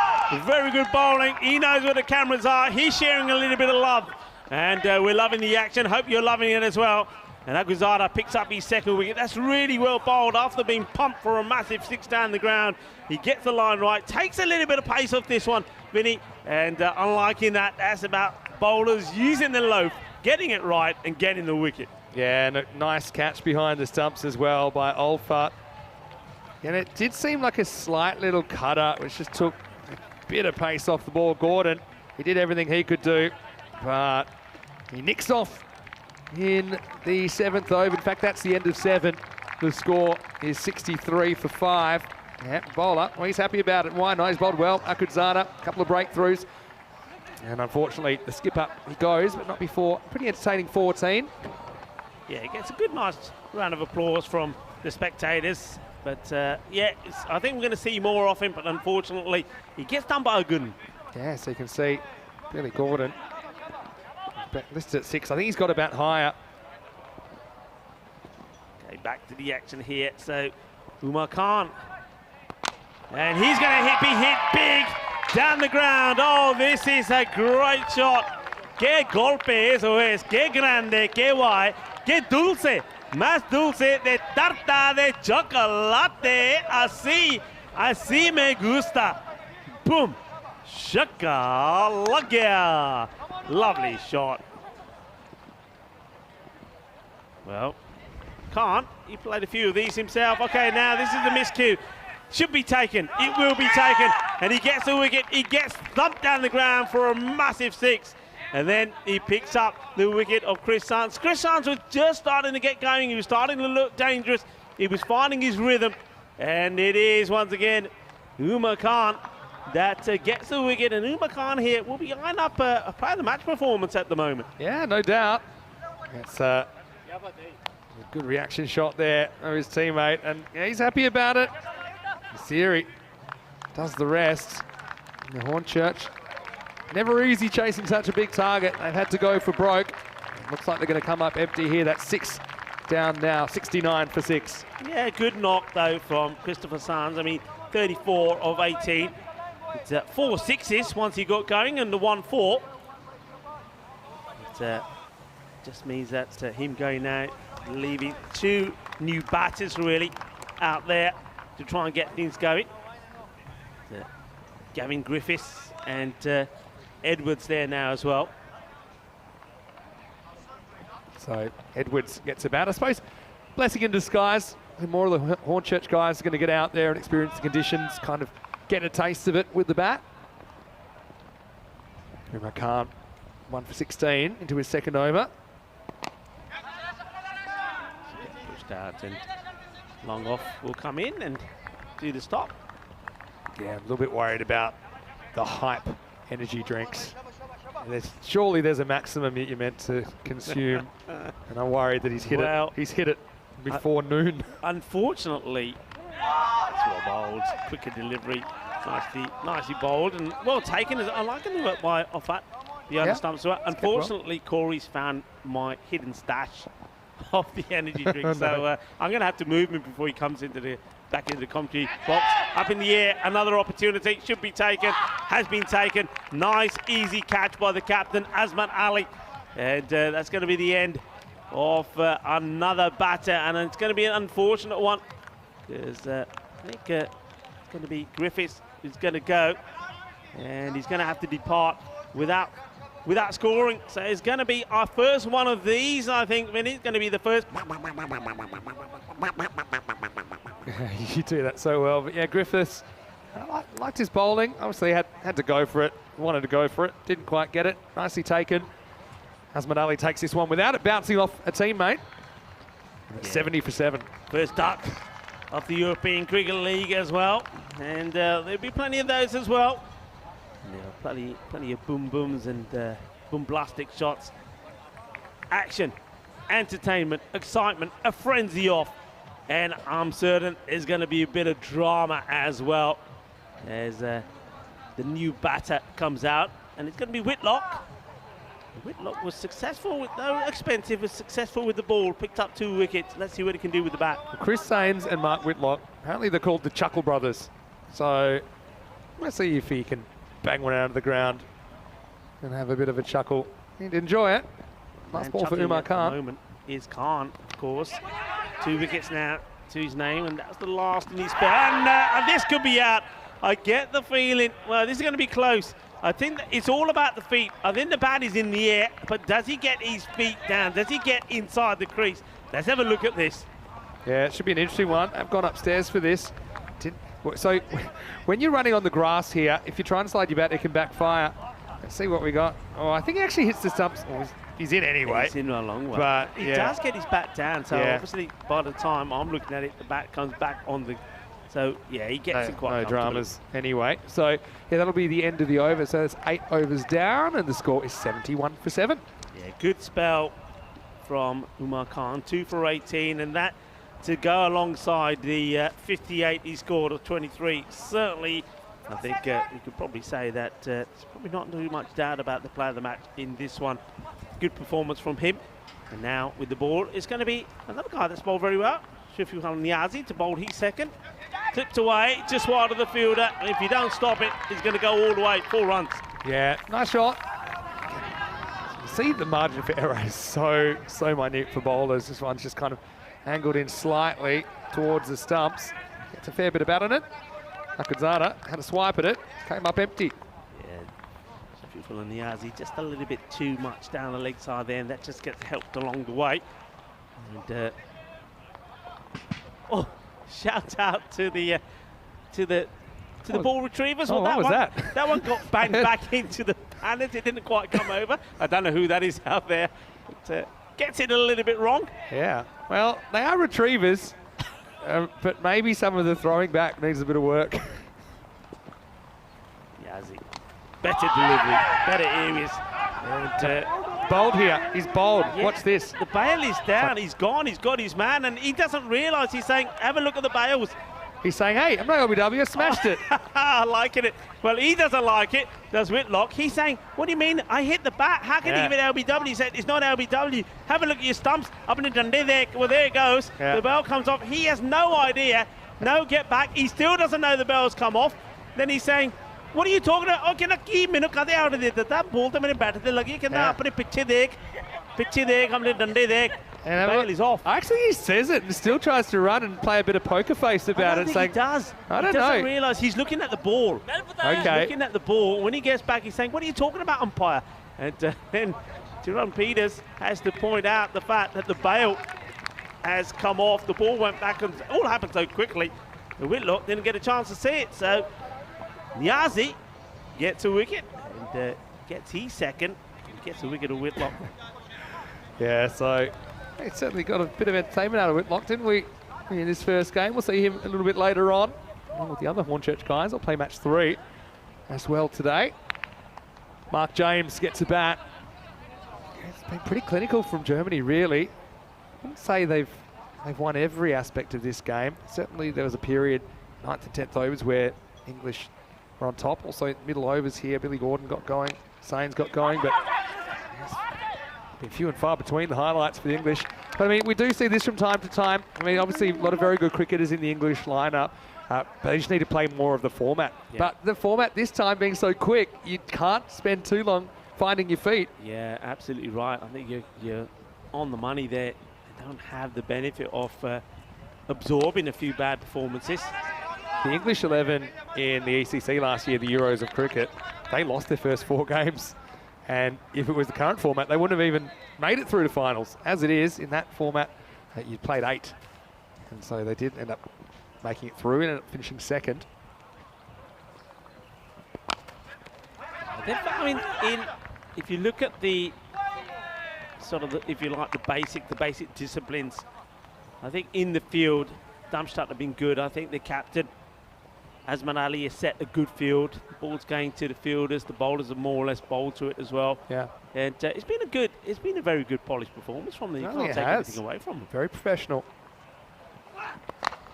Very good bowling. He knows where the cameras are. He's sharing a little bit of love. And we're loving the action. Hope you're loving it as well. And Aguzada picks up his second wicket. That's really well bowled after being pumped for a massive 6 down the ground. He gets the line right. Takes a little bit of pace off this one, Vinny. And unlike in that, that's about bowlers using the loaf, getting it right and getting the wicket. Yeah, and a nice catch behind the stumps as well by Olfat. And it did seem like a slight little cutter, which just took a bit of pace off the ball. Gordon, he did everything he could do, but he nicks off in the 7th over. In fact, that's the end of 7. The score is 63 for 5. Yeah, bowler, well, he's happy about it. Why not? He's bowled well. Akudzada, a couple of breakthroughs. And unfortunately, the skip up he goes, but not before. Pretty entertaining 14. Yeah, he gets a good, nice round of applause from the spectators. But yeah, I think we're going to see more of him, but unfortunately, he gets done by a good one. Yeah, so you can see Billy Gordon listed at 6. I think he's got about higher. Okay, back to the action here. So Umar Khan. And he's going to be hit big down the ground. Oh, this is a great shot. Que golpe eso es. Que grande, que guay, que dulce. Más dulce de tarta de chocolate. Así me gusta. Boom. Shakalaka. Lovely shot. Well, Khan, he played a few of these himself. Okay, now this is the miscue. Should be taken. It will be taken. And he gets the wicket. He gets thumped down the ground for a massive 6. And then he picks up the wicket of Chris Sands. Chris Sands was just starting to get going. He was starting to look dangerous. He was finding his rhythm. And it is, once again, Umar Khan that gets the wicket. And Umar Khan here will be eyeing up a player of the match performance at the moment. Yeah, no doubt. It's a good reaction shot there of his teammate. And yeah, he's happy about it. Siri does the rest. And the Hornchurch, never easy chasing such a big target. They've had to go for broke. Looks like they're going to come up empty here. That's 6 down now, 69 for 6. Yeah, good knock though from Christopher Sands. I mean, 34 of 18. It's 4 sixes once he got going and the 1-4. It just means that him going out, leaving 2 new batters really out there to try and get things going. Gavin Griffiths and Edwards there now as well. So Edwards gets about, I suppose, blessing in disguise. More of the Hornchurch guys are going to get out there and experience the conditions, kind of get a taste of it with the bat. Umar Khan, 1 for 16 into his 2nd over. Pushed out and long off will come in and do the stop. Yeah, I'm a little bit worried about the hype energy drinks. Surely there's a maximum that you're meant to consume, and I'm worried that he's hit it. He's hit it before noon. Unfortunately, it's well bowled, quicker delivery, nicely bowled and well taken. I like the work by Offat, the other stumps. Unfortunately, Corey's found my hidden stash of the energy drink, so I'm going to have to move him before he comes back into the commentary box. Up in the air, another opportunity should be taken, has been taken. Nice, easy catch by the captain, Azman Ali. And that's going to be the end of another batter, and it's going to be an unfortunate one because I think it's going to be Griffiths who's going to go, and he's going to have to depart without scoring. So it's going to be our first one of these, I think, Vinny. It's going to be the first. You do that so well. But yeah, Griffiths, I liked his bowling. Obviously had to go for it, wanted to go for it, didn't quite get it. Nicely taken. Ahmed Ali takes this one without it bouncing off a teammate. 70 for 7. First duck of the European Cricket League as well. And there'll be plenty of those as well. And there are plenty of boom booms and boom-blastic shots. Action, entertainment, excitement, a frenzy off. And I'm certain there's going to be a bit of drama as well as the new batter comes out. And it's going to be Whitlock. Whitlock was successful with, though expensive, was successful with the ball, picked up 2 wickets. Let's see what he can do with the bat. Chris Sains and Mark Whitlock, apparently they're called the Chuckle Brothers. So let's see if he can bang one out of the ground and have a bit of a chuckle. He'd enjoy it. Last ball for Umar Khan. At the moment is Khan, of course. 2 wickets now to his name, and that's the last in his spell. And this could be out. I get the feeling, well, this is going to be close. I think that it's all about the feet. I think the bat is in the air, but does he get his feet down? Does he get inside the crease? Let's have a look at this. Yeah, it should be an interesting one. I've gone upstairs for this. So when you're running on the grass here, if you try and slide your bat, it can backfire. Let's see what we got. Oh, I think he actually hits the stumps. Oh, he's in anyway. He's in a long way. But he does get his bat down, so yeah. obviously by the time I'm looking at it, the bat comes back on the... So, yeah, he gets it quite no dramas anyway. So, yeah, that'll be the end of the over. So it's 8 overs down, and the score is 71 for 7. Yeah, good spell from Umar Khan, 2 for 18, and that to go alongside the 58 he scored of 23. Certainly, I think we could probably say that there's probably not too much doubt about the player of the match in this one. Good performance from him. And now with the ball, it's going to be another guy that's bowled very well. Shafiq Niazi to bowl his second. Tipped away, just wide of the fielder. And if you don't stop it, he's going to go all the way, 4 runs. Yeah, nice shot. See, the margin for error is so minute for bowlers. This one's just kind of angled in slightly towards the stumps. Gets a fair bit of bat on it. Akadzada had a swipe at it, came up empty. Yeah, Shafiq Niazi just a little bit too much down the leg side there, and that just gets helped along the way. And oh, shout out to the ball retrievers. Oh, what was that? That one got banged back into the panners. It didn't quite come over. I don't know who that is out there. But, gets it a little bit wrong. Yeah, well, they are retrievers, but maybe some of the throwing back needs a bit of work. Yazzie, better delivery, better areas. And, bowled here, he's bowled. Yeah, Watch this. The bail is down, he's gone, he's got his man, and he doesn't realise. He's saying, have a look at the bails. He's saying, hey, I'm not LBW, I smashed it. Liking it. Well, he doesn't like it, does Whitlock. He's saying, what do you mean? I hit the bat. How can he give it LBW? He said, it's not LBW. Have a look at your stumps. Up in the dundee there. Well, there it goes. Yeah. The bell comes off. He has no idea. No get back. He still doesn't know the bell's come off. Then he's saying, what are you talking about? Oh, can I keep me? Look, they out of there. That ball, they made better. They're like, you can put a picture there. Picture there, come to dundee there. And bail is off. Actually, he says it and still tries to run and play a bit of poker face about it. Saying, he does. I don't know. He doesn't know. realise he's looking at the ball. Okay. He's looking at the ball. When he gets back, he's saying, what are you talking about, umpire? And then Jerome Peters has to point out the fact that the bail has come off. The ball went back, and it all happened so quickly. The Whitlock didn't get a chance to see it. So Niazi gets a wicket and gets his second. He gets a wicket of Whitlock. Yeah, so he certainly got a bit of entertainment out of Whitlock, didn't we, in this first game? We'll see him a little bit later on. Along with the other Hornchurch guys, I'll play match 3 as well today. Mark James gets a bat. It's been pretty clinical from Germany, really. I wouldn't say they've won every aspect of this game. Certainly there was a period, 9th and 10th overs, where English were on top. Also middle overs here, Billy Gordon got going, Sains got going, but been few and far between the highlights for the English. But I mean, we do see this from time to time. I mean, obviously a lot of very good cricketers in the English lineup, but they just need to play more of the format. Yeah. But the format this time being so quick, you can't spend too long finding your feet. Yeah, absolutely right. I think you're on the money there. They don't have the benefit of absorbing a few bad performances. The English 11 in the ECC last year, the Euros of cricket, they lost their first 4 games. And if it was the current format, they wouldn't have even made it through to finals. As it is, in that format, you played 8. And so they did end up making it through and ended up finishing second. I mean, if you look at the sort of, if you like, the basic disciplines. I think in the field, Darmstadt have been good. I think the captain, Asman Ali, has set a good field. The ball's going to the fielders. The bowlers are more or less bowled to it as well. Yeah. And it's been a very good polished performance from them. You can't take anything away from them. Very professional.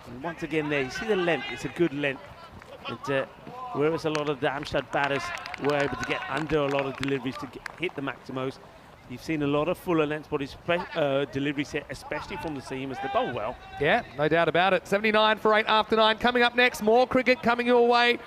And once again there, you see the length. It's a good length. And whereas a lot of Darmstadt batters were able to get under a lot of deliveries to hit the maximos, you've seen a lot of fuller length bodies deliveries here, especially from the seam as they bowl well. Yeah, no doubt about it. 79 for 8 after 9. Coming up next, more cricket coming your way.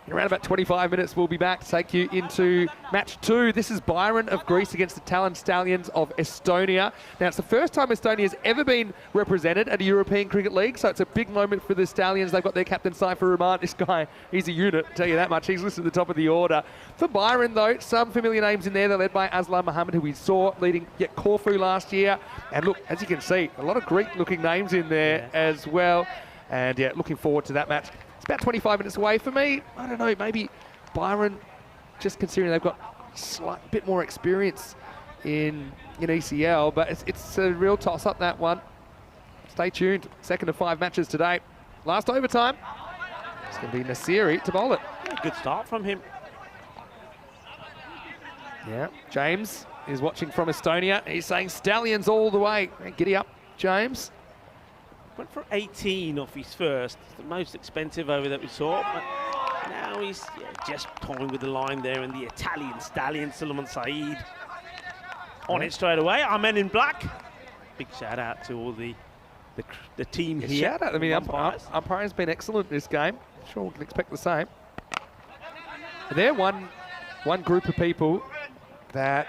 In around about 25 minutes, we'll be back to take you into match 2. This is Byron of Greece against the Talon Stallions of Estonia. Now, it's the first time Estonia's ever been represented at a European Cricket League, so it's a big moment for the Stallions. They've got their captain, Saifur Rahman. This guy, he's a unit, I'll tell you that much. He's listed at the top of the order. For Byron, though, some familiar names in there. They're led by Aslan Mohammed, who we saw leading Corfu last year. And look, as you can see, a lot of Greek-looking names in there as well. And yeah, looking forward to that match. It's about 25 minutes away for me. I don't know, maybe Byron, just considering they've got a bit more experience in ECL, but it's a real toss-up, that one. Stay tuned. Second of 5 matches today. Last overtime. It's going to be Nasiri to bowl it. Yeah, good start from him. Yeah, James is watching from Estonia. He's saying Stallions all the way. Giddy up, James. Went for 18 off his first, the most expensive over that we saw. But now he's just toying with the line there, and the Italian stallion, Suleiman Saeed, on it straight away. Our men in black. Big shout out to all the team here. Shout out. I mean, umpiring's been excellent in this game. I'm sure we can expect the same. They're one group of people that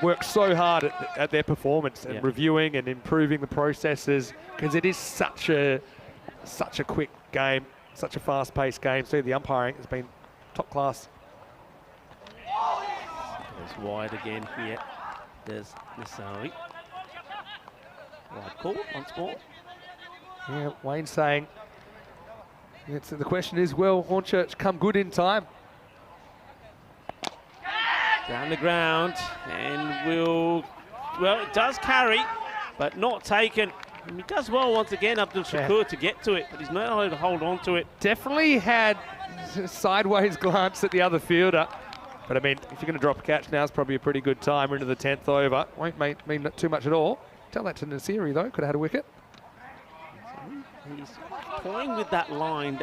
work so hard at their performance and reviewing and improving the processes, because it is such a quick game, such a fast-paced game. So the umpiring has been top class. Goes wide again here. There's Nasari. Wide call once more. Yeah, Wayne saying the question is, will Hornchurch come good in time? Down the ground, and it does carry, but not taken. And he does well once again, Abdul Shakur, to get to it, but he's not able to hold on to it. Definitely had a sideways glance at the other fielder. But I mean, if you're going to drop a catch now, it's probably a pretty good time. We're into the 10th over. Won't mean too much at all. Tell that to Nasiri, though. Could have had a wicket. He's toying with that line.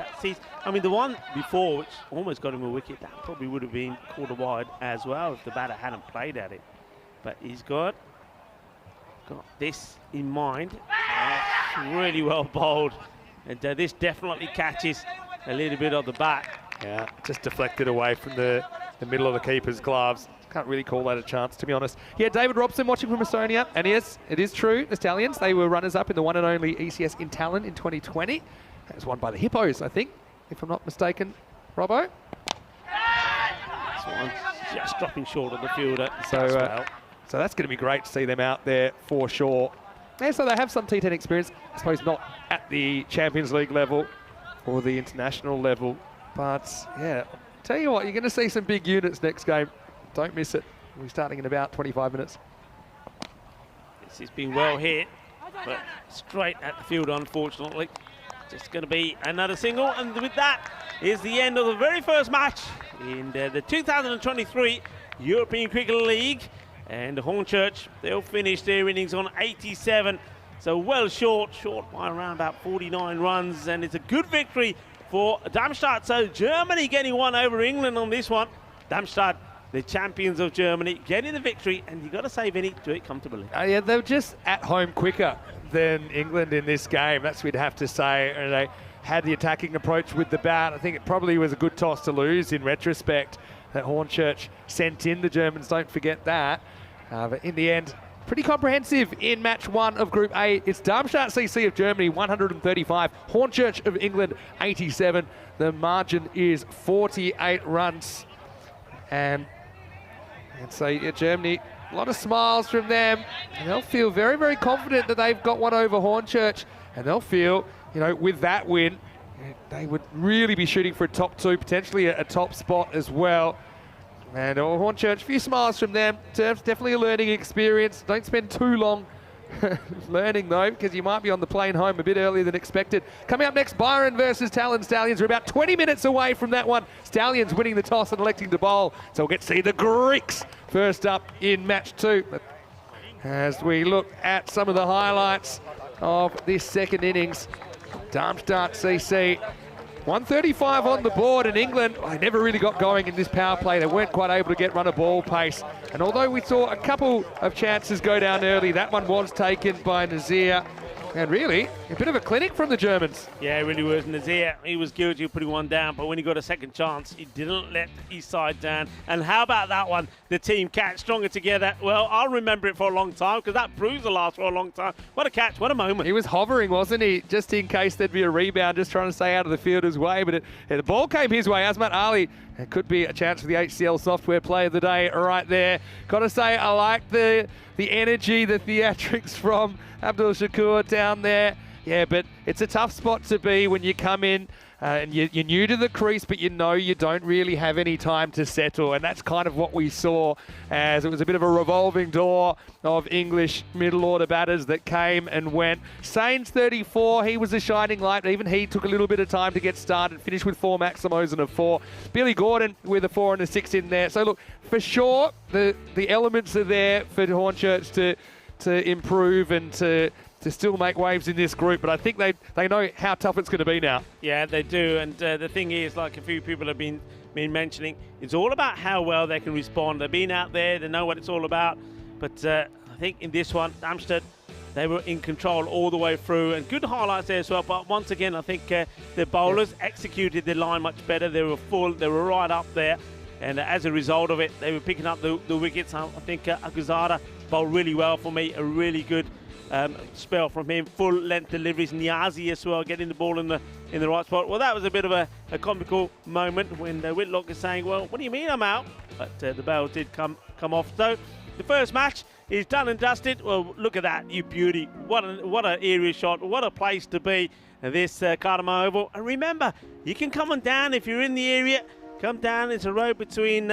I mean, the one before, which almost got him a wicket, that probably would have been quarter wide as well if the batter hadn't played at it. But he's got this in mind. Really well bowled. And this definitely catches a little bit of the bat. Yeah, just deflected away from the middle of the keeper's gloves. Can't really call that a chance, to be honest. Yeah, David Robson watching from Estonia. And yes, it is true, the Stallions, they were runners-up in the one and only ECS in Talon in 2020. That was won by the Hippos, I think, if I'm not mistaken. Robbo? This one's just dropping short of the fielder. So that's going to be great to see them out there for sure. Yeah, so they have some T10 experience. I suppose not at the Champions League level or the international level. But, yeah, tell you what, you're going to see some big units next game. Don't miss it. We're starting in about 25 minutes. This has been well hit, but straight at the field, unfortunately. Just going to be another single, and with that is the end of the very first match in the 2023 European Cricket League. And Hornchurch, they'll finish their innings on 87, so well short by around about 49 runs, and it's a good victory for Darmstadt. So Germany getting one over England on this one. Darmstadt, the champions of Germany, getting the victory, and you've got to say, Vinny, do it comfortably. Yeah, they were just at home quicker than England in this game. That's what we'd have to say. And they had the attacking approach with the bat. I think it probably was a good toss to lose in retrospect that Hornchurch sent in the Germans. Don't forget that. But in the end, pretty comprehensive in match 1 of Group A. It's Darmstadt CC of Germany, 135. Hornchurch of England, 87. The margin is 48 runs. And so Germany, a lot of smiles from them. And they'll feel very, very confident that they've got one over Hornchurch. And they'll feel, with that win, they would really be shooting for a top 2, potentially a top spot as well. And Hornchurch, a few smiles from them. Definitely a learning experience. Don't spend too long learning though, because you might be on the plane home a bit earlier than expected. Coming up next, Byron versus Talon Stallions. We're about 20 minutes away from that one. Stallions winning the toss and electing to bowl. So we'll get to see the Greeks first up in match 2. But as we look at some of the highlights of this second innings, Darmstadt CC 135 on the board, in England, they never really got going in this power play. They weren't quite able to get run of ball pace. And although we saw a couple of chances go down early, that one was taken by Nazir. And really, a bit of a clinic from the Germans. Yeah, it really was. Nazir, he was guilty of putting one down, but when he got a second chance, he didn't let his side down. And how about that one? The team catch, stronger together. Well, I'll remember it for a long time, because that proves the last for a long time. What a catch, what a moment. He was hovering, wasn't he? Just in case there'd be a rebound, just trying to stay out of the fielder's way. But the ball came his way. Azmat Ali, it could be a chance for the HCL Software Player of the Day right there. Got to say, I like the energy, the theatrics from Abdul Shakur down there. Yeah, but it's a tough spot to be when you come in and you're new to the crease, but you know you don't really have any time to settle. And that's kind of what we saw, as it was a bit of a revolving door of English middle order batters that came and went. Sains 34, he was a shining light. Even he took a little bit of time to get started, finished with 4 Maximos and a 4. Billy Gordon with a 4 and a 6 in there. So look, for sure, the elements are there for Hornchurch to improve and to still make waves in this group, but I think they know how tough it's going to be now. Yeah, they do, and the thing is, like a few people have been mentioning, it's all about how well they can respond. They've been out there, they know what it's all about, but I think in this one, Darmstadt, they were in control all the way through, and good highlights there as well. But once again, I think the bowlers executed their line much better. They were full, they were right up there, and as a result of it, they were picking up the wickets. I think Aguzada bowled really well for me, a really good spell from him, full length deliveries. Niazi as well, getting the ball in the right spot. Well, that was a bit of a comical moment when Whitlock is saying, well, what do you mean I'm out? But the bail did come off. So the first match is done and dusted. Well, look at that, you beauty. What an area shot, what a place to be, this Cardamom Oval. And remember, you can come on down if you're in the area. Come down, it's a road between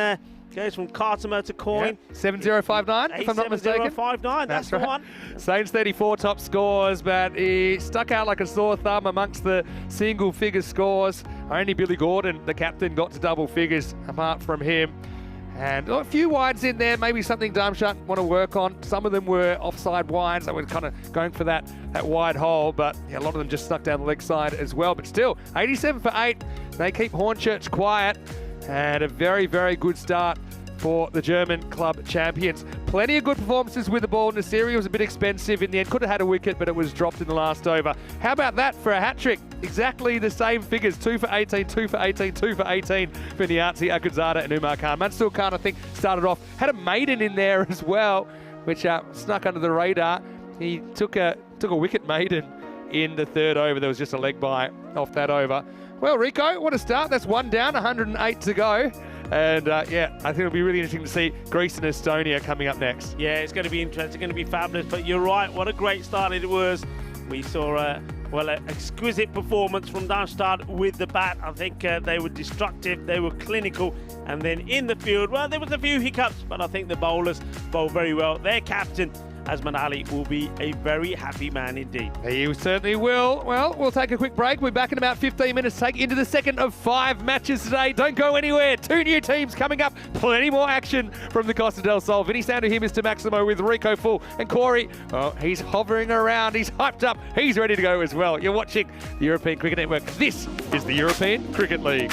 goes from Cartama to Coyne. Yeah. 7059, if I'm not mistaken. 7059, that's the one. Sains 34 top scores, but he stuck out like a sore thumb amongst the single figure scores. Only Billy Gordon, the captain, got to double figures apart from him. And a few wides in there, maybe something Darmstadt want to work on. Some of them were offside wides. They were kind of going for that wide hole, but yeah, a lot of them just stuck down the leg side as well. But still, 87 for 8. They keep Hornchurch quiet, and a very, very good start for the German club champions. Plenty of good performances with the ball. Nasiri was a bit expensive in the end. Could have had a wicket, but it was dropped in the last over. How about that for a hat-trick? Exactly the same figures. 2 for 18, 2 for 18, 2 for 18 for Niazi, Akuzada and Umar Khan. Mansur Khan, I think, started off, had a maiden in there as well, which snuck under the radar. He took a wicket maiden in the third over. There was just a leg bye off that over. Well, Rico, what a start. That's 1 down, 108 to go. And yeah, I think it'll be really interesting to see Greece and Estonia coming up next. Yeah, it's going to be interesting. It's going to be fabulous. But you're right, what a great start it was. We saw an exquisite performance from Darmstadt with the bat. I think they were destructive, they were clinical, and then in the field, well, there was a few hiccups, but I think the bowlers bowled very well. Their captain, Azman Ali, will be a very happy man indeed. He certainly will. Well, we'll take a quick break. We'll be back in about 15 minutes, take into the second of 5 matches today. Don't go anywhere. 2 new teams coming up. Plenty more action from the Costa del Sol. Vinny Sandu here, Mr. Maximo with Rico Full. And Corey, oh, he's hovering around. He's hyped up. He's ready to go as well. You're watching the European Cricket Network. This is the European Cricket League.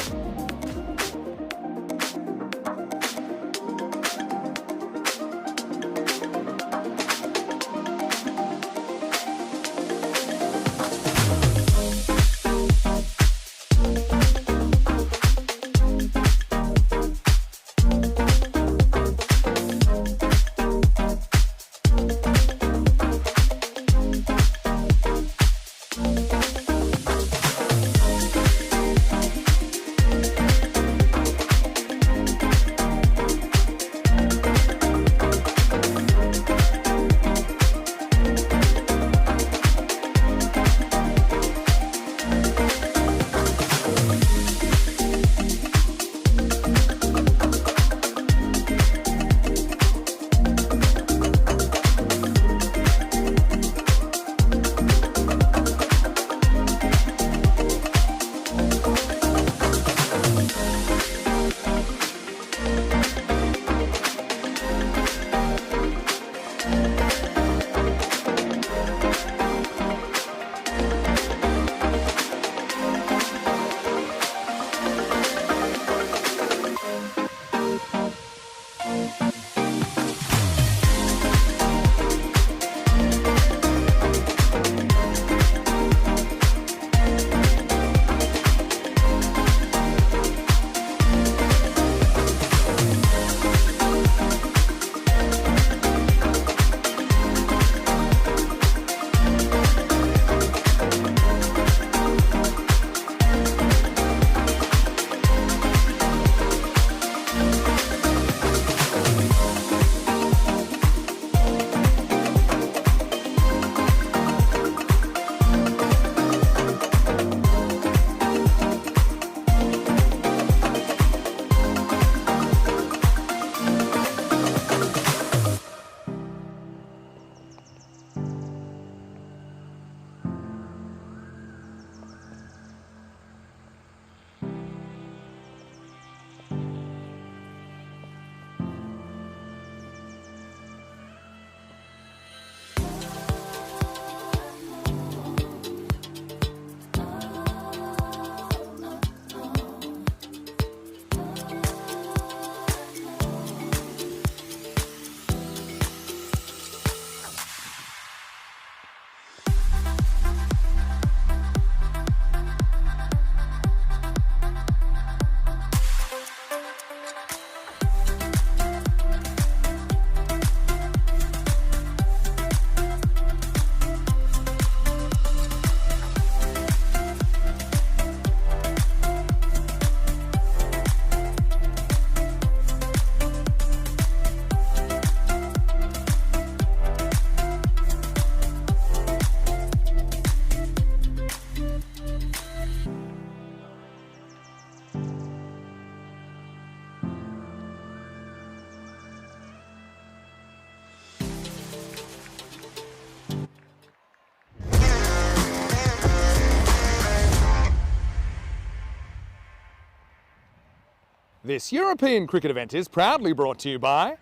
This European cricket event is proudly brought to you by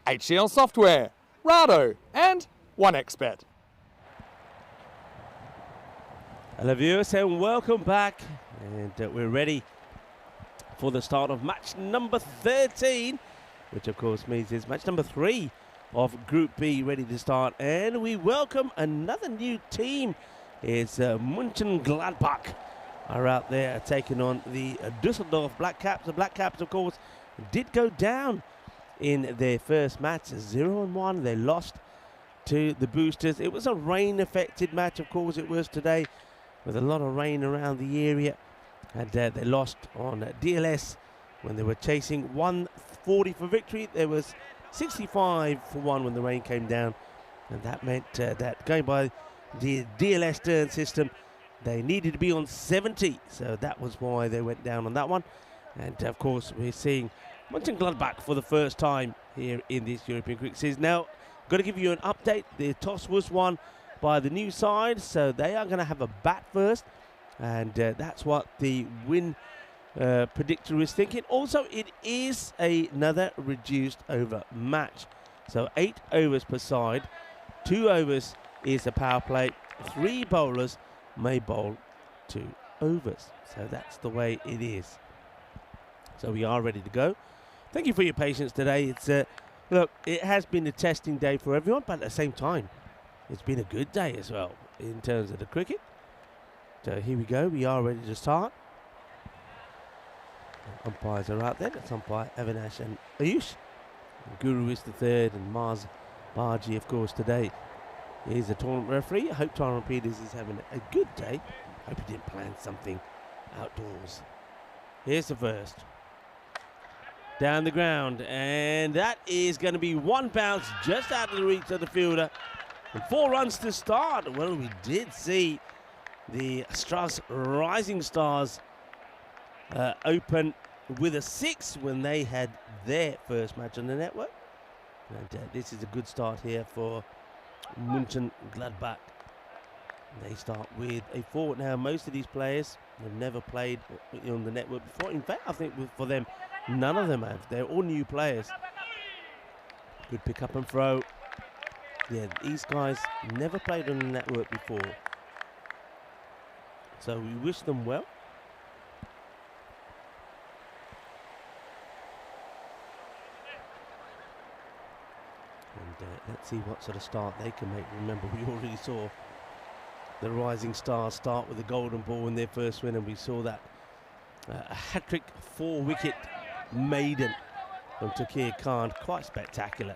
HCL Software, Rado and 1xBet. Hello viewers and welcome back, and we're ready for the start of match number 13, which of course means it's match number 3 of Group B ready to start, and we welcome another new team. It's Mönchengladbach are out there taking on the Düsseldorf Black Caps. The Black Caps of course did go down in their first match 0-1. They lost to the Boosters. It was a rain affected match, of course it was today, with a lot of rain around the area, and they lost on DLS when they were chasing 140 for victory. There was 65 for 1 when the rain came down, and that meant that going by the DLS turn system, they needed to be on 70, so that was why they went down on that one. And of course we're seeing Mönchengladbach for the first time here in this European cricket season. Now, got to give you an update. The toss was won by the new side, so they are going to have a bat first, and that's what the win predictor is thinking. Also, it is another reduced over match, so 8 overs per side, 2 overs is a power play, 3 bowlers may bowl 2 overs, so that's the way it is. So we are ready to go. Thank you for your patience today. It's look, it has been a testing day for everyone, but at the same time it's been a good day as well in terms of the cricket. So here we go, we are ready to start. Umpires are out there. That's umpire Avinash and Ayush. Guru is the third, and Mars Barji, of course, today is a tournament referee. I hope Tyron Peters is having a good day. Hope he didn't plan something outdoors. Here's the first. Down the ground, and that is going to be 1 bounce just out of the reach of the fielder. And 4 runs to start. Well, we did see the Strauss Rising Stars open with a 6 when they had their first match on the network. And this is a good start here for Mönchengladbach. They start with a 4. Now, most of these players have never played on the network before. In fact, I think for them, none of them have. They're all new players. Good pick up and throw. Yeah, these guys never played on the network before, so we wish them well. And let's see what sort of start they can make. Remember, we already saw the Rising Stars start with the golden ball in their first win, and we saw that a hat-trick 4-wicket maiden from Takir Khan, quite spectacular,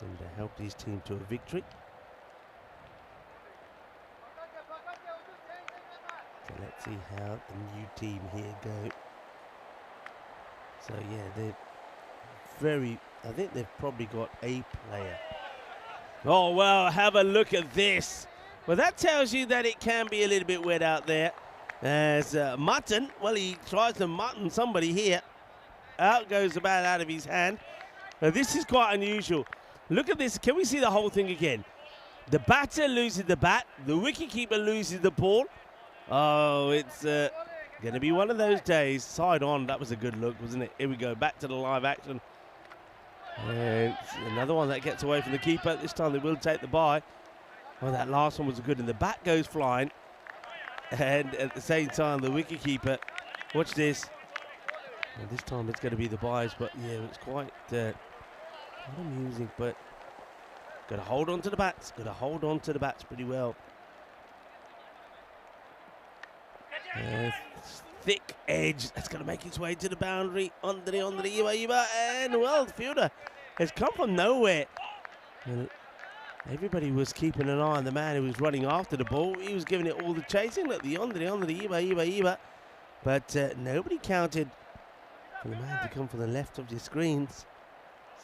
and helped his team to a victory. So let's see how the new team here go. So yeah, they're I think they've probably got a player. Oh well, have a look at this. Well, that tells you that it can be a little bit wet out there. As Mutton, well, he tries to mutton somebody here. Out goes the bat out of his hand. Now this is quite unusual. Look at this. Can we see the whole thing again? The batter loses the bat. The wicketkeeper loses the ball. Oh, it's going to be one of those days. Side on. That was a good look, wasn't it? Here we go. Back to the live action. And another one that gets away from the keeper. This time they will take the bye. Well, that last one was good. And the bat goes flying. And at the same time, the wicketkeeper. Watch this. And this time it's going to be the byes. But yeah, it's quite amusing, but got to hold on to the bats. Got to hold on to the bats pretty well. Thick edge. That's going to make its way to the boundary. Under the Iba. And well, the fielder has come from nowhere. And everybody was keeping an eye on the man who was running after the ball. He was giving it all the chasing. Look, the Iba. But nobody counted for the man to come from the left of your screens.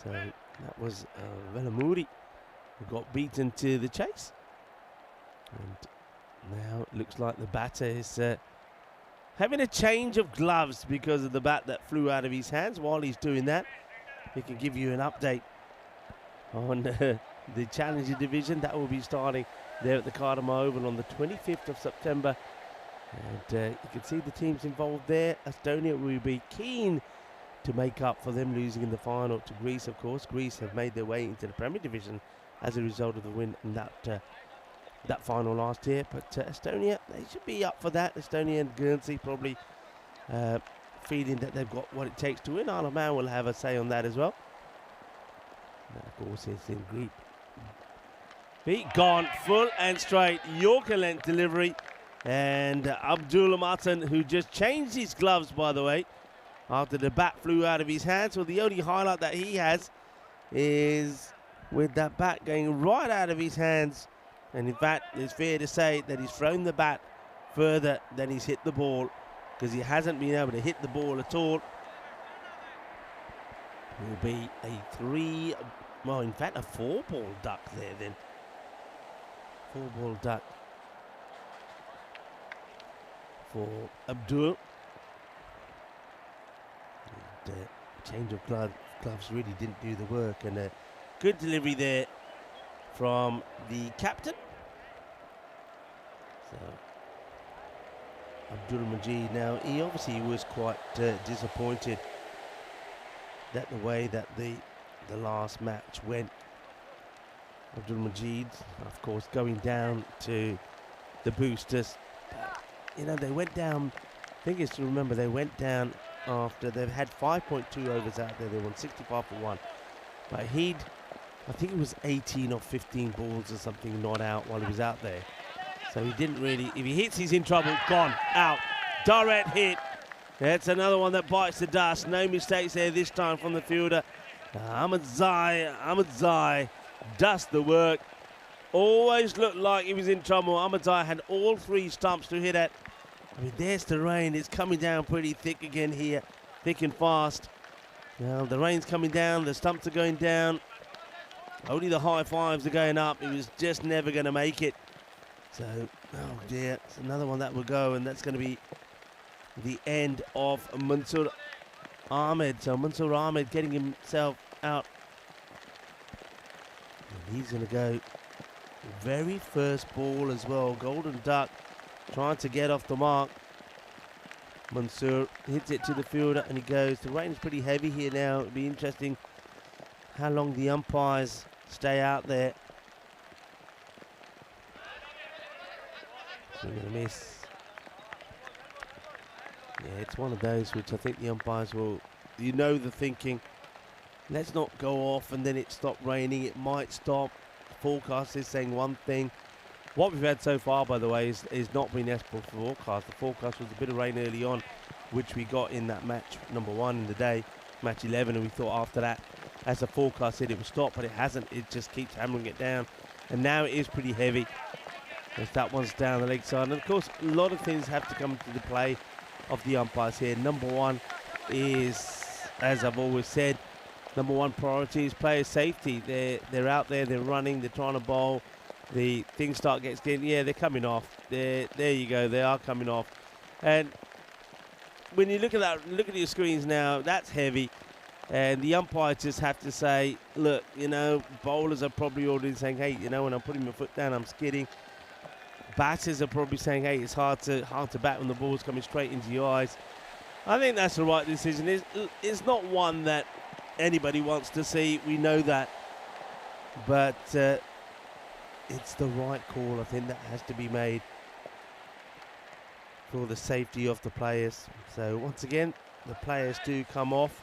So that was Velamuri who got beaten to the chase. And now it looks like the batter is having a change of gloves because of the bat that flew out of his hands. While he's doing that, he can give you an update on the Challenger Division. That will be starting there at the Cardamom Oval on the 25th of September And you can see the teams involved there. Estonia will be keen to make up for them losing in the final to Greece, of course. Greece have made their way into the Premier Division as a result of the win in that final last year. But Estonia, they should be up for that. Estonia and Guernsey probably feeling that they've got what it takes to win. Isle of Man will have a say on that as well. And of course, it's in Group B. Gone full and straight. Yorker length delivery. And Abdul Martin, who just changed his gloves, by the way, after the bat flew out of his hands. So the only highlight that he has is with that bat going right out of his hands. And in fact, it's fair to say that he's thrown the bat further than he's hit the ball, because he hasn't been able to hit the ball at all. It will be a 3, well, in fact, a 4-ball duck there then. 4-ball duck for Abdul. And, change of gloves really didn't do the work, and a good delivery there from the captain. So Abdul Majid, now he obviously was quite disappointed that the way that the last match went. Abdul Majid, of course, going down to the boosters. You know, they went down, I think it's to remember, they went down after they've had 5.2 overs out there. They won 65 for 1. But I think it was 18 or 15 balls or something not out while he was out there. So he didn't really, if he hits, he's in trouble. Gone, out, direct hit. That's another one that bites the dust. No mistakes there this time from the fielder. Ahmed Zai does the work. Always looked like he was in trouble. Ahmed Zai had all 3 stumps to hit at. I mean, there's the rain. It's coming down pretty thick again here, thick and fast. Now the rain's coming down, the stumps are going down. Only the high fives are going up. He was just never going to make it. So, oh dear, it's another one that will go, and that's going to be the end of Mansoor Ahmed. So Mansoor Ahmed getting himself out. And he's going to go very first ball as well. Golden duck trying to get off the mark. Mansoor hits it to the fielder and he goes. The rain is pretty heavy here now. It'll be interesting how long the umpires stay out there. So we're going to miss. Yeah, it's one of those which I think the umpires will, you know, the thinking, let's not go off and then it stopped raining. It might stop. Forecast is saying one thing. What we've had so far, by the way, is not been as per forecast. The forecast was a bit of rain early on, which we got in that match number 1 in the day, match 11, and we thought after that, as the forecast said, it would stop, but it hasn't. It just keeps hammering it down, and now it is pretty heavy. As that one's down the leg side, and of course, a lot of things have to come into the play of the umpires here. Number 1 is, as I've always said, number 1 priority is player safety. They're out there, they're running, they're trying to bowl. The things start getting, yeah, they're coming off. There you go, they are coming off. And when you look at that, look at your screens now, that's heavy. And the umpires just have to say, look, you know, bowlers are probably already saying, hey, you know, when I'm putting my foot down, I'm skidding. Batters are probably saying, hey, it's hard to bat when the ball's coming straight into your eyes. I think that's the right decision. It's not one that anybody wants to see. We know that. But it's the right call, I think, that has to be made for the safety of the players. So once again, the players do come off.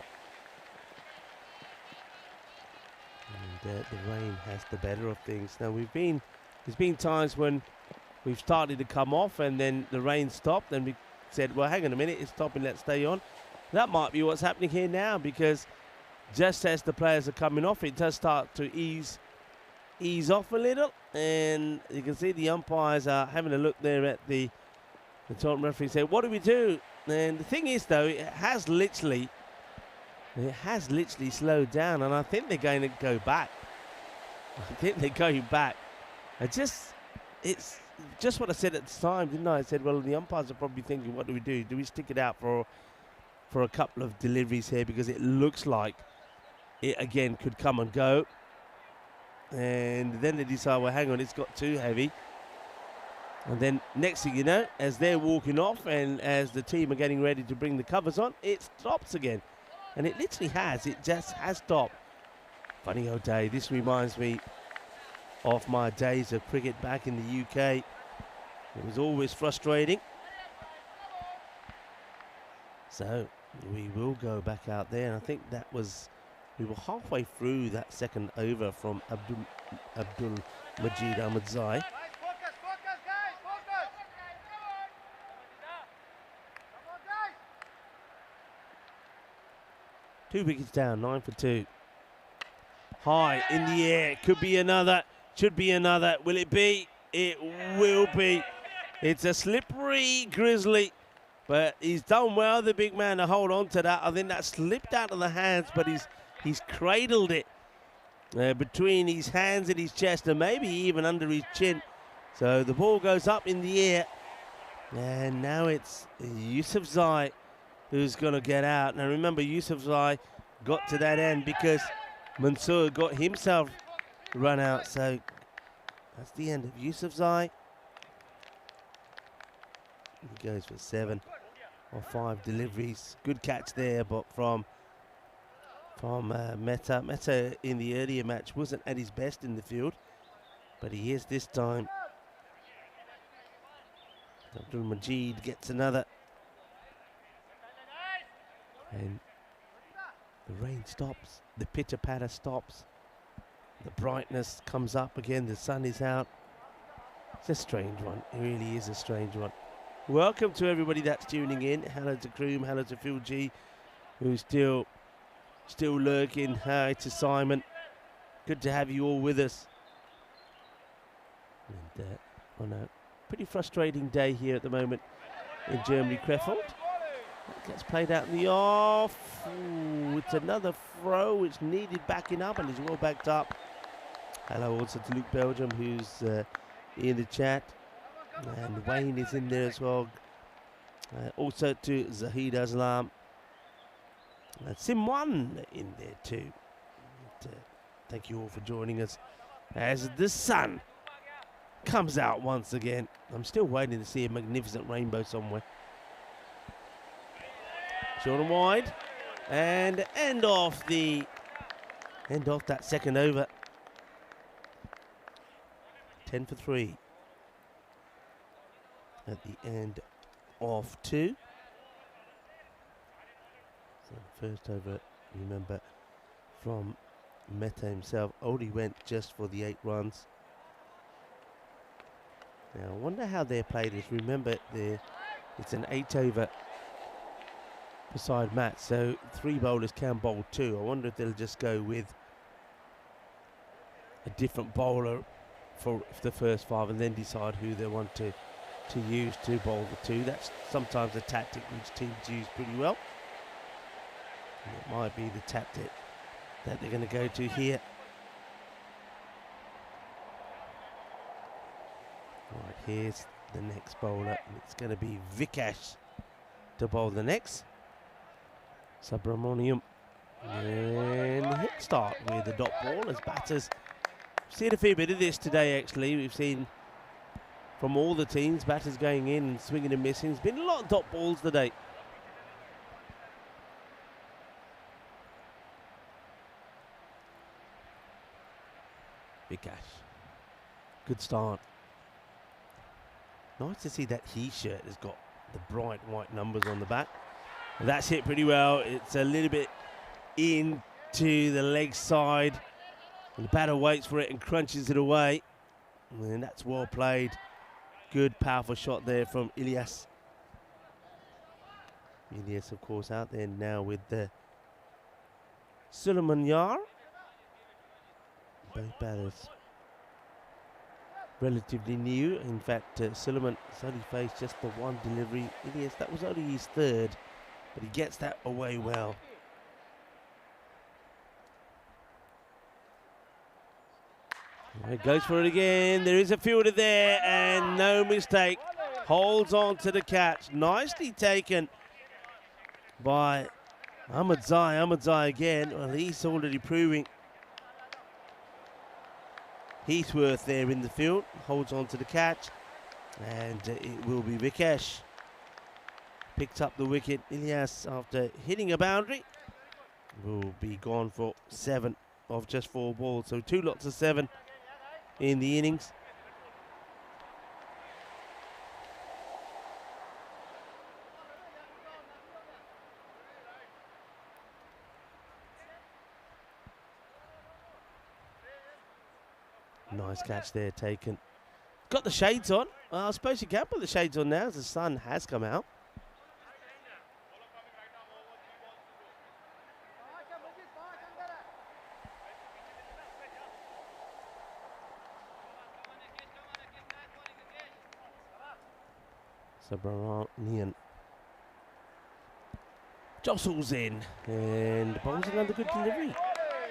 And the rain has the better of things. Now there's been times when we've started to come off and then the rain stopped and we said, well, hang on a minute, it's stopping, let's stay on. That might be what's happening here now, because just as the players are coming off, it does start to ease off a little, and you can see the umpires are having a look there at the tournament referee, say, what do we do? And the thing is, though, it has literally slowed down, and I think they're going to go back. I think they're going back. It's just what I said at the time, didn't I? I said, well, the umpires are probably thinking, what do we do? Do we stick it out for a couple of deliveries here, because it looks like it again could come and go? And then they decide, well, hang on, it's got too heavy. And then next thing you know, as they're walking off and as the team are getting ready to bring the covers on, it stops again. And it literally has. It just has stopped. Funny old day. This reminds me of my days of cricket back in the UK. It was always frustrating. So we will go back out there. And I think that was, we were halfway through that second over from Abdul Majid Ahmadzai. 2 wickets down, 9 for 2. High in the air, could be another, should be another. Will it be? It will be. It's a slippery Grizzly, but he's done well, the big man, to hold on to that. I think that slipped out of the hands, but he's cradled it between his hands and his chest, and maybe even under his chin. So the ball goes up in the air, and now it's Yusufzai who's going to get out. Now remember, Yusufzai got to that end because Mansoor got himself run out. So that's the end of Yusufzai. He goes for 7 or 5 deliveries. Good catch there, but from Mehta. Mehta in the earlier match wasn't at his best in the field, but he is this time. Abdul Majid gets another. And the rain stops, the pitter-patter stops, the brightness comes up again, the sun is out. It's a strange one, it really is a strange one. Welcome to everybody that's tuning in. Hello to Kroom, hello to Phil G, who's still lurking. Hi to Simon. Good to have you all with us. And on a pretty frustrating day here at the moment in Germany, Krefeld. That gets played out in the off. Ooh, it's another throw which needed backing up and is well backed up. Hello also to Luke Belgium, who's in the chat. And Wayne is in there as well. Also to Zahid Aslam. Simwan in there too. And, thank you all for joining us as the sun comes out once again. I'm still waiting to see a magnificent rainbow somewhere. Short and wide, and end off that second over. 10 for 3 at the end of 2. So the first over, remember, from Mehta himself, only went just for the 8 runs. Now I wonder how they're played this. Remember, it's an 8 over beside Matt, so 3 bowlers can bowl 2. I wonder if they'll just go with a different bowler for the first 5 and then decide who they want to use to bowl the 2. That's sometimes a tactic which teams use pretty well. And it might be the tactic that they're going to go to here. Right, here's the next bowler, and it's going to be Vikash to bowl the next. Subramaniam, and hit start with the dot ball as batters. We've seen a fair bit of this today actually. We've seen from all the teams, batters going in and swinging and missing. There's been a lot of dot balls today. Vikash, good start. Nice to see that he shirt has got the bright white numbers on the back. That's hit pretty well. It's a little bit into the leg side. And the batter waits for it and crunches it away. And that's well played. Good, powerful shot there from Ilyas. Ilyas, of course, out there now with the Suleiman Yar. Both batters relatively new. In fact, Suleiman has only faced just the 1 delivery. Ilyas, that was only his 3rd. But he gets that away well. He goes for it again. There is a fielder there and no mistake. Holds on to the catch. Nicely taken by Ahmadzai. Ahmadzai again. Well, he's already proving he's worth there in the field. Holds on to the catch. And it will be Vikesh. Picks up the wicket. Ilyas, after hitting a boundary, will be gone for 7 of just 4 balls. So 2 lots of 7 in the innings. Nice catch there taken. Got the shades on. Well, I suppose you can put the shades on now as the sun has come out. Subramanian jostles in and bowls another good delivery.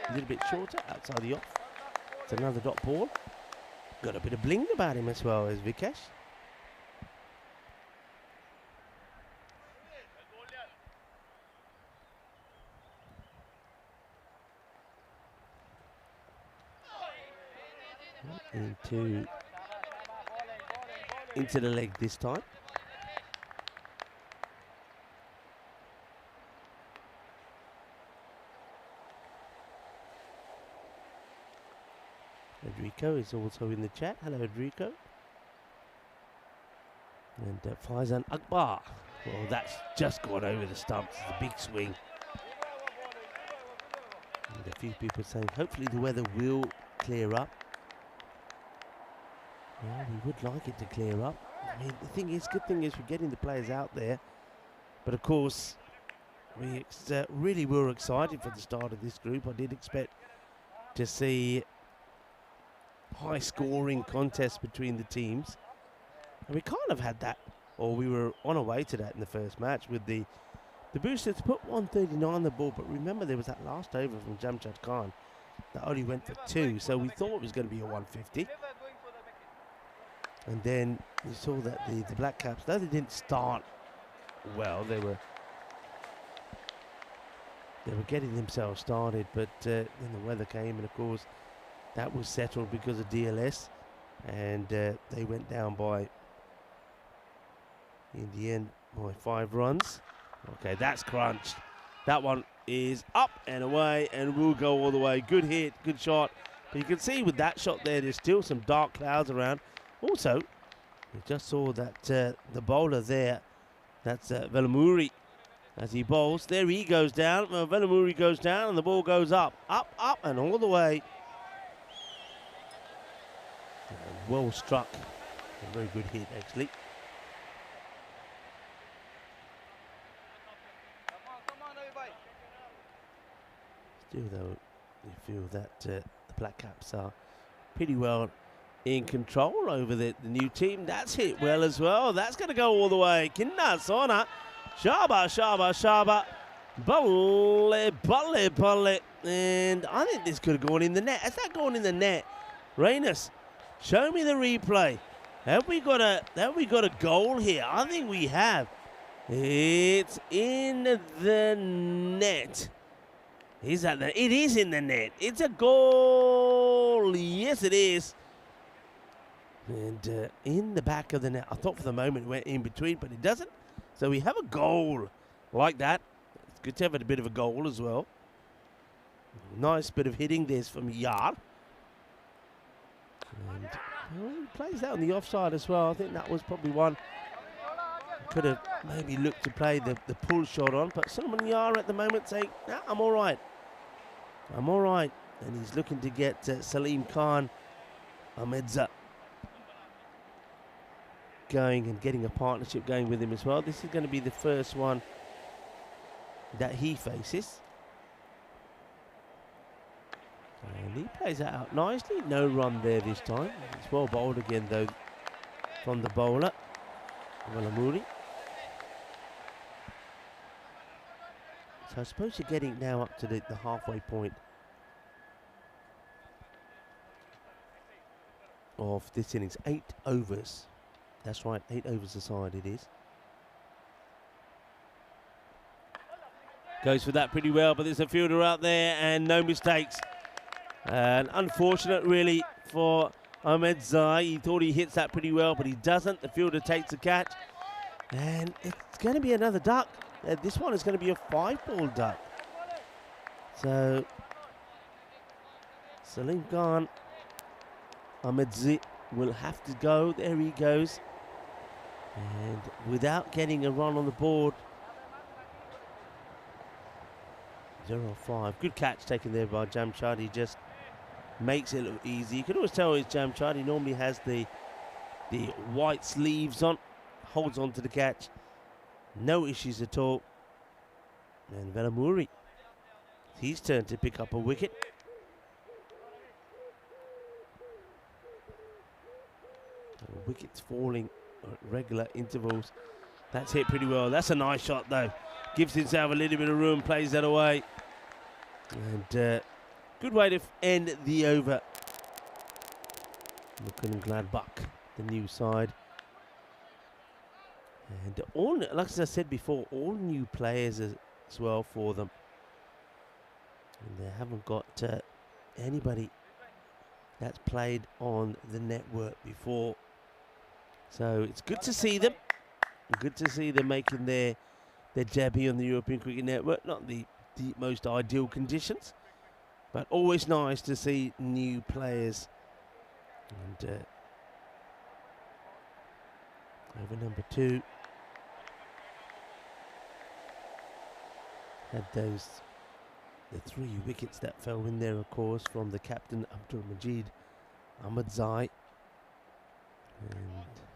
A little bit shorter outside the off. It's another dot ball. Got a bit of bling about him as well as Vikesh. Into the leg this time. Enrico is also in the chat. Hello, Enrico. And Faizan Akbar. Well, that's just gone over the stumps. It's a big swing. And a few people saying hopefully the weather will clear up. Yeah, we would like it to clear up. I mean, good thing is we're getting the players out there. But of course, we really were excited for the start of this group. I did expect to see high scoring contests between the teams. And we kind of had that, or we were on our way to that in the first match with the boosters put 139 on the ball. But remember, there was that last over from Jamshad Khan that only went for 2. So we thought it was going to be a 150. And then we saw that the Black Caps, though they didn't start well, they were getting themselves started, but then the weather came, and of course that was settled because of DLS, and they went down by, in the end, by 5 runs. Okay, that's crunched. That one is up and away and will go all the way. Good hit, good shot. But you can see with that shot there, there's still some dark clouds around. Also, we just saw that the bowler there, that's Velamuri, as he bowls. There he goes down. Well, Velamuri goes down and the ball goes up, up and all the way. Well struck. A very good hit, actually. Still, though, you feel that the Black Caps are pretty well in control over the new team. That's hit well as well. That's going to go all the way. Kinna Sona. Shaba, Shaba, Shaba. Balle. And I think this could have gone in the net. Has that gone in the net? Rainus, show me the replay. Have we got a goal here? I think we have. It's in the net. Is that the? It is in the net. It's a goal. Yes, it is. And in the back of the net. I thought for the moment it went in between, but it doesn't. So we have a goal like that. It's good to have a bit of a goal as well. Nice bit of hitting there from Yar. And he plays that on the offside as well. I think that was probably one could have maybe looked to play the pull shot on. But Solomon Yar at the moment saying, nah, I'm all right. I'm all right. And he's looking to get Salim Khan, Ahmedza, going and getting a partnership going with him as well. This is going to be the first one that he faces. And he plays that out nicely. No run there this time. It's well bowled again, though, from the bowler, Velamuri. So I suppose you're getting now up to the halfway point of this innings. 8 overs. That's right, 8 overs aside it is. Goes for that pretty well, but there's a fielder out there and no mistakes. And unfortunate, really, for Ahmed Zai. He thought he hits that pretty well, but he doesn't. The fielder takes the catch. And it's going to be another duck. This one is going to be a 5-ball duck. So, Salim Khan, Ahmed Zai will have to go. There he goes. And without getting a run on the board, 0-5. Good catch taken there by Jamshad. He just makes it look easy. You can always tell it's Jamshad. He normally has the white sleeves on, holds on to the catch. No issues at all. And Velamuri, his turn to pick up a wicket. Wickets falling at regular intervals. That's hit pretty well. That's a nice shot though. Gives himself a little bit of room, plays that away. And good way to end the over. Gladbach, the new side. And all, like as I said before, all new players as well for them. And they haven't got anybody that's played on the network before. So it's good to see them. Good to see them making their debut on the European Cricket Network. Not the most ideal conditions, but always nice to see new players. And over number 2 had the 3 wickets that fell in there, of course, from the captain Abdul Majid Ahmed Zai. And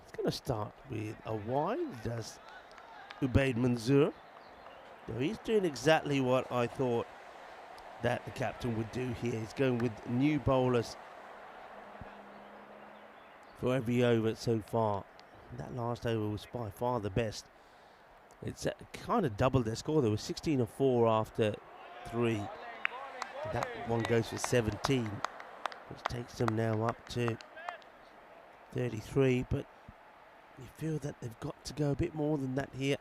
it's going to start with a wide. Does Ubaid Manzoor. So he's doing exactly what I thought that the captain would do here. He's going with new bowlers for every over so far. That last over was by far the best. It's kind of doubled their score. There was 16 or 4 after 3. That one goes for 17, which takes them now up to 33. But you feel that they've got to go a bit more than that here.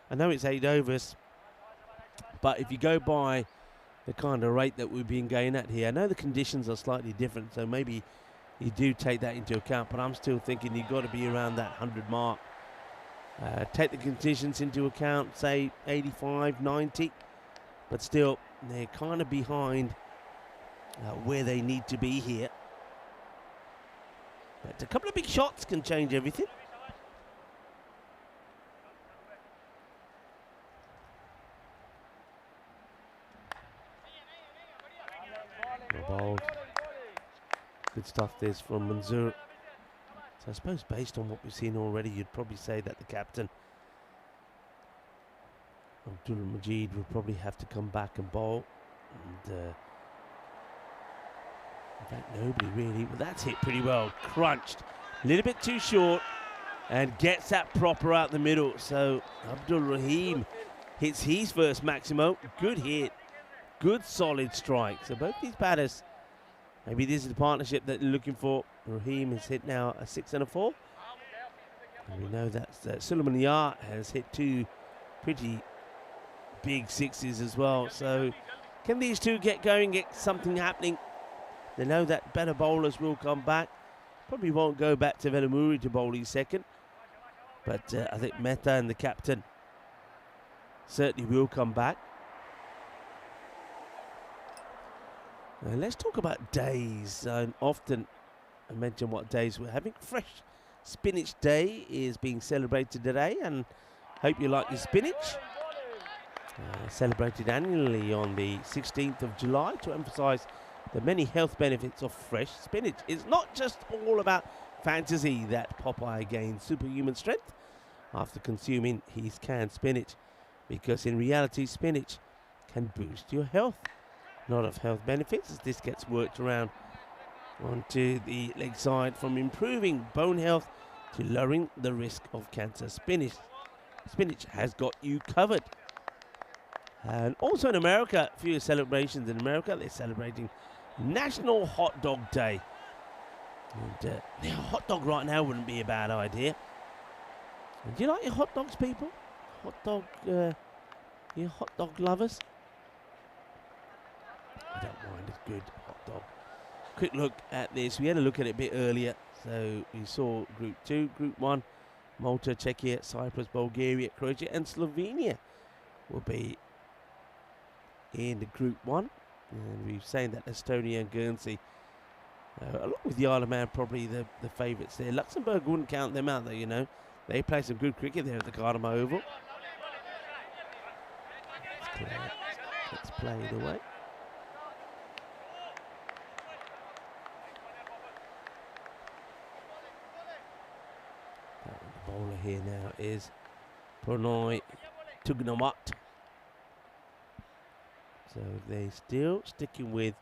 I know it's 8 overs, but if you go by the kind of rate that we've been going at here, I know the conditions are slightly different, so maybe you do take that into account, but I'm still thinking you've got to be around that 100 mark. Take the conditions into account, say 85, 90, but still they're kind of behind where they need to be here. But a couple of big shots can change everything. Bowled. Good stuff this from Manzoor. So I suppose based on what we've seen already, you'd probably say that the captain Abdul Majid would probably have to come back and bowl. And in fact, nobody really. Well, that's hit pretty well. Crunched. A little bit too short. And gets that proper out the middle. So Abdul Rahim hits his first maximum. Good hit. Good solid strike. So both these batters, maybe this is the partnership that they're looking for. Rahim has hit now a 6 and a 4. And we know that Suleiman Yar has hit 2 pretty big 6s as well. So can these two get going, get something happening? They know that better bowlers will come back. Probably won't go back to Velamuri to bowl his second. But I think Mehta and the captain certainly will come back. Let's talk about days. Often I mention what days we're having. Fresh Spinach Day is being celebrated today, and hope you like your spinach. Celebrated annually on the 16th of July to emphasize the many health benefits of fresh spinach. It's not just all about fantasy that Popeye gained superhuman strength after consuming his canned spinach, because in reality spinach can boost your health. A lot of health benefits as this gets worked around onto the leg side, from improving bone health to lowering the risk of cancer. Spinach has got you covered. And also in America, a few celebrations in America. They're celebrating National Hot Dog Day. And a hot dog right now wouldn't be a bad idea. Do you like your hot dogs, people? Hot dog, you hot dog lovers? I don't mind a good hot dog. quick look at this. We had a look at it a bit earlier. So we saw Group 2, Group 1, Malta, Czechia, Cyprus, Bulgaria, Croatia, and Slovenia will be in the Group 1. And we've seen that Estonia and Guernsey, along with the Isle of Man, probably the favourites there. Luxembourg wouldn't count them out, though, you know. They play some good cricket there at the Gardner Oval. Let's play it away. The bowler here now is Prannoy Tugnawat. So they're still sticking with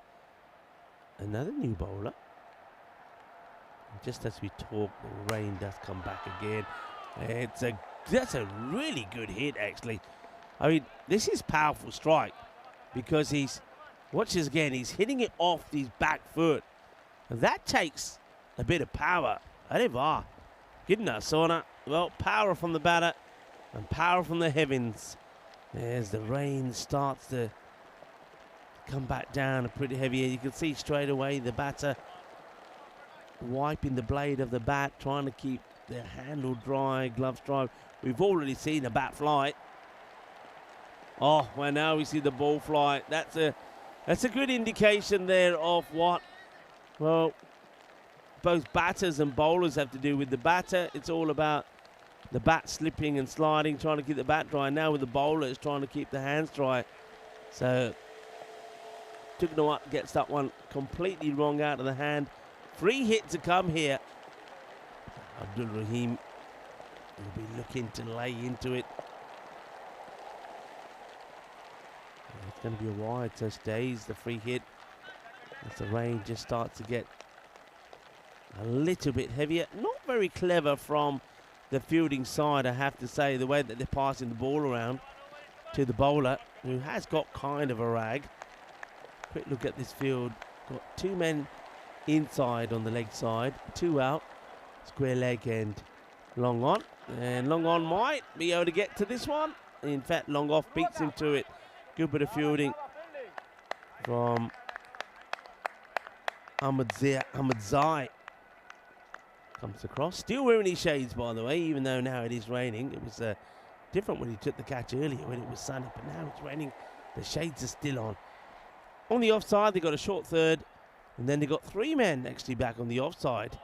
another new bowler. And just as we talk, the rain does come back again. That's a really good hit, actually. I mean, this is powerful strike because watch this again, he's hitting it off his back foot. And that takes a bit of power. Arriva. Gidna Sona. Well, power from the batter and power from the heavens. As the rain starts to come back down pretty heavy. You can see straight away the batter wiping the blade of the bat, trying to keep the handle dry, gloves dry. We've already seen the bat fly. Oh, well, now we see the ball fly. That's a good indication there of what, well, both batters and bowlers have to do. With the batter, it's all about the bat slipping and sliding, trying to keep the bat dry. Now with the bowler, it's trying to keep the hands dry. So Tugnawat gets that one completely wrong out of the hand. Free hit to come here. Abdul Rahim will be looking to lay into it. It's going to be a wide, so stays the free hit as the rain just starts to get a little bit heavier. Not very clever from the fielding side, I have to say, the way that they're passing the ball around to the bowler, who has got kind of a rag. Quick look at this field. Got two men inside on the leg side, two out, square leg and long on. And long on might be able to get to this one. In fact, long off beats him to it. Good bit of fielding from Ahmed Zai. Comes across. Still wearing his shades, by the way, even though now it is raining. It was different when he took the catch earlier when it was sunny, but now it's raining. The shades are still on. On the offside, they got a short third, and then they got three men actually back on the offside.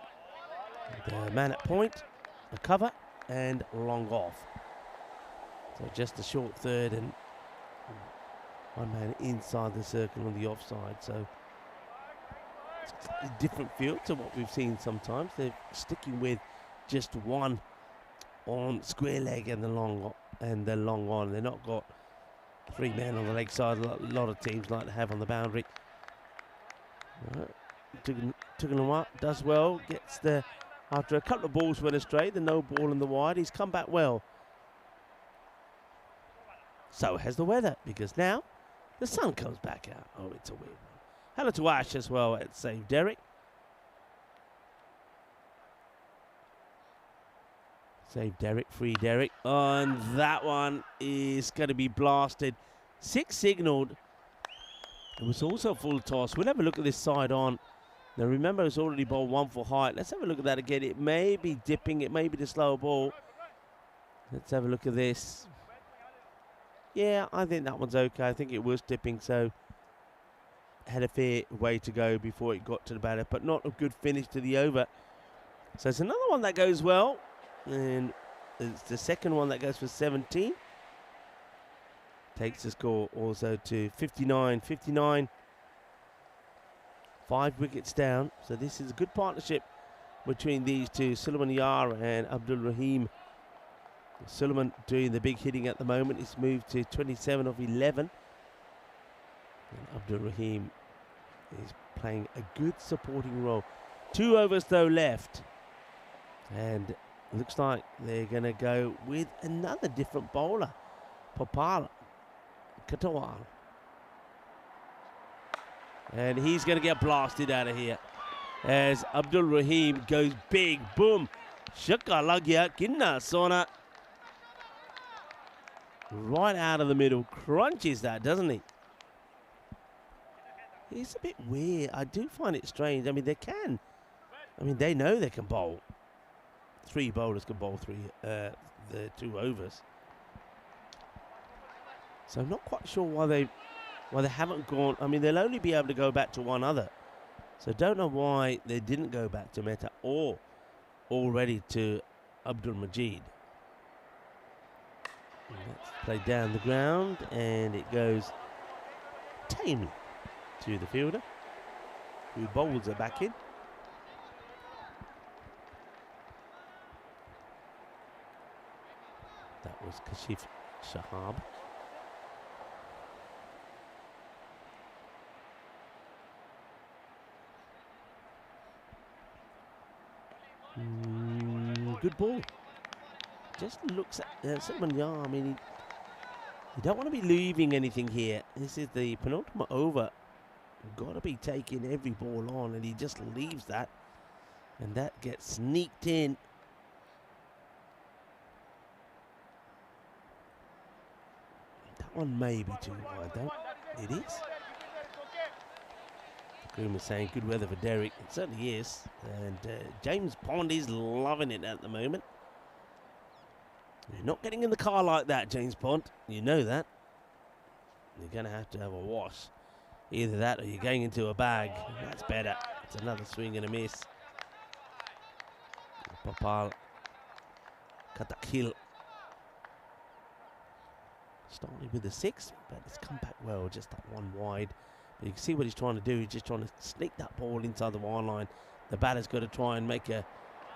The man at point, a cover, and long off. So just a short third and one man inside the circle on the offside. So it's a different field to what we've seen sometimes. They're sticking with just one on square leg and the long on. They're not got three men on the leg side. A lot of teams like to have on the boundary. Tugunawat does well. Gets the, after a couple of balls went astray, the no ball in the wide. He's come back well. So has the weather, because now the sun comes back out. Oh, it's a weird one. Hello to Ash as well at Save Derek. Save Derek, free Derek. And that one is going to be blasted. Six signalled. It was also full toss. We'll have a look at this side on. Now remember, it's already bowled one for height. Let's have a look at that again. It may be dipping. It may be the slow ball. Let's have a look at this. Yeah, I think that one's okay. I think it was dipping, so had a fair way to go before it got to the batter, but not a good finish to the over. So it's another one that goes well, and it's the second one that goes for 17. Takes the score also to 59. 5 wickets down. So this is a good partnership between these two, Suleiman Yar and Abdul Rahim. Suleiman doing the big hitting at the moment. He's moved to 27 of 11. And Abdul Rahim is playing a good supporting role. 2 overs though left. And looks like they're going to go with another different bowler. Popala Katawal. And he's going to get blasted out of here as Abdul Rahim goes big. Boom. Shakka lagya kinna sona. Right out of the middle. Crunches that, doesn't he? It's a bit weird. I do find it strange. I mean, they know they can bowl. 3 bowlers can bowl the 2 overs. So I'm not quite sure why they haven't gone. I mean, they'll only be able to go back to 1 other. So don't know why they didn't go back to Mehta or already to Abdul Majid. Let's play down the ground, and it goes tamely to the fielder, who bowls it back in. That was Kashif Shahab. Good ball. Just looks at Salman Yar. I mean, you don't want to be leaving anything here. This is the penultimate over. Got to be taking every ball on, and he just leaves that, and that gets sneaked in. That one may be too wide, though. It is. Groom is saying good weather for Derek. It certainly is. And James Pond is loving it at the moment. You're not getting in the car like that, James Pond. You know that. You're going to have a wash. Either that or you're going into a bag. That's better. It's another swing and a miss. Papal Katakil. Starting with the 6, but it's come back well. Just that one wide. But you can see what he's trying to do. He's just trying to sneak that ball inside the wide line. The batter's got to try and make a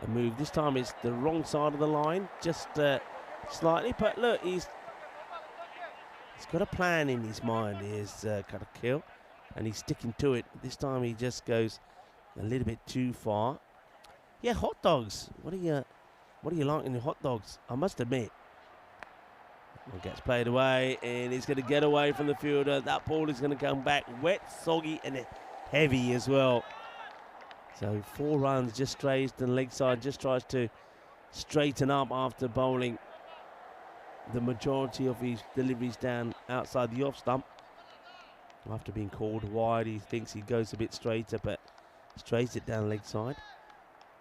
move. This time it's the wrong side of the line, just slightly. But look, he's got a plan in his mind. He's got a kill, and he's sticking to it. This time he just goes a little bit too far. Yeah, hot dogs. What do you like in your hot dogs? I must admit. It gets played away, and he's going to get away from the fielder. That ball is going to come back wet, soggy, and heavy as well. So 4 runs, just strays to the leg side, just tries to straighten up after bowling the majority of his deliveries down outside the off stump. After being called wide, he thinks he goes a bit straighter, but strays it down leg side.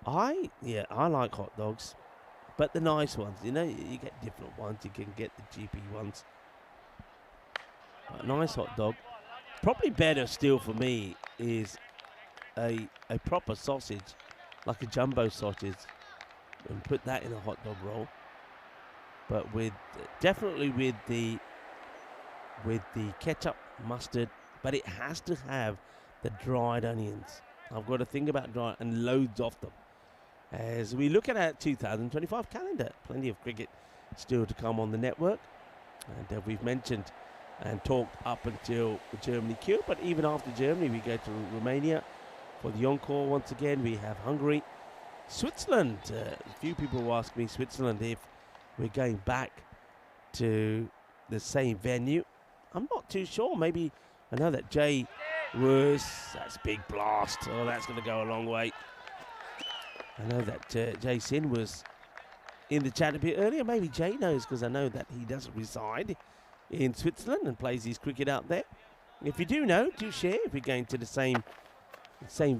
I like hot dogs. But the nice ones, you know, you get different ones. You can get the GP ones. But a nice hot dog. Probably better still for me is a proper sausage, like a jumbo sausage, and put that in a hot dog roll. But definitely with the ketchup, mustard, but it has to have the dried onions. I've got to think about dry and loads of them. As we look at our 2025 calendar, plenty of cricket still to come on the network. And we've mentioned and talked up until the Germany queue, but even after Germany, we go to Romania for the encore once again. We have Hungary, Switzerland. A few people will ask me, Switzerland, if we're going back to the same venue. I'm not too sure. Maybe, I know that Jay was, that's big blast. Oh, that's going to go a long way. I know that Jay Sin was in the chat a bit earlier. Maybe Jay knows, because I know that he doesn't reside in Switzerland and plays his cricket out there. If you do know, do share if we're going to the same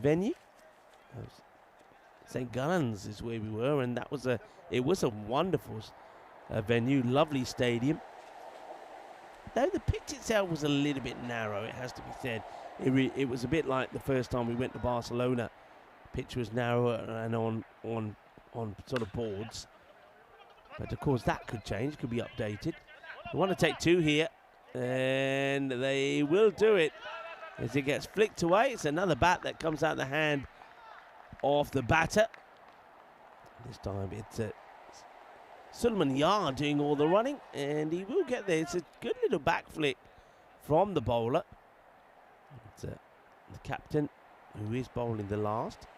venue. St. Gallen's is where we were, and it was a wonderful venue, lovely stadium. Though the pitch itself was a little bit narrow, it has to be said. It was a bit like the first time we went to Barcelona. Pitch was narrower and on sort of boards, but of course that could change, could be updated. We want to take 2 here, and they will do it as it gets flicked away. It's another bat that comes out of the hand of the batter. This time it's Sulman Yar doing all the running, and he will get there. It's a good little back flick from the bowler. It's the captain who is bowling the last.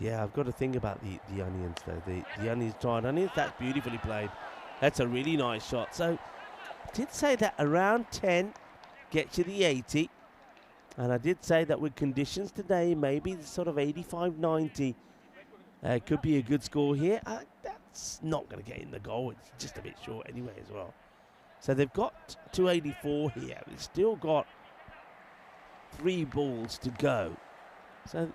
Yeah, I've got to think about the onions, though. The onions, dried onions, that's beautifully played. That's a really nice shot. So, I did say that around 10 gets you the 80. And I did say that with conditions today, maybe sort of 85, 90 could be a good score here. That's not going to get in the goal. It's just a bit short anyway as well. So they've got 284 here. They've still got 3 balls to go. So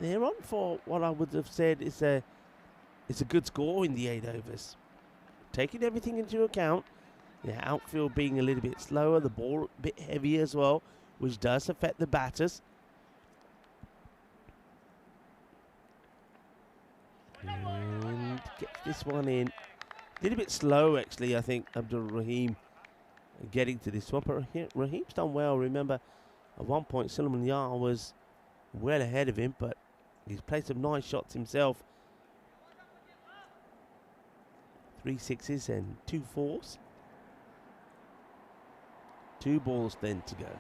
they're on for what I would have said is a good score in the 8 overs. Taking everything into account, the outfield being a little bit slower, the ball a bit heavier as well, which does affect the batters. And get this one in. A little bit slow, actually, I think, Abdul Rahim getting to this one. But Rahim's done well. Remember, at one point, Suleiman Yar was well ahead of him, but he's played some nice shots himself. 3 6s and 2 4s. 2 balls then to go.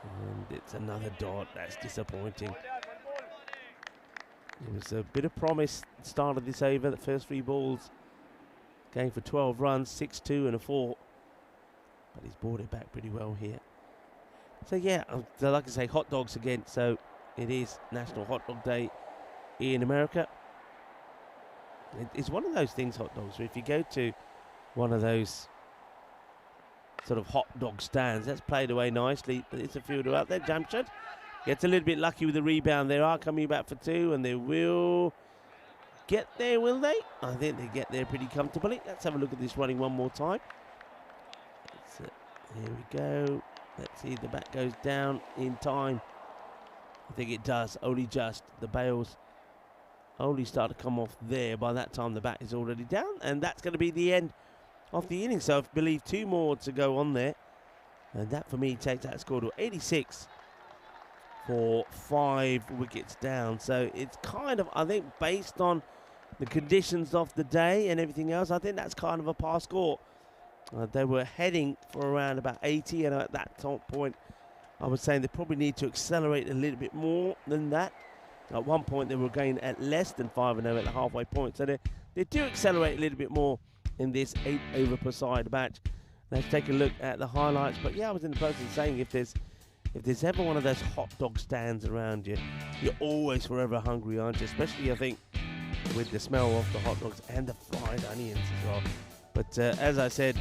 And it's another dot. That's disappointing. There was a bit of promise at the start of this over. The first 3 balls going for 12 runs, 6 2 and a 4. But he's brought it back pretty well here. So yeah, like I say, hot dogs again. So it is National Hot Dog Day in America. It's one of those things, hot dogs, where if you go to one of those sort of hot dog stands, that's played away nicely. But it's a fielder out there. Jamshad gets a little bit lucky with the rebound. They are coming back for 2, and they will get there, will they? I think they get there pretty comfortably. Let's have a look at this running one more time. Here we go. Let's see if the bat goes down in time. I think it does, only just. The bails only start to come off there. By that time, the bat is already down, and that's going to be the end of the inning. So I believe 2 more to go on there. And that, for me, takes that score to 86 for 5 wickets down. So it's kind of, I think, based on the conditions of the day and everything else, I think that's kind of a par score. They were heading for around about 80, and at that point, I was saying they probably need to accelerate a little bit more than that. At one point, they were going at less than 5-0 at the halfway point. So they do accelerate a little bit more in this 8 over per side match. Let's take a look at the highlights. But yeah, I was in the process of saying if there's ever one of those hot dog stands around you, you're always forever hungry, aren't you? Especially, I think, with the smell of the hot dogs and the fried onions as well. But as I said,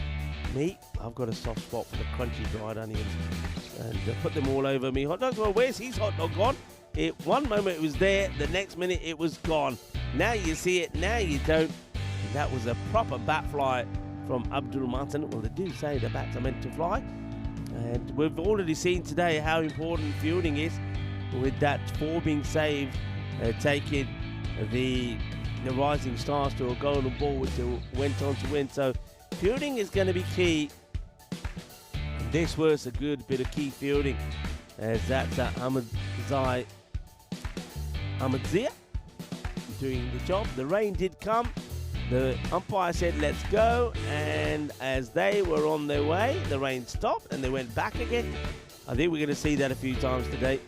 I've got a soft spot for the crunchy fried onions, and put them all over me. Hot dogs, well, where's his hot dog gone? One moment it was there, the next minute it was gone. Now you see it, now you don't. And that was a proper bat fly from Abdul Martin. Well, they do say the bats are meant to fly. And we've already seen today how important fielding is, with that 4 being saved, taking the Rising Stars to a golden ball, which they went on to win. So fielding is going to be key. And this was a good bit of key fielding, as that's Ahmadzia doing the job. The rain did come. The umpire said, let's go. And as they were on their way, the rain stopped and they went back again. I think we're going to see that a few times today.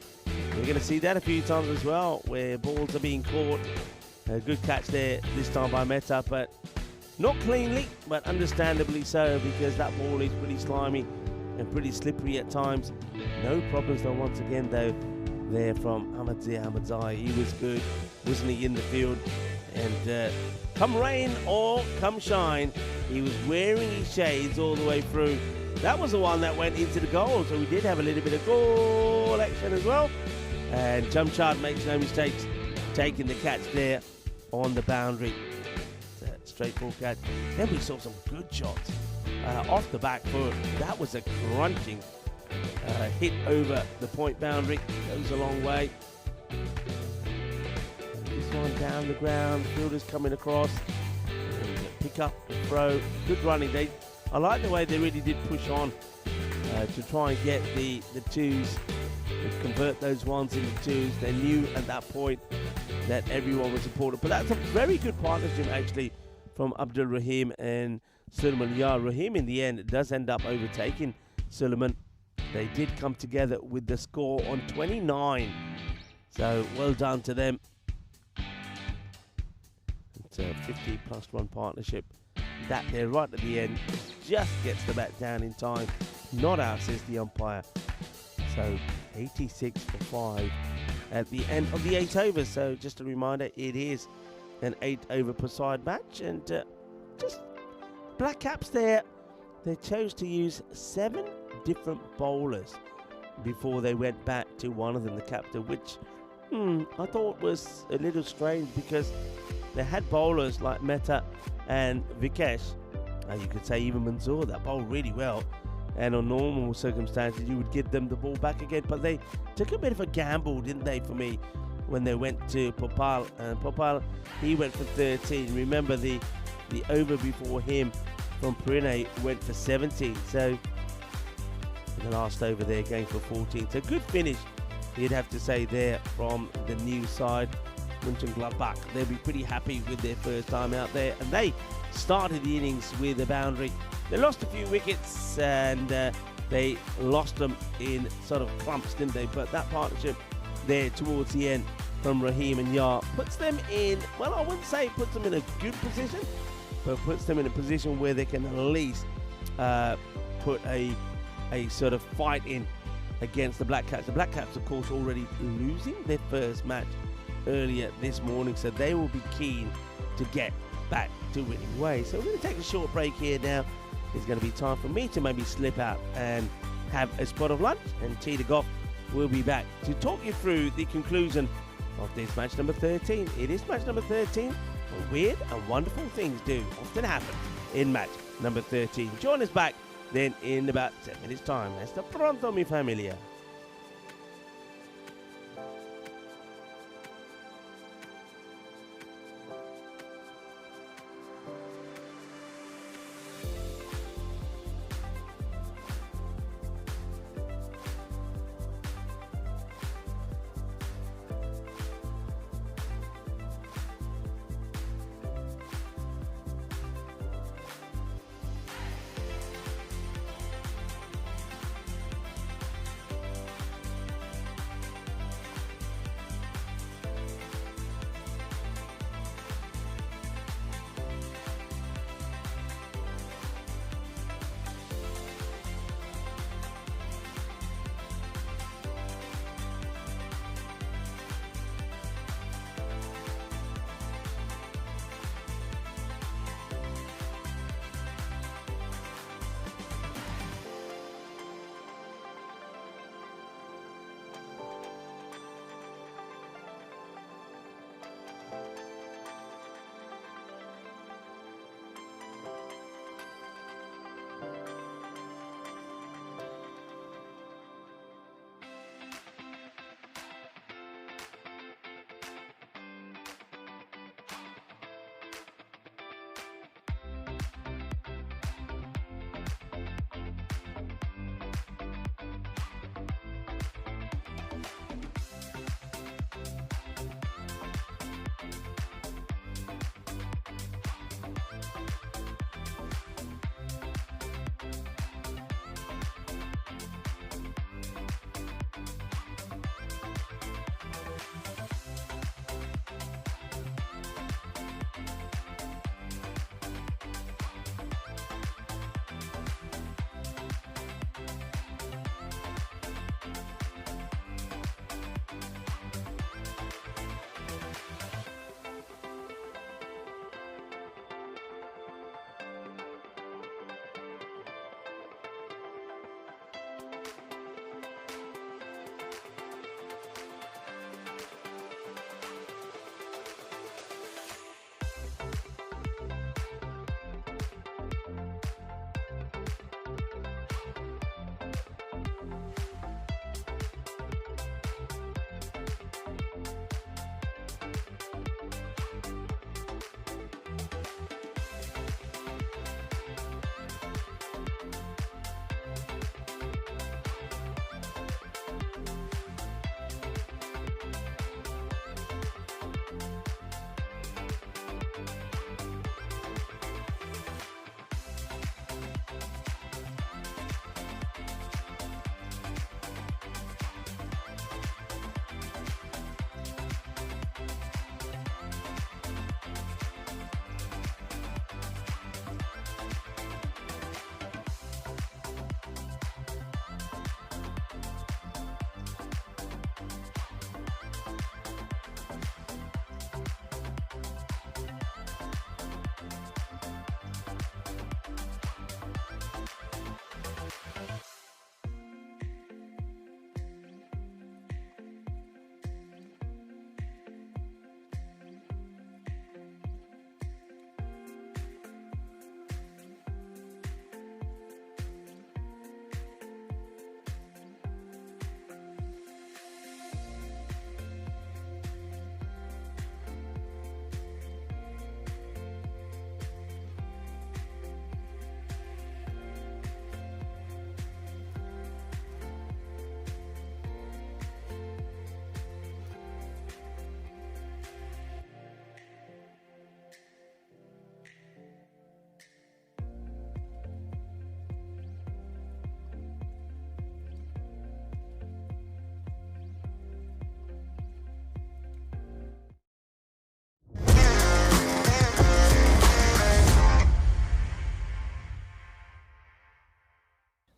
We're going to see that a few times as well, where balls are being caught. A good catch there this time by Mehta, but not cleanly, but understandably so, because that ball is pretty slimy and pretty slippery at times. No problems though, once again though, there from Ahmadzia. He was good, wasn't he, in the field? And come rain or come shine, he was wearing his shades all the way through. That was the one that went into the goal, so we did have a little bit of goal action as well. And Jamshad makes no mistakes, taking the catch there on the boundary. Straightforward catch. Then we saw some good shots off the back foot. That was a crunching hit over the point boundary. Goes a long way. And this one down the ground. Fielders coming across. And pick up and throw. Good running. I like the way they really did push on to try and get the twos, to convert those ones into twos. They knew at that point that everyone was important. But that's a very good partnership actually from Abdul Rahim and Suleiman Yar. Rahim in the end does end up overtaking Suleiman. They did come together with the score on 29. So well done to them. It's a 50 plus run partnership. That there right at the end just gets the bat down in time. Not out, says the umpire. So 86 for 5 at the end of the 8 overs. So just a reminder, it is an 8 over per side match, and just Black Caps there, they chose to use 7 different bowlers before they went back to one of them, the captain, which I thought was a little strange because they had bowlers like Mehta and Vikesh. You could say even Manzoor, that bowled really well. And on normal circumstances, you would give them the ball back again. But they took a bit of a gamble, didn't they, for me, when they went to Popal. And Popal, he went for 13. Remember, the over before him from Prinay went for 17. So the last over there going for 14. So good finish, you'd have to say there from the new side, Mönchengladbach. They'll be pretty happy with their first time out there. And they started the innings with a boundary. They lost a few wickets and they lost them in sort of clumps, didn't they? But that partnership there towards the end from Rahim and Yar puts them in, well, I wouldn't say puts them in a good position, but puts them in a position where they can at least put a sort of fight in against the Black Caps. The Black Caps, of course, already losing their first match earlier this morning, so they will be keen to get back to winning ways. So we're going to take a short break here now. It's going to be time for me to maybe slip out and have a spot of lunch, and T to Golf will be back to talk you through the conclusion of this match number 13. It is match number 13, but weird and wonderful things do often happen in match number 13. Join us back then in about 10 minutes time. Hasta pronto, mi familia.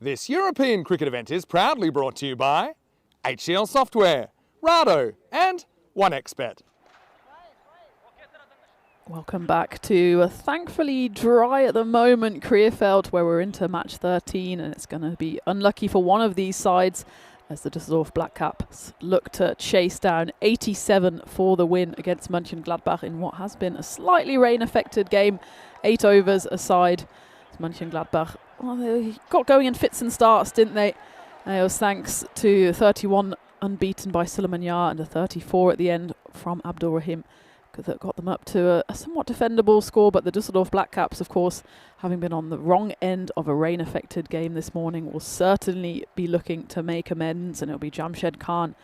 This European cricket event is proudly brought to you by HCL Software, Rado and 1xBet. Welcome back to a thankfully dry at the moment Krefeld, where we're into match 13, and it's going to be unlucky for one of these sides as the Düsseldorf Black Caps look to chase down 87 for the win against Mönchengladbach in what has been a slightly rain-affected game. 8 overs aside. Mönchengladbach, well, they got going in fits and starts, didn't they? It was thanks to 31 unbeaten by Suleiman Yar and a 34 at the end from Abdul Rahim that got them up to a somewhat defendable score. But the Düsseldorf Black Caps, of course, having been on the wrong end of a rain-affected game this morning, will certainly be looking to make amends, and it'll be Jamshed Khan,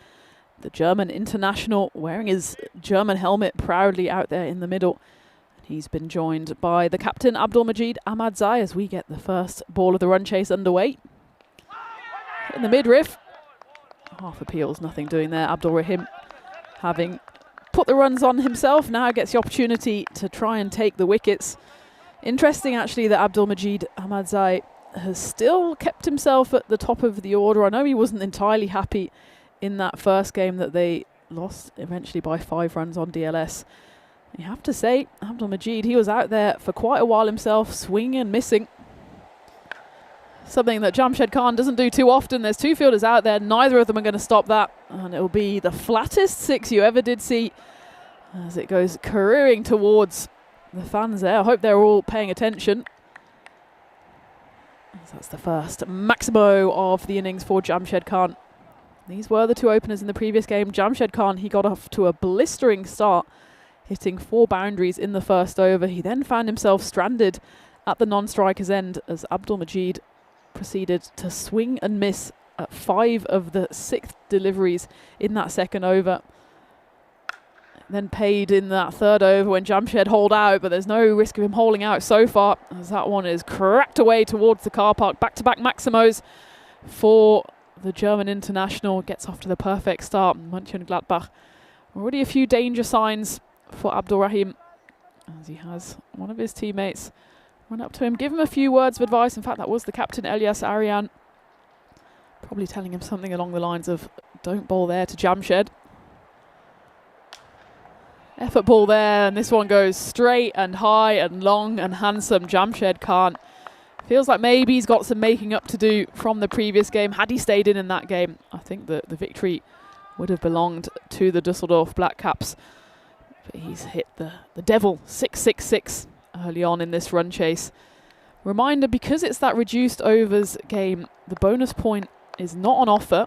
the German international, wearing his German helmet proudly out there in the middle. He's been joined by the captain, Abdulmajid Ahmadzai, as we get the first ball of the run chase underway. In the midriff, half appeals, nothing doing there. Abdul Rahim, having put the runs on himself, now gets the opportunity to try and take the wickets. Interesting, actually, that Abdulmajid Ahmadzai has still kept himself at the top of the order. I know he wasn't entirely happy in that first game that they lost eventually by 5 runs on DLS. You have to say, Abdulmajid, he was out there for quite a while himself, swinging and missing. Something that Jamshed Khan doesn't do too often. There's 2 fielders out there, neither of them are going to stop that. And it will be the flattest 6 you ever did see as it goes careering towards the fans there. I hope they're all paying attention. So that's the first maximo of the innings for Jamshed Khan. These were the 2 openers in the previous game. Jamshed Khan, he got off to a blistering start, hitting 4 boundaries in the first over. He then found himself stranded at the non-striker's end as Abdulmajid proceeded to swing and miss at 5 of the 6 deliveries in that second over. Then paid in that third over when Jamshed holed out, but there's no risk of him holding out so far, as that one is cracked away towards the car park. Back-to-back maximos for the German international. Gets off to the perfect start. Mönchengladbach, already a few danger signs for Abdul Rahim, as he has one of his teammates run up to him, give him a few words of advice. In fact, that was the captain, Elias Arian, probably telling him something along the lines of, don't bowl there to Jamshed. Effort ball there, and this one goes straight and high and long and handsome. Jamshed Khan feels like maybe he's got some making up to do from the previous game. Had he stayed in that game, I think the victory would have belonged to the Düsseldorf Black Caps. But he's hit the devil 6-6-6 early on in this run chase. Reminder, because it's that reduced overs game, the bonus point is not on offer,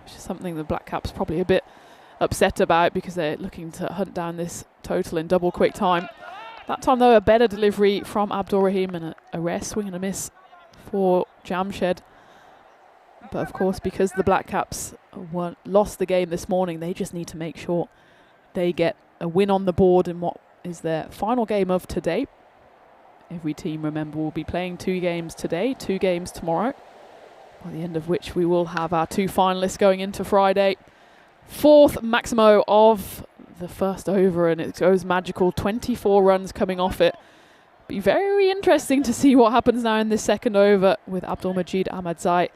which is something the Black Caps probably a bit upset about because they're looking to hunt down this total in double quick time. That time, though, a better delivery from Abdul Rahim and a rare swing and a miss for Jamshed. But of course, because the Black Caps lost the game this morning, they just need to make sure they get a win on the board in what is their final game of today. Every team, remember, will be playing 2 games today, 2 games tomorrow, by the end of which we will have our 2 finalists going into Friday. 4th maximo of the first over, and it goes magical. 24 runs coming off it. Be very interesting to see what happens now in this second over with Abdulmajid Ahmadzai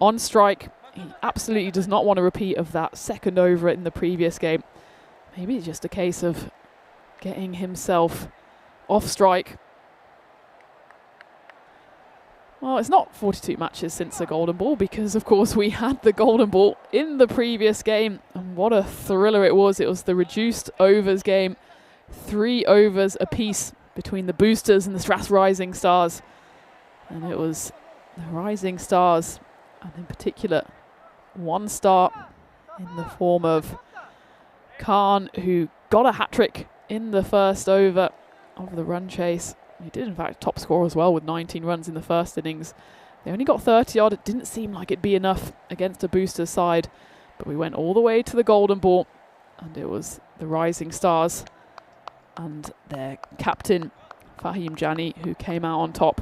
on strike. He absolutely does not want a repeat of that second over in the previous game. Maybe it's just a case of getting himself off strike. Well, it's not 42 matches since the Golden Ball, because of course we had the Golden Ball in the previous game, and what a thriller it was. It was the reduced overs game, 3 overs apiece between the Boosters and the Straths Rising Stars, and it was the Rising Stars, and in particular 1 star in the form of Khan, who got a hat-trick in the first over of the run chase. He did, in fact, top score as well with 19 runs in the first innings. They only got 30 odd. It didn't seem like it'd be enough against a Boosters side, but we went all the way to the Golden Ball, and it was the Rising Stars and their captain, Fahim Jani, who came out on top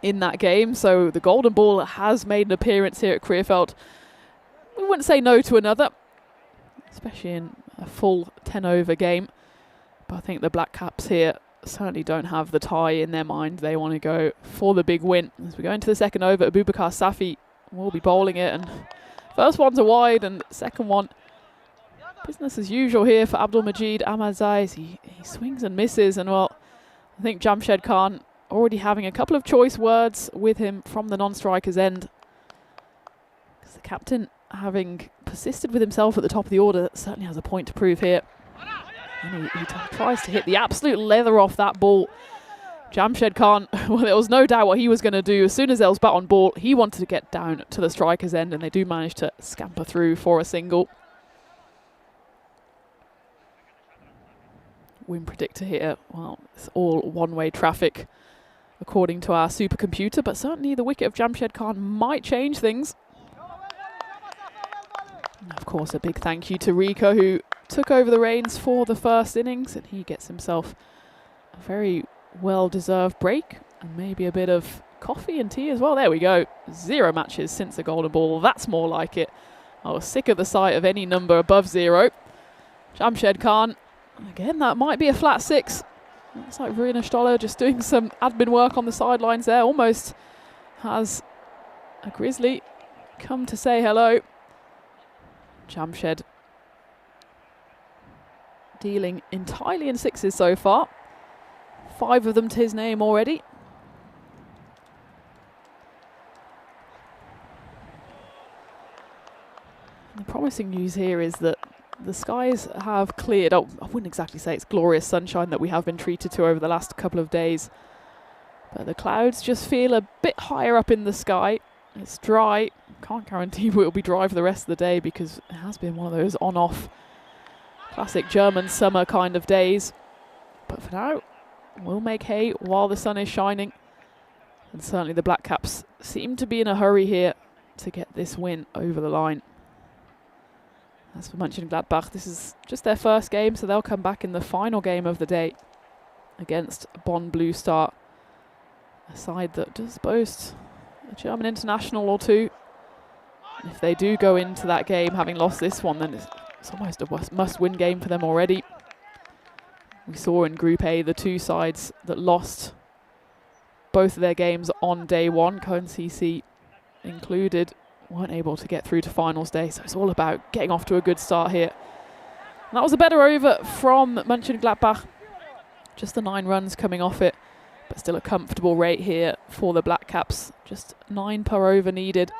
in that game. So the Golden Ball has made an appearance here at Krefeld. We wouldn't say no to another, especially in a full 10 over game. But I think the Black Caps here certainly don't have the tie in their mind. They want to go for the big win. As we go into the second over, Abubakar Safi will be bowling it, and first one's a wide, and second one, business as usual here for Abdul Majid Ahmadzai. He swings and misses, and well, I think Jamshed Khan already having a couple of choice words with him from the non-striker's end. Because the captain, having persisted with himself at the top of the order, certainly has a point to prove here. And he tries to hit the absolute leather off that ball. Jamshed Khan, well, there was no doubt what he was going to do. As soon as there was bat on ball, he wanted to get down to the striker's end, and they do manage to scamper through for a single. Wind predictor here. Well, it's all one-way traffic according to our supercomputer, but certainly the wicket of Jamshed Khan might change things. And of course, a big thank you to Rico, who took over the reins for the first innings, and he gets himself a very well-deserved break and maybe a bit of coffee and tea as well. There we go. 0 matches since the golden ball. That's more like it. I was sick of the sight of any number above 0. Jamshed Khan, again, that might be a flat 6. Looks like Verena Stoller just doing some admin work on the sidelines there. Almost has a Grizzly come to say hello. Jamshed dealing entirely in 6s so far. 5 of them to his name already. The promising news here is that the skies have cleared. Oh, I wouldn't exactly say it's glorious sunshine that we have been treated to over the last couple of days, but the clouds just feel a bit higher up in the sky. It's dry. Can't guarantee it will be dry for the rest of the day because it has been one of those on-off classic German summer kind of days. But for now, we'll make hay while the sun is shining. And certainly the Black Caps seem to be in a hurry here to get this win over the line. As for Mönchengladbach, this is just their first game, so they'll come back in the final game of the day against Bonn Blue Star, a side that does boast a German international or two. And if they do go into that game having lost this one, then it's almost a must-win game for them already. We saw in Group A the 2 sides that lost both of their games on day 1, Cone CC included, weren't able to get through to finals day, so it's all about getting off to a good start here. And that was a better over from Mönchengladbach, just the 9 runs coming off it, but still a comfortable rate here for the Black Caps, just 9 per over needed.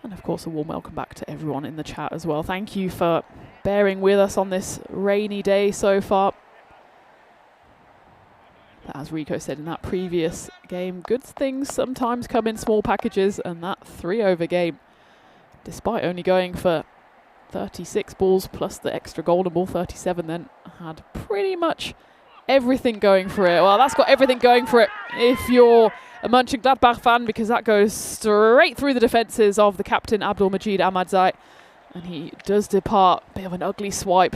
And of course, a warm welcome back to everyone in the chat as well. Thank you for bearing with us on this rainy day so far. But as Rico said in that previous game, good things sometimes come in small packages, and that 3 over game, despite only going for 36 balls plus the extra golden ball, 37 then, had pretty much everything going for it. Well, that's got everything going for it if you're a Mönchengladbach fan, because that goes straight through the defences of the captain Abdul Majid Ahmadzai, and he does depart. Bit of an ugly swipe.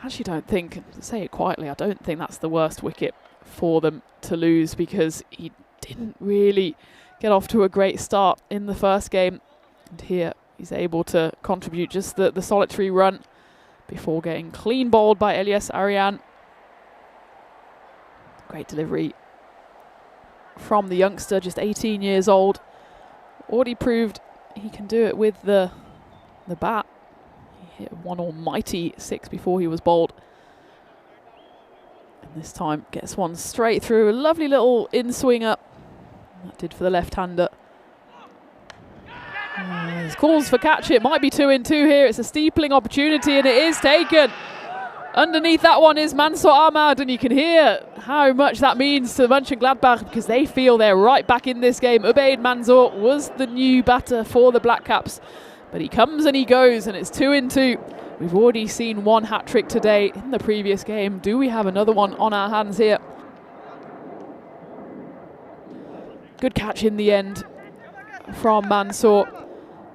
I actually don't think, to say it quietly, I don't think that's the worst wicket for them to lose, because he didn't really get off to a great start in the first game, and here he's able to contribute just the solitary run before getting clean bowled by Elias Arian. Great delivery from the youngster, just 18 years old. Already proved he can do it with the bat. He hit one almighty 6 before he was bowled. And this time gets one straight through. A lovely little in-swinger. That did for the left-hander. There's calls for catch. It might be 2 in 2 here. It's a steepling opportunity, and it is taken. Underneath that one is Mansour Ahmad, and you can hear how much that means to Mönchengladbach, because they feel they're right back in this game. Ubaid Mansour was the new batter for the Black Caps, but he comes and he goes, and it's 2 in 2. We've already seen 1 hat-trick today in the previous game. Do we have another one on our hands here? Good catch in the end from Mansour.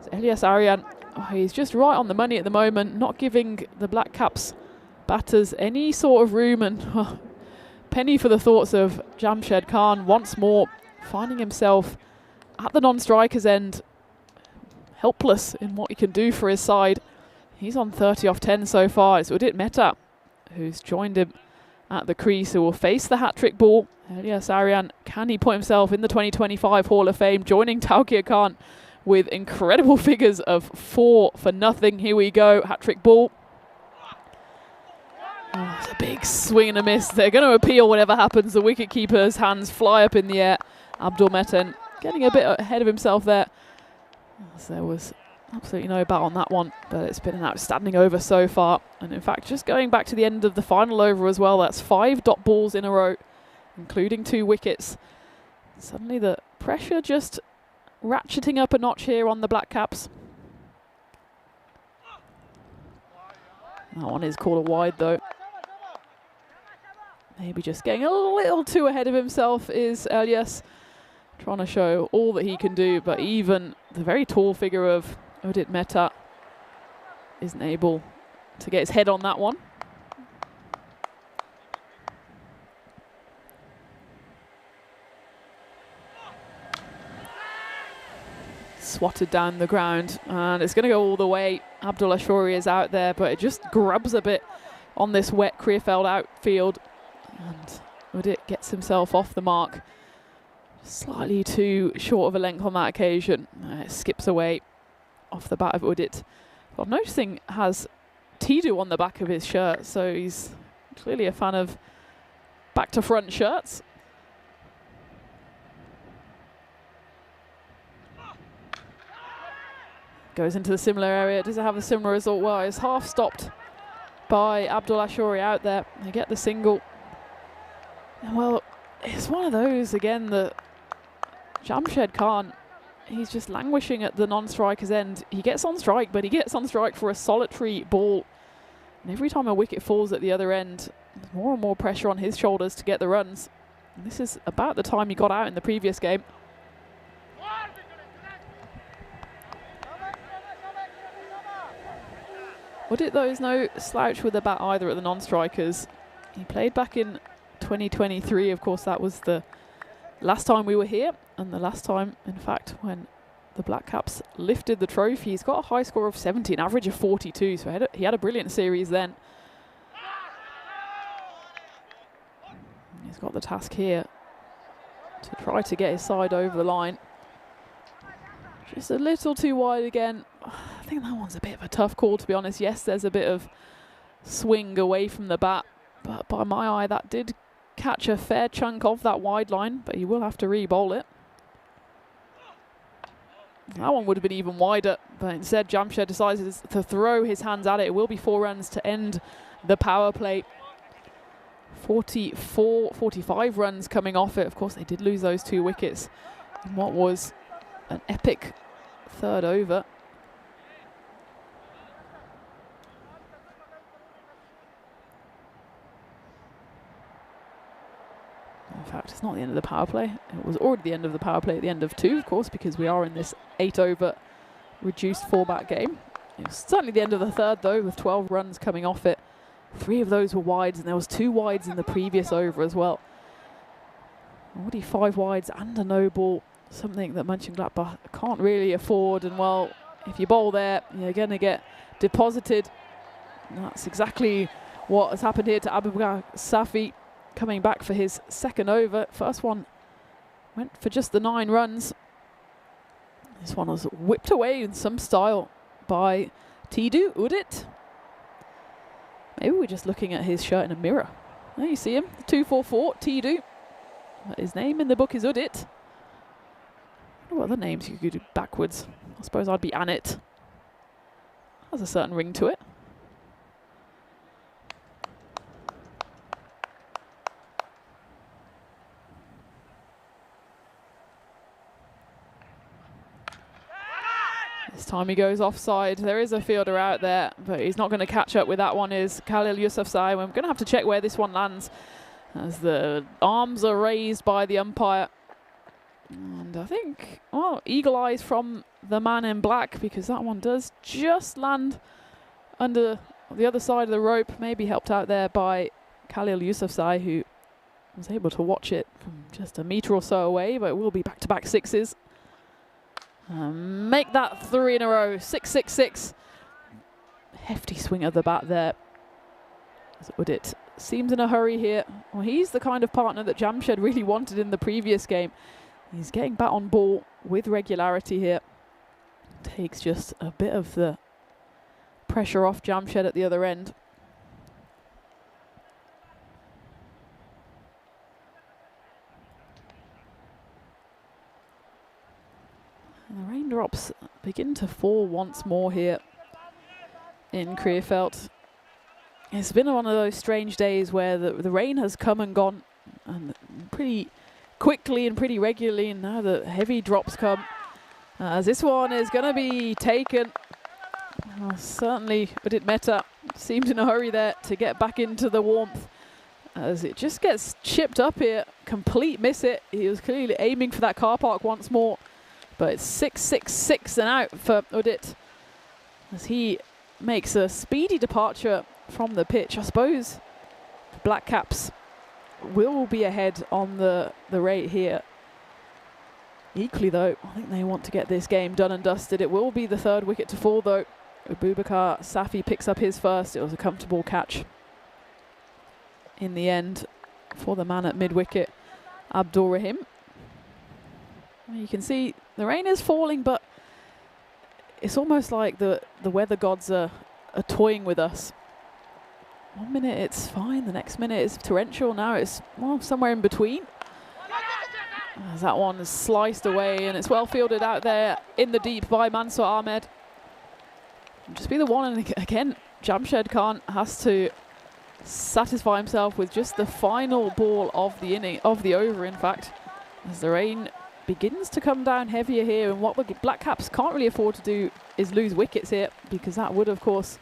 So Elias Arian, he's just right on the money at the moment, not giving the Black Caps batters any sort of room, and penny for the thoughts of Jamshed Khan once more, finding himself at the non-striker's end, helpless in what he can do for his side. He's on 30 off 10 so far. It's Udit Mehta who's joined him at the crease, who will face the hat-trick ball. Elias Arian, can he put himself in the 2025 Hall of Fame, joining Taukir Khan with incredible figures of 4 for nothing. Here we go, hat-trick ball. Oh, it's a big swing and a miss. They're going to appeal whatever happens. The wicketkeeper's hands fly up in the air. Abdul Meten getting a bit ahead of himself there. So there was absolutely no bat on that one, but it's been an outstanding over so far. And in fact, just going back to the end of the final over as well, that's 5 dot balls in a row, including 2 wickets. Suddenly the pressure just ratcheting up a notch here on the Black Caps. That one is called a wide though. Maybe just getting a little too ahead of himself is Elias, trying to show all that he can do, but even the very tall figure of Udit Mehta isn't able to get his head on that one. Swatted down the ground, and it's going to go all the way. Abdul Ashuri is out there, but it just grubs a bit on this wet Krefeld outfield, and Udit gets himself off the mark. Slightly too short of a length on that occasion. It skips away off the bat of Udit. What I'm noticing has Tidu on the back of his shirt, so he's clearly a fan of back to front shirts. Goes into the similar area. Does it have a similar result? Well, it's half stopped by Abdul Ashuri out there. They get the single. And well, it's one of those again that Jamshed Khan, he's just languishing at the non-striker's end. He gets on strike, but he gets on strike for a solitary ball. And every time a wicket falls at the other end, there's more and more pressure on his shoulders to get the runs. And this is about the time he got out in the previous game. Udit, though, is no slouch with the bat either at the non-strikers. He played back in 2023. Of course, that was the last time we were here, and the last time, in fact, when the Black Caps lifted the trophy. He's got a high score of 70, an average of 42, so he had a brilliant series then. He's got the task here to try to get his side over the line. Just a little too wide again. I think that one's a bit of a tough call, to be honest. Yes, there's a bit of swing away from the bat, but by my eye, that did catch a fair chunk of that wide line, but he will have to re-bowl it. That one would have been even wider, but instead Jamshed decided to throw his hands at it. It will be 4 runs to end the power play. 45 runs coming off it. Of course, they did lose those 2 wickets in what was an epic third over. In fact, it's not the end of the power play. It was already the end of the power play at the end of 2, of course, because we are in this 8-over reduced format game. It was certainly the end of the third, though, with 12 runs coming off it. 3 of those were wides, and there was 2 wides in the previous over as well. Already 5 wides and a no ball, something that Mönchengladbach can't really afford. And well, if you bowl there, you're going to get deposited. And that's exactly what has happened here to Abubakar Safi, coming back for his second over. First one went for just the 9 runs. This one was whipped away in some style by Tidu Udit. Maybe we're just looking at his shirt in a mirror. There you see him, 244, Tidu. But his name in the book is Udit. What other names you could do backwards? I suppose I'd be Anit. Has a certain ring to it. This time he goes offside. There is a fielder out there, but he's not going to catch up with that one, is Khalil Yousafzai. I'm going to have to check where this one lands, as the arms are raised by the umpire. And I think, well, eagle eyes from the man in black, because that one does just land under the other side of the rope. Maybe helped out there by Khalil Yousafzai, who was able to watch it from just a metre or so away, but it will be back-to-back 6s. Make that 3 in a row. 6-6-6. Hefty swing of the bat there. Udit seems in a hurry here. Well, he's the kind of partner that Jamshed really wanted in the previous game. He's getting bat on ball with regularity here. Takes just a bit of the pressure off Jamshed at the other end. And the raindrops begin to fall once more here in Krefeld. It's been one of those strange days where the rain has come and gone, and pretty quickly and pretty regularly, and now the heavy drops come. As this one is going to be taken. Certainly Udit Mehta seemed in a hurry there to get back into the warmth, as it just gets chipped up here. Complete miss it. He was clearly aiming for that car park once more, but it's 6-6-6 and out for Udit as he makes a speedy departure from the pitch. I suppose Black Caps will be ahead on the rate here. Equally though, I think they want to get this game done and dusted. It will be the third wicket to fall though. Abubakar Safi picks up his first. It was a comfortable catch in the end for the man at mid-wicket, Abdul Rahim. You can see the rain is falling, but it's almost like the weather gods are toying with us. 1 minute it's fine, the next minute it's torrential. Now it's, well, somewhere in between. As that one is sliced away, and it's well fielded out there in the deep by Mansoor Ahmed. Just be the one, and again, Jamshed Khan has to satisfy himself with just the final ball of the inning, of the over in fact, as the rain begins to come down heavier here. And what the Black Caps can't really afford to do is lose wickets here, because that would of course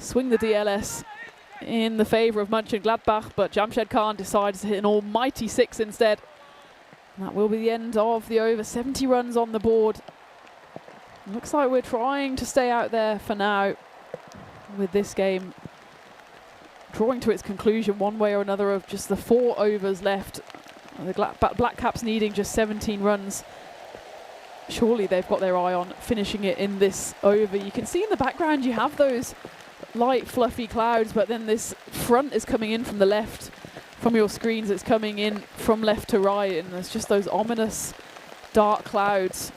swing the DLS in the favour of Mönchengladbach, but Jamshed Khan decides to hit an almighty 6 instead. And that will be the end of the over. 70 runs on the board. Looks like we're trying to stay out there for now, with this game drawing to its conclusion one way or another of just the 4 overs left. The Black Caps needing just 17 runs. Surely they've got their eye on finishing it in this over. You can see in the background you have those light fluffy clouds, but then this front is coming in from the left. From your screens it's coming in from left to right, and there's just those ominous dark clouds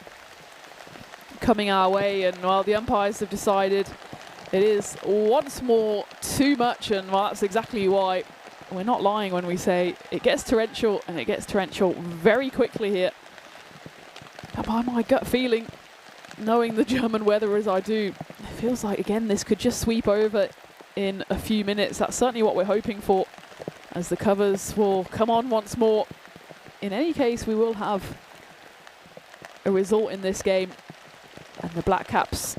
coming our way. And while the umpires have decided it is once more too much, and well, that's exactly why we're not lying when we say it gets torrential, and it gets torrential very quickly here. But by my gut feeling, knowing the German weather as I do, it feels like again this could just sweep over in a few minutes. That's certainly what we're hoping for, as the covers will come on once more. In any case, we will have a result in this game, and the Black Caps,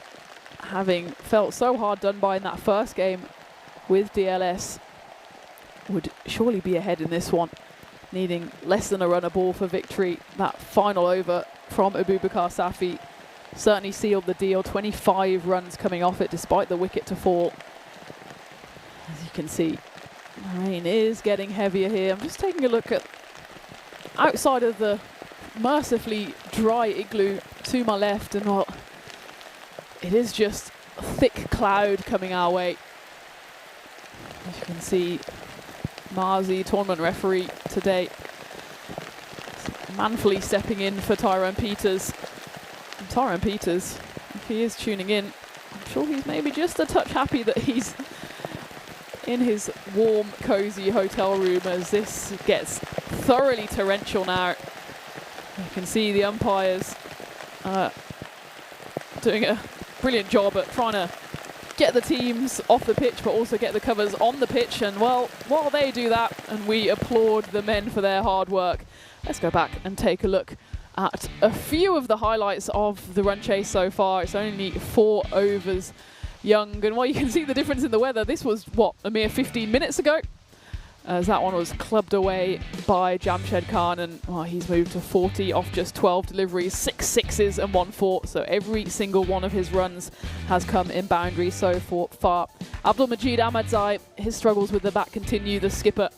having felt so hard done by in that first game with DLS, would surely be ahead in this one, needing less than a run a ball for victory. That final over from Abubakar Safi certainly sealed the deal. 25 runs coming off it despite the wicket to fall. As you can see, the rain is getting heavier here. I'm just taking a look at outside of the mercifully dry igloo to my left, and well, it is just a thick cloud coming our way. As you can see, Marzi, tournament referee today, manfully stepping in for Tyrone Peters. And Tyrone Peters, if he is tuning in, I'm sure he's maybe just a touch happy that he's in his warm, cozy hotel room, as this gets thoroughly torrential now. You can see the umpires doing a brilliant job at trying to get the teams off the pitch, but also get the covers on the pitch. And well, while they do that, and we applaud the men for their hard work, let's go back and take a look at a few of the highlights of the run chase so far. It's only 4 overs young, and while you can see the difference in the weather, this was, what, a mere 15 minutes ago? As that one was clubbed away by Jamshed Khan, and well, he's moved to 40 off just 12 deliveries, 6 sixes and 1 4. So every single one of his runs has come in boundary so far. Abdul Majid Ahmadzai, his struggles with the bat continue. The skipper,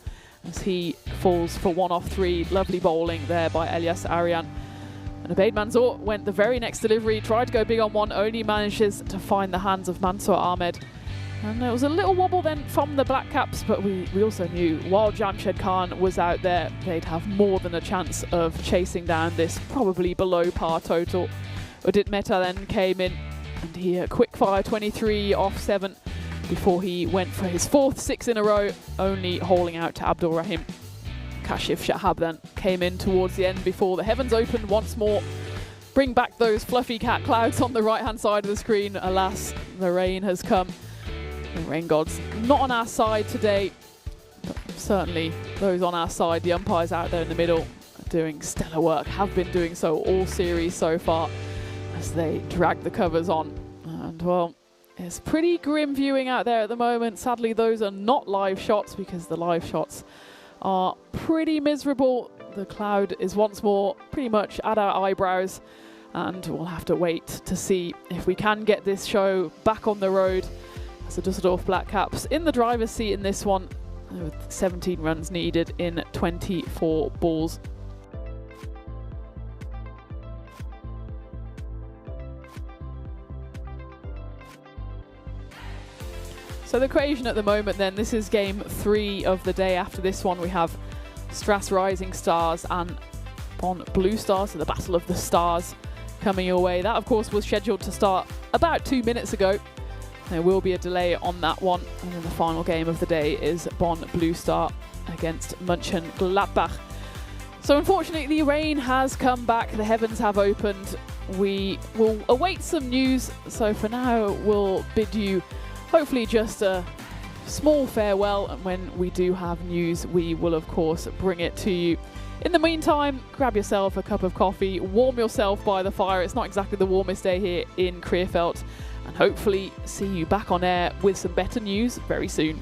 as he falls for 1 off 3. Lovely bowling there by Elias Aryan. And And Abeid Manzoor went the very next delivery, tried to go big on one, only manages to find the hands of Mansour Ahmed. And there was a little wobble then from the Black Caps, but we also knew while Jamshed Khan was out there, they'd have more than a chance of chasing down this probably below par total. Udit Mehta then came in and he quick fire 23 off 7 before he went for his 4th 6 in a row, only holing out to Abdul Rahim. Kashif Shahab then came in towards the end before the heavens opened once more. Bring back those fluffy cat clouds on the right-hand side of the screen. Alas, the rain has come. The rain gods not on our side today, but certainly those on our side, the umpires out there in the middle, are doing stellar work, have been doing so all series so far as they drag the covers on. And well, it's pretty grim viewing out there at the moment. Sadly, those are not live shots because the live shots are pretty miserable. The cloud is once more pretty much at our eyebrows, and we'll have to wait to see if we can get this show back on the road. So Dusseldorf Black Caps in the driver's seat in this one, with 17 runs needed in 24 balls. So the equation at the moment then, this is game 3 of the day. After this one we have Strass Rising Stars and Bonn Blue Stars, so the Battle of the Stars coming your way. That of course was scheduled to start about 2 minutes ago. There will be a delay on that one, and then the final game of the day is Bonn Blue Star against Mönchengladbach. So unfortunately the rain has come back, the heavens have opened. We will await some news, so for now we'll bid you hopefully just a small farewell, and when we do have news we will of course bring it to you. In the meantime, grab yourself a cup of coffee, warm yourself by the fire. It's not exactly the warmest day here in Krefeld, and hopefully see you back on air with some better news very soon.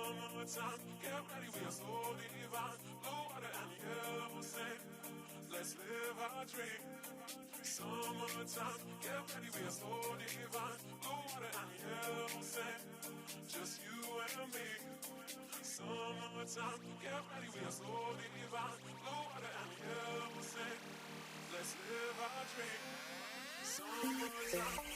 Summertime, get ready, we are so divine. Blue water and yellow sand. Let's live our dream. Summertime, get ready, we are so divine. Blue water and yellow sand. Just you and me. Summertime, get ready, we are so divine. Blue water and yellow sand. Let's live our dream. Summertime.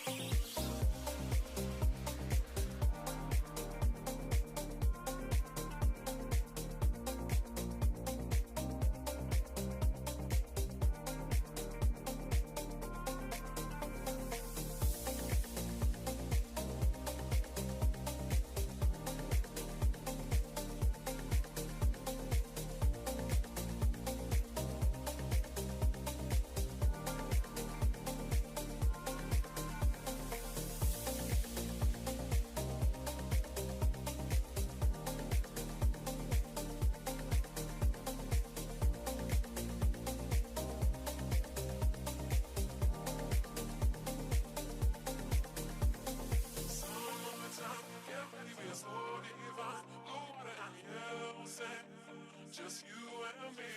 Just you and me.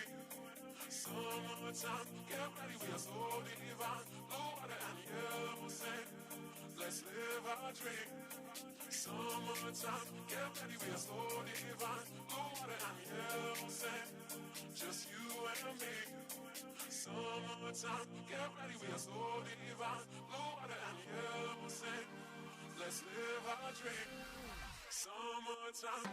Summertime, get ready, we are so divine. Blue water and yellow sand. Let's live our dream. Summertime, get ready, we are so divine. Blue water and yellow sand. Just you and me. Summertime, get ready, we are so divine. Blue water and yellow sand. Let's live our dream. Summertime.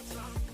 Time.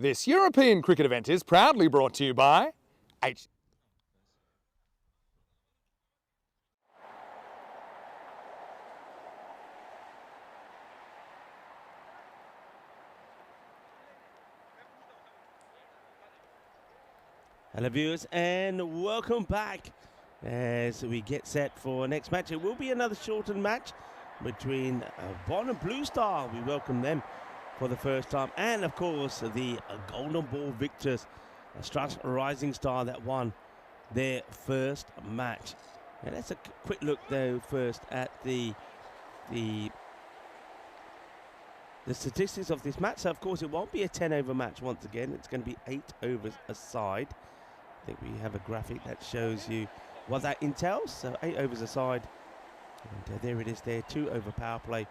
This European cricket event is proudly brought to you by Hello viewers and welcome back as we get set for next match. It will be another shortened match between Bonn and Blue Star. We welcome them for the first time, and of course the Golden Ball victors, Strutt's Rising Star, that won their first match. And let's a quick look though first at the statistics of this match. So of course it won't be a 10-over match once again. It's going to be 8 overs a side. I think we have a graphic that shows you what that entails. So 8 overs a side, and there it is there, 2 over power play,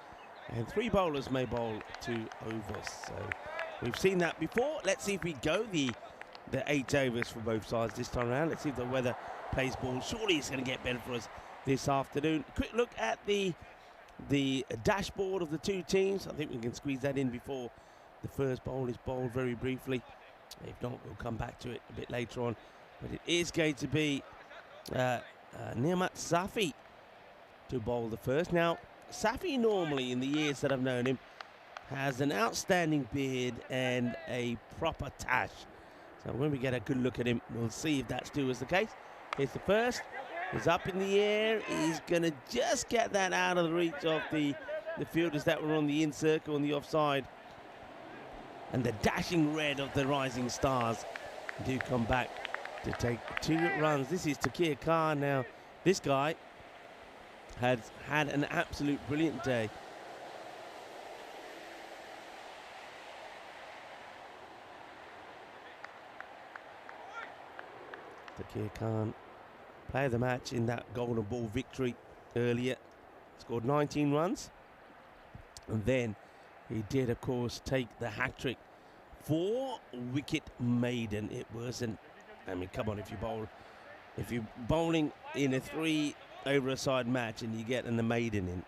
and 3 bowlers may bowl 2 overs. So we've seen that before. Let's see if we go the 8 overs for both sides this time around. Let's see if the weather plays ball. Surely it's going to get better for us this afternoon. Quick look at the dashboard of the two teams. I think we can squeeze that in before the first bowl is bowled very briefly. If not, we'll come back to it a bit later on. But it is going to be Niamat Safi to bowl the first. Now, Safi normally, in the years that I've known him, has an outstanding beard and a proper tash. So when we get a good look at him, we'll see if that still is the case. Here's the first. He's up in the air. He's going to just get that out of the reach of the fielders that were on the in circle on the offside. And the dashing red of the Rising Stars do come back to take 2 runs. This is Takir Khan now. This guy has had an absolute brilliant day. Takir Khan, player of the match in that Golden Ball victory earlier, scored 19 runs. And then he did, of course, take the hat-trick. 4-wicket maiden it was. And I mean, come on, if you're bowling in a 3 over a side match and you get the maiden in,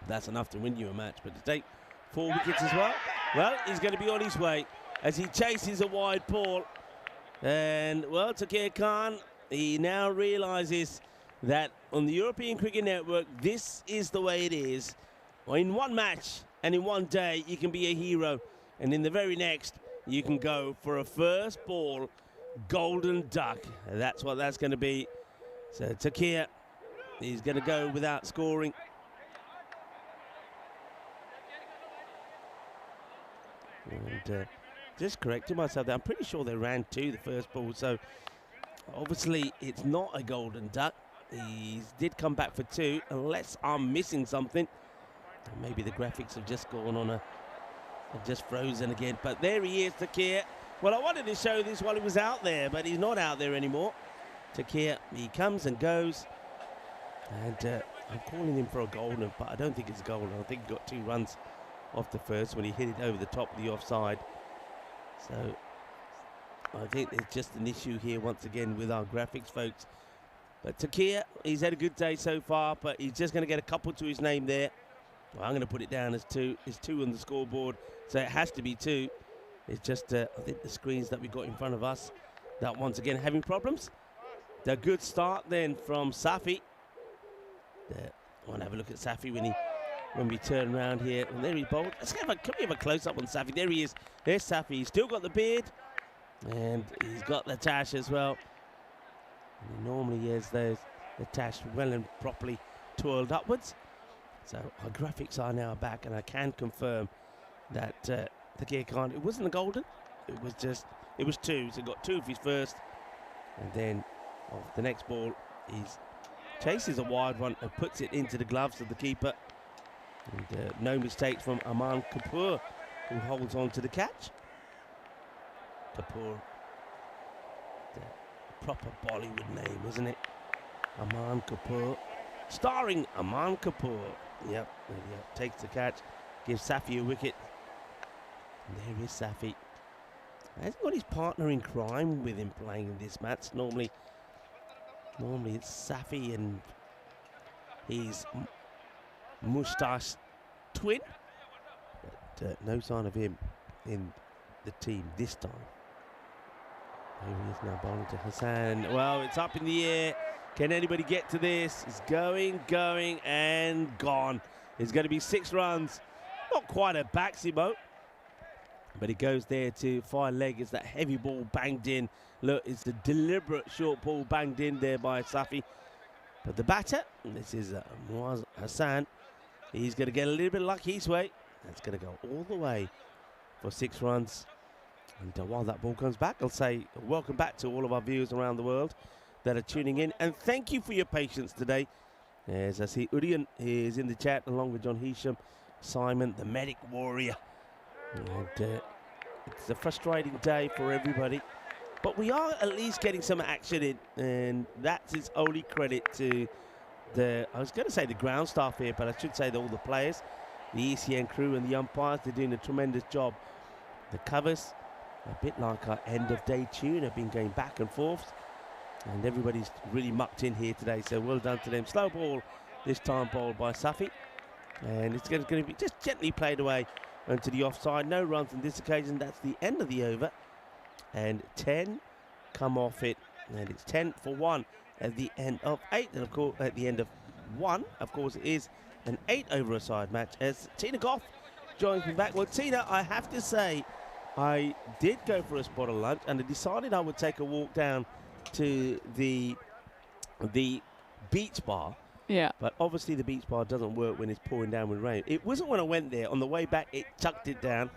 that's enough to win you a match. But to take 4 wickets as well, he's going to be on his way as he chases a wide ball. And well, Takir Khan, he now realizes that on the European Cricket Network, this is the way it is. In one match and in one day, you can be a hero, and in the very next, you can go for a first ball golden duck. And that's what that's going to be. So Takir, he's going to go without scoring. And just correcting myself there, I'm pretty sure they ran 2 the first ball, so obviously it's not a golden duck. He did come back for 2, unless I'm missing something. Maybe the graphics have just gone on have just frozen again. But there he is, Takir. Well, I wanted to show this while he was out there, but he's not out there anymore. Takir, he comes and goes. And I'm calling him for a golden, but I don't think it's golden. I think he got 2 runs off the first when he hit it over the top of the offside. So I think it's just an issue here once again with our graphics, folks. But Takir, he's had a good day so far, but he's just going to get a couple to his name there. Well, I'm going to put it down as 2. It's 2 on the scoreboard, so it has to be 2. It's just, I think, the screens that we got in front of us that once again having problems. The good start then from Safi. I want to have a look at Safi when we turn around here. And there he bowled. Can we have a close-up on Safi? There he is. There's Safi. He's still got the beard, and he's got the tash as well. And he normally has the tash well and properly twirled upwards. So our graphics are now back, and I can confirm that Takir Khan, it wasn't a golden, it was 2. So he got 2 of his first, and then off the next ball, he chases a wide one and puts it into the gloves of the keeper. And no mistakes from Aman Kapoor, who holds on to the catch. Kapoor, the proper Bollywood name, isn't it? Aman Kapoor, starring Aman Kapoor. Yep, takes the catch, gives Safi a wicket. And there is Safi. Hasn't got his partner in crime with him playing in this match. Normally it's Safi and his moustache twin. But no sign of him in the team this time. Here he is now bowling to Hassan. Well, it's up in the air. Can anybody get to this? It's going, and gone. It's going to be 6 runs. Not quite a backsy boat, but it goes there to fire leg. It's that heavy ball banged in. Look, it's a deliberate short ball banged in there by Safi. But the batter, this is Muaz Hassan. He's going to get a little bit of luck his way. That's going to go all the way for 6 runs. And while that ball comes back, I'll say welcome back to all of our viewers around the world that are tuning in. And thank you for your patience today. As I see Urian is in the chat along with John Hisham, Simon, the medic warrior. And it's a frustrating day for everybody. But we are at least getting some action in. And that's its only credit to I was going to say the ground staff here, but I should say all the players, the ECN crew and the umpires. They're doing a tremendous job. The covers, a bit like our end of day tune, have been going back and forth. And everybody's really mucked in here today, so well done to them. Slow ball, this time bowled by Safi. And it's going to be just gently played away onto the offside. No runs on this occasion. That's the end of the over. And 10 come off it. And it's 10 for 1 at the end of 8. And of course, at the end of 1, of course, it is an 8 over a side match as Tina Goff joins me back. Well, Tina, I have to say, I did go for a spot of lunch and I decided I would take a walk down to the beach bar. Yeah. But obviously the beach bar doesn't work when it's pouring down with rain. It wasn't when I went there. On the way back, it chucked it down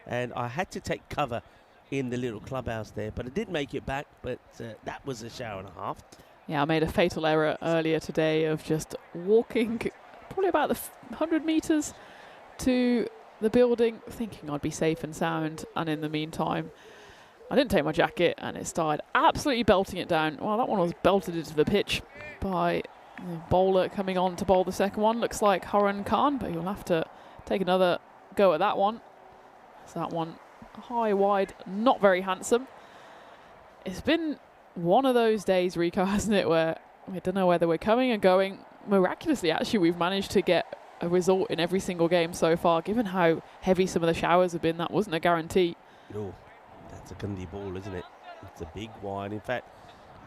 and I had to take cover in the little clubhouse there. But I did make it back, but that was a shower and a half. Yeah, I made a fatal error earlier today of just walking probably about the 100 meters to the building, thinking I'd be safe and sound, and in the meantime, I didn't take my jacket, and it started absolutely belting it down. Well, that one was belted into the pitch by the bowler coming on to bowl the second one. Looks like Harun Khan, but you'll have to take another go at that one. So that one high, wide, not very handsome. It's been one of those days, Rico, hasn't it, where we don't know whether we're coming and going. Miraculously, actually, we've managed to get a result in every single game so far. Given how heavy some of the showers have been, that wasn't a guarantee. No, that's a gundy ball, isn't it? It's a big wide. In fact,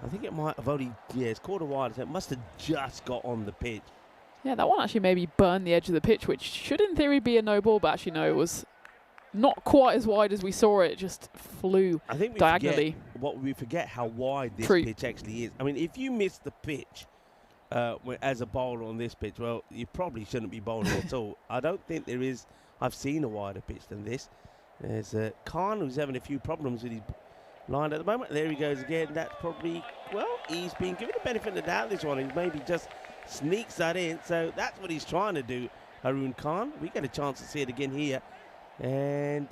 I think it might have only, it's quarter wide, so it must have just got on the pitch. Yeah, that one actually maybe burned the edge of the pitch, which should in theory be a no ball, but actually no, it was not quite as wide as we saw it. It just flew I think diagonally. We forget how wide this pitch actually is. I mean, if you miss the pitch as a bowler on this pitch, well, you probably shouldn't be bowling at all. I don't think there is. I've seen a wider pitch than this. There's Khan, who's having a few problems with his line at the moment. There he goes again. That's probably, well, he's been given the benefit of the doubt this one. He maybe just sneaks that in. So that's what he's trying to do, Harun Khan. We get a chance to see it again here. And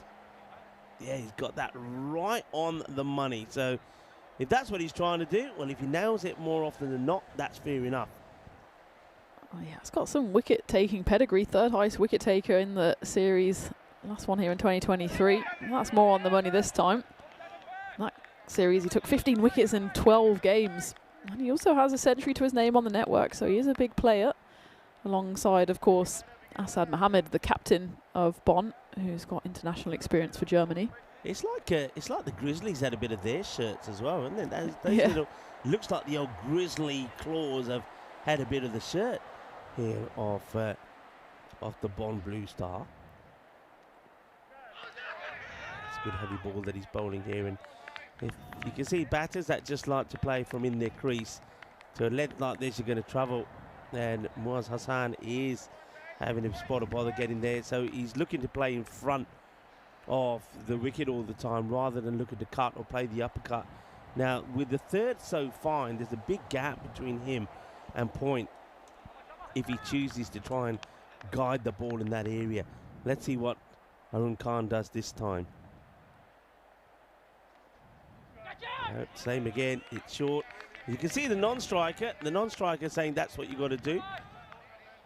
yeah, he's got that right on the money. So if that's what he's trying to do, well, if he nails it more often than not, that's fair enough. Oh yeah, it's got some wicket-taking pedigree. Third highest wicket taker in the series. Last one here in 2023. That's more on the money this time. That series, he took 15 wickets in 12 games. And he also has a century to his name on the network, so he is a big player. Alongside, of course, Asad Mohammed, the captain of Bonn, who's got international experience for Germany. It's like the Grizzlies had a bit of their shirts as well, isn't it? Those little, looks like the old Grizzly claws have had a bit of the shirt here of the Bonn Blue Star. It's a good heavy ball that he's bowling here, and if you can see batters that just like to play from in their crease to a length like this, you're going to travel, and Muaz Hassan is having a spot of bother getting there, so he's looking to play in front of the wicket all the time rather than looking to cut or play the uppercut. Now with the third so fine, there's a big gap between him and point if he chooses to try and guide the ball in that area. Let's see what Harun Khan does this time. Same again, it's short. You can see the non-striker saying that's what you got to do.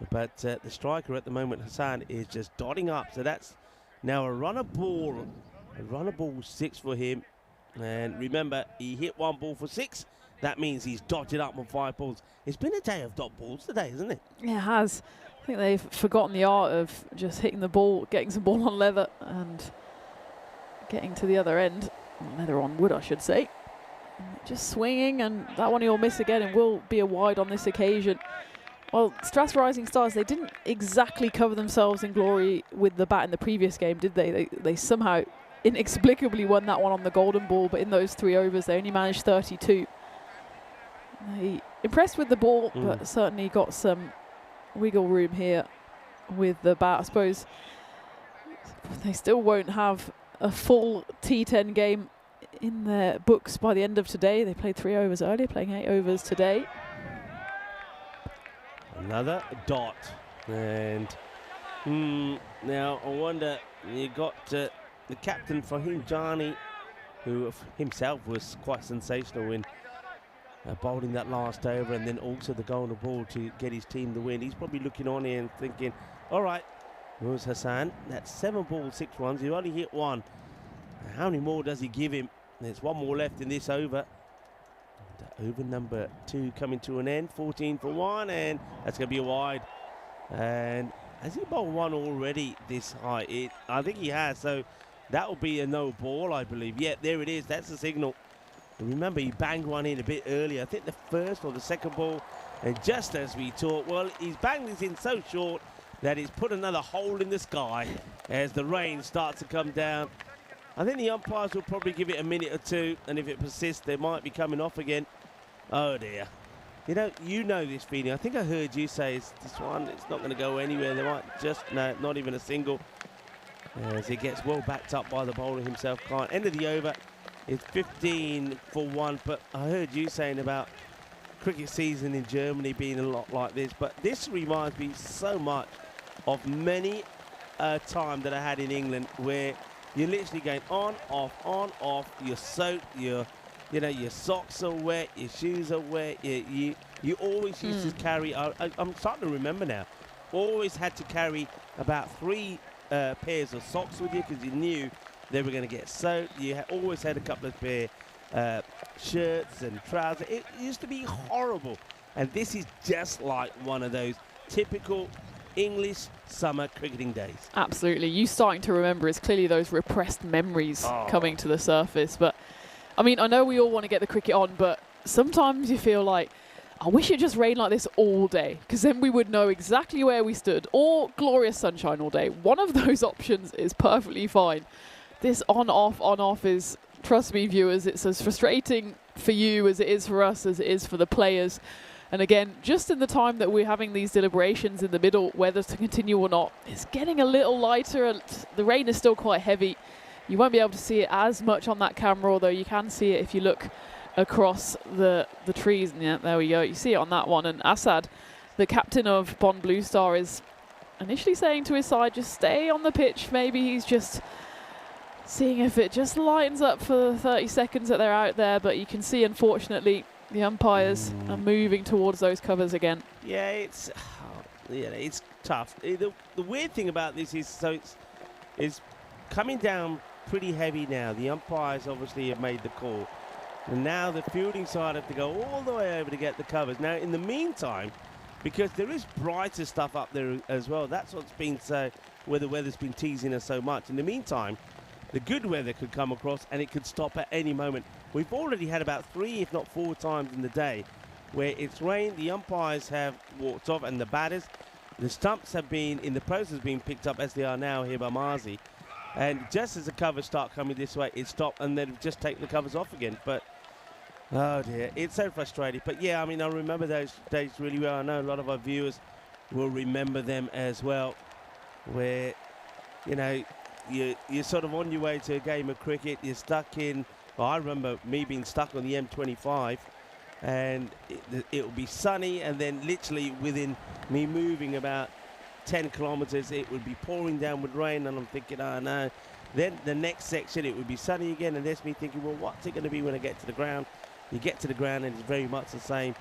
But the striker at the moment, Hassan, is just dotting up. So that's now a runner ball 6 for him. And remember, he hit 1 ball for 6. That means he's dotted up on 5 balls. It's been a day of dot balls today, hasn't it? Yeah, it has. I think they've forgotten the art of just hitting the ball, getting some ball on leather, and getting to the other end. Leather on wood, I should say. Just swinging, and that one he'll miss again and will be a wide on this occasion. Well, Strath's Rising Stars, they didn't exactly cover themselves in glory with the bat in the previous game, did they? They somehow inexplicably won that one on the golden ball, but in those 3 overs, they only managed 32. They impressed with the ball, but certainly got some wiggle room here with the bat. I suppose they still won't have a full T10 game in their books by the end of today. They played 3 overs earlier, playing 8 overs today. Another dot. And now I wonder, you got the captain Fahim Jani, who himself was quite sensational in bowling that last over, and then also the golden ball to get his team the win. He's probably looking on here and thinking, all right, Moose Hassan, that's 7 balls, 6 runs. He only hit 1. How many more does he give him? There's 1 more left in this over. And over number 2 coming to an end, 14 for 1, and that's going to be a wide. And has he bowled 1 already this high? I think he has, so that will be a no ball, I believe. Yeah, there it is. That's the signal. And remember, he banged 1 in a bit earlier. I think the first or the second ball. And just as we talk, well, he's banged this in so short that he's put another hole in the sky as the rain starts to come down. I think the umpires will probably give it a minute or 2, and if it persists, they might be coming off again. Oh dear. You know this feeling. I think I heard you say this one, it's not going to go anywhere. They might just, no, not even a single. As he gets well backed up by the bowler himself. Can't. End of the over. It's 15 for 1, but I heard you saying about cricket season in Germany being a lot like this, but this reminds me so much of many a time that I had in England where you're literally going on, off, you're soaked, your socks are wet, your shoes are wet, you always used to carry, I'm starting to remember now, always had to carry about 3 pairs of socks with you because you knew they were going to get soaked. You always had a couple of pair shirts and trousers. It used to be horrible. And this is just like one of those typical English summer cricketing days. Absolutely. You starting to remember is clearly those repressed memories coming to the surface. But, I mean, I know we all want to get the cricket on, but sometimes you feel like, I wish it just rained like this all day, because then we would know exactly where we stood, or glorious sunshine all day. One of those options is perfectly fine. This on-off is, trust me, viewers, it's as frustrating for you as it is for us, as it is for the players. And again, just in the time that we're having these deliberations in the middle, whether to continue or not, it's getting a little lighter. And the rain is still quite heavy. You won't be able to see it as much on that camera, although you can see it if you look across the trees. And yeah, there we go. You see it on that one. And Assad, the captain of Bond Blue Star, is initially saying to his side, just stay on the pitch. Maybe he's just seeing if it just lightens up for the 30 seconds that they're out there. But you can see, unfortunately, the umpires are moving towards those covers again. Yeah, it's tough. The weird thing about this is, it's coming down pretty heavy now. The umpires obviously have made the call. And now the fielding side have to go all the way over to get the covers. Now, in the meantime, because there is brighter stuff up there as well, that's what's been where the weather's been teasing us so much. In the meantime, the good weather could come across and it could stop at any moment. We've already had about 3, if not 4 times in the day where it's rained, the umpires have walked off, and the batters, the stumps have been in the process of being picked up as they are now here by Marzi. And just as the covers start coming this way, it stopped, and then just take the covers off again. But oh dear, it's so frustrating. But yeah, I mean, I remember those days really well. I know a lot of our viewers will remember them as well, where, you know, you're sort of on your way to a game of cricket. You're stuck in, well, I remember me being stuck on the M25, and it would be sunny, and then literally within me moving about 10 kilometers, it would be pouring down with rain, and I'm thinking, oh no. Then the next section, it would be sunny again, and there's me thinking, well, what's it going to be when I get to the ground? You get to the ground, and it's very much the same.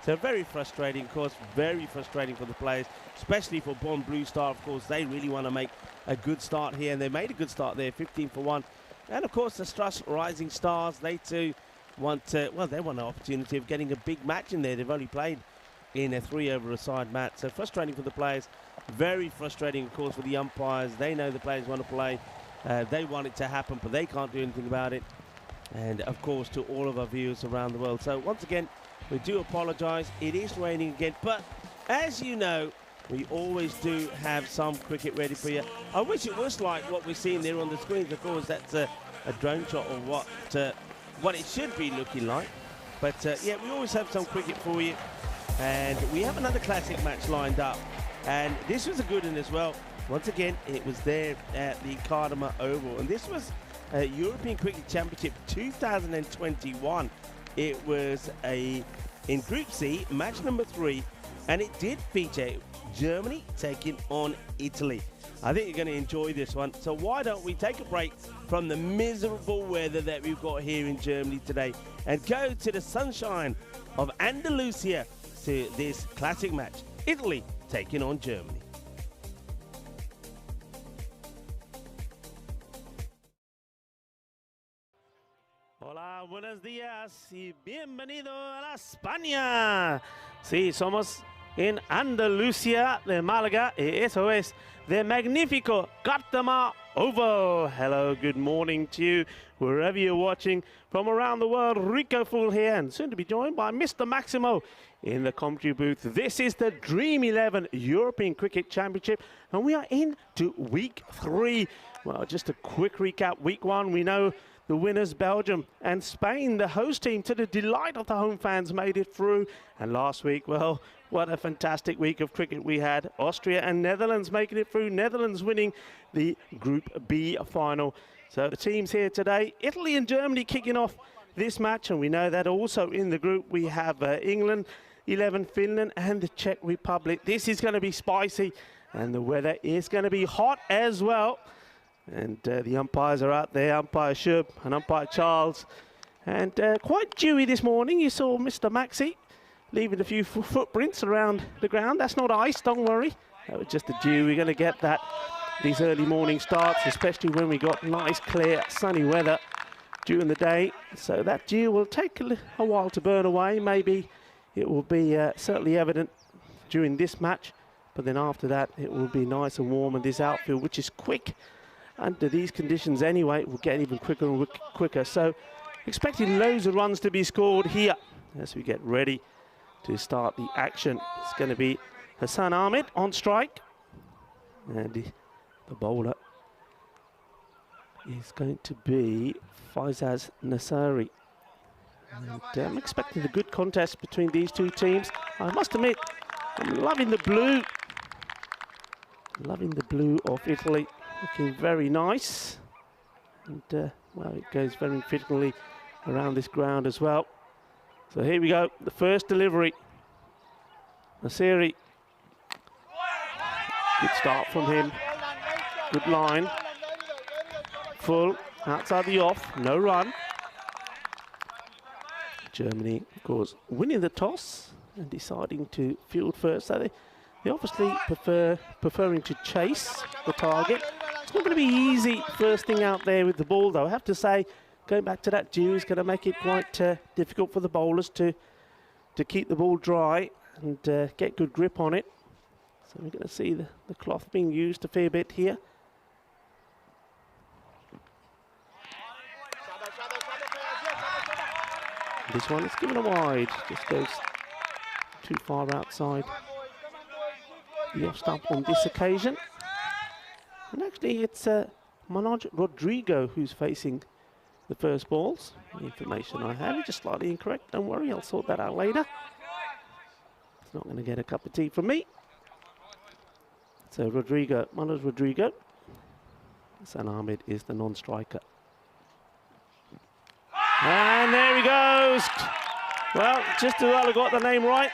So very frustrating, of course, very frustrating for the players, especially for Bond Blue Star. Of course, they really want to make a good start here, and they made a good start there, 15 for 1. And of course, the Strath's Rising Stars, they too want they want an opportunity of getting a big match in there. They've only played in a 3-over-a-side match, so frustrating for the players. Very frustrating, of course, for the umpires. They know the players want to play. They want it to happen, but they can't do anything about it. And of course, to all of our viewers around the world. So once again, we do apologise. It is raining again, but as you know, we always do have some cricket ready for you. I wish it was like what we're seeing there on the screens. Of course, that's a drone shot of what it should be looking like. But yeah, we always have some cricket for you. And we have another classic match lined up. And this was a good one as well. Once again, it was there at the Cardamom Oval. And this was a European Cricket Championship 2021. It was in Group C, match number 3. And it did feature Germany taking on Italy. I think you're going to enjoy this one. So why don't we take a break from the miserable weather that we've got here in Germany today and go to the sunshine of Andalusia to this classic match. Italy taking on Germany. Hola, buenos días y bienvenido a la España. Sí, somos en Andalucía de Málaga y eso es the magnifico Cardamom Oval. Hello, good morning to you wherever you're watching from around the world. Rico Fool here and soon to be joined by Mr. Maximo in the commentary booth. This is the Dream 11 European Cricket Championship and we are into week 3. Well, just a quick recap. Week 1, we know the winners, Belgium and Spain, the host team, to the delight of the home fans, made it through. And last week, well, what a fantastic week of cricket we had. Austria and Netherlands making it through. Netherlands winning the Group B final. So the teams here today, Italy and Germany kicking off this match. And we know that also in the group we have England, 11, Finland and the Czech Republic. This is going to be spicy and the weather is going to be hot as well. And the umpires are out there, umpire Shub and umpire Charles. And quite dewy this morning. You saw Mr. Maxi leaving a few footprints around the ground. That's not ice, don't worry. That was just the dew. We're going to get that these early morning starts, especially when we got nice, clear, sunny weather during the day. So that dew will take a while to burn away. Maybe it will be certainly evident during this match. But then after that, it will be nice and warm in this outfield, which is quick. Under these conditions anyway, it will get even quicker and quicker. So expecting loads of runs to be scored here as we get ready to start the action. It's going to be Hassan Ahmed on strike. And the bowler is going to be Faizaz Nasari. And I'm expecting a good contest between these two teams. I must admit, I'm loving the blue. Loving the blue of Italy. Looking very nice. And, well, it goes very fittingly around this ground as well. So here we go. The first delivery. Nasiri. Good start from him. Good line. Full. Outside the off. No run. Germany, of course, winning the toss and deciding to field first. So they obviously preferring to chase the target. It's not going to be easy first thing out there with the ball, though. I have to say, going back to that dew is going to make it quite difficult for the bowlers to keep the ball dry and get good grip on it. So we're going to see the cloth being used a fair bit here. This one is given a wide, just goes too far outside the off stump on this occasion. And actually it's Manoj Rodrigo who's facing the first balls. The information I have is just slightly incorrect. Don't worry, I'll sort that out later. It's not going to get a cup of tea from me. So Rodrigo, Manoj Rodrigo. Hassan Ahmed is the non-striker. And there he goes. Well, just as well I got the name right.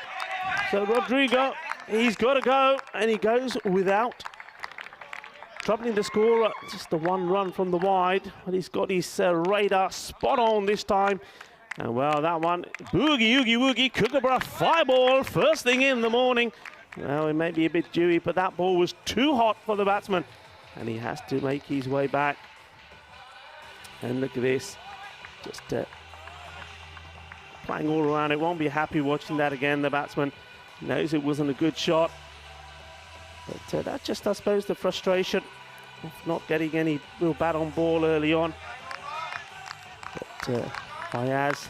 So Rodrigo, he's got to go, and he goes without troubling the scorer. Just the one run from the wide, but he's got his radar spot on this time. And well, that one, boogie, oogie, woogie, Kookaburra, 5 ball, first thing in the morning. Well, it may be a bit dewy, but that ball was too hot for the batsman, and he has to make his way back. And look at this, just playing all around. It won't be happy watching that again. The batsman knows it wasn't a good shot. But that's just, I suppose, the frustration of not getting any real bat on ball early on. But Fayaz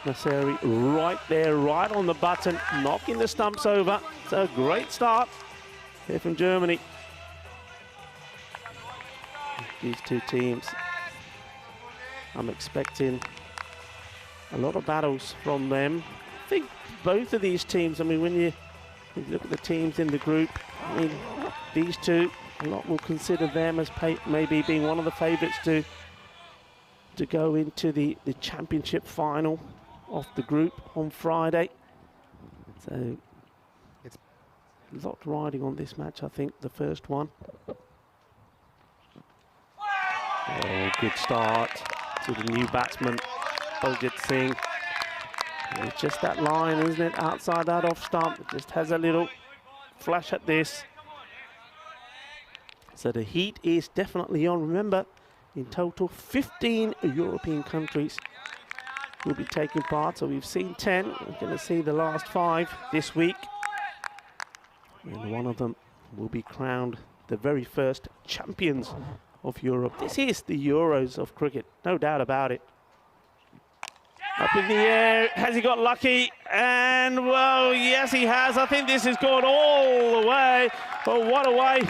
Nasseri right there, right on the button, knocking the stumps over. It's a great start here from Germany. These two teams, I'm expecting a lot of battles from them. I think both of these teams, I mean, when you look at the teams in the group, I mean, these two, a lot will consider them as maybe being one of the favourites to go into the championship final of the group on Friday. So it's a lot riding on this match, I think, the first one. Oh, good start to the new batsman, Baljit Singh. And it's just that line, isn't it, outside that off stump. It just has a little flash at this. So the heat is definitely on. Remember, in total, 15 European countries will be taking part. So we've seen 10. We're going to see the last 5 this week. And one of them will be crowned the very first champions of Europe. This is the Euros of cricket, no doubt about it. Up in the air, has he got lucky? And well, yes he has. I think this has gone all the way. But what a way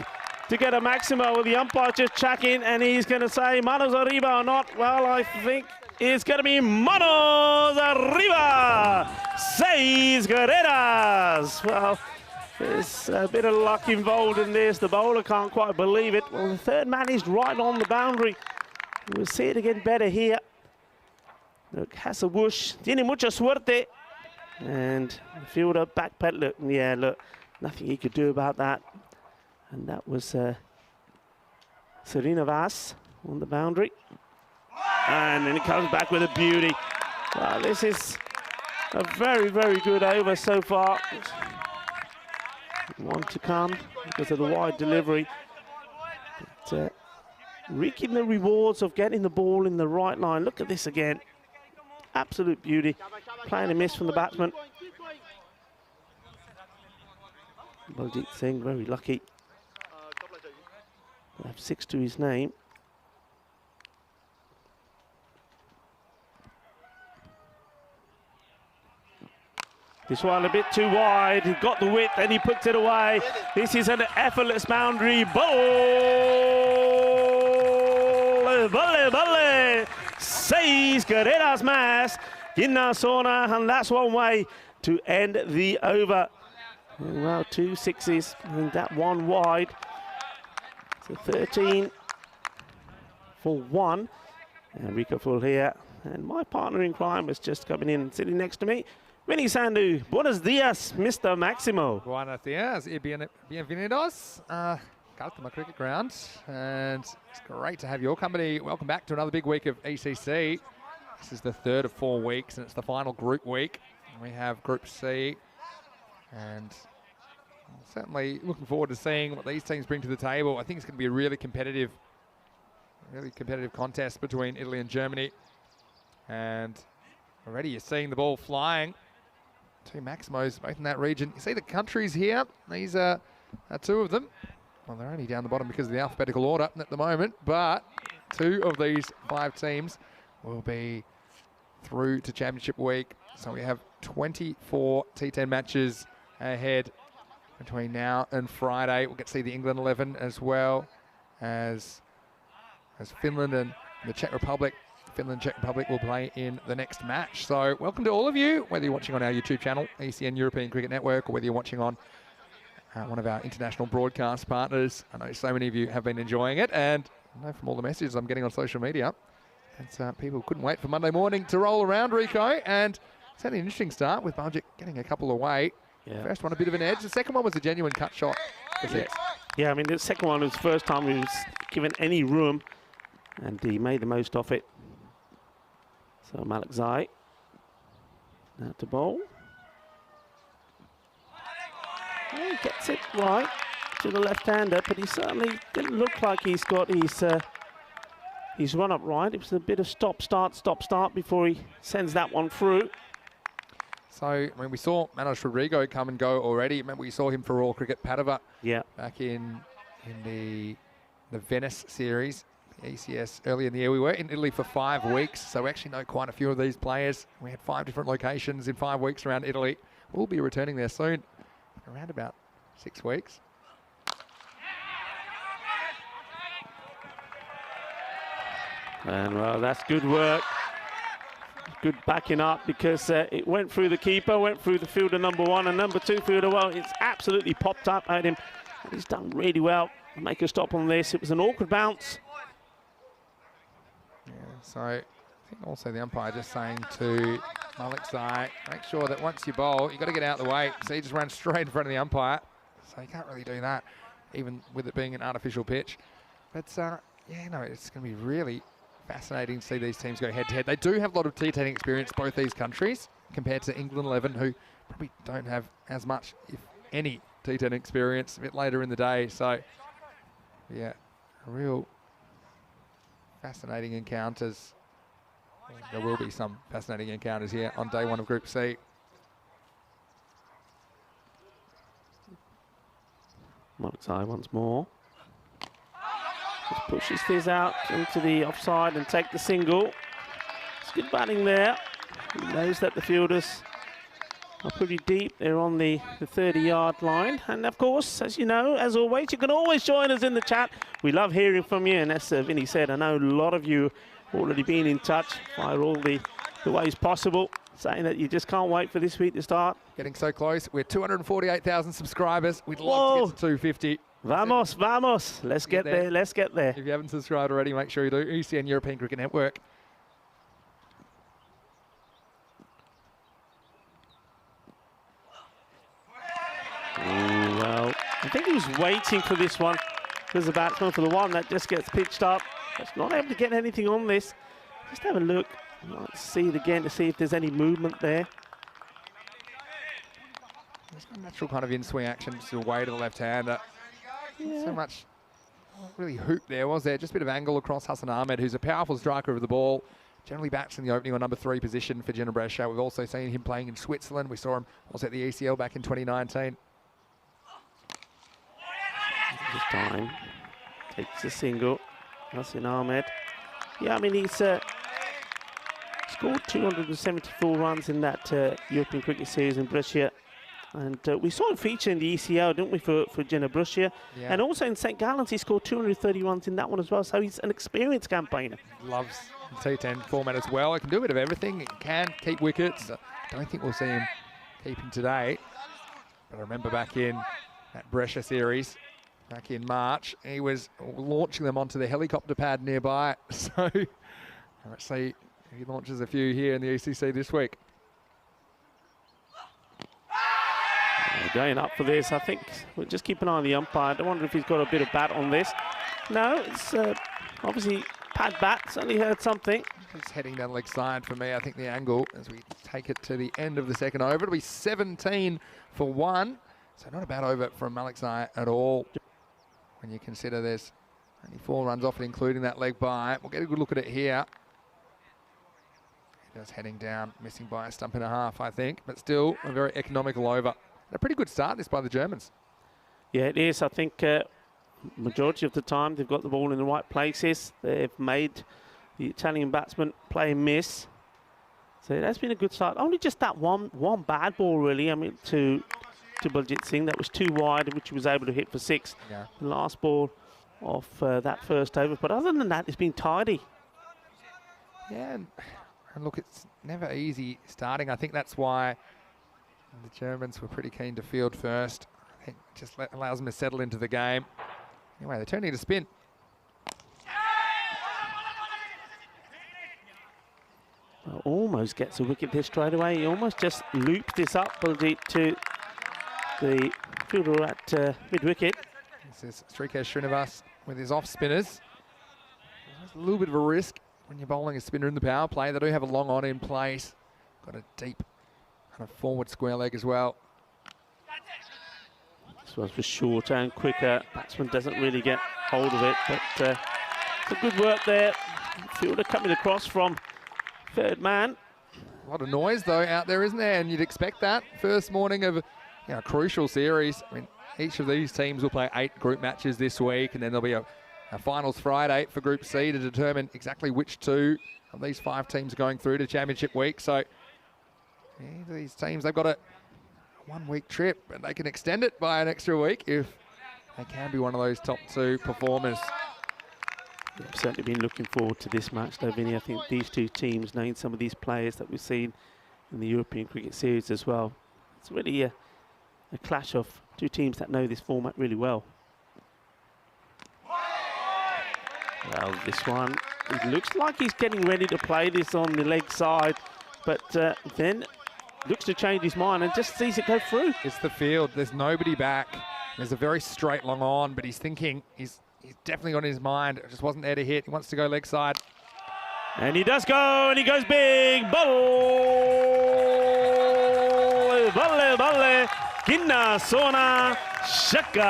to get a Maximo with the umpire just checking, and he's going to say manos arriba or not. Well, I think it's going to be manos arriba. 6 carreras. Well, there's a bit of luck involved in this. The bowler can't quite believe it. Well, the third man is right on the boundary. We'll see it again better here. Look, has a whoosh. Tiene mucha suerte. And the fielder backpedal. Look, yeah, look, nothing he could do about that. And that was Serena Vas on the boundary. And then he comes back with a beauty. Well, this is a very, very good over so far. One to come because of the wide delivery. But, reaping the rewards of getting the ball in the right line. Look at this again. Absolute beauty. Playing a miss from the batsman. Baljit Singh, very lucky. They have 6 to his name. This one a bit too wide. He got the width and he puts it away. This is an effortless boundary. Ball! Balle, balle! 6 carreras más in la zona, and that's one way to end the over. Well, 2 sixes and that one wide. So 13 for 1. And Rico Full here. And my partner in crime is just coming in and sitting next to me. Vinny Sandu, buenos dias, Mr. Maximo. Buenos dias y bienvenidos. Kartama Cricket Ground, and it's great to have your company. Welcome back to another big week of ECC. This is the 3rd of 4 weeks, and it's the final group week. We have Group C, and certainly looking forward to seeing what these teams bring to the table. I think it's going to be a really competitive contest between Italy and Germany, and already you're seeing the ball flying. 2 Maximos, both in that region. You see the countries here. These are 2 of them. Well, they're only down the bottom because of the alphabetical order at the moment, but 2 of these 5 teams will be through to championship week. So we have 24 T10 matches ahead between now and Friday. We'll get to see the England 11 as well as Finland and the Czech Republic. Finland and Czech Republic will play in the next match. So welcome to all of you, whether you're watching on our YouTube channel, ECN European Cricket Network, or whether you're watching on one of our international broadcast partners. I know so many of you have been enjoying it, and I know from all the messages I'm getting on social media, that people couldn't wait for Monday morning to roll around, Rico, and it's had an interesting start with Baljit getting a couple away. Yeah. First one a bit of an edge, the second one was a genuine cut shot. Yeah, I mean the second one was the first time he was given any room, and he made the most of it. So Malik Zai now to bowl. He gets it right to the left-hander, but he certainly didn't look like he's got his run up right. It was a bit of stop, start before he sends that one through. So, I mean, we saw Manos Rodrigo come and go already. Remember, we saw him for Royal Cricket Padova back in the the Venice series, the ECS earlier in the year. We were in Italy for 5 weeks, so we actually know quite a few of these players. We had 5 different locations in 5 weeks around Italy. We'll be returning there soon, around about 6 weeks. And well, that's good work. Good backing up, because it went through the keeper, went through the fielder number 1 and number 2 fielder. Well, it's absolutely popped up at him. And he's done really well to make a stop on this. It was an awkward bounce. Yeah, so I think also the umpire just saying to Malik Zai, make sure that once you bowl, you've got to get out of the way. So he just ran straight in front of the umpire. So you can't really do that, even with it being an artificial pitch. But yeah, no, it's going to be really fascinating to see these teams go head-to-head. They do have a lot of T10 experience, both these countries, compared to England 11, who probably don't have as much, if any, T10 experience a bit later in the day. So, yeah, real fascinating encounters. There will be some fascinating encounters here on day 1 of Group C. Moxai once more. Just pushes this out into the offside and take the single. It's good batting there. He knows that the fielders are pretty deep. They're on the 30-yard line. And of course, as you know, as always, you can always join us in the chat. We love hearing from you. And as Vinny said, I know a lot of you already been in touch via all the ways possible, saying that you just can't wait for this week to start. Getting so close. We're 248,000 subscribers. We'd love to get to 250. Vamos, vamos. Let's get there. Let's get there. If you haven't subscribed already, make sure you do. ECN European Cricket Network. Well, I think he was waiting for this one. There's a batsman for the one that just gets pitched up. It's not able to get anything on this. Just have a look. Let's see it again to see if there's any movement there. There's a natural kind of in-swing action just away to the left-hander. Yeah. So much really hoop there, was there? Just a bit of angle across Hassan Ahmed, who's a powerful striker of the ball. Generally bats in the opening on number 3 position for Jenna Brescia. We've also seen him playing in Switzerland. We saw him also at the ECL back in 2019. This time takes a single. Hassan Ahmed. Yeah, I mean, he's scored 274 runs in that European Cricket Series in Brescia. And we saw him feature in the ECL, didn't we, for Jenna Brescia? Yeah. And also in St. Gallen's, he scored 230 runs in that one as well. So he's an experienced campaigner. Loves the T10 format as well. He can do a bit of everything. He can keep wickets. I don't think we'll see him keeping today. But I remember back in that Brescia series, back in March, he was launching them onto the helicopter pad nearby. So let's see if he launches a few here in the ECC this week. Going up for this, I think we'll just keep an eye on the umpire. I wonder if he's got a bit of bat on this. No, it's obviously pad bat. Certainly heard something. It's heading down the leg side for me. I think the angle, as we take it to the end of the second over, it'll be 17 for 1. So not a bad over from Malik Zai at all. When you consider there's only 4 runs off it, including that leg by. We'll get a good look at it here. Just heading down, missing by a stump and a half, I think. But still a very economical over. A pretty good start this by the Germans. Yeah, it is. I think majority of the time they've got the ball in the right places. They've made the Italian batsman play and miss. So it has been a good start. Only just that one bad ball, really. I mean, to Baljit Singh. That was too wide, which he was able to hit for 6. Yeah. The last ball of that first over. But other than that, it's been tidy. Yeah, and look, it's never easy starting. I think that's why the Germans were pretty keen to field first. I think it just allows them to settle into the game. Anyway, they're turning to spin. Well, almost gets a wicket there straight away. He almost just looped this up, Baljit, to the fielder at mid-wicket. This is Srikesh Srinivas with his off-spinners. There's a little bit of a risk when you're bowling a spinner in the power play. They do have a long on in place. Got a deep kind of forward square leg as well. This was for shorter and quicker. Batsman doesn't really get hold of it, but it's a good work there. Fielder coming across from third man. A lot of noise though out there, isn't there? And you'd expect that. First morning of a crucial series. I mean, each of these teams will play 8 group matches this week, and then there'll be a finals Friday for Group C to determine exactly which 2 of these 5 teams are going through to Championship Week. So these teams, they've got a 1-week trip, and they can extend it by an extra week if they can be one of those top 2 performers. I've certainly been looking forward to this match, though, Vinny. I think these 2 teams, knowing some of these players that we've seen in the European Cricket Series as well, it's really a clash of 2 teams that know this format really well. Well, this one, it looks like he's getting ready to play this on the leg side, but then looks to change his mind and just sees it go through. It's the field. There's nobody back. There's a very straight long on, but he's thinking, he's definitely got in his mind. It just wasn't there to hit. He wants to go leg side. And he does go, and he goes big. Balle, Kinna Sona Shakalagya.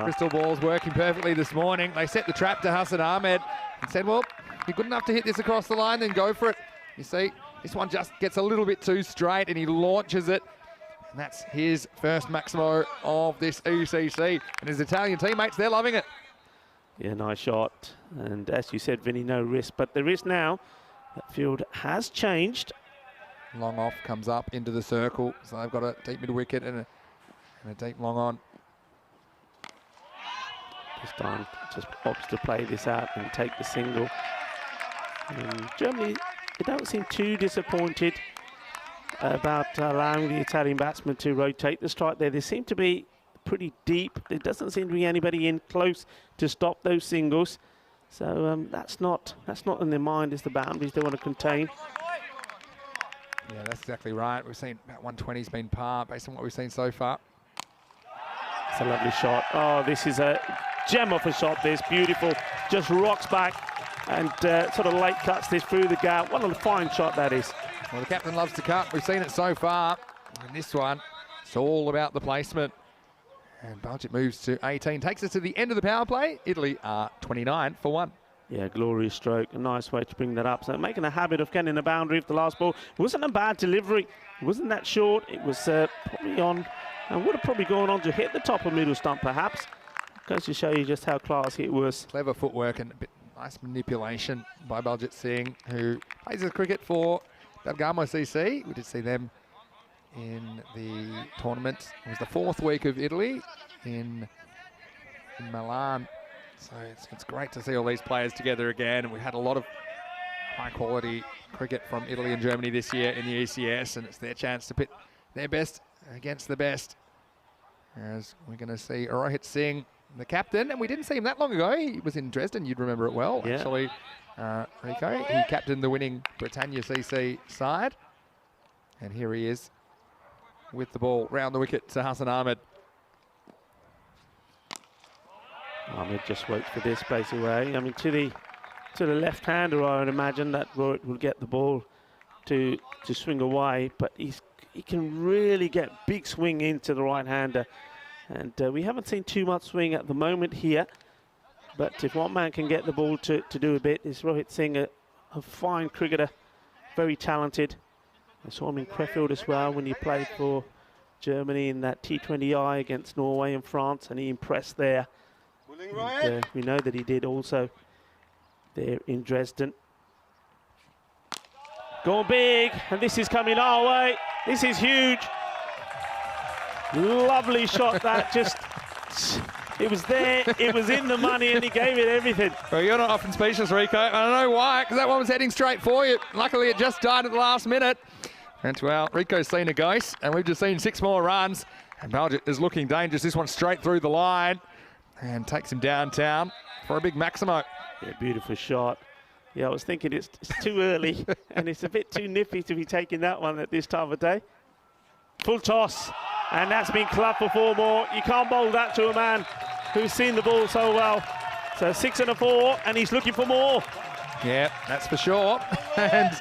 Crystal ball's working perfectly this morning. They set the trap to Hassan Ahmed and said, well, you're good enough to hit this across the line, then go for it. You see, this one just gets a little bit too straight, and he launches it. And that's his first Maximo of this ECC. And his Italian teammates, they're loving it. Yeah, nice shot. And as you said, Vinny, no risk. But there is now. That field has changed. Long off comes up into the circle. So they've got a deep mid wicket and a deep long on. This time just opts to play this out and take the single. And Germany, they don't seem too disappointed about allowing the Italian batsmen to rotate the strike there. They seem to be pretty deep. There doesn't seem to be anybody in close to stop those singles. So that's not in their mind, is the boundaries they want to contain. Yeah, that's exactly right. We've seen about 120's been par based on what we've seen so far. It's a lovely shot. Oh, this is a gem of a shot. This beautiful. Just rocks back and sort of late cuts this through the gap. What a fine shot that is. Well, the captain loves to cut. We've seen it so far. And this one, it's all about the placement. And Belgium moves to 18. Takes us to the end of the power play. Italy are 29 for 1. Yeah, glorious stroke. A nice way to bring that up. So making a habit of getting the boundary of the last ball. It wasn't a bad delivery. It wasn't that short. It was probably on, and would have probably gone on to hit the top of middle stump perhaps. Goes to show you just how classy it was. Clever footwork and a bit nice manipulation by Baljit Singh, who plays his cricket for Belgamo CC. We did see them in the tournament. It was the 4th week of Italy in Milan. So it's great to see all these players together again. And we had a lot of high-quality cricket from Italy and Germany this year in the ECS, and it's their chance to pit their best against the best. As we're going to see Rohit Singh, the captain, and we didn't see him that long ago. He was in Dresden, you'd remember it well, yeah. Actually. Rico, he captained the winning Britannia CC side. And here he is with the ball round the wicket to Hassan Ahmed. Ahmed just waits for this place away. I mean, to the left-hander, I would imagine that Rohit will get the ball to swing away, but he can really get big swing into the right-hander. And we haven't seen too much swing at the moment here. But if one man can get the ball to do a bit, is Rohit Singh, a fine cricketer, very talented. I saw him in Krefeld as well when he played for Germany in that T20I against Norway and France, and he impressed there. And, we know that he did also there in Dresden. Going big, and this is coming our way. This is huge. Lovely shot that just... It was there, it was in the money, and he gave it everything. Well, you're not often speechless, Rico. I don't know why, because that one was heading straight for you. Luckily, it just died at the last minute. And well, Rico's seen a ghost, and we've just seen 6 more runs. And Baljit is looking dangerous. This one straight through the line and takes him downtown for a big Maximo. Yeah, beautiful shot. Yeah, I was thinking it's too early, and it's a bit too nippy to be taking that one at this time of day. Full toss. And that's been clubbed for 4 more. You can't bowl that to a man who's seen the ball so well. So 6 and a 4, and he's looking for more. Yeah, that's for sure. And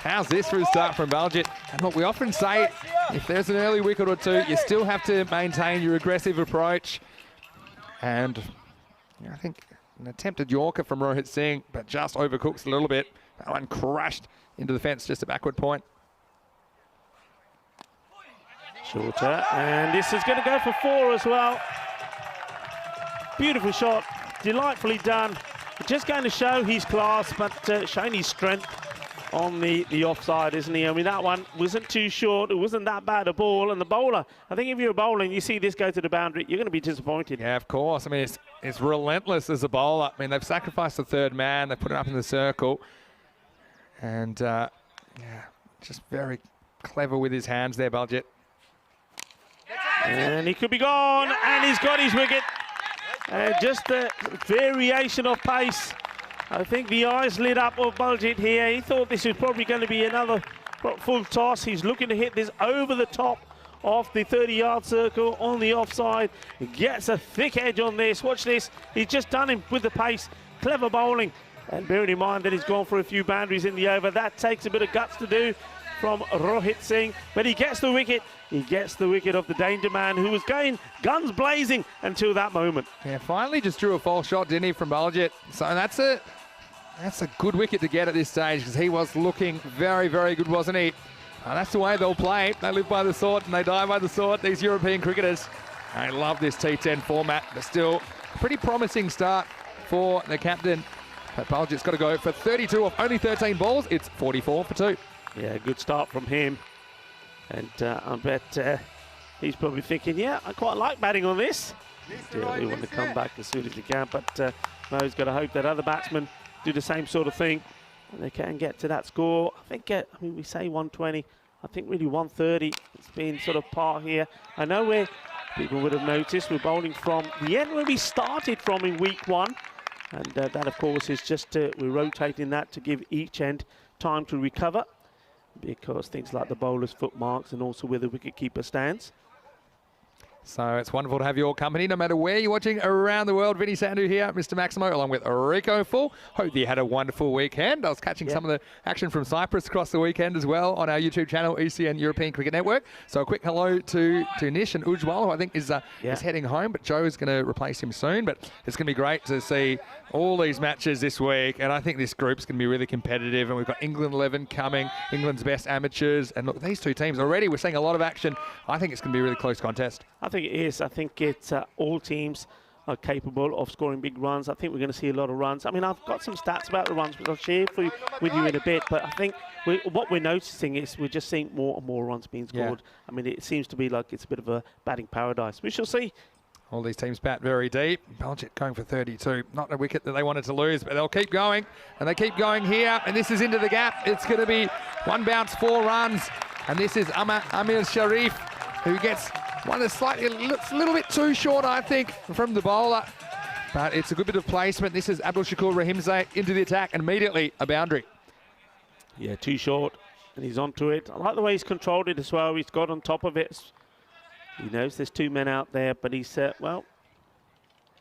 how's this for a start from Baljit? And look, we often say if there's an early wicket or two, you still have to maintain your aggressive approach. And I think an attempted Yorker from Rohit Singh, but just overcooks a little bit. That one crashed into the fence, just a backward point. Shorter, and this is going to go for 4 as well. Beautiful shot, delightfully done. Just going to show his class, but showing his strength on the offside, isn't he? I mean, that one wasn't too short. It wasn't that bad a ball. And the bowler, I think if you're a bowler and you see this go to the boundary, you're going to be disappointed. Yeah, of course. I mean, it's relentless as a bowler. I mean, they've sacrificed the third man. They put it up in the circle. And, yeah, just very clever with his hands there, Baljet. And he could be gone, and he's got his wicket. Just a variation of pace. I think the eyes lit up of Baljet here. He thought this was probably going to be another full toss. He's looking to hit this over the top of the 30-yard circle on the offside. He gets a thick edge on this. Watch this. He's just done him with the pace. Clever bowling. And bearing in mind that he's gone for a few boundaries in the over, that takes a bit of guts to do from Rohit Singh. But he gets the wicket. He gets the wicket of the danger man, who was going guns blazing until that moment. Yeah, finally just drew a false shot, didn't he, from Baljet? So that's a good wicket to get at this stage, because he was looking very, very good, wasn't he? That's the way they'll play. They live by the sword and they die by the sword, these European cricketers. I love this T10 format, but still pretty promising start for the captain. But Baljet's got to go for 32 off only 13 balls. It's 44 for 2. Yeah, good start from him. And I bet he's probably thinking, yeah, I quite like batting on this. We want to come back as soon as he can, but Mo's got to hope that other batsmen do the same sort of thing, and they can get to that score. I think, I mean, we say 120. I think really 130. It's been sort of par here. I know where people would have noticed we're bowling from the end where we started from in week 1. And that, of course, is just we're rotating that to give each end time to recover, because things like the bowler's foot marks and also where the wicketkeeper stands. So it's wonderful to have your company, no matter where you're watching around the world. Vinny Sandhu here, Mr. Maximo, along with Rico Full. Hope you had a wonderful weekend. I was catching some of the action from Cyprus across the weekend as well on our YouTube channel, ECN European Cricket Network. So a quick hello to Nish and Ujwal, who I think is heading home, but Joe's going to replace him soon. But it's going to be great to see all these matches this week, and I think this group's going to be really competitive. And we've got England 11 coming, England's best amateurs, and look, these two teams already, we're seeing a lot of action. I think it's going to be a really close contest. I think it is. I think it's all teams are capable of scoring big runs. I think we're going to see a lot of runs. I mean, I've got some stats about the runs, which I'll share with you in a bit. But I think what we're noticing is we're just seeing more and more runs being scored. Yeah. I mean, it seems to be like it's a bit of a batting paradise. We shall see. All these teams bat very deep. Baljet going for 32. Not a wicket that they wanted to lose, but they'll keep going. And they keep going here. And this is into the gap. It's going to be one bounce, 4 runs. And this is Amir Sharif, who gets one that's slightly, looks a little bit too short, I think, from the bowler. But it's a good bit of placement. This is Abdul Shakur Rahimzai into the attack, and immediately a boundary. Yeah, too short, and he's onto it. I like the way he's controlled it as well. He's got on top of it. He knows there's 2 men out there, but he's, well,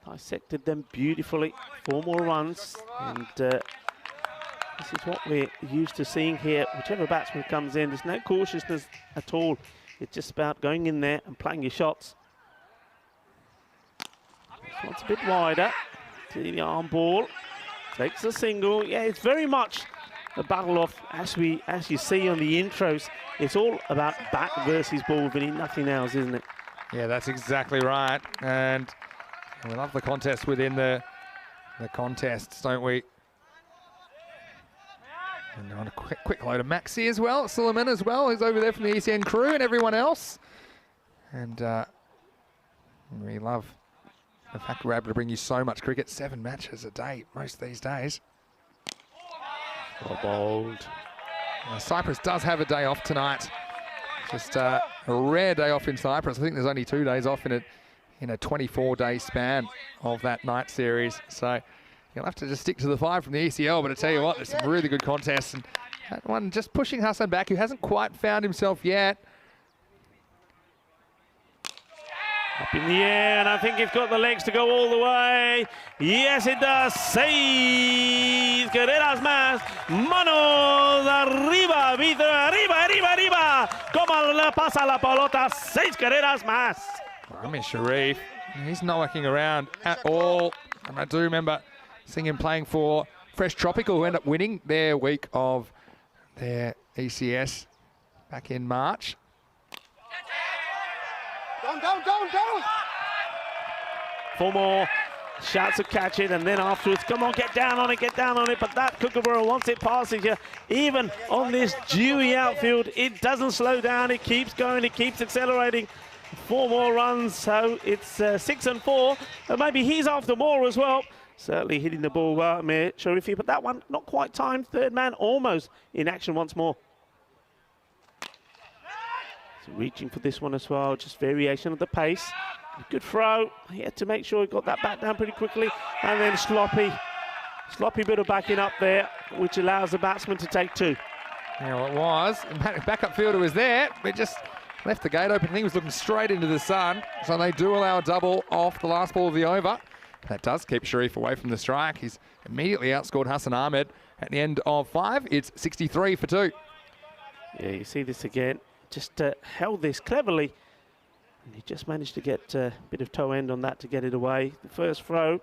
dissected them beautifully. 4 more runs, and this is what we're used to seeing here. Whichever batsman comes in, there's no cautiousness at all. It's just about going in there and playing your shots. This one's a bit wider. To the arm ball. Takes a single. Yeah, it's very much a battle of, as you see on the intros, it's all about bat versus ball, Vinny, nothing else, isn't it? Yeah, that's exactly right. And we love the contest within the contests, don't we? And on a quick load of Maxi as well, Suleiman as well, who's over there from the ECN crew, and everyone else. And we love the fact we're able to bring you so much cricket, 7 matches a day most these days. Well bowled. Cyprus does have a day off tonight. Just a rare day off in Cyprus. I think there's only 2 days off in a 24-day span of that night series. So you'll have to just stick to the 5 from the ECL, but I tell you what, there's some really good contests. And that one just pushing Hassan back, who hasn't quite found himself yet. Up in the air, and I think it's got the legs to go all the way. Yes, it does. 6 carreras más. Manos arriba, arriba. Como le pasa la pelota. 6 carreras más. Amir Sharif, he's not working around at all. And I do remember seeing him playing for Fresh Tropical, who ended up winning their week of their ECS back in March. Down. 4 more. shouts to catch it, and then afterwards, come on, get down on it, but that Kookaburra, once it passes you, even on this dewy outfield, it doesn't slow down, it keeps going, it keeps accelerating. 4 more runs, so it's 6 and 4, and maybe he's after more as well. Certainly hitting the ball well, Mir Sharifi, but that one not quite timed. Third man almost in action once more. So reaching for this one as well, just variation of the pace. Good throw. He had to make sure he got that back down pretty quickly. And then sloppy bit of backing up there, which allows the batsman to take 2. Yeah, well, it was. Backup fielder was there, but just left the gate open. He was looking straight into the sun. So they do allow a double off the last ball of the over. That does keep Sharif away from the strike. He's immediately outscored Hassan Ahmed. At the end of 5, it's 63 for 2. Yeah, you see this again. Just held this cleverly. And he just managed to get a bit of toe end on that to get it away. The first throw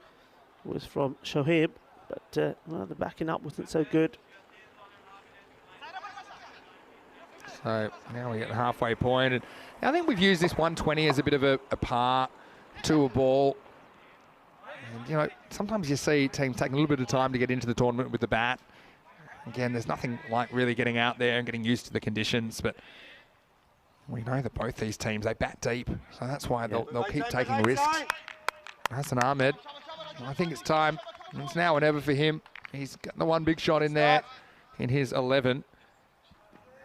was from Shoaib, but well, the backing up wasn't so good. So now we get the halfway point, and I think we've used this 120 as a bit of a par to a ball. And, you know, sometimes you see teams taking a little bit of time to get into the tournament with the bat. Again, there's nothing like really getting out there and getting used to the conditions, but we know that both these teams, they bat deep, so that's why they'll keep taking risks. Hassan Ahmed, I think it's time. It's now or never for him. He's got the one big shot in there in his 11.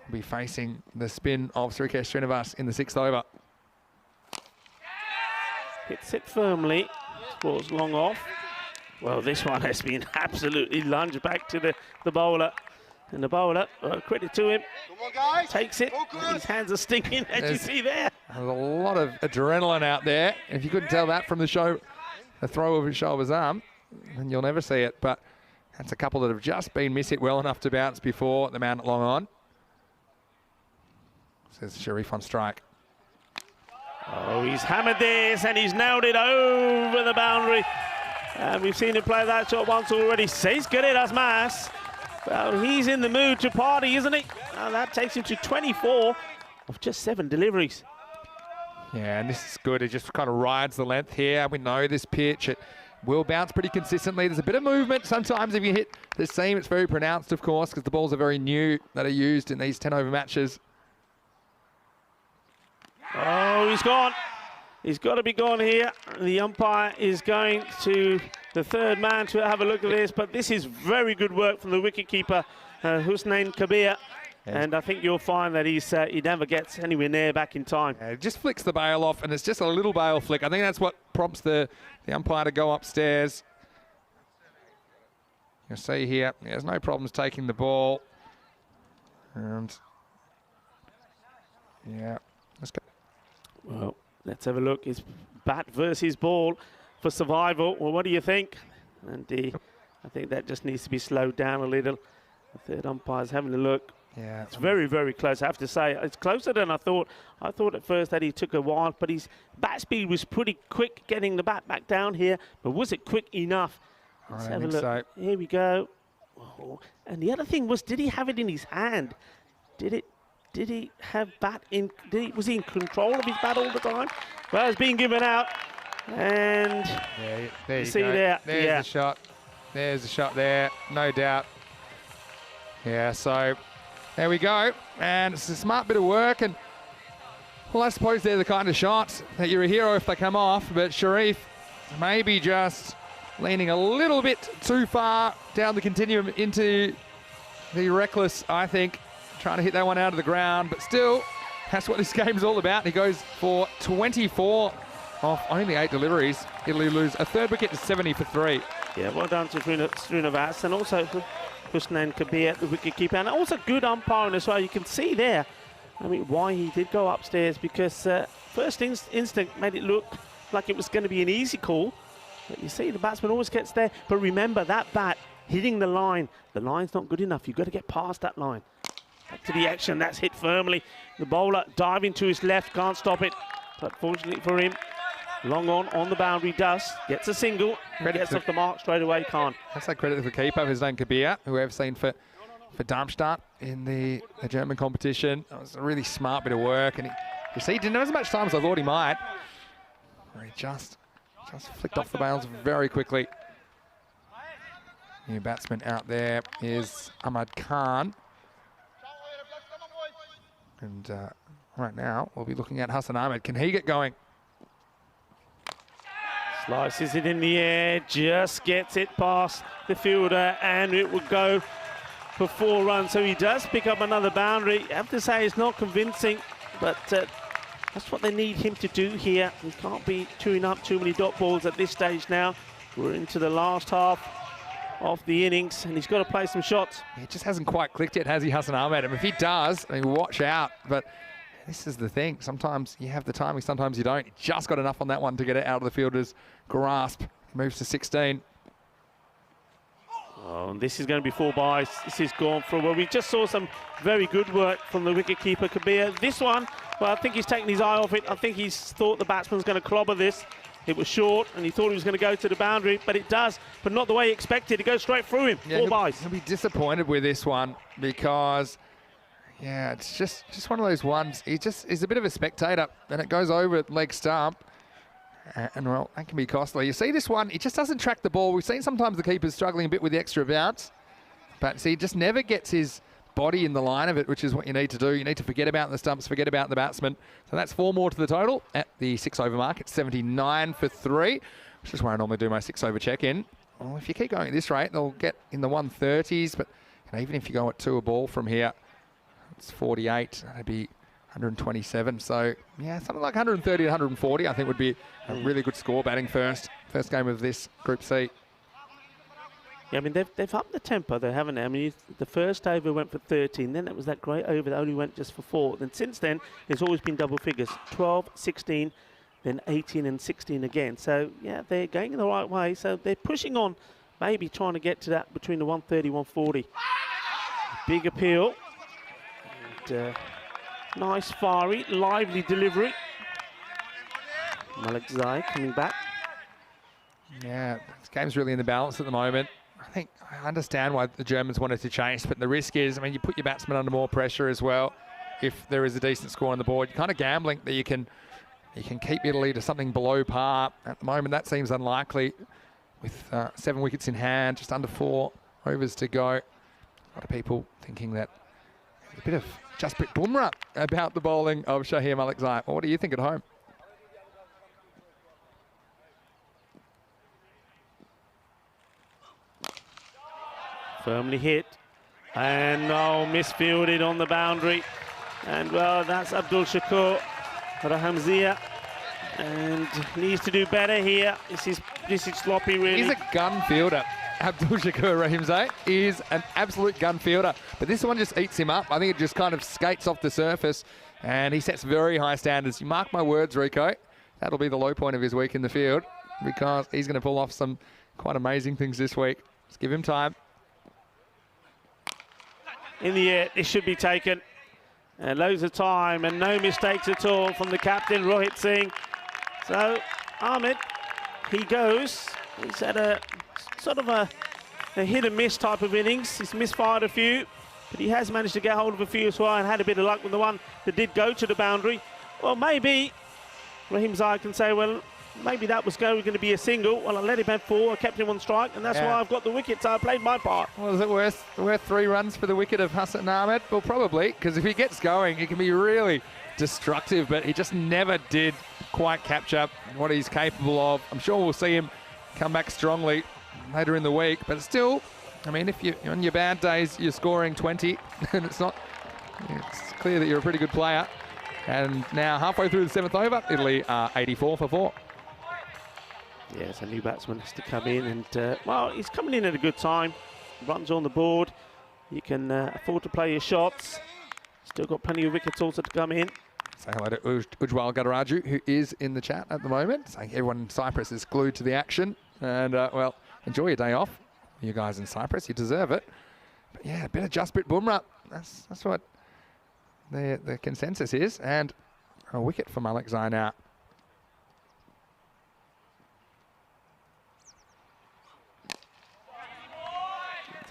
He'll be facing the spin of Srikesh Srinivas in the 6th over. Hits it firmly. Ball's long off. Well, this one has been absolutely lunged back to the bowler. And the bowler, credit to him, takes it. His hands are stinking, as you see there. There's a lot of adrenaline out there. If you couldn't tell that from the throw of his shoulder's arm, then you'll never see it. But that's a couple that have just been miss hit well enough to bounce before the man long on. Says Sharif on strike. Oh, he's hammered this and he's nailed it over the boundary. And we've seen him play that shot once already. Seis queridas más. Well, he's in the mood to party, isn't he? And that takes him to 24 of just 7 deliveries. Yeah, and this is good. It just kind of rides the length here. We know this pitch, it will bounce pretty consistently. There's a bit of movement. Sometimes if you hit the seam, it's very pronounced, of course, because the balls are very new that are used in these 10-over matches. Oh, he's gone. He's got to be gone here. The umpire is going to the third man to have a look at this, but this is very good work from the wicketkeeper, Husnain Kabir. And I think you'll find that he never gets anywhere near back in time. Yeah, it just flicks the bail off, and it's just a little bail flick. I think that's what prompts the umpire to go upstairs. You'll see here, there's no problems taking the ball. And yeah, let's go. Well, let's have a look. It's bat versus ball for survival. Well, what do you think? And I think that just needs to be slowed down a little. The third umpire's having a look. Yeah, it's very, very close. I have to say, it's closer than I thought. I thought at first that he took a while, but his bat speed was pretty quick getting the bat back down here. But was it quick enough? Let's have a look. So. Here we go. Oh. And the other thing was, did he have it in his hand? Did he have bat in? Was he in control of his bat all the time? Well, it's being given out, and there you see go. there. There's the shot. There's the shot there, no doubt. Yeah, so there we go, and it's a smart bit of work. And well, I suppose they're the kind of shots that you're a hero if they come off. But Sharif maybe just leaning a little bit too far down the continuum into the reckless, I think. Trying to hit that one out of the ground, but still, that's what this game's all about. He goes for 24 off only 8 deliveries. Italy lose a third wicket to 70 for 3. Yeah, well done to Srinivas, and also Husnain Kabir, the wicketkeeper, and also good umpiring as well. You can see there, I mean, why he did go upstairs, because first instinct made it look like it was going to be an easy call. But you see, the batsman always gets there. But remember, that bat hitting the line's not good enough. You've got to get past that line. Back to the action, that's hit firmly. The bowler diving to his left, can't stop it. But fortunately for him, long on the boundary, does. Gets a single, gets off the mark straight away, Khan. That's a credit to the keeper, his name Kabir, who we've seen for Darmstadt in the German competition. It was a really smart bit of work, and you see, he didn't have as much time as I thought he might. He just Just flicked off the bails very quickly. New batsman out there is Ahmad Khan. And right now, we'll be looking at Hassan Ahmed. Can he get going? Slices it in the air, just gets it past the fielder, and it would go for 4 runs. So he does pick up another boundary. I have to say it's not convincing, but that's what they need him to do here. He can't be chewing up too many dot balls at this stage now. We're into the last half of the innings, and he's got to play some shots. It just hasn't quite clicked yet, has he, Hassan Ahmed? And if he does, I mean, watch out. But this is the thing. Sometimes you have the timing, sometimes you don't. He just got enough on that one to get it out of the fielder's grasp. Moves to 16. Oh, and this is going to be 4 byes. This is gone for, well, we just saw some very good work from the wicketkeeper, Kabir. This one, well, I think he's taken his eye off it. I think he's thought the batsman's going to clobber this. It was short, and he thought he was going to go to the boundary, but it does, but not the way he expected. It goes straight through him. Yeah, 4 byes. He'll be disappointed with this one because, yeah, it's just one of those ones. He's a bit of a spectator, and it goes over at leg stump. And, well, that can be costly. You see this one, he just doesn't track the ball. We've seen sometimes the keepers struggling a bit with the extra bounce. But, see, he just never gets his body in the line of it, which is what you need to do. You need to forget about the stumps, forget about the batsman. So that's 4 more to the total at the 6-over mark. It's 79 for 3, which is where I normally do my 6-over check-in. Well, if you keep going at this rate, they'll get in the 130s. But even if you go at 2 a ball from here, it's 48. That'd be 127. So, yeah, something like 130 to 140, I think, would be a really good score batting first game of this Group C. Yeah, I mean, they've upped the tempo, they haven't they? I mean, the first over went for 13, then it was that great over that only went just for 4. Then since then, it's always been double figures, 12, 16, then 18 and 16 again. So, yeah, they're going in the right way. So they're pushing on, maybe trying to get to that between the 130, 140. Big appeal. And, nice, fiery, lively delivery. Malik Zai coming back. Yeah, this game's really in the balance at the moment. I understand why the Germans wanted to chase, but the risk is, I mean, you put your batsman under more pressure as well. If there is a decent score on the board, you're kind of gambling that you can keep Italy to something below par. At the moment, that seems unlikely. With 7 wickets in hand, just under 4 overs to go. A lot of people thinking that a bit of Jasprit Bumrah about the bowling of Shahir Malikzai. Well, what do you think at home? Firmly hit, and misfielded on the boundary. And well, that's Abdul Shakur Rahamzia, and needs to do better here. This is sloppy, really. He's a gun fielder. Abdul Shakur Rahimzai is an absolute gun fielder, but this one just eats him up. I think it just kind of skates off the surface, and he sets very high standards. You mark my words, Rico, that'll be the low point of his week in the field, because he's going to pull off some quite amazing things this week. Just give him time. In the air, this should be taken. And loads of time and no mistakes at all from the captain, Rohit Singh. So, Ahmed, he goes. He's had a sort of a hit and miss type of innings. He's misfired a few, but he has managed to get hold of a few as well and had a bit of luck with the one that did go to the boundary. Well, maybe Raheem Zai can say, well, maybe that was going to be a single. Well, I let him have 4, I kept him on strike, and that's why I've got the wicket, so I played my part. Well, is it worth 3 runs for the wicket of Hassan Ahmed? Well, probably, because if he gets going, he can be really destructive, but he just never did quite capture what he's capable of. I'm sure we'll see him come back strongly later in the week, but still, I mean, if you're on your bad days, you're scoring 20, and it's clear that you're a pretty good player. And now, halfway through the 7th over, Italy are 84 for 4. Yes, a new batsman has to come in, and well, he's coming in at a good time. Runs on the board. You can afford to play your shots. Still got plenty of wickets also to come in. Say hello to Ujwal Gadaraju, who is in the chat at the moment, saying everyone in Cyprus is glued to the action. And, well, enjoy your day off. You guys in Cyprus, you deserve it. But, yeah, a bit of Jasprit Bumrah. That's what the consensus is. And a wicket for Malik Zai now.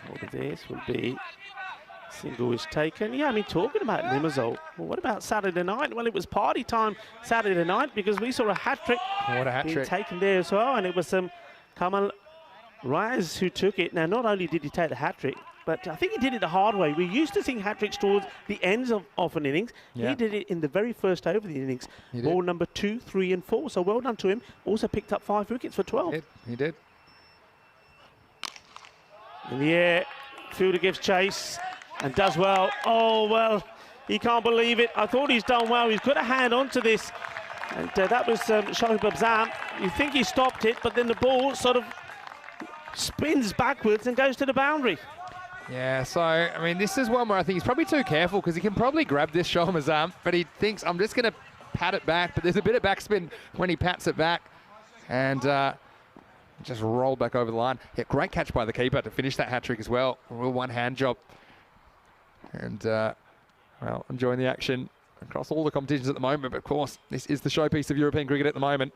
All of this will be Single is taken. Yeah, I mean, talking about Limassol, well, what about Saturday night? Well, it was party time Saturday night because we saw a hat-trick What a hat being trick. taken there as well, and it was Kamal Rise who took it. Now, not only did he take the hat-trick, but I think he did it the hard way. We used to see hat-tricks towards the ends of an innings. Yeah. He did it in the very first over the innings. He did. Ball number 2, 3 and 4. So well done to him. Also picked up 5 wickets for 12. He did. In the air, fielder gives chase and does well. Oh, well, he can't believe it. I thought he's done well. He's got a hand onto this. And that was Shoaib Abzam. You think he stopped it, but then the ball sort of spins backwards and goes to the boundary. Yeah, so, I mean, this is one where I think he's probably too careful because he can probably grab this Shoaib, but he thinks, I'm just going to pat it back. But there's a bit of backspin when he pats it back. And just rolled back over the line. Yeah, great catch by the keeper to finish that hat-trick as well. A real one-hand job. And, well, enjoying the action across all the competitions at the moment. But, of course, this is the showpiece of European cricket at the moment.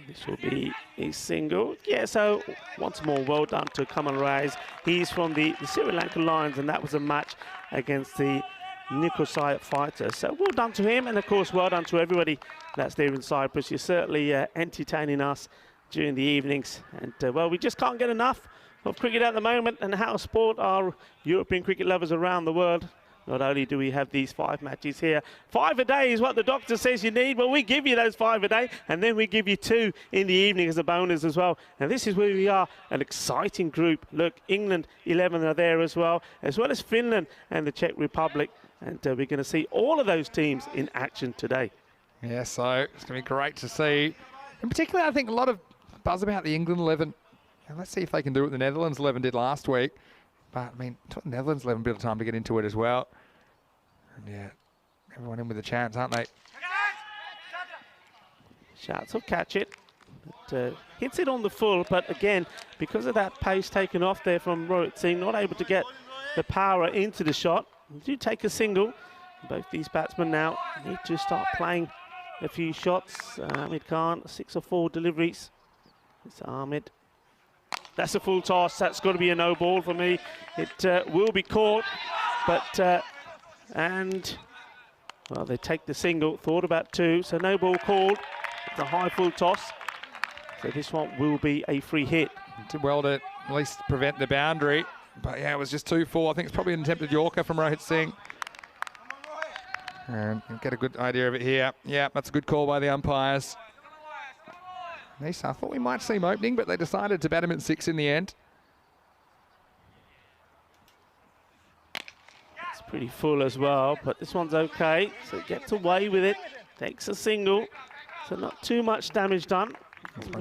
This will be a single. Yeah, so once more, well done to Kamal Rise. He's from the Sri Lankan Lions, and that was a match against the Nicosia Fighters. So well done to him, and of course, well done to everybody that's there in Cyprus. You're certainly entertaining us during the evenings. And, well, we just can't get enough of cricket at the moment, and how sport our European cricket lovers around the world. Not only do we have these 5 matches here, 5 a day is what the doctor says you need. Well, we give you those 5 a day, and then we give you 2 in the evening as a bonus as well. And this is where we are, an exciting group. Look, England 11 are there as well as Finland and the Czech Republic. And we're going to see all of those teams in action today. Yeah, so it's going to be great to see. In particular, I think a lot of buzz about the England 11. And let's see if they can do what the Netherlands 11 did last week. But, I mean, the Netherlands 11 a bit of time to get into it as well. And, yeah, everyone in with a chance, aren't they? Shouts will catch it. Hits it on the full, but again, because of that pace taken off there from Rohit Singh, not able to get the power into the shot. You do take a single. Both these batsmen now need to start playing a few shots. Ahmed Khan, 6 or 4 deliveries. It's Ahmed. That's a full toss. That's got to be a no ball for me. It will be caught, but and well, they take the single. Thought about 2, so no ball called. It's a high full toss. So this one will be a free hit. Did well to at least prevent the boundary, but yeah, it was just 2-4. I think it's probably an attempted Yorker from Rohit Singh. And you get a good idea of it here. Yeah, that's a good call by the umpires. I thought we might see him opening, but they decided to bat him at 6 in the end. It's pretty full as well, but this one's okay. So it gets away with it, takes a single. So not too much damage done.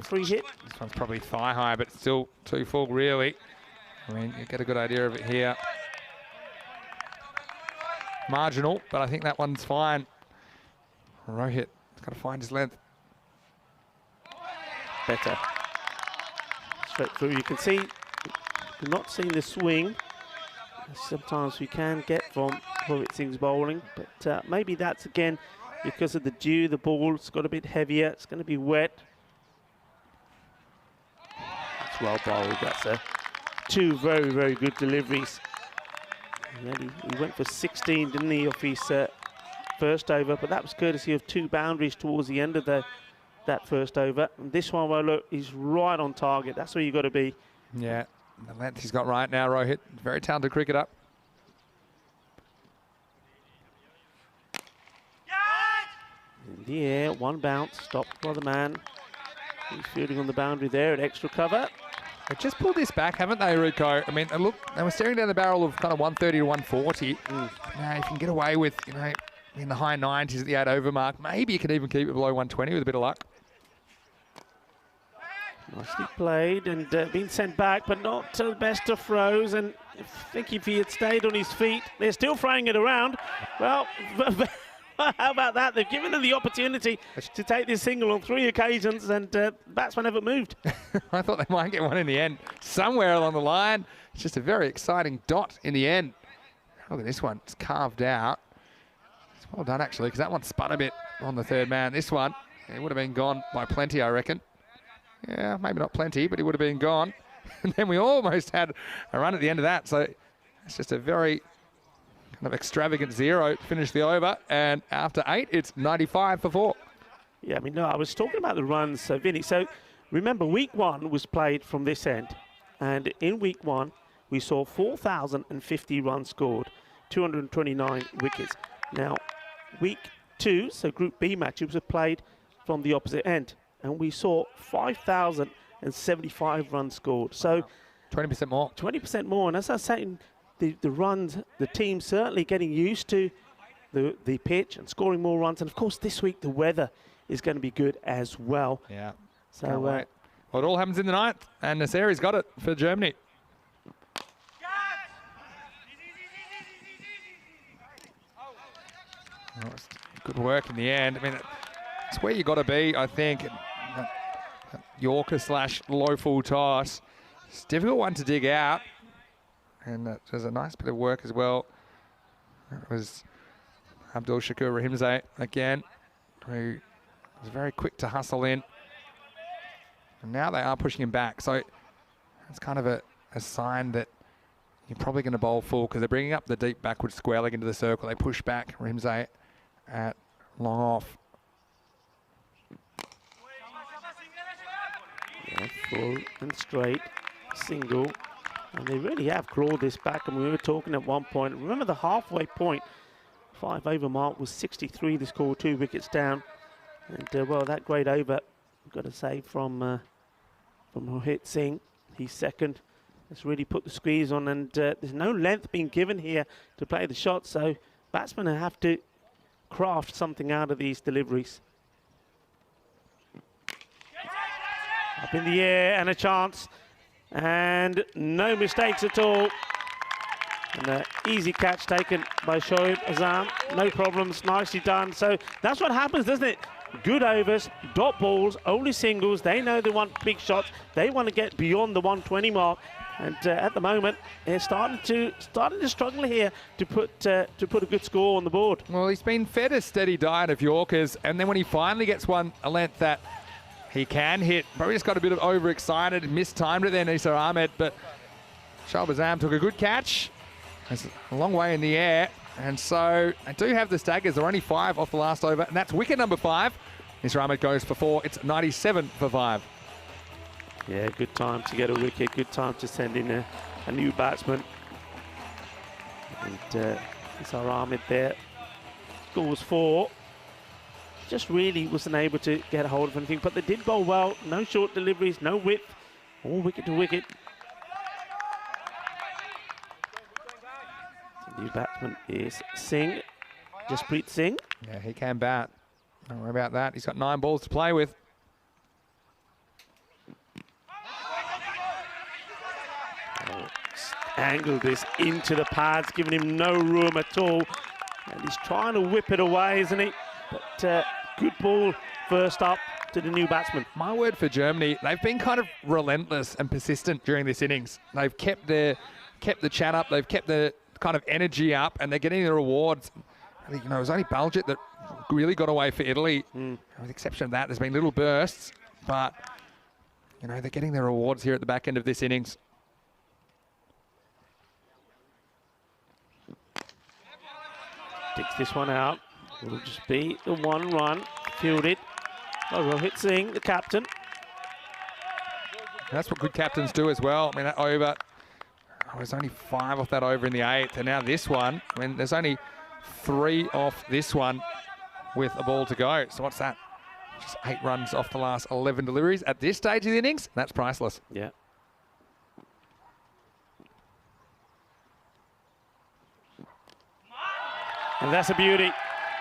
Free hit. This one's probably thigh high, but still too full, really. I mean, you get a good idea of it here. Marginal, but I think that one's fine. Rohit has got to find his length. Better. Straight through. You can see, you're not seeing the swing. Sometimes we can get from Rohit Singh's bowling, but maybe that's again because of the dew. The ball's got a bit heavier. It's going to be wet. That's well bowled. That's 2 very, very good deliveries. He went for 16, didn't he, off his first over, but that was courtesy of 2 boundaries towards the end of that first over. And this one, well, look, he's right on target. That's where you've got to be. Yeah, the length he's got right now, Rohit. Very talented cricketer. In the air, 1 bounce, stopped by the man. He's fielding on the boundary there at extra cover. They've just pulled this back, haven't they, Rico? I mean, look, they were staring down the barrel of kind of 130 to 140. Now, if you can get away with, you know, in the high 90s at the 8 over mark, maybe you can even keep it below 120 with a bit of luck. Nicely played and been sent back, but not to the best of throws. And I think if he had stayed on his feet, they're still throwing it around. Well, how about that? They've given him the opportunity to take this single on 3 occasions, and batsman haven't moved. I thought they might get one in the end, somewhere along the line. It's just a very exciting dot in the end. Look at this one, it's carved out. It's well done, actually, because that one spun a bit on the 3rd man. This one, it would have been gone by plenty, I reckon. Yeah, maybe not plenty, but he would have been gone. And then we almost had a run at the end of that. So It's just a very kind of extravagant 0 to finish the over. And after 8, it's 95 for 4. Yeah, I mean, no, I was talking about the runs, so Vinny. So remember, week 1 was played from this end. And in week 1, we saw 4,050 runs scored, 229 wickets. Now, week 2, so Group B matches were played from the opposite end. And we saw 5,075 runs scored. So 20% more. 20% more. And as I was saying, the runs, the team's certainly getting used to the pitch and scoring more runs. And, of course, this week the weather is going to be good as well. Yeah. So Well, it all happens in the 9th, and Nasseri's got it for Germany. Oh, it's good work in the end. I mean, it's where you got to be, I think. Yorker / low full toss. It's a difficult one to dig out, and there's a nice bit of work as well. It was Abdul Shakur Rahimzai again, who was very quick to hustle in. And now they are pushing him back. So it's kind of a sign that you're probably going to bowl full because they're bringing up the deep backward square leg into the circle. They push back Rahimzai at long off. Yeah, full and straight, single. And they really have clawed this back. And we were talking at one point. Remember the halfway point, 5 over mark was 63. They scored 2 wickets down. And well, that great over, I've got to say, from Rohit Singh, he's second. Has really put the squeeze on, and there's no length being given here to play the shot, so batsmen have to craft something out of these deliveries. Up in the air and a chance, and no mistakes at all. And an easy catch taken by Shoaib Azam. No problems, nicely done. So that's what happens, doesn't it? Good overs, dot balls, only singles. They know they want big shots. They want to get beyond the 120 mark. And at the moment, they're starting to struggle here to put a good score on the board. Well, he's been fed a steady diet of Yorkers, and then when he finally gets one a length that he can hit, probably just got a bit of overexcited and mistimed it there, Nisar Ahmed. But Shoaib Azam took a good catch. It's a long way in the air. And so I do have the staggers. They're only 5 off the last over, and that's wicket number 5. Nisar Ahmed goes for 4. It's 97 for 5. Yeah, good time to get a wicket. Good time to send in a new batsman. And Nisar Ahmed there scores 4. Just really wasn't able to get a hold of anything, but they did bowl well. No short deliveries, no width, all wicket to wicket. The new batsman is Singh, Jasprit Singh. Yeah, he can bat. Don't worry about that. He's got 9 balls to play with. Angled this into the pads, giving him no room at all. And he's trying to whip it away, isn't he? But good ball first up to the new batsman. My word for Germany, they've been kind of relentless and persistent during this innings. They've kept the chat up, they've kept the kind of energy up, and they're getting the rewards. I think, it was only Baljit that really got away for Italy. With the exception of that, there's been little bursts, but they're getting their rewards here at the back end of this innings. Takes this one out. It'll just be the 1 run. Fielded by Rohit Singh, the captain. And that's what good captains do as well. I mean, that over, there's only 5 off that over in the 8th. And now this one, I mean, there's only 3 off this one with a ball to go. So what's that? Just 8 runs off the last 11 deliveries. At this stage of the innings, that's priceless. Yeah. And that's a beauty.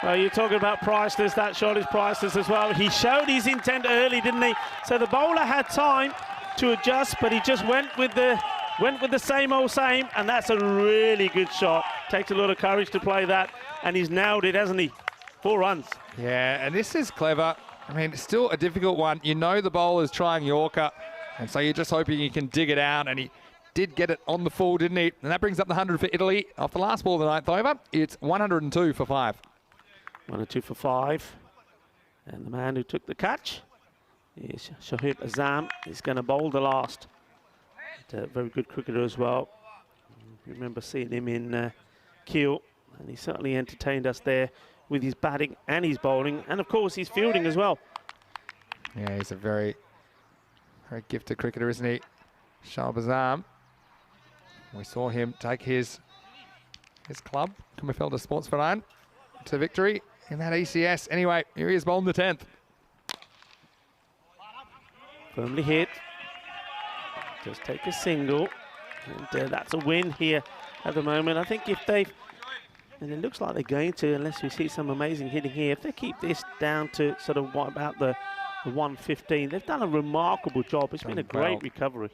Well, you're talking about priceless. That shot is priceless as well. He showed his intent early, didn't he? So the bowler had time to adjust, but he just went with the same old same, and that's a really good shot. Takes a lot of courage to play that, and he's nailed it, hasn't he? 4 runs. Yeah, and this is clever. I mean, it's still a difficult one. The bowler's trying Yorker, and so you're just hoping he can dig it out, and he did get it on the full, didn't he? And that brings up the 100 for Italy. Off the last ball of the 9th over, it's 102 for 5. 102 for 5. And the man who took the catch is Shoaib Azam. He's going to bowl the last. Very good cricketer as well. Remember seeing him in Kiel, and he certainly entertained us there with his batting and his bowling, and of course his fielding as well. Yeah, he's a very, very gifted cricketer, isn't he? Sharp as arm. We saw him take his club, Krefeld Sportsverein, to victory in that ECS. Anyway, here he is bowling the 10th. Firmly hit. Just take a single. And that's a win here at the moment. I think if they, and it looks like they're going to, unless we see some amazing hitting here, if they keep this down to sort of what about the 115, they've done a remarkable job. It's been a great recovery.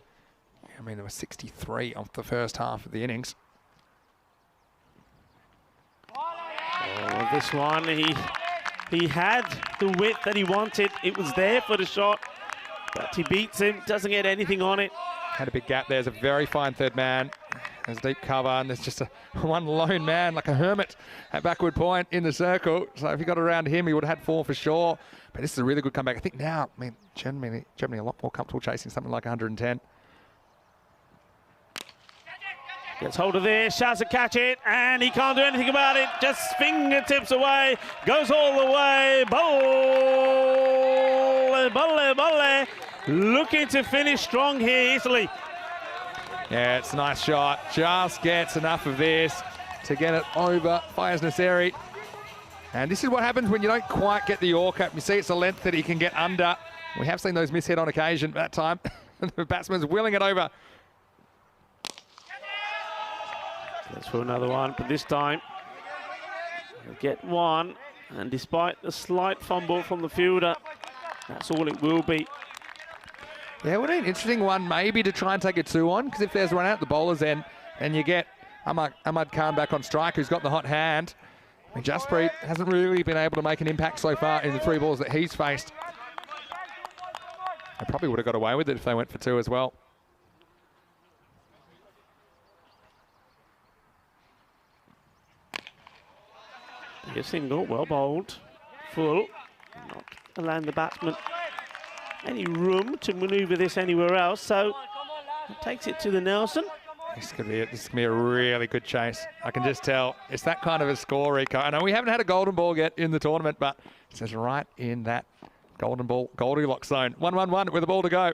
I mean, there were 63 off the first half of the innings. Oh, this one, he had the width that he wanted. It was there for the shot, but he beats him, doesn't get anything on it. Had a big gap. There's a very fine third man. There's deep cover, and there's just one lone man, like a hermit, at backward point in the circle. So if he got around him, he would have had 4 for sure. But this is a really good comeback. I think now, I mean, Germany a lot more comfortable chasing something like 110. Gets hold of this, shouts to catch it, and he can't do anything about it. Just fingertips away, goes all the way. Bolle. Looking to finish strong here, Italy. Yeah, it's a nice shot. Just gets enough of this to get it over Fires Nasseri. And this is what happens when you don't quite get the York up. You see it's a length that he can get under. We have seen those miss hit on occasion that time. The batsman's willing it over. That's for another one, but this time he'll get one. And despite the slight fumble from the fielder, that's all it will be. Yeah, what an interesting one maybe to try and take a 2 on, because if there's one out the bowler's end and you get Ahmad Khan back on strike, who's got the hot hand. I mean, Jasprit hasn't really been able to make an impact so far in the 3 balls that he's faced. They probably would have got away with it if they went for 2 as well. A single, well bowled, full, not allowing the batsman any room to manoeuvre this anywhere else, so takes it to the Nelson. This could be a really good chase. I can just tell it's that kind of a score, Rico. I know we haven't had a golden ball yet in the tournament, but it's just right in that golden ball, Goldilocks zone. 1-1-1 with the ball to go.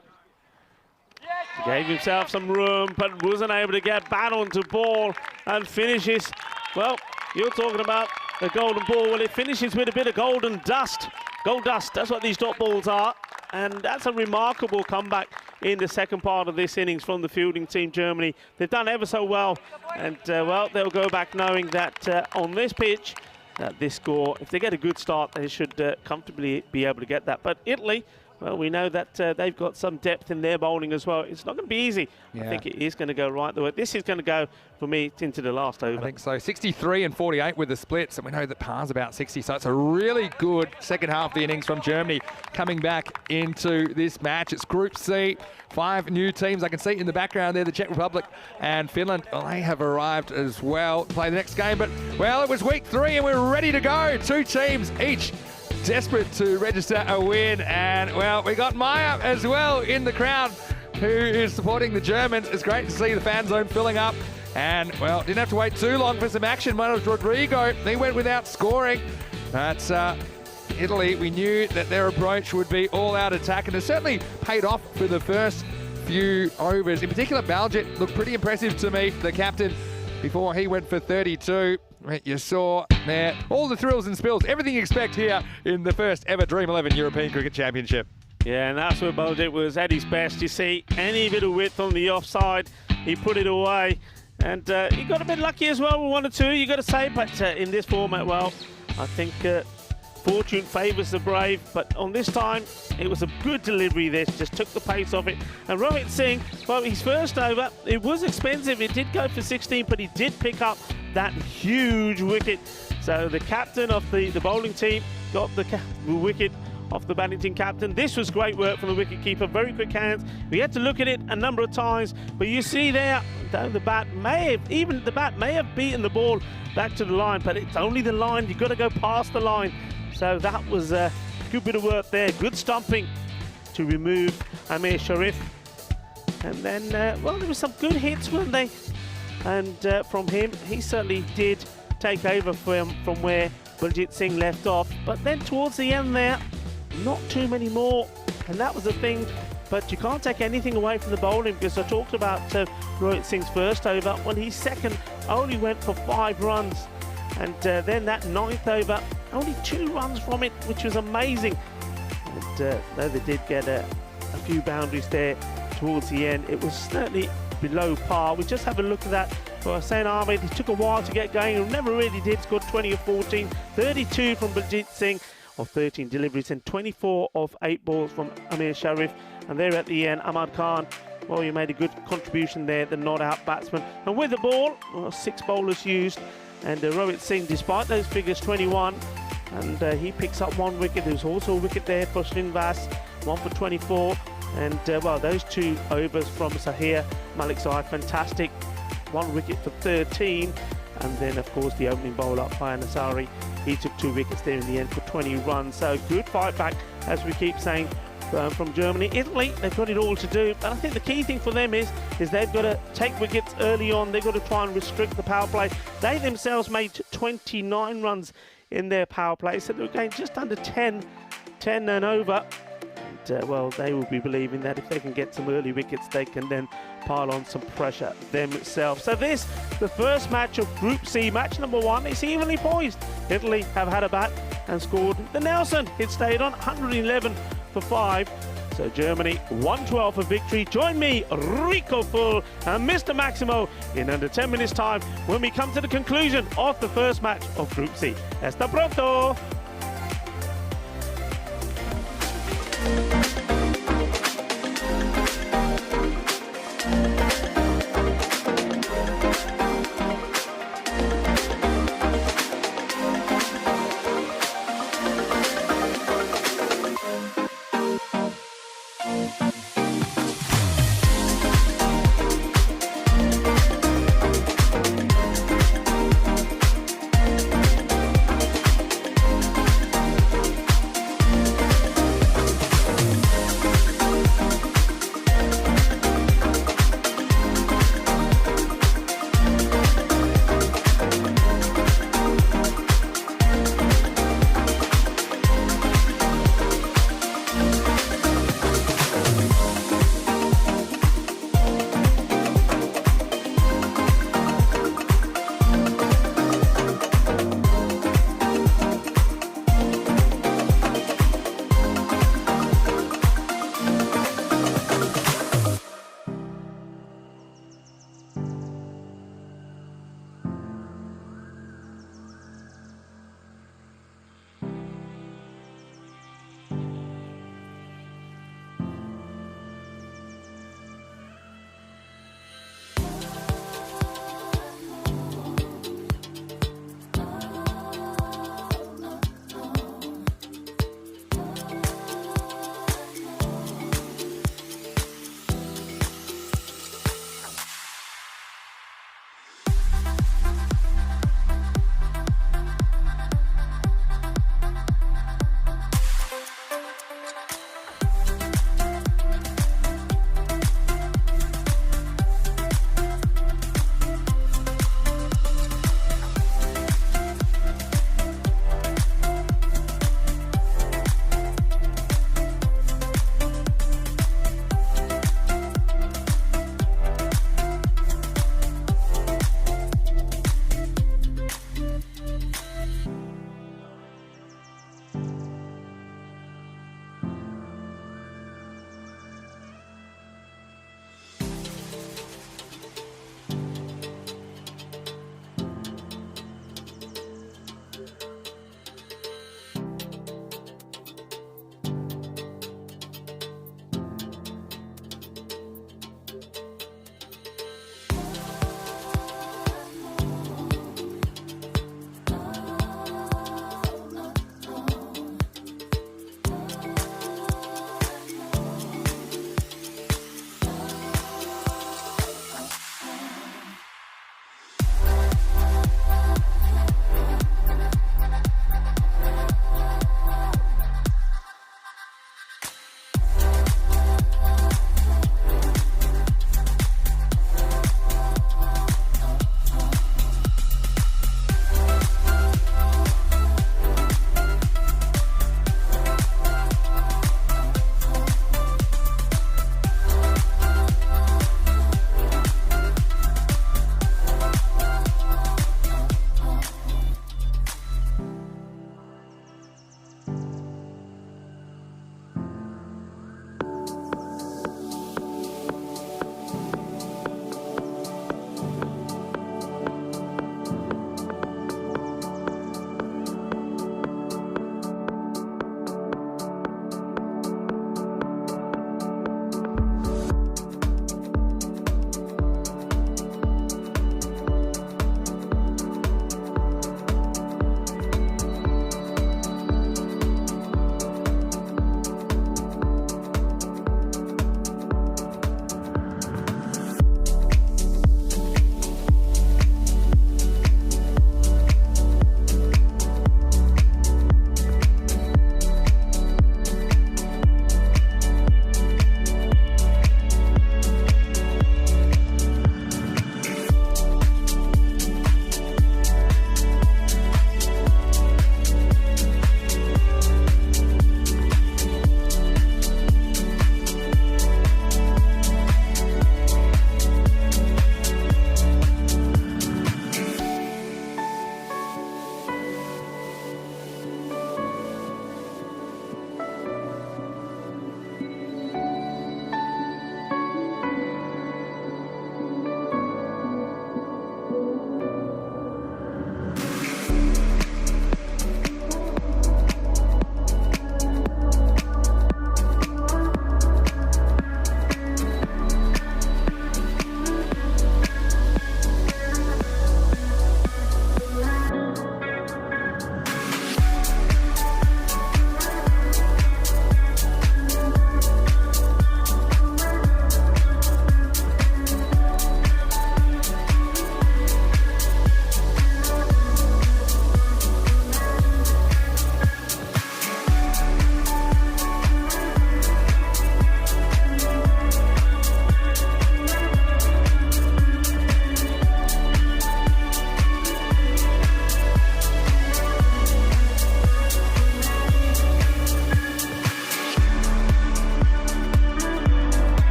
He gave himself some room, but wasn't able to get bat onto ball and finishes. Well, you're talking about the golden ball. Well, it finishes with a bit of golden dust. Gold dust, that's what these dot balls are. And that's a remarkable comeback in the second part of this innings from the fielding team, Germany. They've done ever so well. And, well, they'll go back knowing that on this pitch, this score, if they get a good start, they should comfortably be able to get that. But Italy, well, we know that they've got some depth in their bowling as well. It's not going to be easy. Yeah. I think it is going to go right the way. This is going to go, for me, into the last over. I think so. 63 and 48 with the splits, and we know that par's about 60, so it's a really good second half of the innings from Germany coming back into this match. It's Group C, 5 new teams. I can see in the background there, the Czech Republic and Finland. Well, they have arrived as well to play the next game, but, well, it was week 3 and we're ready to go. 2 teams each desperate to register a win, and well, we got Maya as well in the crowd who is supporting the Germans. It's great to see the fan zone filling up, and well, didn't have to wait too long for some action. One was Rodrigo, he went without scoring, but Italy, we knew that their approach would be all-out attack, and it certainly paid off for the first few overs. In particular, Baljet looked pretty impressive to me, the captain, before he went for 32. You saw there all the thrills and spills, everything you expect here in the first ever Dream 11 European Cricket Championship. Yeah, and that's where Baljet was at his best. You see, any bit of width on the offside, he put it away. And he got a bit lucky as well with 1 or 2, you got to say. But in this format, well, I think fortune favours the brave. But on this time, it was a good delivery. This just took the pace off it. And Rohit Singh, well, his first over, it was expensive. It did go for 16, but he did pick up that huge wicket. So the captain of the bowling team got the wicket off the batting team captain. This was great work from the wicket-keeper, very quick hands. We had to look at it a number of times, but you see there, though the bat may have beaten the ball back to the line, but it's only the line. You've got to go past the line. So that was a good bit of work there. Good stumping to remove Amir Sharif. And then, well, there were some good hits, weren't they? and from him, he certainly did take over from where Baljit Singh left off. But then towards the end there, not too many more, and that was the thing. But you can't take anything away from the bowling, because I talked about Rohit Singh's first over. Well, his second only went for 5 runs, and then that 9th over, only 2 runs from it, which was amazing. And though they did get a few boundaries there towards the end, it was certainly below par. We just have a look at that for Hussain Ahmed. It took a while to get going, and never really did. Scored 20 of 14, 32 from Baljit Singh of 13 deliveries, and 24 of 8 balls from Amir Sharif. And there at the end, Ahmad Khan, well, he made a good contribution there, the not-out batsman. And with the ball, well, 6 bowlers used, and Rohit Singh, despite those figures, 21, and he picks up 1 wicket. There's also a wicket there for Srinivas, 1 for 24, and well, those 2 overs from Sahir Malik Zahid, fantastic, 1 wicket for 13. And then, of course, the opening bowler, Fayyan Ansari, he took 2 wickets there in the end for 20 runs. So good fight back, as we keep saying, from Germany. Italy, they've got it all to do. But I think the key thing for them is they've got to take wickets early on. They've got to try and restrict the power play. They themselves made 29 runs in their power play, so they're going just under 10 and over. And, well, they will be believing that if they can get some early wickets, they can then pile on some pressure themselves. So this, the first match of Group C, match number 1. It's evenly poised. Italy have had a bat and scored the Nelson. It stayed on 111 for 5. So Germany 112 for victory. Join me, Rico Full and Mr. Maximo in under 10 minutes time when we come to the conclusion of the first match of Group C. Hasta pronto!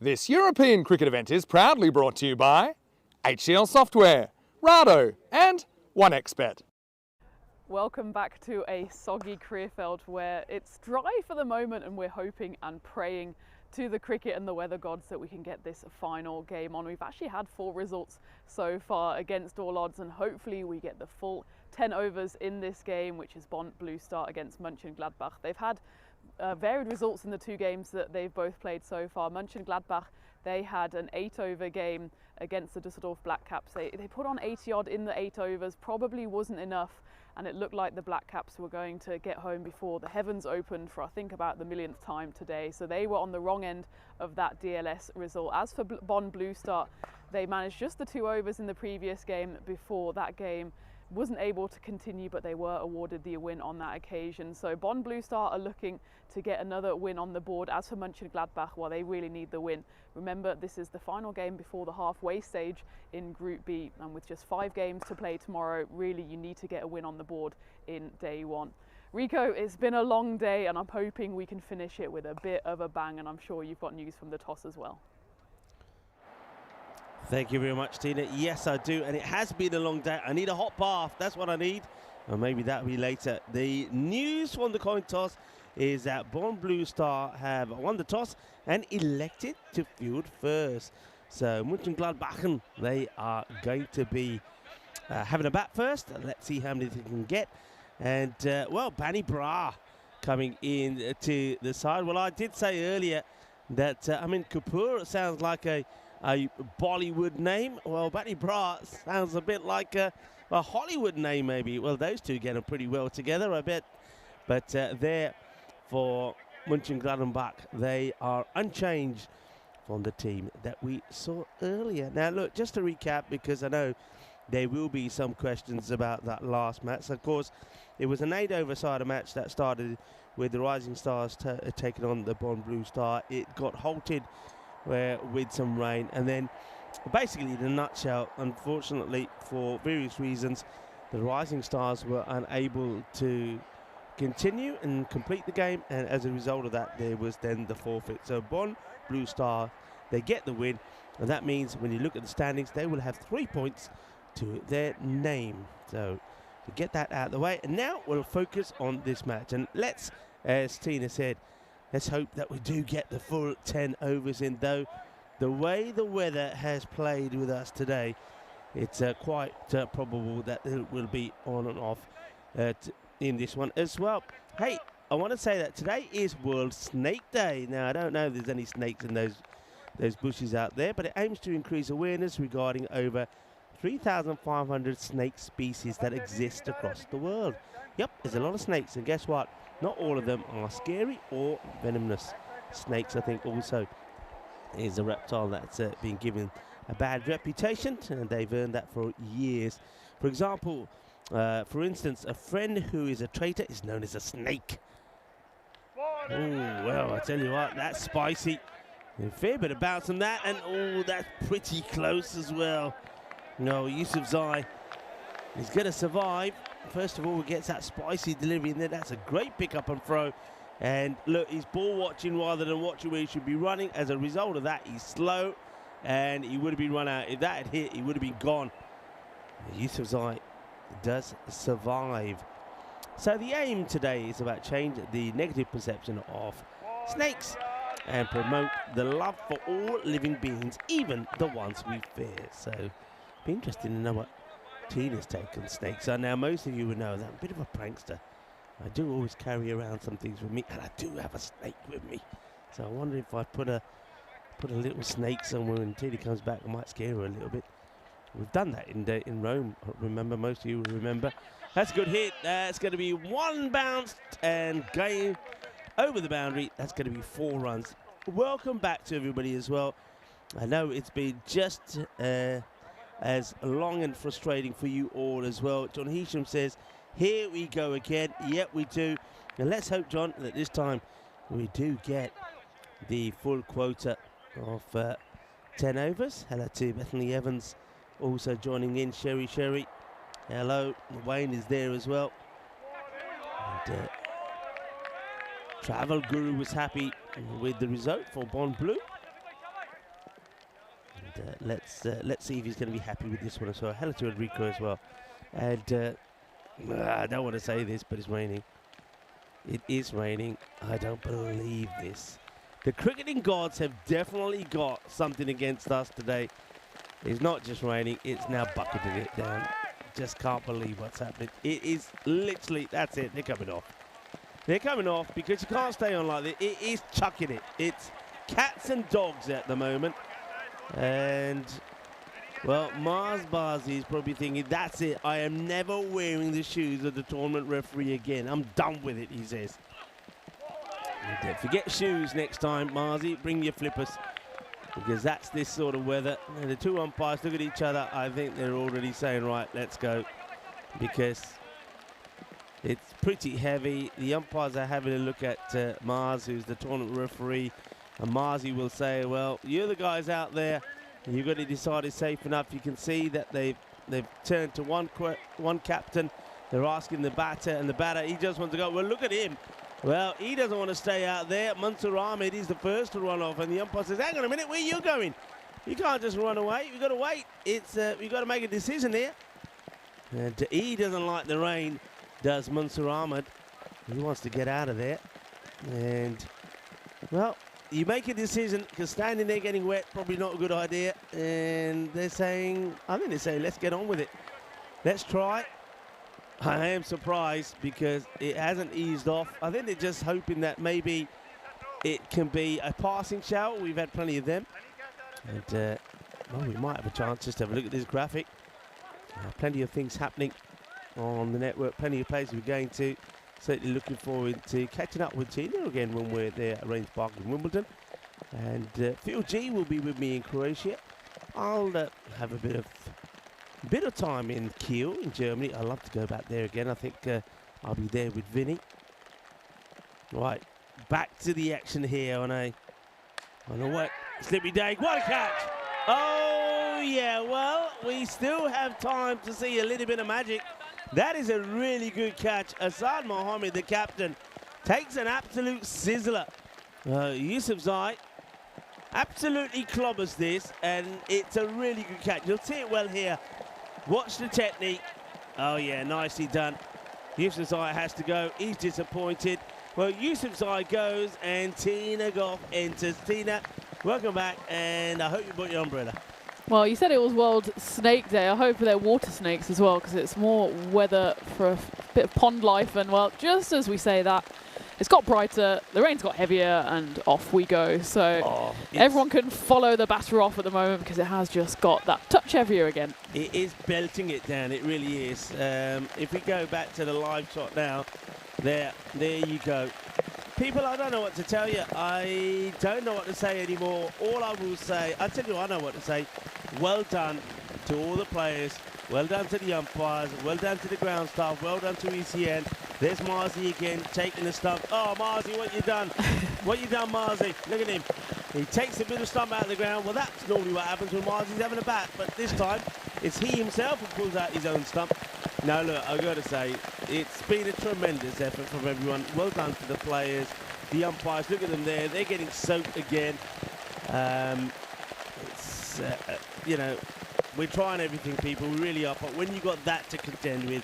This European cricket event is proudly brought to you by HCL Software, Rado and 1xBet. Welcome back to a soggy Krefeld where it's dry for the moment and we're hoping and praying to the cricket and the weather gods that we can get this final game on. We've actually had 4 results so far against all odds, and hopefully we get the full 10 overs in this game, which is Bonn Blue Star against Mönchengladbach. They've had varied results in the 2 games that they've both played so far. Mönchengladbach, they had an 8-over game against the Düsseldorf Black Caps. They put on 80 odd in the 8 overs, probably wasn't enough, and it looked like the Black Caps were going to get home before the heavens opened for I think about the millionth time today. So they were on the wrong end of that DLS result. As for Bonn Blue Star, they managed just the 2 overs in the previous game before that game. Wasn't able to continue, but they were awarded the win on that occasion. So Bonn Blue Star are looking to get another win on the board. As for Mönchengladbach, well, they really need the win. Remember, this is the final game before the halfway stage in Group B, and with just 5 games to play tomorrow, really you need to get a win on the board in day 1. Rico, it's been a long day, and I'm hoping we can finish it with a bit of a bang, and I'm sure you've got news from the toss as well. Thank you very much, Tina. Yes, I do, and it has been a long day. I need a hot bath. That's what I need, or maybe that'll be later. The news from the coin toss is that Bonn Blue Star have won the toss and elected to field first. So Mönchengladbach, they are going to be having a bat first. Let's see how many they can get. And, well, Bani Bra coming in to the side. Well, I did say earlier that, I mean, Kapoor sounds like a Bollywood name. Well, Bani Bra sounds a bit like a Hollywood name, maybe. Well, those two get on pretty well together, I bet. But there for Mönchengladbach, they are unchanged from the team that we saw earlier. Now, look, just to recap, because I know there will be some questions about that last match. Of course, it was an 8-over-side match that started with the Rising Stars taking on the Bonn Blue Star. It got halted with some rain, and then basically in a nutshell, unfortunately for various reasons, the Rising Stars were unable to continue and complete the game, and as a result of that there was then the forfeit. So Bonn Blue Star, they get the win, and that means when you look at the standings, they will have 3 points to their name. So to get that out of the way, and now we'll focus on this match, and let's, as Tina said, let's hope that we do get the full 10 overs in, though the way the weather has played with us today, it's quite probable that it will be on and off in this one as well. Hey, I want to say that today is World Snake Day. Now, I don't know if there's any snakes in those bushes out there, but it aims to increase awareness regarding over 3,500 snake species that exist across the world. Yep, there's a lot of snakes, and guess what? Not all of them are scary or venomous. Snakes, I think, also is a reptile that's been given a bad reputation, and they've earned that for years. For example, for instance, a friend who is a traitor is known as a snake. Oh, well, I tell you what, that's spicy. A fair bit of bounce on that, and oh, that's pretty close as well. No, Yusuf Zai is going to survive. First of all, he gets that spicy delivery, and then that's a great pickup and throw. And look, he's ball watching rather than watching where he should be running. As a result of that, he's slow, and he would have been run out. If that had hit, he would have been gone. Yusuf Zai does survive. So the aim today is about change the negative perception of snakes and promote the love for all living beings, even the ones we fear. So be interesting to know what Tina's take on snakes are. Now, most of you will know that I'm a bit of a prankster. I do always carry around some things with me, and I do have a snake with me. So I wonder if I put a little snake somewhere and Tina comes back, I might scare her a little bit. We've done that in Rome. Remember, most of you will remember. That's a good hit. That's going to be 1 bounce and going over the boundary. That's going to be 4 runs. Welcome back to everybody as well. I know it's been just as long and frustrating for you all as well. John Heesham says, here we go again. Yep, we do. And let's hope, John, that this time we do get the full quota of 10 overs. Hello to Bethany Evans also joining in. Sherry. Hello. Wayne is there as well. And Travel Guru was happy with the result for Bonn Blue. let's see if he's going to be happy with this one as well. Hello to Enrico as well. And I don't want to say this, but it's raining. It is raining. I don't believe this. The cricketing gods have definitely got something against us today. It's not just raining, it's now bucketed it down. Just can't believe what's happening. It is literally, that's it, they're coming off. They're coming off because you can't stay on like this. It is chucking it. It's cats and dogs at the moment. And, well, Mars Bazi is probably thinking, that's it, I am never wearing the shoes of the tournament referee again. I'm done with it, he says. And, forget shoes next time, Marzi, bring your flippers. Because that's this sort of weather. And the two umpires look at each other. I think they're already saying, right, let's go. Because it's pretty heavy. The umpires are having a look at Mars, who's the tournament referee. And Marzi will say, well, you're the guys out there. You've got to decide it's safe enough. You can see that they've turned to one captain. They're asking the batter, and the batter, he just wants to go. Well, look at him. Well, he doesn't want to stay out there. Mansoor Ahmed is the first to run off, and the umpire says, hang on a minute, where are you going? You can't just run away. You've got to wait. You've got to make a decision here. And he doesn't like the rain, does Mansoor Ahmed. He wants to get out of there. And, well, you make a decision, because standing there getting wet, probably not a good idea. And they're saying, I think they're saying, let's get on with it. Let's try. I am surprised because it hasn't eased off. I think they're just hoping that maybe it can be a passing shower. We've had plenty of them. And, well, we might have a chance just to have a look at this graphic. Plenty of things happening on the network. Plenty of places we're going to. Certainly looking forward to catching up with Tina again when we're there at Rains Park in Wimbledon. And Phil G will be with me in Croatia. I'll have a bit of time in Kiel in Germany. I'd love to go back there again. I think I'll be there with Vinny. Right, back to the action here on a wet, slippy day. What a catch! Oh yeah, well, we still have time to see a little bit of magic. That is a really good catch. Asad Mohammed, the captain, takes an absolute sizzler. Yusuf Zai absolutely clobbers this, and it's a really good catch. You'll see it well here. Watch the technique. Oh yeah, nicely done. Yusuf Zai has to go. He's disappointed. Well, Yusuf Zai goes, and Tina Goff enters. Tina, welcome back, and I hope you brought your umbrella. Well, you said it was World Snake Day. I hope they're water snakes as well, because it's more weather for a bit of pond life. And, well, just as we say that, it's got brighter, the rain's got heavier, and off we go. So everyone can follow the batter off at the moment, because it has just got that touch heavier again. It is belting it down, it really is. If we go back to the live shot now, there you go. People, I don't know what to tell you. I don't know what to say anymore. All I will say, I'll tell you I know what to say. Well done to all the players. Well done to the umpires. Well done to the ground staff. Well done to ECN. There's Marzi again, taking the stump. Oh, Marzi, what you done? What you done, Marzi? Look at him. He takes a bit of stump out of the ground. Well, that's normally what happens when Marzi's having a bat. But this time, it's he himself who pulls out his own stump. Now, look, I've got to say, it's been a tremendous effort from everyone. Well done to the players, the umpires. Look at them there. They're getting soaked again. You know, we're trying everything, people. We really are. But when you got that to contend with,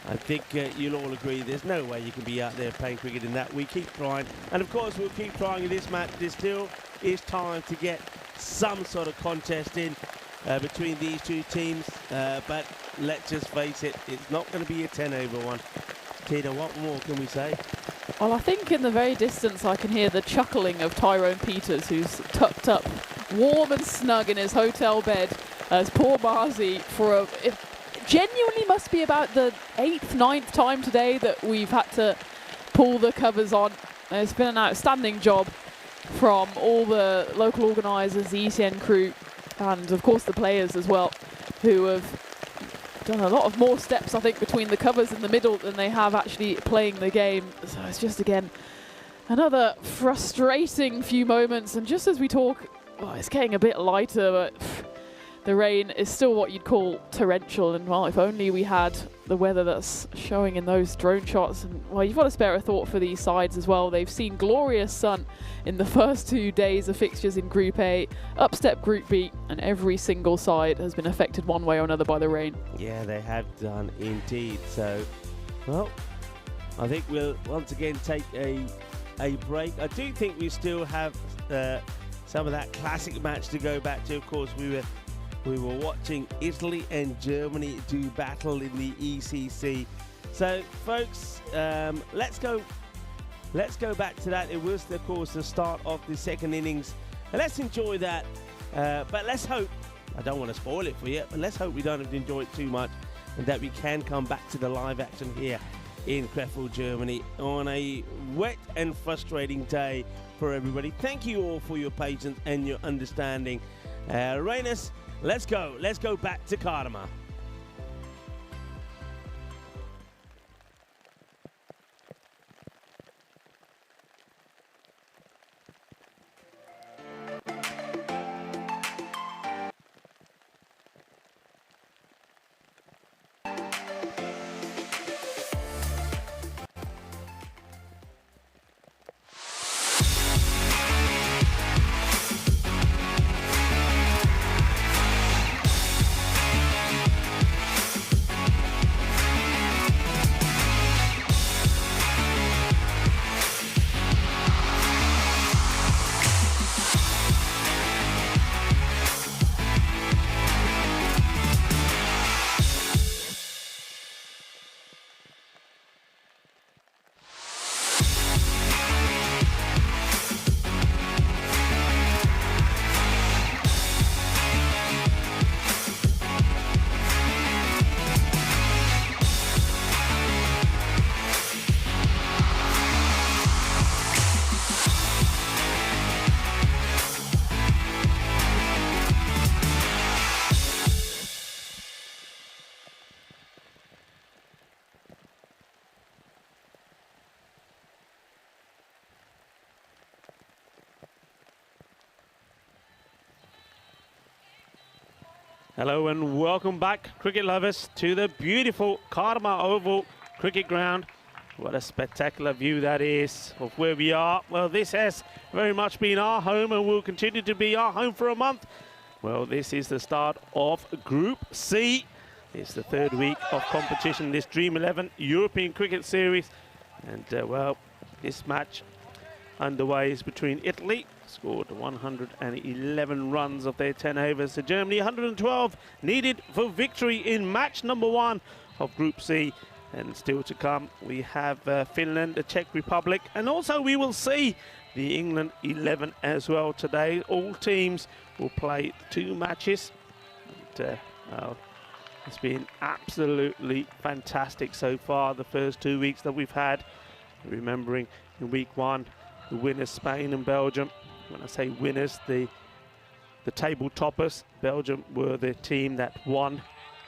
I think you'll all agree there's no way you can be out there playing cricket in that. We keep trying. And, of course, we'll keep trying in this match. There still is time to get some sort of contest in between these two teams. But let's just face it, it's not going to be a 10-over one. Tina, what more can we say? Well, I think in the very distance I can hear the chuckling of Tyrone Peters, who's tucked up warm and snug in his hotel bed as poor Marzi for it genuinely must be about the 8th, 9th time today that we've had to pull the covers on. It's been an outstanding job from all the local organisers, the ECN crew, and of course the players as well, who have done a lot of more steps, I think, between the covers in the middle than they have actually playing the game. So it's just, again, another frustrating few moments. And just as we talk, it's getting a bit lighter, but the rain is still what you'd call torrential, and well, if only we had the weather that's showing in those drone shots. And well, you've got to spare a thought for these sides as well. They've seen glorious sun in the first 2 days of fixtures in Group A, up step Group B, and every single side has been affected one way or another by the rain. Yeah, they have done indeed. So, well, I think we'll once again take a break. I do think we still have some of that classic match to go back to. Of course, we were watching Italy and Germany do battle in the ECC. So, folks, let's go back to that. It was, of course, the start of the second innings. And let's enjoy that. But let's hope, I don't want to spoil it for you, but let's hope we don't have to enjoy it too much and that we can come back to the live action here in Krefeld, Germany on a wet and frustrating day for everybody. Thank you all for your patience and your understanding. Rainus, let's go back to Karma. Hello and welcome back, cricket lovers, to the beautiful Karma Oval cricket ground. What a spectacular view that is of where we are. Well, this has very much been our home and will continue to be our home for a month. Well, this is the start of Group C. It's the third week of competition in this Dream 11 European Cricket Series. And, well, this match underway is between Italy, scored 111 runs of their 10 overs, to Germany, 112 needed for victory in match number 1 of Group C. And still to come, we have Finland, the Czech Republic, and also we will see the England 11 as well today. All teams will play 2 matches. And, well, it's been absolutely fantastic so far, the first 2 weeks that we've had. Remembering in week 1, the winners, Spain and Belgium. When I say winners, the table toppers, Belgium were the team that won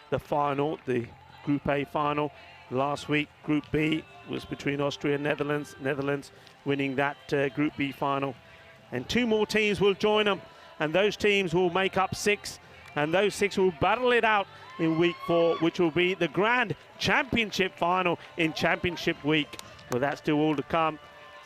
the final, the Group A final. Last week, Group B was between Austria and Netherlands. Netherlands winning that Group B final. And 2 more teams will join them, and those teams will make up 6, and those 6 will battle it out in week 4, which will be the Grand Championship final in Championship week. Well, that's still all to come.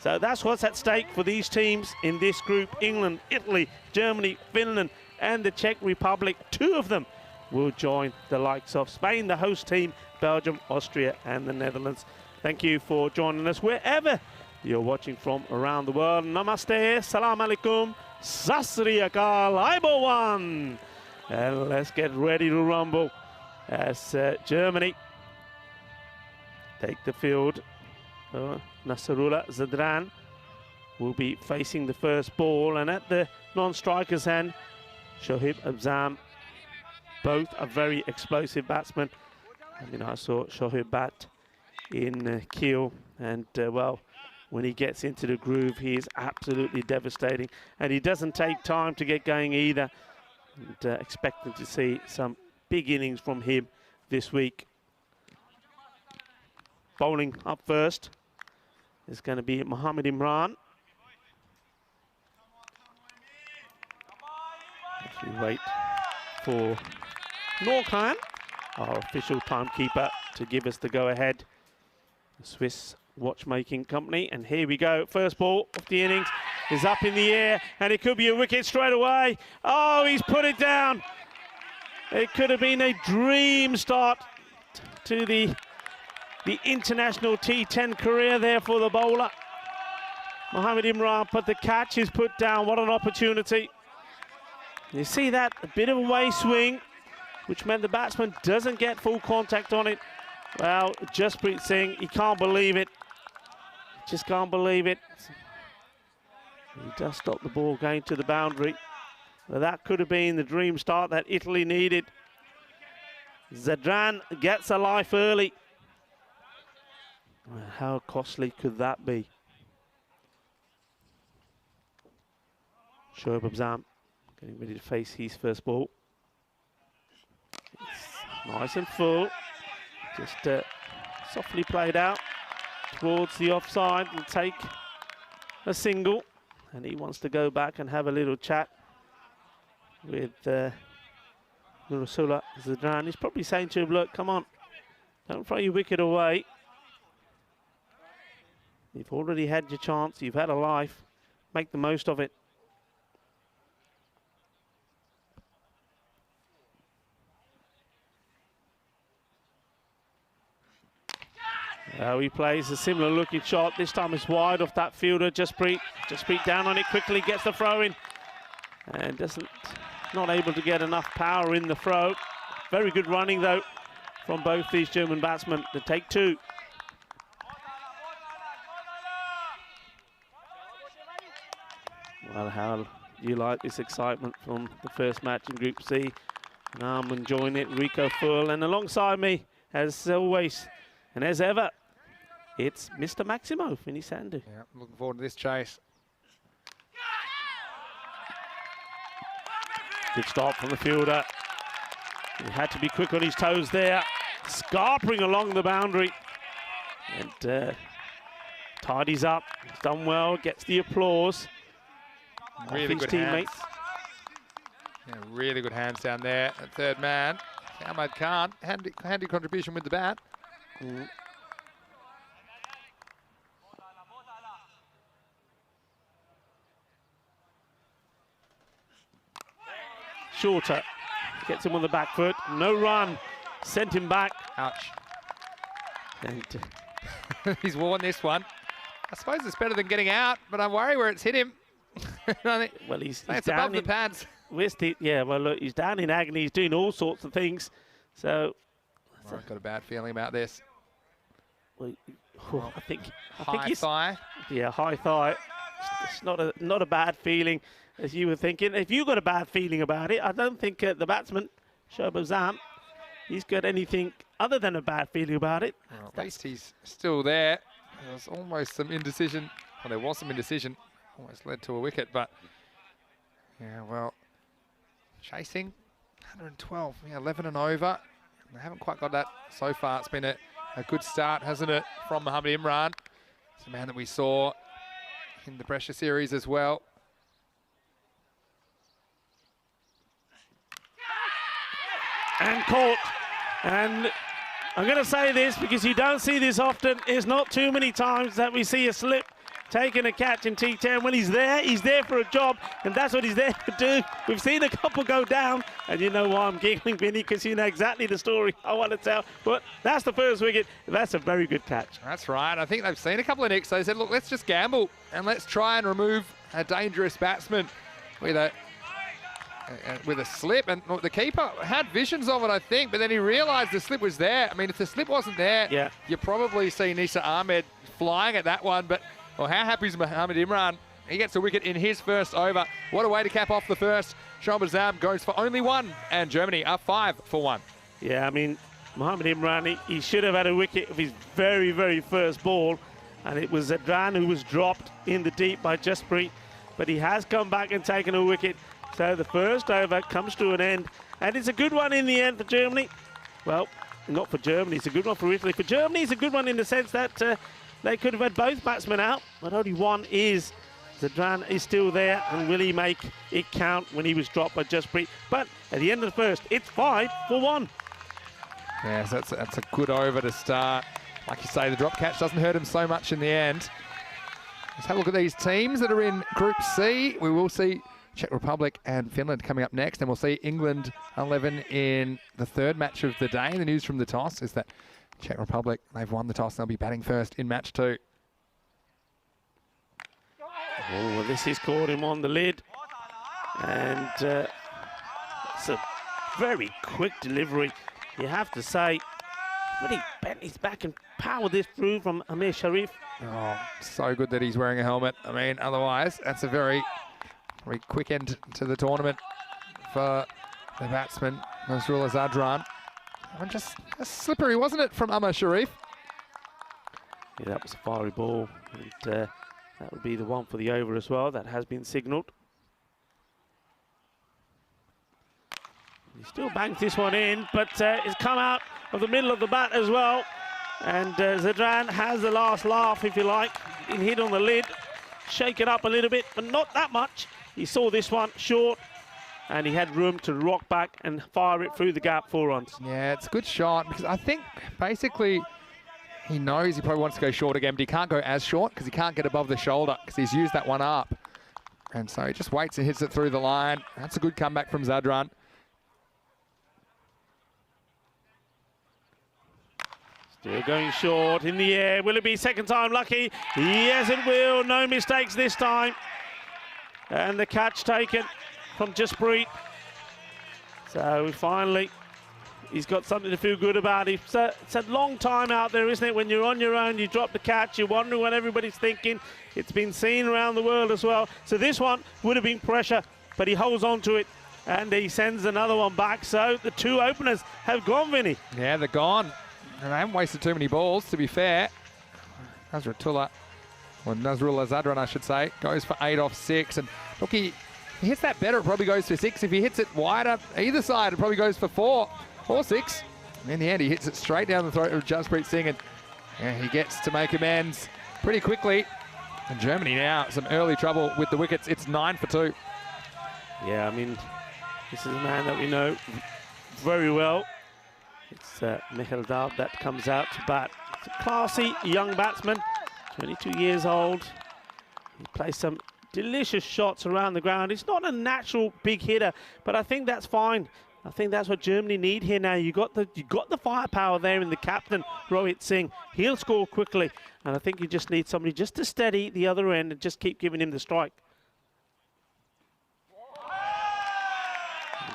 So that's what's at stake for these teams in this group. England, Italy, Germany, Finland, and the Czech Republic. 2 of them will join the likes of Spain, the host team, Belgium, Austria, and the Netherlands. Thank you for joining us wherever you're watching from around the world. Namaste, salam alaikum, sasri akal, aibowan. And let's get ready to rumble as Germany take the field. Nasrullah Zadran will be facing the first ball, and at the non-striker's end, Shoaib Abzam. Both are very explosive batsmen. I mean, I saw Shoaib bat in Kiel, and well, when he gets into the groove, he is absolutely devastating, and he doesn't take time to get going either. And expecting to see some big innings from him this week. Bowling up first is going to be Mohamed Imran. As we wait for Norclan, our official timekeeper, to give us the go-ahead. The Swiss watchmaking company. And here we go. First ball of the innings is up in the air, and it could be a wicket straight away. Oh, he's put it down. It could have been a dream start to the international T10 career there for the bowler. Mohamed Imran, but the catch is put down. What an opportunity. You see that, a bit of a way swing, which meant the batsman doesn't get full contact on it. Well, Jasprit Singh, he can't believe it. Just can't believe it. He does stop the ball going to the boundary. Well, that could have been the dream start that Italy needed. Zadran gets a life early. Well, how costly could that be? Shoaib Abzam getting ready to face his first ball. It's nice and full. Just softly played out towards the offside and take a single. And he wants to go back and have a little chat with Nurullah Zadran. He's probably saying to him, look, come on, don't throw your wicket away. You've already had your chance, you've had a life, make the most of it. He plays a similar looking shot. This time it's wide off that fielder. Jasprit down on it quickly, gets the throw in. And not able to get enough power in the throw. Very good running though from both these German batsmen to take two. Well, how do you like this excitement from the first match in Group C? And I'm enjoying it. Rico Full, and alongside me, as always and as ever, it's Mr. Maximo Finisandu. Yeah, looking forward to this chase. Good stop from the fielder. He had to be quick on his toes there. Scarpering along the boundary. And tidies up. He's done well, gets the applause. Really good teammates. Yeah, really good hands down there. That third man, Ahmad Khan, handy contribution with the bat. Shorter gets him on the back foot. No run. Sent him back. Ouch. And he's won this one. I suppose it's better than getting out, but I worry where it's hit him. well, he's it's down above the in pads. Yeah, well, look, he's down in agony. He's doing all sorts of things. So I've got a bad feeling about this. Well, I think High thigh. Yeah, high thigh. It's not a bad feeling, as you were thinking. If you got a bad feeling about it, I don't think the batsman, Shoaib Abzam, he's got anything other than a bad feeling about it. Well, at least he's still there. There was almost some indecision. Well, there was some indecision. Almost led to a wicket, but yeah, well, chasing 112, yeah, 11 and over. They haven't quite got that so far. It's been a good start, hasn't it, from Mohamed Imran. It's a man that we saw in the pressure series as well. And caught. And I'm going to say this because you don't see this often. It's not too many times that we see a slip taking a catch in T10. When he's there for a job, and that's what he's there to do. We've seen a couple go down, and you know why I'm giggling, Vinny, because you know exactly the story I want to tell. But that's the first wicket. That's a very good catch. That's right. I think they've seen a couple of nicks. They said, look, let's just gamble, and let's try and remove a dangerous batsman with a slip. And the keeper had visions of it, I think, but then he realised the slip was there. I mean, if the slip wasn't there, yeah, you probably see Nisa Ahmed flying at that one, but well, how happy is Mohamed Imran? He gets a wicket in his first over. What a way to cap off the first. Shoaib Abzam goes for only one, and Germany are 5 for 1. Yeah, I mean, Mohamed Imran, he should have had a wicket of his very, very first ball, and it was Zadran who was dropped in the deep by Jasprit, but he has come back and taken a wicket. So the first over comes to an end, and it's a good one in the end for Germany. Well, not for Germany, it's a good one for Italy. For Germany, it's a good one in the sense that they could have had both batsmen out, but only one is Zadran is still there, and will he make it count when he was dropped by Jasprit? But at the end of the first, it's 5 for 1. Yes, that's a good over to start. Like you say, the drop catch doesn't hurt him so much in the end. Let's have a look at these teams that are in Group C. We will see Czech Republic and Finland coming up next, and we'll see England 11 in the third match of the day. The news from the toss is that Czech Republic, they've won the toss. They'll be batting first in match 2. Oh, well, this has caught him on the lid. And it's a very quick delivery, you have to say. Really bent his back and powered this through from Amir Sharif. Oh, so good that he's wearing a helmet. I mean, otherwise, that's a very quick end to the tournament for the batsman, Nazrullah Zadran. And just slippery, wasn't it, from Amir Sharif? Yeah, that was a fiery ball. And that would be the one for the over as well. That has been signalled. He still bangs this one in, but it's come out of the middle of the bat as well. And Zadran has the last laugh, if you like. Been hit on the lid, shake it up a little bit, but not that much. He saw this one short, and he had room to rock back and fire it through the gap 4 runs. Yeah, it's a good shot, because I think basically he knows he probably wants to go short again, but he can't go as short because he can't get above the shoulder because he's used that one up. And so he just waits and hits it through the line. That's a good comeback from Zadran. Still going short in the air. Will it be second time lucky? Yes, it will. No mistakes this time. And the catch taken from Jasprit. So finally, he's got something to feel good about. It's a long time out there, isn't it? When you're on your own, you drop the catch, you're wondering what everybody's thinking. It's been seen around the world as well. So this one would have been pressure, but he holds on to it. And he sends another one back. So the 2 openers have gone, Vinny. Yeah, they're gone. And they haven't wasted too many balls, to be fair. Nazrullah Zadran, I should say, goes for 8 off 6. And look, he hits that better, it probably goes for 6. If he hits it wider, either side, it probably goes for 4 or 6. And in the end, he hits it straight down the throat of Jasprit Singh. And he gets to make amends pretty quickly. And Germany now, some early trouble with the wickets. It's 9 for 2. Yeah, I mean, this is a man that we know very well. It's Michael Daub that comes out to bat. It's a classy young batsman, 22 years old. He plays some delicious shots around the ground. He's not a natural big hitter, but I think that's fine. I think that's what Germany need here now. You got the firepower there in the captain, Rohit Singh. He'll score quickly, and I think you just need somebody just to steady the other end and just keep giving him the strike.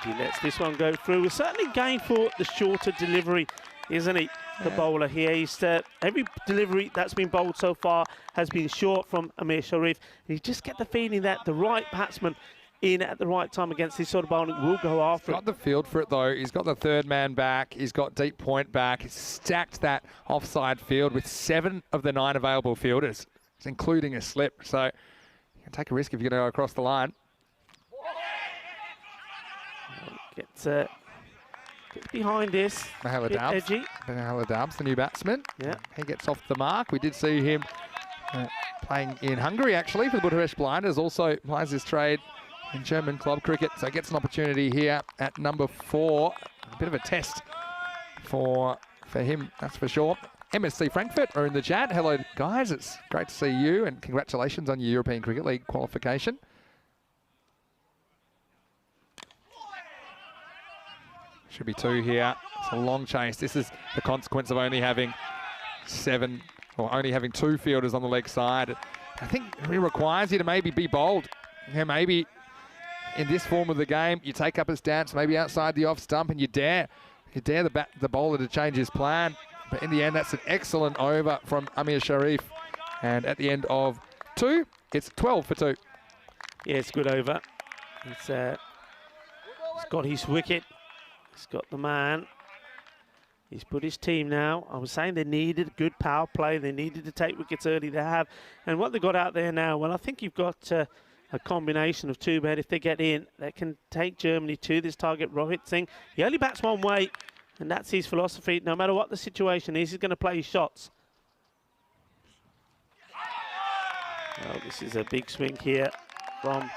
He lets this one go through. We're certainly going for the shorter delivery, isn't he? The bowler here. He's every delivery that's been bowled so far has been short from Amir Sharif. And you just get the feeling that the right batsman in at the right time against this sort of bowling will go after it. Got the field for it though. He's got the third man back. He's got deep point back. He's stacked that offside field with 7 of the 9 available fielders, including a slip. So you can take a risk if you're going to go across the line. Gets behind this. Mahela Daub's the new batsman. Yeah. He gets off the mark. We did see him playing in Hungary, actually, for the Budapest Blinders. Also plays his trade in German club cricket. So gets an opportunity here at number 4. A bit of a test for him, that's for sure. MSC Frankfurt are in the chat. Hello, guys. It's great to see you, and congratulations on your European Cricket League qualification. Should be 2 here. It's a long chase. This is the consequence of only having 2 fielders on the leg side. I think it requires you to maybe be bold. Yeah, maybe in this form of the game, you take up a stance, maybe outside the off stump, and you dare the bowler to change his plan. But in the end, that's an excellent over from Amir Sharif. And at the end of 2, it's 12 for 2. Yeah, it's good over. He's got his wicket. He's got the man. He's put his team now. I was saying they needed good power play. They needed to take wickets early. They have. And what they've got out there now, well, I think you've got a combination of 2 men. If they get in, they can take Germany to this target. Rohit Singh, he only bats one way, and that's his philosophy. No matter what the situation is, he's going to play his shots. Well, this is a big swing here from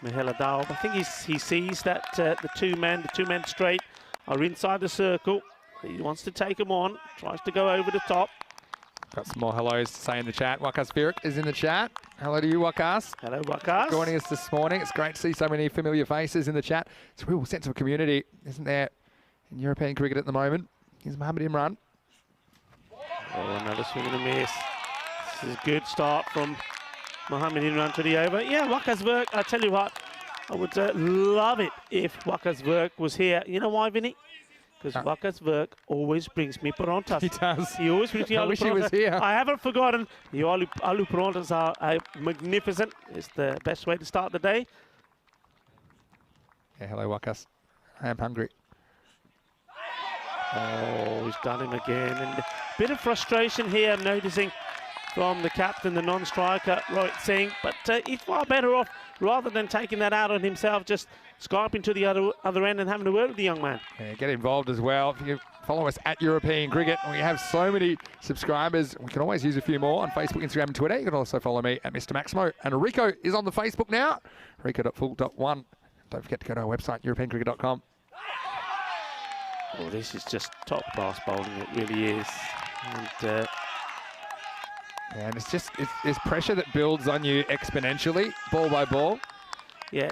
Mahela Dal. I think he sees that the two men straight are inside the circle. He wants to take them on, tries to go over the top. Got some more hellos to say in the chat. Wakas Firik is in the chat. Hello to you, Wakas. Hello, Wakas. Joining us this morning. It's great to see so many familiar faces in the chat. It's a real sense of community, isn't there, in European cricket at the moment? Here's Mohammed Imran. Oh, another swing and a miss. This is a good start from Mohammed Imran to the over. Yeah, Wakas Virk, I tell you what, I would love it if Wakas Virk was here. You know why, Vinny? Because Wakas Virk always brings me parantas. He does. He always brings me I wish he was here. I haven't forgotten. The aloo parantas are magnificent. It's the best way to start the day. Yeah, hello, Wakas. I am hungry. Oh, he's done him again. And a bit of frustration here, I'm noticing, from the captain, the non-striker, Rohit Singh. But he's far better off, rather than taking that out on himself, just scarping to the other end and having a word with the young man. Yeah, get involved as well. If you follow us at European Cricket, we have so many subscribers. We can always use a few more on Facebook, Instagram, and Twitter. You can also follow me at Mr. Maximo. And Rico is on the Facebook now. Rico.full.1. Don't forget to go to our website, europeancricket.com. Well, this is just top-class bowling. It really is. And and it's pressure that builds on you exponentially, ball by ball. yeah,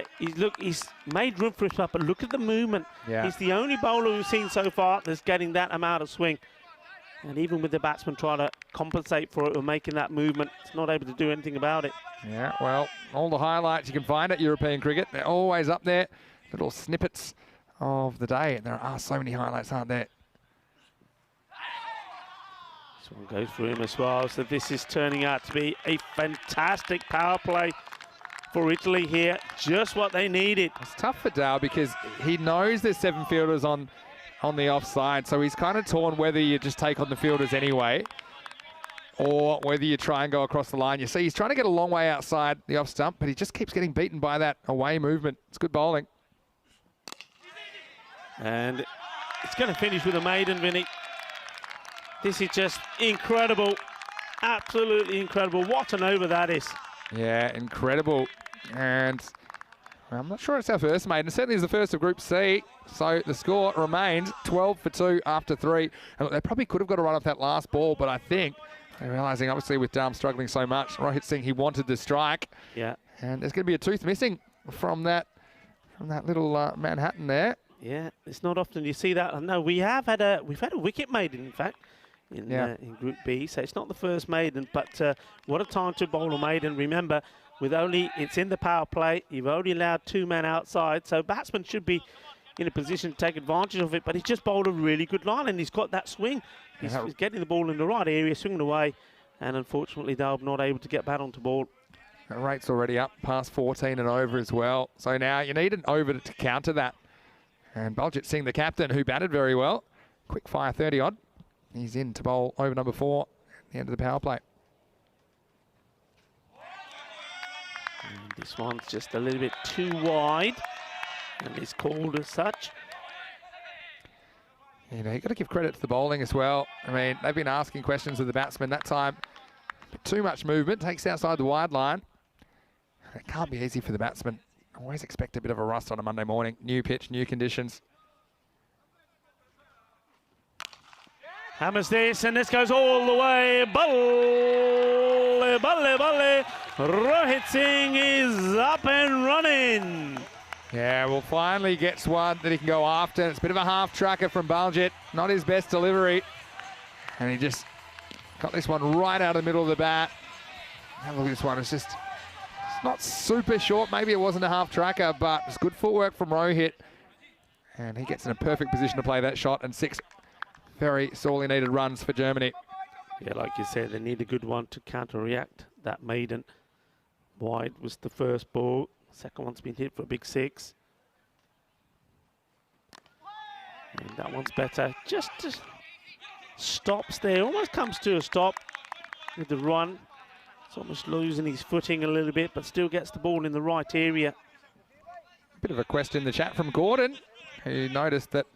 he's made room for himself, but look at the movement. Yeah. He's the only bowler we've seen so far that's getting that amount of swing. And even with the batsman trying to compensate for it or making that movement, it's not able to do anything about it. Yeah, well, all the highlights you can find at European Cricket, they're always up there. Little snippets of the day. And there are so many highlights, aren't there? This one goes for him as well. So this is turning out to be a fantastic power play for Italy here. Just what they needed. It's tough for Dale because he knows there's 7 fielders on the offside, so he's kind of torn whether you just take on the fielders anyway or whether you try and go across the line. You see, he's trying to get a long way outside the off stump, but he just keeps getting beaten by that away movement. It's good bowling. And it's going to finish with a maiden, Vinny. This is just incredible. Absolutely incredible. What an over that is. Yeah, incredible. And I'm not sure it's our first maiden. It certainly is the first of Group C. So the score remains 12 for 2 after 3. And look, they probably could have got a run off that last ball, but I think they're realising, obviously, with Dharm struggling so much, Rohit Singh, he wanted the strike. Yeah. And there's going to be a tooth missing from that little Manhattan there. Yeah, it's not often you see that. No, we've had a wicket maiden, in fact, in Group B. So it's not the first maiden, but what a time to bowl a maiden. Remember, it's in the power play. You've only allowed 2 men outside, so batsman should be in a position to take advantage of it. But he's just bowled a really good line, and he's got that swing. He's getting the ball in the right area, swinging away, and unfortunately, they're not able to get back onto ball. The rate's already up past 14 and over as well. So now you need an over to counter that. And Baljit Singh, the captain, who batted very well, quick fire 30-odd. He's in to bowl over number 4 at the end of the power play. And this one's just a little bit too wide, and it's called as such. You know, you've got to give credit to the bowling as well. I mean, they've been asking questions of the batsman that time. Too much movement, takes outside the wide line. It can't be easy for the batsman. Always expect a bit of a rust on a Monday morning. New pitch, new conditions. Hammers this, and this goes all the way. Balle, balle, balle. Rohit Singh is up and running. Yeah, well, finally gets one that he can go after. It's a bit of a half tracker from Baljit. Not his best delivery. And he just got this one right out of the middle of the bat. Have a look at this one. It's not super short. Maybe it wasn't a half tracker, but it's good footwork from Rohit. And he gets in a perfect position to play that shot, and 6 very sorely needed runs for Germany. Yeah, like you said, they need a good one to counter-react that maiden. Wide was the first ball. Second one's been hit for a big 6. And that one's better. Just stops there. Almost comes to a stop with the run. It's almost losing his footing a little bit, but still gets the ball in the right area. Bit of a question in the chat from Gordon, who noticed that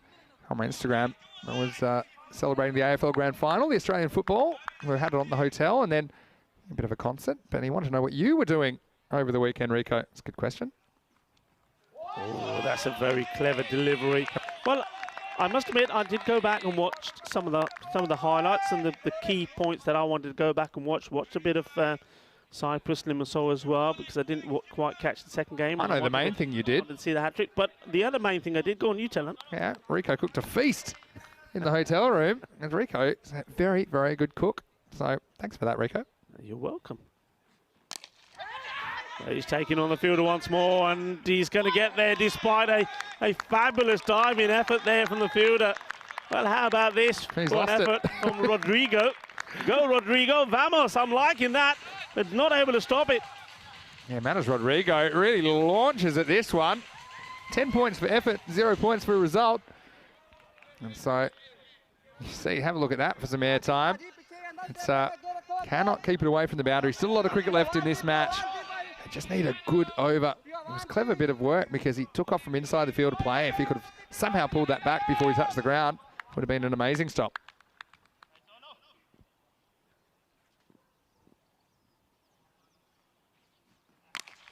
on my Instagram I was celebrating the AFL Grand Final, the Australian football. We had it on the hotel, and then a bit of a concert, but he wanted to know what you were doing over the weekend, Rico. It's a good question. Oh, that's a very clever delivery. Well, I must admit, I did go back and watch some of the highlights and the key points that I wanted to go back and watch. Watched a bit of Cyprus Limassol as well, because I didn't quite catch the second game. I know the main thing you did. I didn't see the hat-trick, but the other main thing I did, go on, you tell him. Yeah, Rico cooked a feast in the hotel room, and Rico is a very, very good cook. So thanks for that, Rico. You're welcome. He's taking on the fielder once more, and he's going to get there despite a fabulous diving effort there from the fielder. Well, how about this? He's for an lost effort it. from Rodrigo. Go, Rodrigo. Vamos. I'm liking that, but not able to stop it. Yeah, Manos Rodrigo really launches at this one. 10 points for effort, 0 points for result. And so, you see, have a look at that for some air time. It's cannot keep it away from the boundary. Still a lot of cricket left in this match. They just need a good over. It was a clever bit of work because he took off from inside the field to play. If he could have somehow pulled that back before he touched the ground, would have been an amazing stop.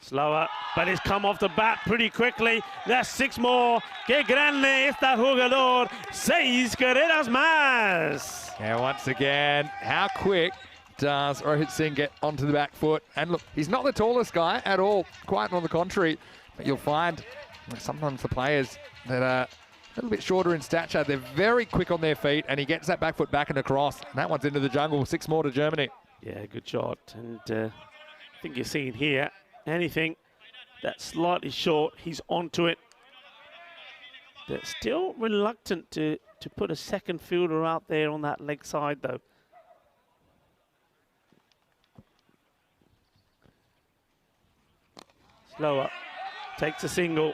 Slower, but it's come off the bat pretty quickly. There's 6 more. Que grande esta jugador. 6 carreras más. Yeah, once again, how quick does Rohit Singh get onto the back foot? And look, he's not the tallest guy at all, quite on the contrary. But you'll find sometimes the players that are a little bit shorter in stature, they're very quick on their feet, and he gets that back foot back and across. And that one's into the jungle. 6 more to Germany. Yeah, good shot. And I think you're seeing here, anything that's slightly short, he's onto it. They're still reluctant to put a second fielder out there on that leg side, though. Slower, takes a single,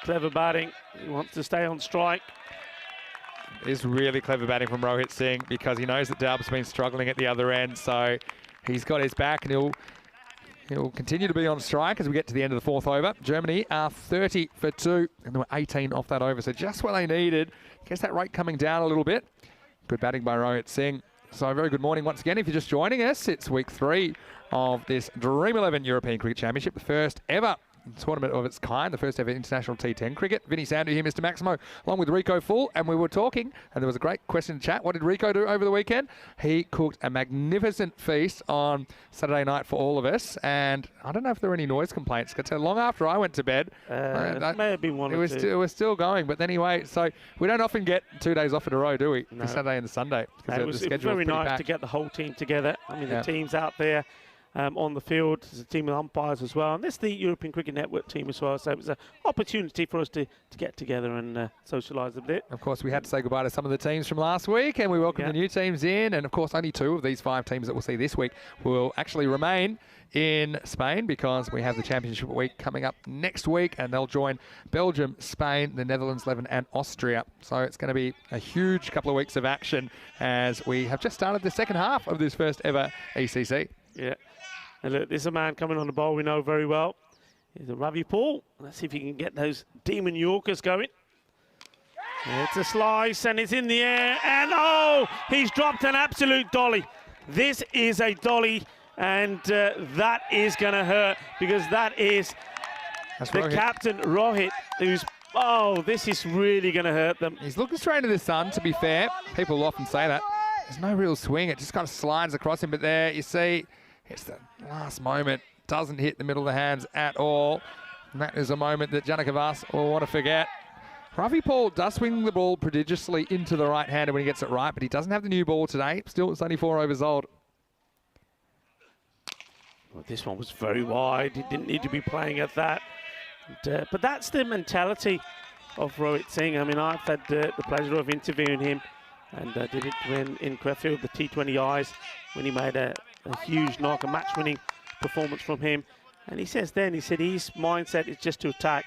clever batting. He wants to stay on strike. It's really clever batting from Rohit Singh because he knows that Dalb's been struggling at the other end, so he's got his back, and he'll continue to be on strike as we get to the end of the 4th over. Germany are 30 for 2, and they were 18 off that over, so just what they needed. Gets that rate coming down a little bit. Good batting by Rohit Singh. So a very good morning once again. If you're just joining us, it's week 3 of this Dream 11 European Cricket Championship, the first ever tournament of its kind, the first ever international T10 cricket. Vinny Sandu here, Mr. Maximo, along with Rico Full, and we were talking, and there was a great question in chat. What did Rico do over the weekend? He cooked a magnificent feast on Saturday night for all of us, and I don't know if there were any noise complaints, because long after I went to bed, May have been one it or was two. it was still going. But anyway, so we don't often get 2 days off in a row, do we? No. The Saturday and the Sunday. It was very nice to get the whole team together. I mean, Yeah. the team's out there on the field. There's a team of umpires as well. And this is the European Cricket Network team as well. So it was an opportunity for us to get together and socialise a bit. Of course, we had to say goodbye to some of the teams from last week, and we welcome the new teams in. And of course, only 2 of these 5 teams that we'll see this week will actually remain in Spain, because we have the championship week coming up next week, and they'll join Belgium, Spain, the Netherlands 11 and Austria. So it's going to be a huge couple of weeks of action as we have just started the second half of this first ever ECC. Yeah. And look, there's a man coming on the bowl we know very well. He's a Ravi Paul. Let's see if he can get those demon Yorkers going. It's a slice, and it's in the air, and oh, he's dropped an absolute dolly. This is a dolly, and that is going to hurt, because that is That's the Rohit. captain, Rohit, who's, oh, this is really going to hurt them. He's looking straight into the sun, to be fair. People often say that. There's no real swing. It just kind of slides across him. But there, you see, it's the last moment. Doesn't hit the middle of the hands at all. And that is a moment that Jannika Vas will want to forget. Ravi Paul does swing the ball prodigiously into the right-hander when he gets it right, but he doesn't have the new ball today. Still, it's only 4 overs old. Well, this one was very wide. He didn't need to be playing at that. And, but that's the mentality of Rohit Singh. I mean, I've had the pleasure of interviewing him, and did it when in Krefeld, the T20Is, when he made a huge knock, a match-winning performance from him. And he says then, he said his mindset is just to attack.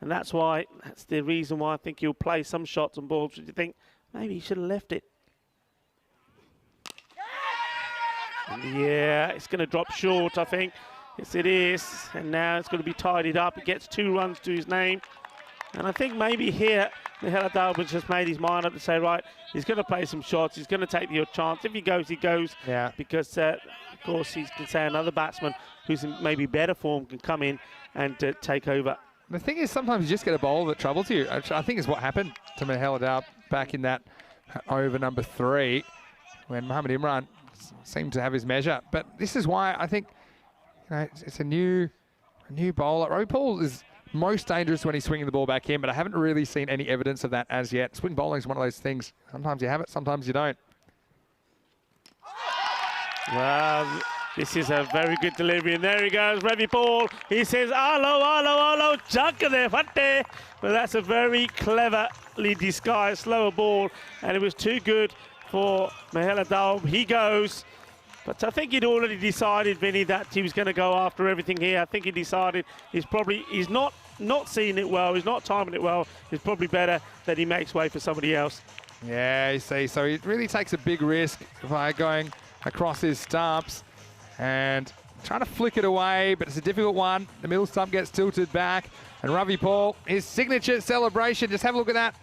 And that's the reason why I think he'll play some shots and balls which you think maybe he should have left it. And yeah, it's going to drop short, I think. Yes, it is. And now it's going to be tidied up. It gets 2 runs to his name. And I think maybe here, Mihaela Dalbin's just made his mind up to say, right, he's going to play some shots. He's going to take the chance. If he goes, he goes. Yeah. Because, of course, he can say another batsman who's in maybe better form can come in and take over. The thing is, sometimes you just get a bowler that troubles you, which I think is what happened to Mihaela Dalb back in that over number 3 when Mohamed Imran seemed to have his measure. But this is why I think, you know, it's a new bowler. Robbie Paul is most dangerous when he's swinging the ball back in, but I haven't really seen any evidence of that as yet. Swing bowling is one of those things. Sometimes you have it, sometimes you don't. Well, this is a very good delivery, and there he goes, Ravi Paul. He says, "Hello, hello, hello, Jankade Fatte." But that's a very cleverly disguised slower ball, and it was too good for Mihaela Dalb. He goes. But I think he'd already decided, Vinny, that he was going to go after everything here. I think he decided he's not seeing it well, he's not timing it well. It's probably better that he makes way for somebody else. Yeah, you see, so he really takes a big risk by going across his stumps and trying to flick it away, but it's a difficult one. The middle stump gets tilted back, and Ravi Paul, his signature celebration, just have a look at that.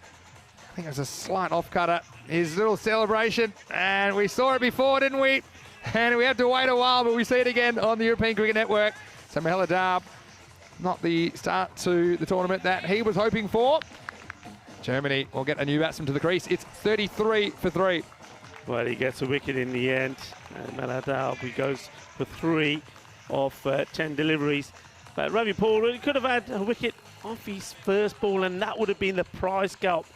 I think it was a slight off-cutter, his little celebration, and we saw it before, didn't we? And we had to wait a while, but we see it again on the European Cricket Network. So Mihaela Dalb, not the start to the tournament that he was hoping for. Germany will get a new batsman to the crease. It's 33 for 3. Well, he gets a wicket in the end. And Mihaela Dalb, he goes for 3 of 10 deliveries. But Ravi Paul really could have had a wicket off his first ball, and that would have been the prize scalp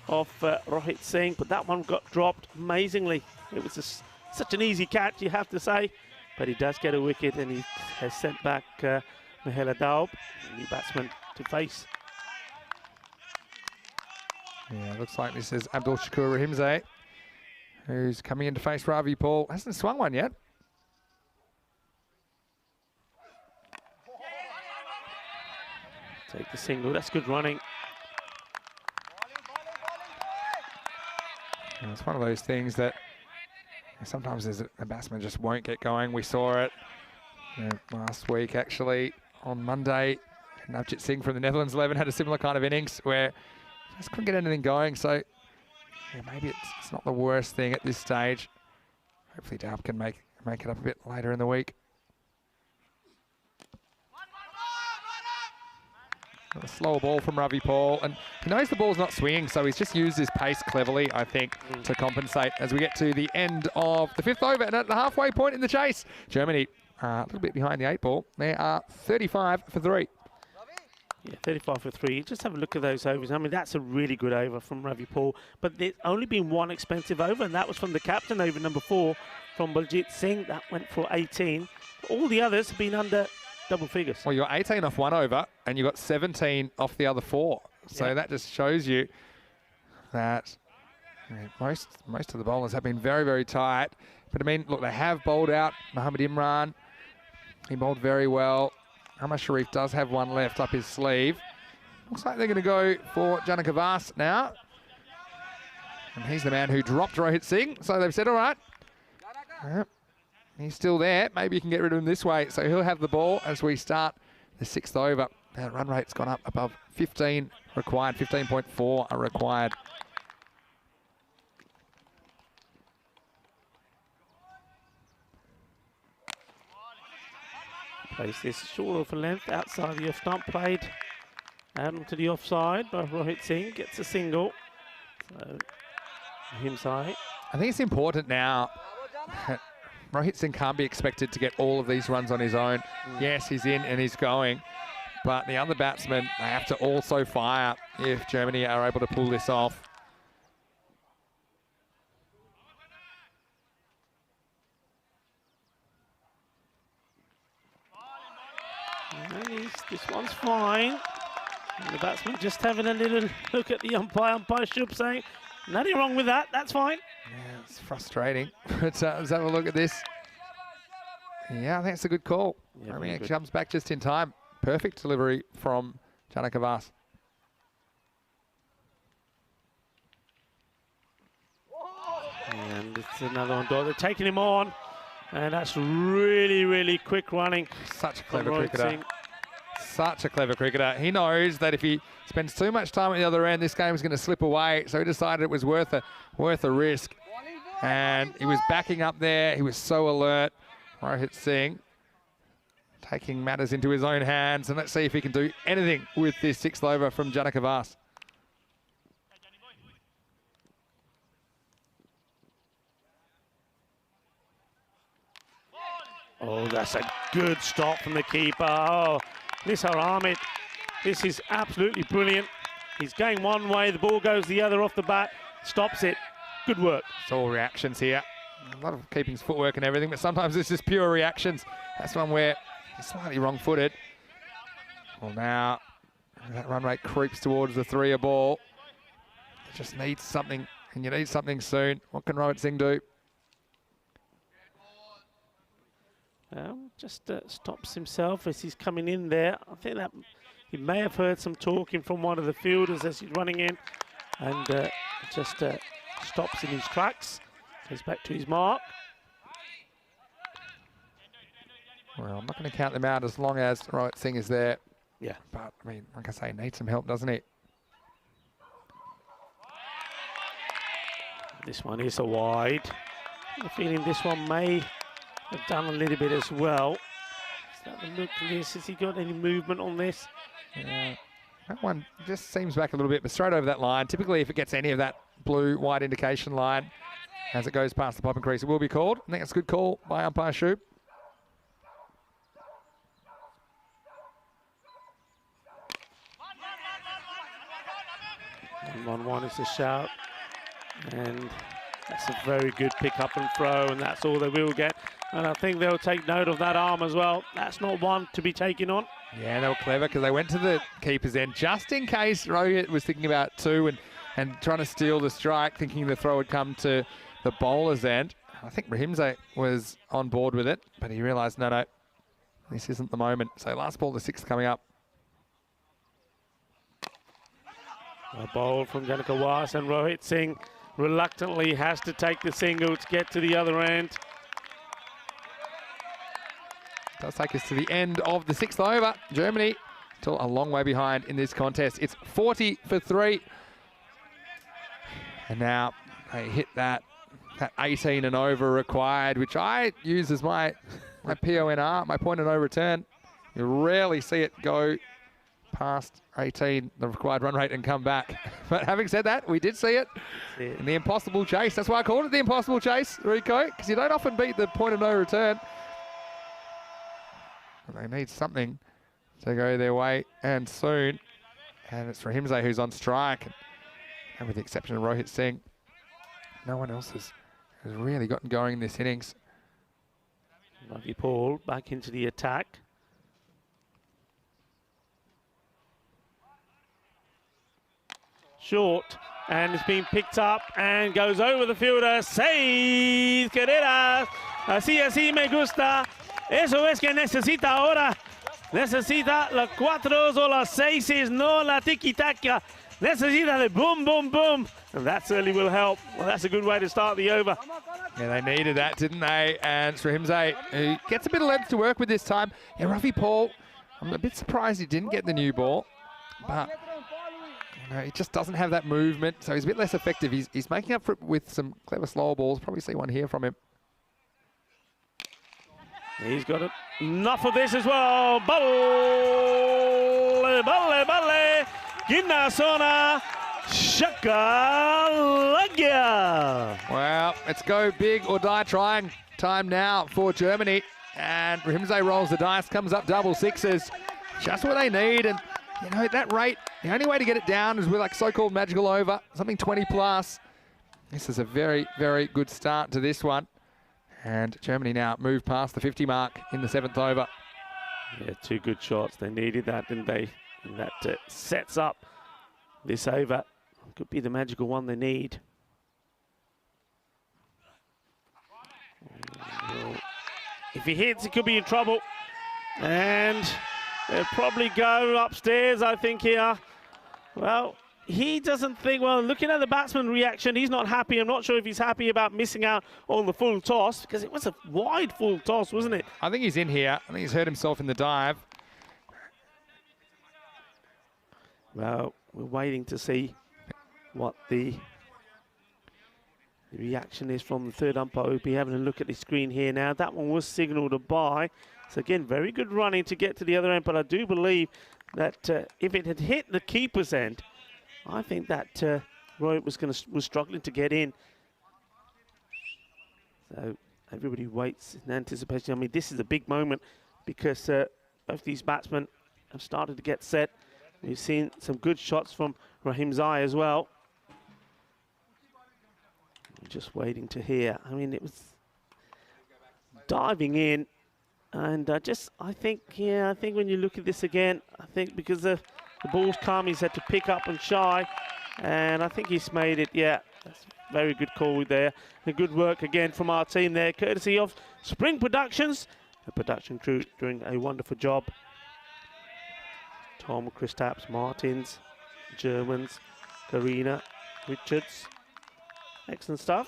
of Rohit Singh. But that one got dropped amazingly. It was such an easy catch, you have to say, but he does get a wicket, and he has sent back Mihaela Dalb, the batsman, to face. Yeah, looks like this is Abdul Shakur Rahimzai, who's coming in to face Ravi Paul. Hasn't swung one yet. Take the single, that's good running. And it's one of those things that sometimes a batsman just won't get going. We saw it last week, actually, on Monday. Navjit Singh from the Netherlands 11 had a similar kind of innings where just couldn't get anything going. So yeah, maybe it's not the worst thing at this stage. Hopefully Dalb can make it up a bit later in the week. A slower ball from Ravi Paul, and he knows the ball's not swinging, so he's just used his pace cleverly, I think, to compensate as we get to the end of the 5th over. And at the halfway point in the chase, Germany a little bit behind the 8 ball. They are 35 for 3. Yeah, 35 for 3. Just have a look at those overs. I mean, that's a really good over from Ravi Paul, but there's only been one expensive over, and that was from the captain, over number 4 from Baljit Singh. That went for 18. All the others have been under double figures. Well, you got 18 off one over, and you got 17 off the other 4. So that just shows you that most of the bowlers have been very, very tight. But I mean, look, they have bowled out Mohamed Imran. He bowled very well. Ahmad Sharif does have one left up his sleeve. Looks like they're going to go for Janaka Vas now. And he's the man who dropped Rohit Singh. So they've said, all right. Yep. He's still there. Maybe you can get rid of him this way. So he'll have the ball as we start the 6th over. That run rate's gone up above 15 required. 15.4 are required. Plays this short of a length outside the off stump, played out to the offside by Rohit Singh. Gets a single. So him side. I think it's important now. Rohit Singh can't be expected to get all of these runs on his own. Yes, he's in and he's going, but the other batsmen, they have to also fire if Germany are able to pull this off. This one's fine. And the batsman just having a little look at the umpire. Umpire should saying, nothing wrong with that, that's fine. Yeah, it's frustrating. But let's have a look at this. Yeah, I think it's a good call. Yeah, I mean, it comes back just in time. Perfect delivery from Janaka Vas. And it's another one. They're taking him on. And that's really, really quick running. Such a clever Rohit cricketer. Singh. such a clever cricketer. He knows that if he spends too much time at the other end, this game is going to slip away. So he decided it was worth a risk. And he was backing up there. He was so alert. Rohit Singh taking matters into his own hands. And let's see if he can do anything with this 6th over from Janaka Vas. Oh, that's a good stop from the keeper. Oh, Nisar Ahmed, this is absolutely brilliant. He's going one way, the ball goes the other off the bat, stops it. Good work. It's all reactions here. A lot of keeping his footwork and everything, but sometimes it's just pure reactions. That's one where he's slightly wrong-footed. Well, now that run rate creeps towards the 3-er ball. It just needs something, and you need something soon. What can Rohit Singh do? Just stops himself as he's coming in there. I think that he may have heard some talking from one of the fielders as he's running in, and just stops in his tracks, goes back to his mark. Well, I'm not going to count them out as long as Rohit Singh is there. Yeah. But, I mean, like I say, needs some help, doesn't he? This one is a wide. I'm feeling this one may have done a little bit as well. Is that the look of this? Has he got any movement on this? Yeah. That one just seems back a little bit, but straight over that line. Typically, if it gets any of that blue white indication line as it goes past the popping crease, it will be called. I think it's a good call by umpire Shoup. 1-1 is the shout, and that's a very good pick up and throw, and that's all they will get. And I think they'll take note of that arm as well. That's not one to be taken on. Yeah, they were clever because they went to the keeper's end just in case Rohit was thinking about 2 and trying to steal the strike, thinking the throw would come to the bowler's end. I think Rahimzai was on board with it, but he realised, no, this isn't the moment. So last ball, the 6th coming up. A bowl from Janaka Vas, and Rohit Singh reluctantly has to take the single to get to the other end. Does take us to the end of the 6th over. Germany still a long way behind in this contest. It's 40 for 3. And now they hit that 18 and over required, which I use as my PONR, my point of no return. You rarely see it go past 18, the required run rate, and come back. But having said that, we did see it in the impossible chase. That's why I called it the impossible chase, Rico, because you don't often beat the point of no return. They need something to go their way, and soon. And it's Rahimzai who's on strike. And with the exception of Rohit Singh, no one else has really gotten going in this innings. Ravi Paul back into the attack. Short, and it's been picked up and goes over the fielder. 6 carreras. Así me gusta. Eso es que necesita ahora. Necesita las 4 o las 6, no la tiki-taka. Necesita the boom, boom, boom. And that certainly will help. Well, that's a good way to start the over. Yeah, they needed that, didn't they? And Rahimzai, who gets a bit of length to work with this time. Yeah, Ravi Paul, I'm a bit surprised he didn't get the new ball. But he just doesn't have that movement, so he's a bit less effective. He's making up for it with some clever slower balls. Probably see one here from him. He's got enough of this as well. Balle, balle, balle. Ginasona Shakalagya. Well, let's go big or die trying. Time now for Germany. And Rahimzai rolls the dice, comes up double 6s. Just what they need. And, you know, that rate, the only way to get it down is with like so-called magical over, something 20 plus. This is a very, very good start to this one. And Germany now move past the 50 mark in the 7th over. Yeah, 2 good shots. They needed that, didn't they? And that sets up this over. Could be the magical one they need. If he hits, he could be in trouble. And they'll probably go upstairs, I think, here. Well, he doesn't think, well, looking at the batsman reaction, he's not happy. I'm not sure if he's happy about missing out on the full toss, because it was a wide full toss, wasn't it? I think he's in here. I think he's hurt himself in the dive. Well, we're waiting to see what the reaction is from the third umpire. We'll be having a look at the screen here now. That one was signalled a bye. So again, very good running to get to the other end, but I do believe that if it had hit the keeper's end, I think that Roy was struggling to get in. So everybody waits in anticipation. I mean, this is a big moment because both these batsmen have started to get set. We've seen some good shots from Rahim Zai as well. I'm just waiting to hear. I mean, it was diving in. And I think when you look at this again, I think because the ball's come, he's had to pick up and shy. And I think he's made it, yeah. That's a very good call there. And good work again from our team there, courtesy of Spring Productions. The production crew doing a wonderful job. Tom, Kristaps, Martins, Germans, Karina, Richards. Excellent stuff.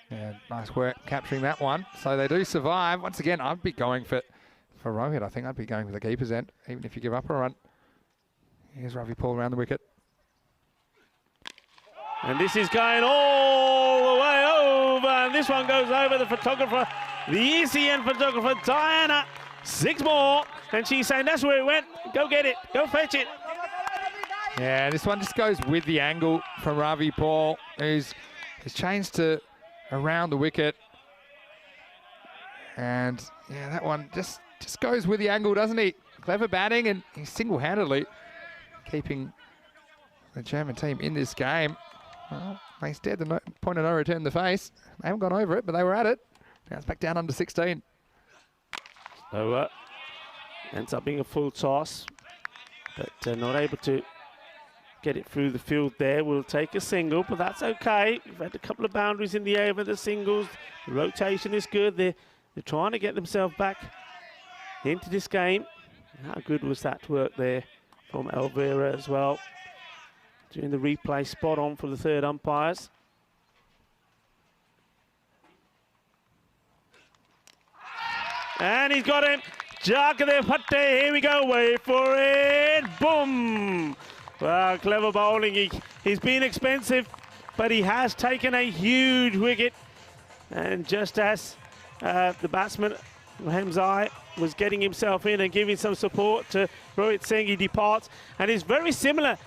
Yeah, nice work capturing that one. So they do survive. Once again, I'd be going for Rohit. I think I'd be going for the keeper's end, even if you give up a run. Here's Ravi Paul around the wicket. And this is going all the way over. And this one goes over the photographer, the ECN photographer, Diana. 6 more. And she's saying, that's where it went. Go get it. Go fetch it. Yeah, this one just goes with the angle from Ravi Paul, who's changed to around the wicket. And yeah, that one just goes with the angle, doesn't he? Clever batting, and he's single-handedly keeping the German team in this game. Well, they stared the point of no return in the face. They haven't gone over it, but they were at it. Now it's back down under 16. So ends up being a full toss, but not able to get it through the field there. We'll take a single, but that's okay. We've had a couple of boundaries in the air with the singles. The rotation is good. They're trying to get themselves back into this game. How good was that work there from Elvira as well? Doing the replay spot on for the third umpires. And he's got him. Jakade Patte, here we go, wait for it. Boom! Well, clever bowling. He's been expensive, but he has taken a huge wicket. And just as the batsman, Rahim Zai, was getting himself in and giving some support to Rohit Singh, he departs. And it's very similar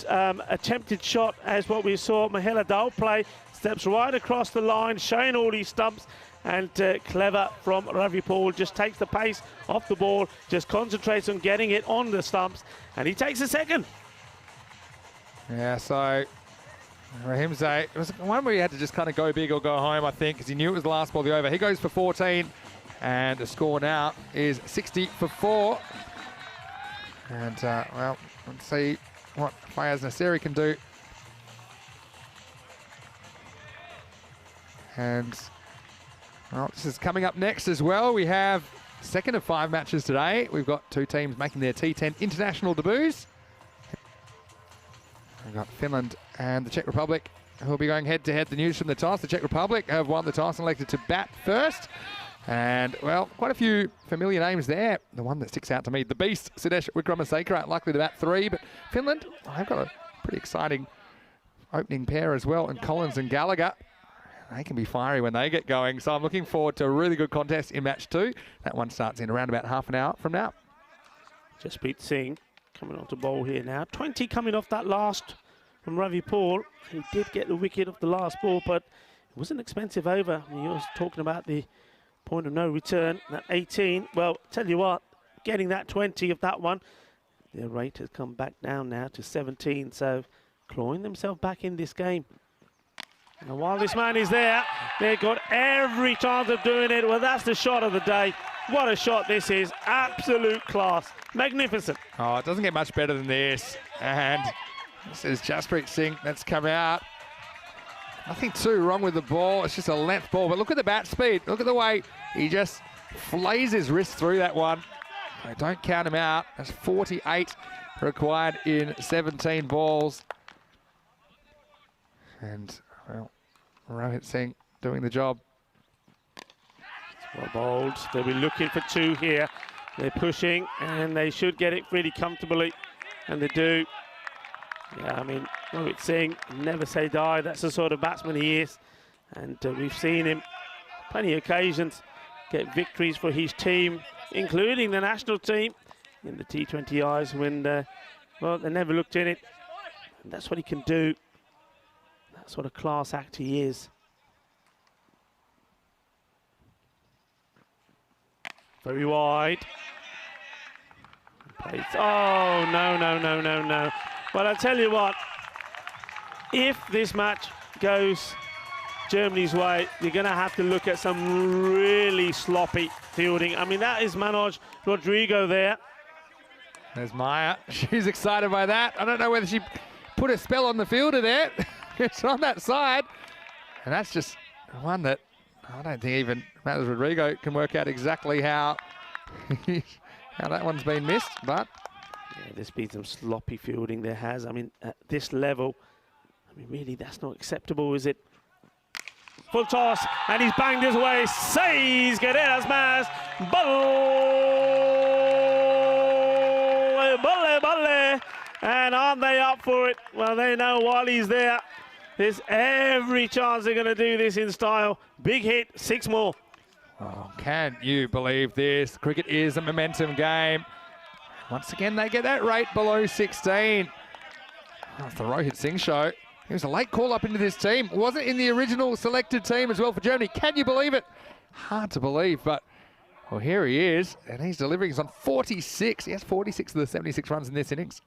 attempted shot as what we saw Mahela Dal play. Steps right across the line, showing all these stumps. And clever from Ravi Paul, just takes the pace off the ball, just concentrates on getting it on the stumps, and he takes a second. Yeah, so Rahim Zai, it was one where he had to just kind of go big or go home, I think, because he knew it was the last ball of the over. He goes for 14, and the score now is 60 for 4. And, well, let's see what Fayaz Nasseri can do. And, well, this is coming up next as well. We have second of 5 matches today. We've got 2 teams making their T10 international debuts. We've got Finland and the Czech Republic, who will be going head-to-head. The news from the toss: the Czech Republic have won the toss and elected to bat first. And, well, quite a few familiar names there. The one that sticks out to me, the beast, Sudesh Wickramasinghe, likely to bat 3. But Finland, they've got a pretty exciting opening pair as well, and Collins and Gallagher. They can be fiery when they get going. So I'm looking forward to a really good contest in match 2. That one starts in around about half an hour from now. Jasprit Singh coming on to bowl here now. 20 coming off that last from Ravi Paul. He did get the wicket off the last ball, but it was an expensive over. I mean, he was talking about the point of no return, that 18. Well, tell you what, getting that 20 of that one, their rate has come back down now to 17. So clawing themselves back in this game. And while this man is there, they've got every chance of doing it. Well, that's the shot of the day. What a shot this is. Absolute class. Magnificent. Oh, it doesn't get much better than this. And this is Jasprit Singh that's come out. Nothing too wrong with the ball. It's just a length ball. But look at the bat speed. Look at the way he just flays his wrist through that one. So don't count him out. That's 48 required in 17 balls. And, well, Rohit Singh doing the job. Well bowled. They'll be looking for 2 here. They're pushing, and they should get it really comfortably, and they do. Yeah, I mean, Rohit Singh, never say die. That's the sort of batsman he is, and we've seen him plenty of occasions get victories for his team, including the national team in the T20Is when, well, they never looked in it. And that's what he can do. That's what a class act he is. Very wide. Oh, no, no, no, no, no. Well, I tell you what, if this match goes Germany's way, you're going to have to look at some really sloppy fielding. I mean, that is Manoj Rodrigo there. There's Maya. She's excited by that. I don't know whether she put a spell on the fielder there. It's on that side. And that's just one that I don't think even Manoj Rodrigo can work out exactly how that one's been missed. But yeah, there's been some sloppy fielding there has. I mean, at this level, I mean, really, that's not acceptable, is it? Full toss, and he's banged his way. Seis carreras más. Balle, balle. And aren't they up for it? Well, they know while he's there, there's every chance they're going to do this in style. Big hit, 6 more. oh, can you believe this? Cricket is a momentum game. Once again, they get that rate below 16. Oh, it's the Rohit Singh show. He was a late call up into this team. Wasn't in the original selected team as well for Germany. Can you believe it? Hard to believe, but well, here he is, and he's delivering. He's on 46. He has 46 of the 76 runs in this innings.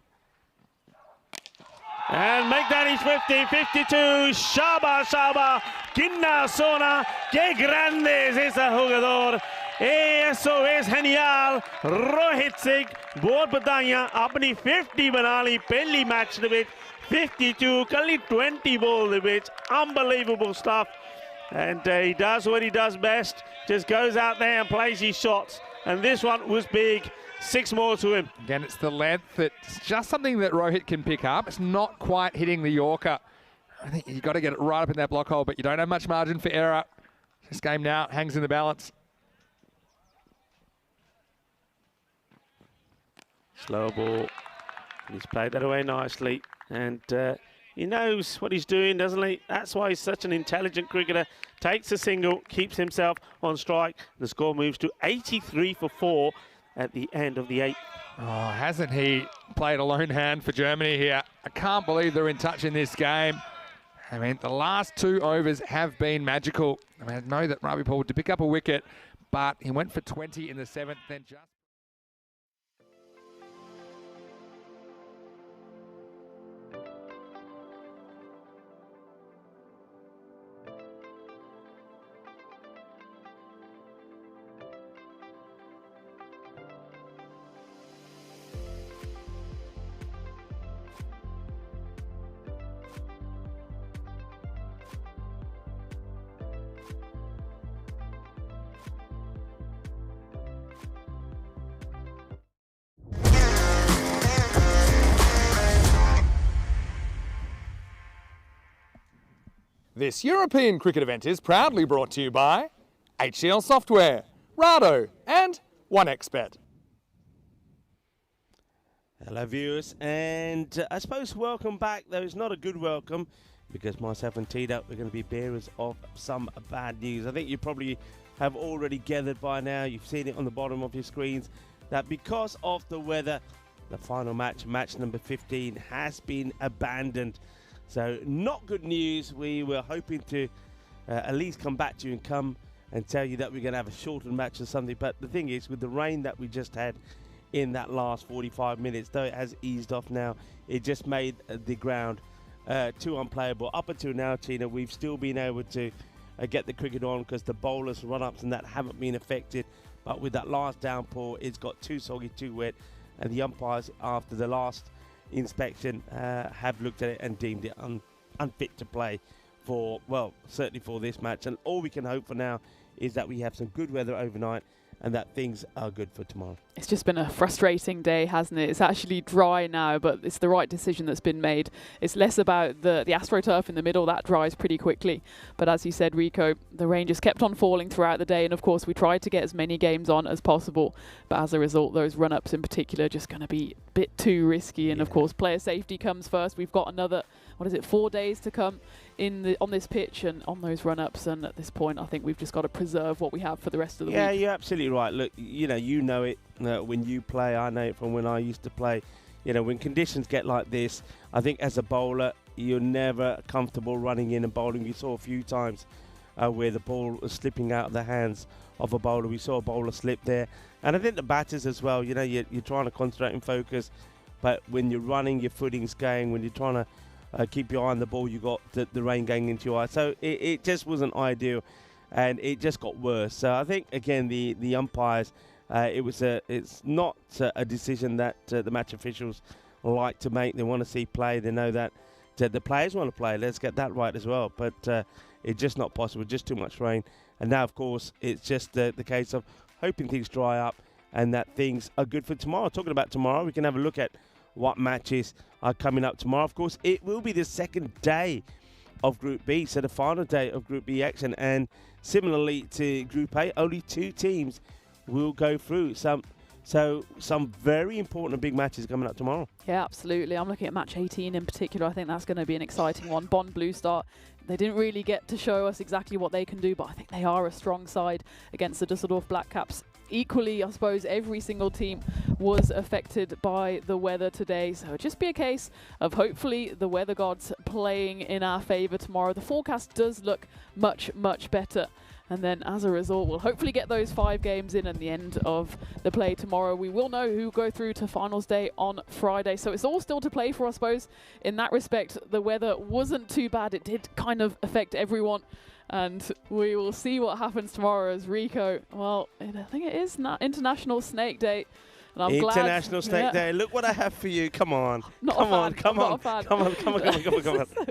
And make that his 50, 52. Shaba, Shaba. Quinna Sona. Que grande es ese jugador. Eso es genial. Rohit Singh, बहुत बधाइयां. अपनी 50 बना ली पहली match ਦੇ ਵਿੱਚ. 52, only 20 ball the pitch. Unbelievable stuff. And he does what he does best. Just goes out there and plays his shots. And this one was big. 6 more to him. Again, it's the length. It's just something that Rohit can pick up. It's not quite hitting the Yorker. I think you've got to get it right up in that block hole, but you don't have much margin for error. This game now hangs in the balance. Slow ball. He's played that away nicely. And he knows what he's doing, doesn't he? That's why he's such an intelligent cricketer. Takes a single, keeps himself on strike. The score moves to 83 for 4 at the end of the 8th. Oh, hasn't he played a lone hand for Germany here? I can't believe they're in touch in this game. I mean, the last 2 overs have been magical. I mean, I know that Ravi Paul did pick up a wicket, but he went for 20 in the 7th, then just... This European cricket event is proudly brought to you by HCL Software, Rado and 1xBet. Hello viewers, and I suppose welcome back, though it's not a good welcome because myself and T10 we're going to be bearers of some bad news. I think you probably have already gathered by now, you've seen it on the bottom of your screens, that because of the weather, the final match, match number 15, has been abandoned. So not good news. We were hoping to at least come back to you and come and tell you that we're going to have a shortened match or something. But the thing is, with the rain that we just had in that last 45 minutes, though it has eased off now, it just made the ground too unplayable. Up until now, Tina, we've still been able to get the cricket on because the bowlers' run-ups and that haven't been affected. But with that last downpour, it's got too soggy, too wet. And the umpires, after the last inspection, have looked at it and deemed it unfit to play for, well, certainly for this match. And all we can hope for now is that we have some good weather overnight and that things are good for tomorrow. It's just been a frustrating day, hasn't it? It's actually dry now, but it's the right decision that's been made. It's less about the AstroTurf in the middle. That dries pretty quickly. But as you said, Rico, the rain just kept on falling throughout the day. And of course, we tried to get as many games on as possible. But as a result, those run-ups in particular are just going to be a bit too risky. And of course, player safety comes first. We've got another, 4 days to come on this pitch and on those run-ups. And at this point, I think we've just got to preserve what we have for the rest of the week. Yeah, you're absolutely right. Look, you know it. When you play, I know it from when I used to play. When conditions get like this, I think as a bowler, you're never comfortable running in and bowling. We saw a few times where the ball was slipping out of the hands of a bowler. We saw a bowler slip there. And I think the batters as well, you're trying to concentrate and focus. But when you're running, your footing's going. When you're trying to keep your eye on the ball, you got the rain going into your eye. So it just wasn't ideal. And it just got worse. So I think, again, the umpires, it's not a decision that the match officials like to make. They want to see play. They know that the players want to play. Let's get that right as well. But it's just not possible. Just too much rain. And now, of course, it's just the case of hoping things dry up and that things are good for tomorrow. Talking about tomorrow, we can have a look at what matches are coming up tomorrow. Of course, it will be the second day of Group B, so the final day of Group B action. And similarly to Group A, only 2 teams will go through. So some very important and big matches coming up tomorrow. Yeah, absolutely. I'm looking at match 18 in particular. I think that's going to be an exciting one. Bond Blue Star, they didn't really get to show us exactly what they can do, but I think they are a strong side against the Dusseldorf Black Caps. Equally, I suppose, every single team was affected by the weather today. So it'll just be a case of hopefully the weather gods playing in our favour tomorrow. The forecast does look much, much better. And then as a result, we'll hopefully get those 5 games in at the end of the play tomorrow. We will know who go through to finals day on Friday. So it's all still to play for, I suppose. In that respect, the weather wasn't too bad. It did kind of affect everyone. And we will see what happens tomorrow as Rico, well, I think it is International Snake Day. And I'm International glad, Snake Day. Look what I have for you. Come on. Come on. Come on.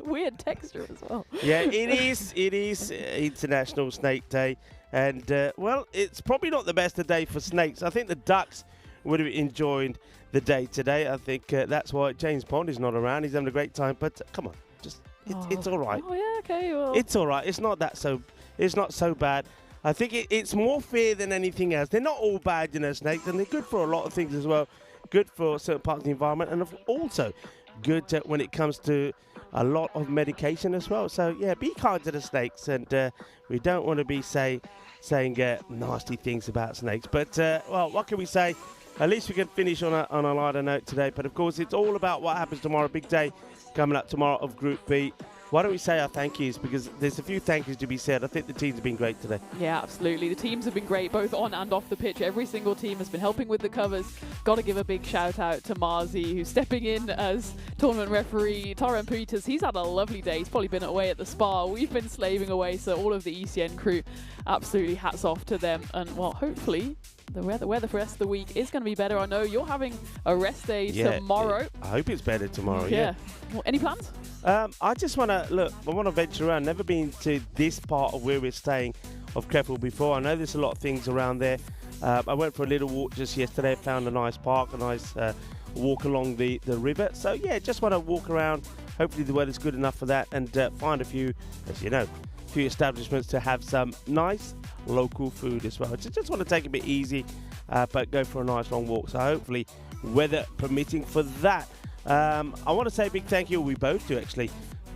Weird texture as well. Yeah, it is International Snake Day. And, well, it's probably not the best of day for snakes. I think the ducks would have enjoyed the day today. I think that's why James Pond is not around. He's having a great time. But come on, just it's all right. Oh, yeah, okay. Well. It's all right. It's not so bad. I think it's more fair than anything else. They're not all bad, snakes, and they're good for a lot of things as well. Good for certain parts of the environment, and also good when it comes to a lot of medication as well. So, yeah, be kind to the snakes, and we don't want to be saying nasty things about snakes. But, well, what can we say? At least we can finish on a lighter note today. But, of course, it's all about what happens tomorrow. Big day coming up tomorrow of Group B. Why don't we say our thank yous, because there's a few thank yous to be said. I think the teams have been great today. Yeah, absolutely. The teams have been great, both on and off the pitch. Every single team has been helping with the covers. Got to give a big shout out to Marzi, who's stepping in as tournament referee. Tyrone Peters, he's had a lovely day. He's probably been away at the spa. We've been slaving away, so all of the ECN crew, absolutely hats off to them. And, well, hopefully the weather for the rest of the week is going to be better. I know you're having a rest day tomorrow. I hope it's better tomorrow, yeah. Well, any plans? I just want to venture around. Never been to this part of where we're staying of Krefeld before. I know there's a lot of things around there. I went for a little walk just yesterday, found a nice park, a nice walk along the river. So, yeah, just want to walk around. Hopefully the weather's good enough for that, and find a few establishments to have some nice local food as well. Just want to take it a bit easy, but go for a nice long walk. So hopefully weather permitting for that. I want to say a big thank you, we both do actually,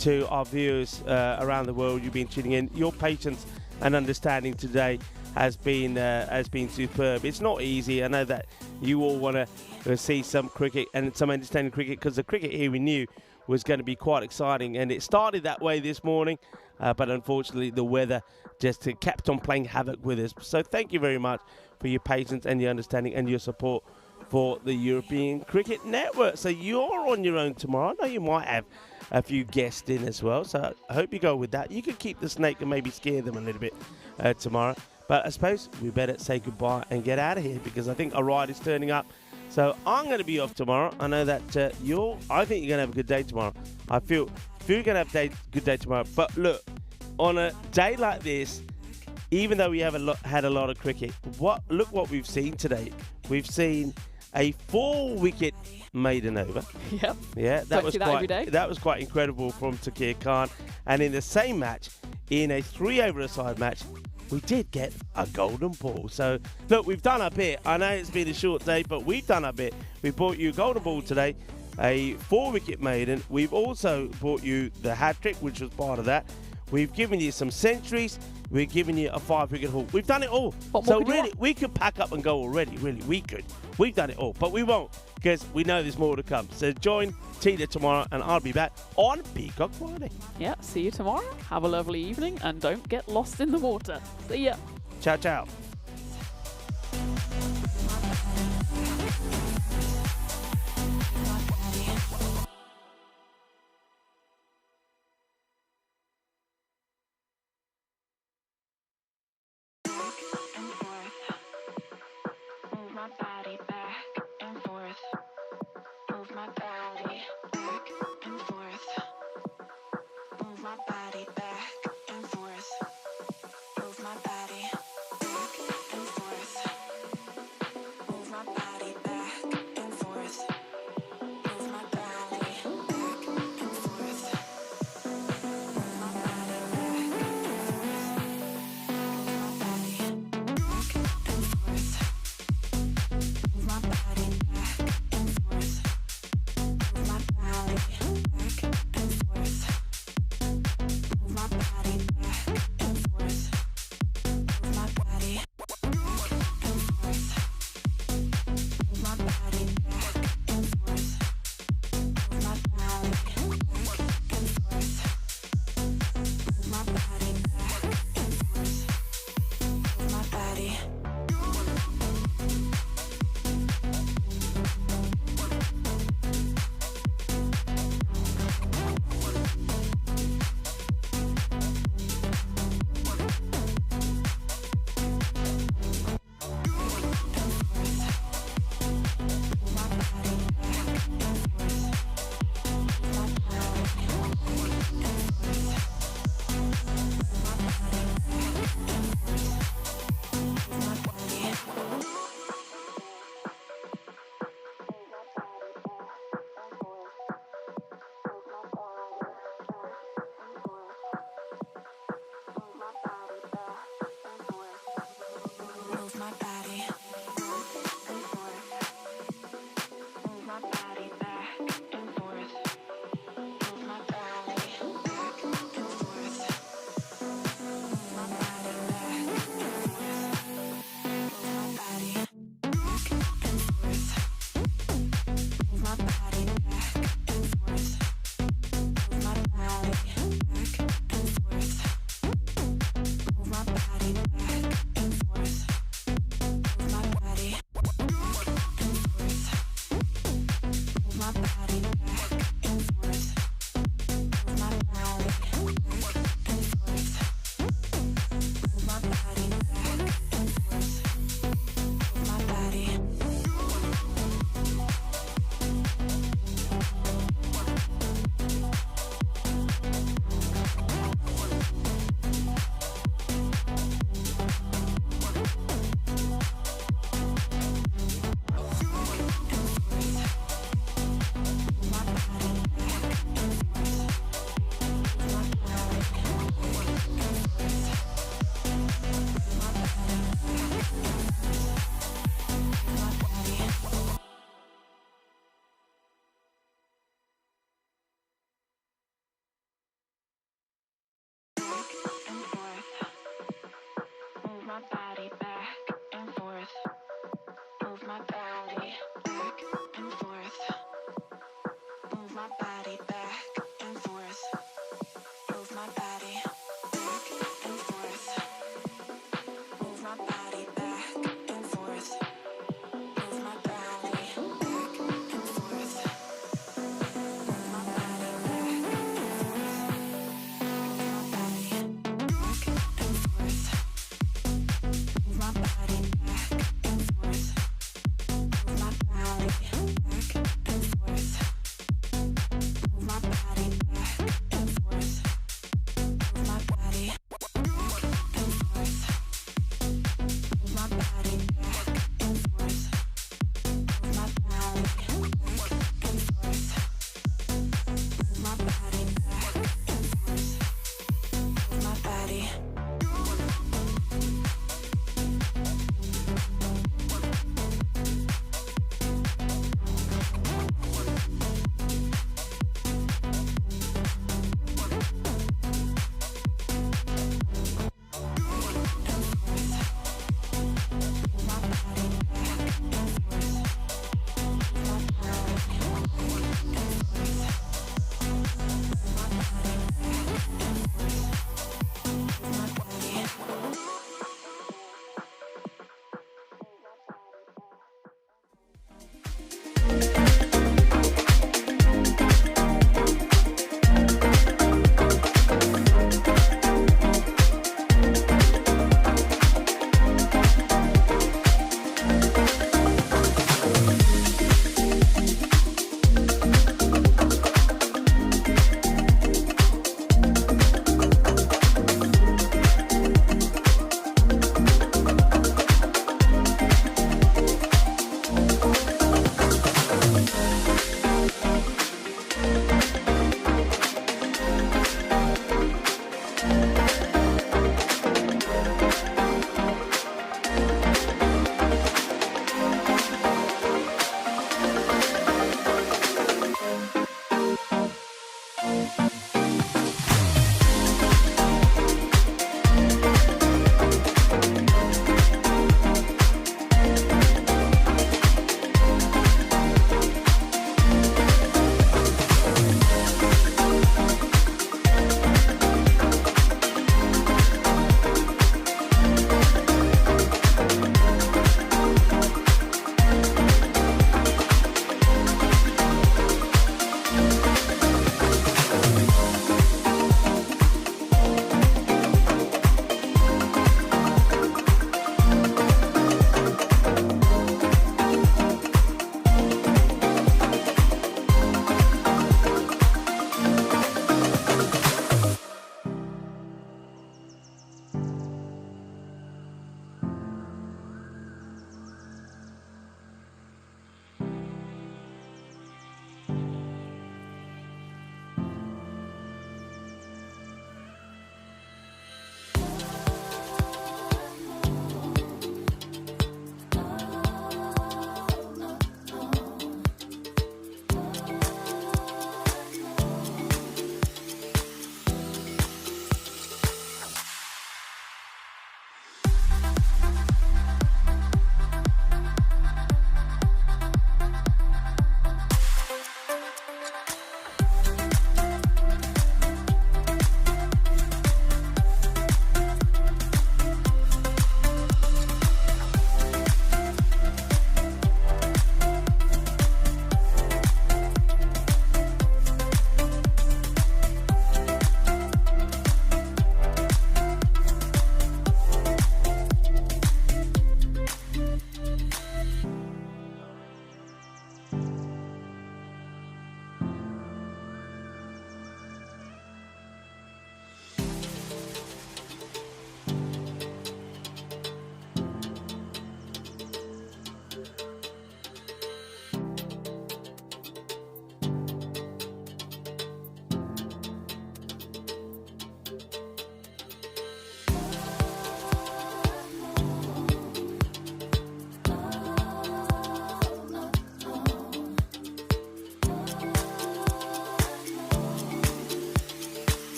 to our viewers around the world. You've been tuning in. Your patience and understanding today has been superb. It's not easy. I know that you all want to see some cricket and some entertaining cricket, because the cricket here we knew was going to be quite exciting, and it started that way this morning, but unfortunately the weather just kept on playing havoc with us. So thank you very much for your patience and your understanding and your support for the European Cricket Network. So you're on your own tomorrow. I know you might have a few guests in as well, so I hope you go with that. You could keep the snake and maybe scare them a little bit tomorrow. But I suppose we better say goodbye and get out of here, because I think a ride is turning up. So I'm going to be off tomorrow. I know that I think you're going to have a good day tomorrow. I feel you're going to have a good day tomorrow. But look, on a day like this, even though we have had a lot of cricket, look what we've seen today. We've seen a 4-wicket maiden over. Yep. Yeah, Don't see that every day. that was quite incredible from Takir Khan. And in the same match, in a 3-over-a-side match, we did get a golden ball. So look, we've done our bit. I know it's been a short day, but we've done our bit. We brought you a golden ball today, a 4-wicket maiden. We've also brought you the hat trick, which was part of that. We've given you some centuries. We're giving you a 5-wicket haul. We've done it all. So really, we could pack up and go already. Really, we could. We've done it all, but we won't, because we know there's more to come. So join Tina tomorrow, and I'll be back on Peacock Friday. Yeah, see you tomorrow. Have a lovely evening, and don't get lost in the water. See ya. Ciao, ciao. My body back and forth. Move my body back and forth. Move my body back and forth. Move my body back and forth. Move my body back and forth. Move my body back and forth. Move my body back and forth. Move my body back and forth. Move my body back and forth. Move my body back and forth. Move my body back and forth. Move my body back and forth. Move my body back and forth. Move my body back and forth. Move my body. Move my body. Move my body.